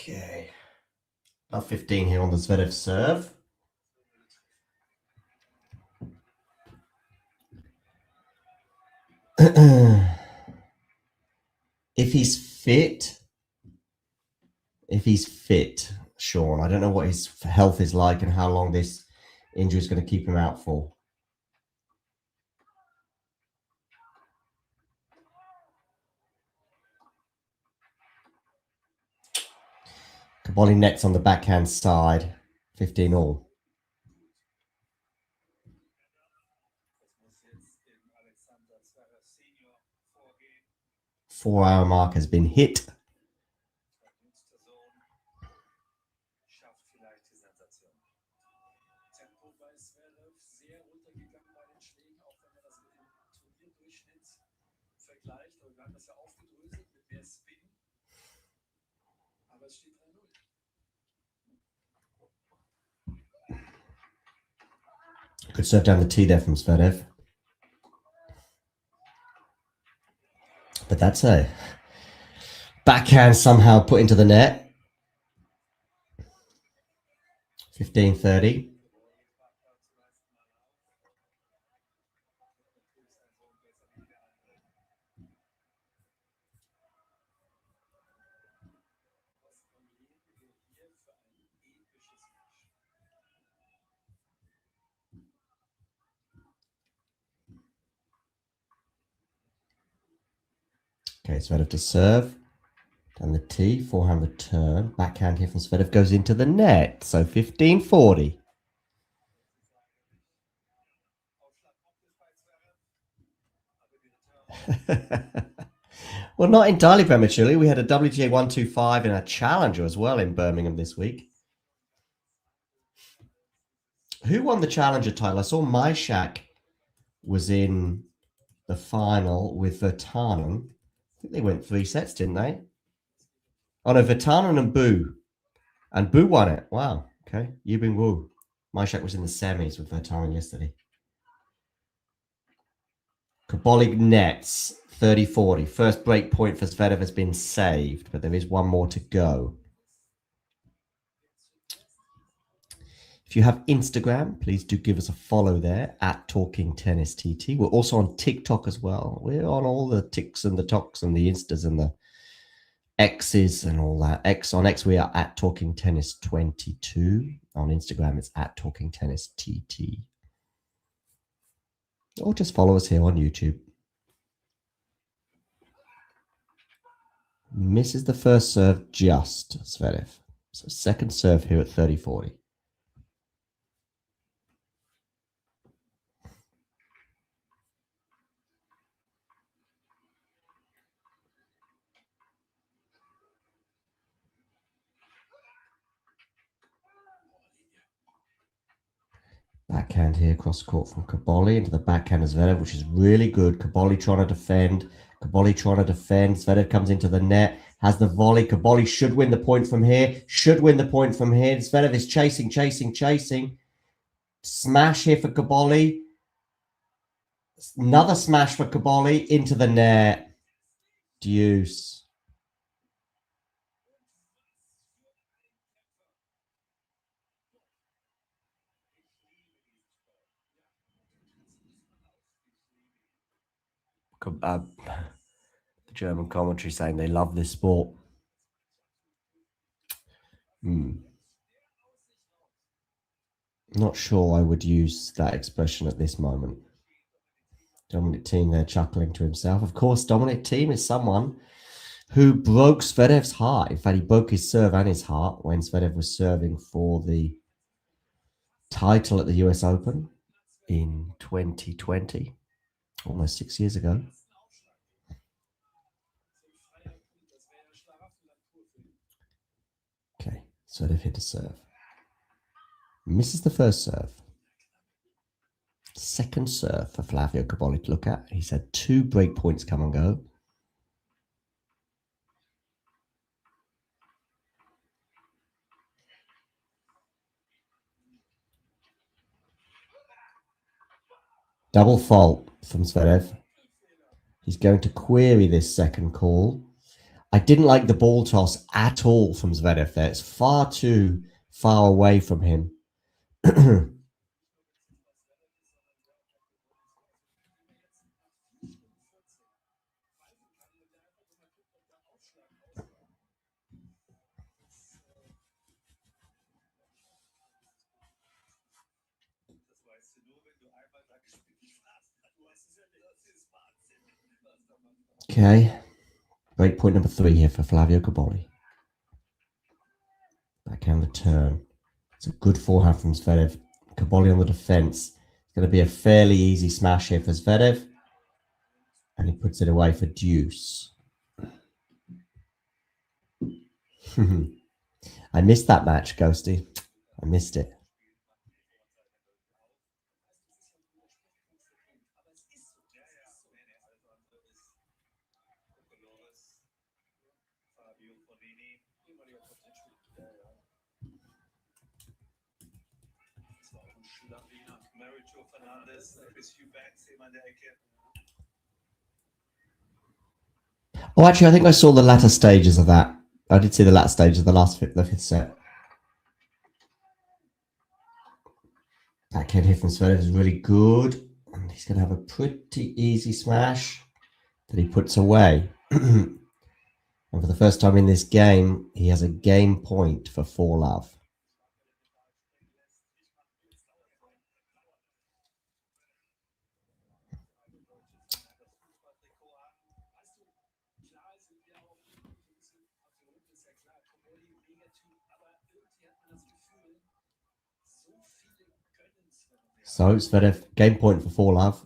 Okay. About 15 here on the Zverev serve. If he's fit, Sean, I don't know what his health is like and how long this injury is going to keep him out for. Cobolli nets on the backhand side, 15 all. Four-hour mark has been hit. vergleicht, aber wir haben das ja aufgedröselt mit mehr Spin. Aber es steht 3-0. Good serve down the tee there from Zverev. But that's a backhand somehow put into the net. 15-30. Okay, Zverev to serve. Down the tee, forehand return. Backhand here from Zverev goes into the net. So 15-40. Well, not entirely prematurely. We had a WTA 125 and a Challenger as well in Birmingham this week. Who won the Challenger title? I saw Myshak was in the final with Virtanen. I think they went 3 sets, didn't they? Oh, no, Virtanen and Boo. And Boo won it. Wow. Okay. Yubing Wu. Myshak was in the semis with Virtanen yesterday. Cobolli nets 30-40. First break point for Zverev has been saved, but there is one more to go. If you have Instagram, please do give us a follow there at Talking Tennis TT. We're also on TikTok as well. We're on all the Tiks and the Toks and the Instas and the X's and all that. On X, we are at Talking Tennis 22. On Instagram, it's at Talking Tennis TT. Or just follow us here on YouTube. Misses the first serve just, Zverev. So second serve here at 30-40. Backhand here across court from Cobolli into the backhand of Zverev, which is really good. Cobolli trying to defend. Zverev comes into the net, has the volley. Cobolli should win the point from here. Zverev is chasing. Smash here for Cobolli. Another smash for Cobolli into the net. Deuce. The German commentary saying they love this sport. Not sure I would use that expression at this moment. Dominic Thiem there chuckling to himself. Of course, Dominic Thiem is someone who broke Zverev's heart. In fact, he broke his serve and his heart when Zverev was serving for the title at the US Open in 2020, almost 6 years ago. Okay, Zverev hit a serve. Misses the first serve. Second serve for Flavio Cobolli to look at. He's had 2 break points come and go. Double fault from Zverev. He's going to query this second call. I didn't like the ball toss at all from Zverev there. It's far too far away from him. Okay. Break point number 3 here for Flavio Cobolli. Backhand return. It's a good forehand from Zverev. Cobolli on the defense. It's going to be a fairly easy smash here for Zverev. And he puts it away for deuce. I missed that match, Ghosty. I missed it. Oh, actually, I think I saw the latter stages of that. I did see the latter stage of the fifth set. Backhand here from Zverev is really good. And he's going to have a pretty easy smash that he puts away. And for the first time in this game, he has a game point for 4-love. So Zverev, game point for 4-love.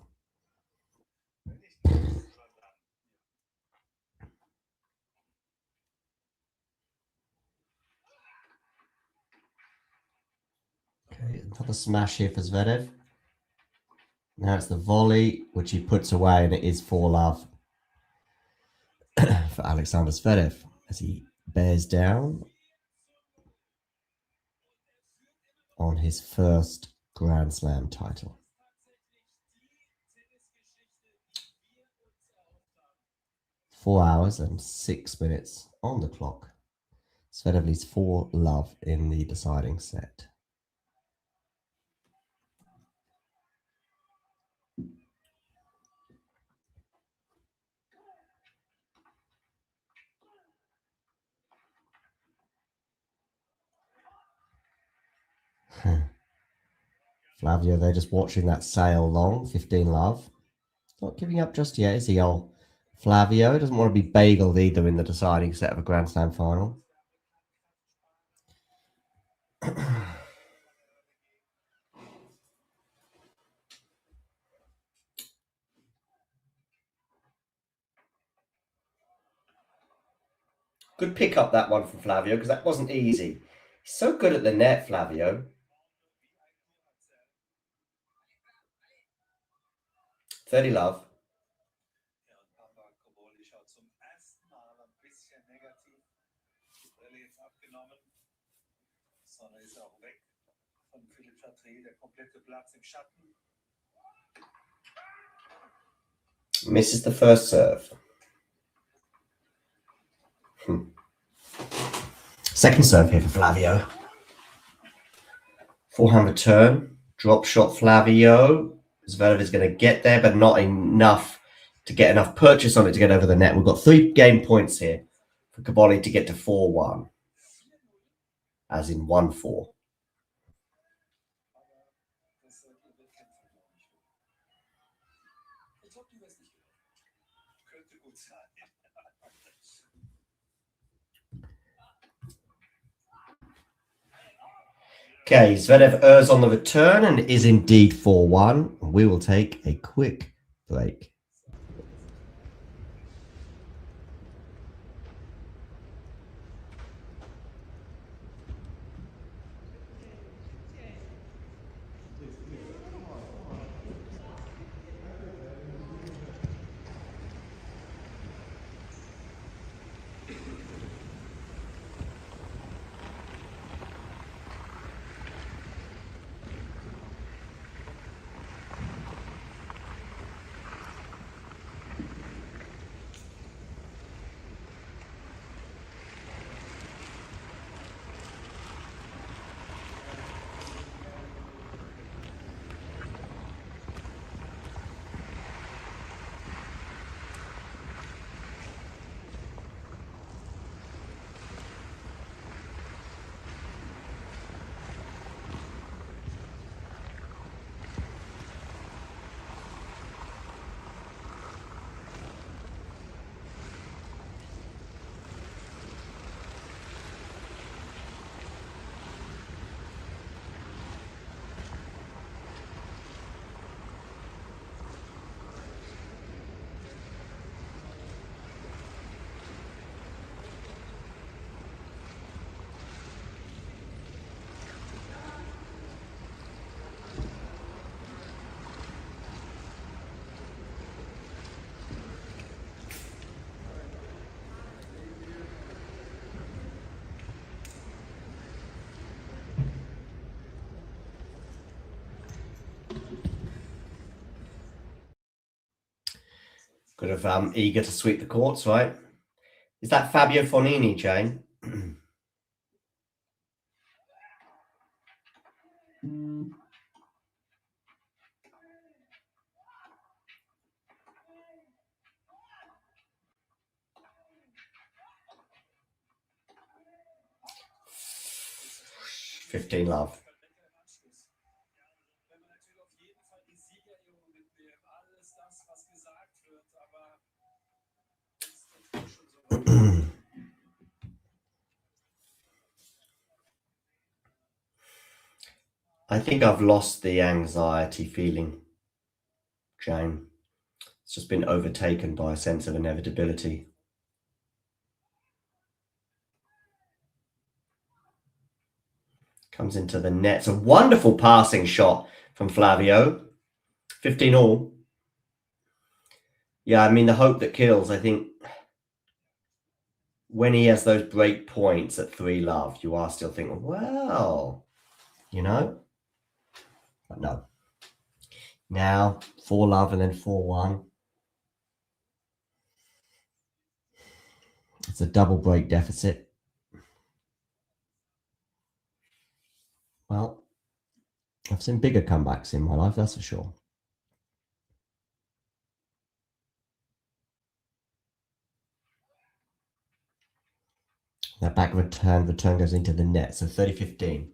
Okay, another smash here for Zverev. Now it's the volley, which he puts away, and it is 4-love for Alexander Zverev as he bears down on his first Grand Slam title. Four hours and 6 minutes on the clock. Zverev leads 4-love in the deciding set. Flavio, they're just watching that sail long, 15-love. Not giving up just yet, is he, old Flavio? Doesn't want to be bageled either in the deciding set of a Grand Slam final. Good pick up that one from Flavio, because that wasn't easy. He's so good at the net, Flavio. $30-love. Misses the first serve. Second serve here for Flavio. Forehand return. Drop shot Flavio. Zverev is going to get there, but not enough to get enough purchase on it to get over the net. We've got 3 game points here for Cobolli to get to 4-1. As in 1-4. Okay, Zverev errs on the return and is indeed 4-1. We will take a quick break. Could have eager to sweep the courts, right? Is that Fabio Fognini, Jane? $15 love. I think I've lost the anxiety feeling, Jane. It's just been overtaken by a sense of inevitability. Comes into the net. It's a wonderful passing shot from Flavio. 15 all. Yeah, I mean, the hope that kills, I think, when he has those break points at 3 love, you are still thinking, well, you know? But no. Now, 4 love and then 4-1. It's a double break deficit. Well, I've seen bigger comebacks in my life, that's for sure. That back return goes into the net, so 30-15.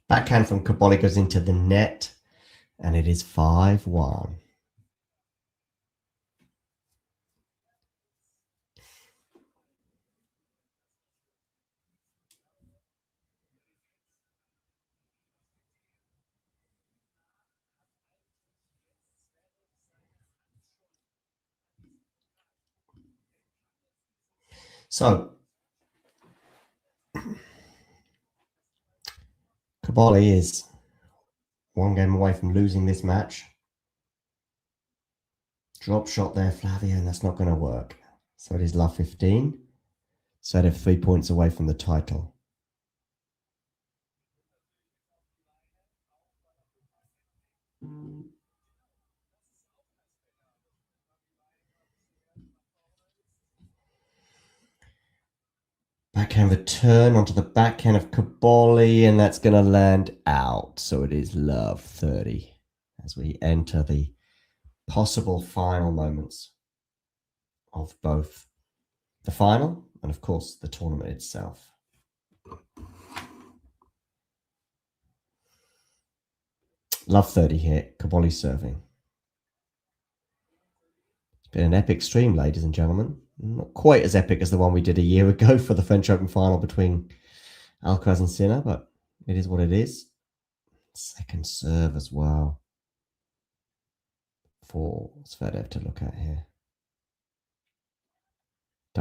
Backhand from Cobolli goes into the net, and it is 5-1. So, Cobolli is 1 game away from losing this match. Drop shot there, Flavio, and that's not going to work. So it is love 15. So they're 3 points away from the title. Backhand return onto the backhand of Cobolli, and that's going to land out. So it is love 30 as we enter the possible final moments of both the final and, of course, the tournament itself. Love 30 here, Cobolli serving. It's been an epic stream, ladies and gentlemen. Not quite as epic as the one we did a year ago for the French Open final between Alcaraz and Sinner, but it is what it is. Second serve as well for Zverev to look at here.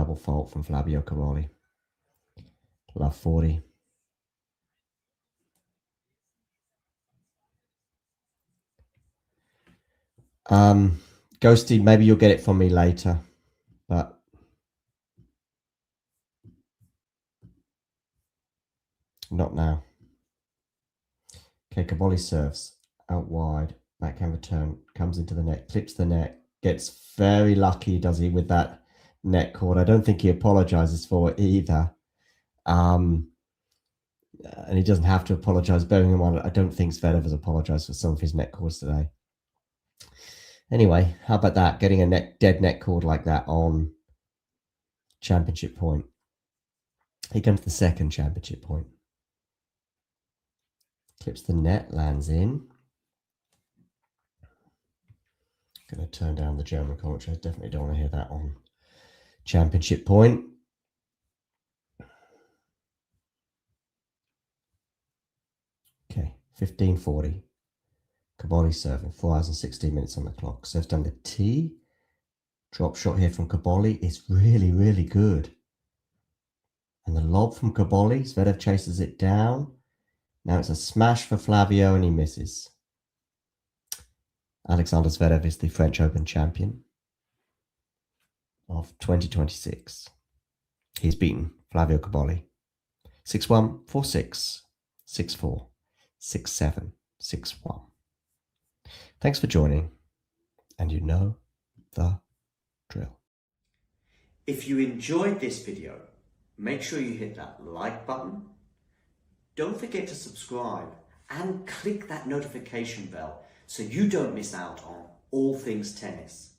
double fault from Flavio Cobolli. Love 40. Ghosty, maybe you'll get it from me later, but not now. Okay, Cobolli serves out wide, backhand return, comes into the net, clips the net, gets very lucky, does he, with that net cord. I don't think he apologizes for it either. And he doesn't have to apologize. Bearing in mind, I don't think Zverev has apologized for some of his net cords today. Anyway, how about that? Getting a dead net cord like that on championship point. Here comes the second championship point. Clips the net, lands in. Going to turn down the German commentary. I definitely don't want to hear that on championship point. Okay, 15:40. Cobolli serving, 4 hours and 16 minutes on the clock. Serves down the T. Drop shot here from Cobolli is really, really good. And the lob from Cobolli, Zverev chases it down. Now it's a smash for Flavio and he misses. Alexander Zverev is the French Open champion of 2026. He's beaten Flavio Cobolli 6-1, 4-6, 6-4, 6-7, 6-1. Thanks for joining, and you know the drill. If you enjoyed this video, make sure you hit that like button. Don't forget to subscribe and click that notification bell so you don't miss out on all things tennis.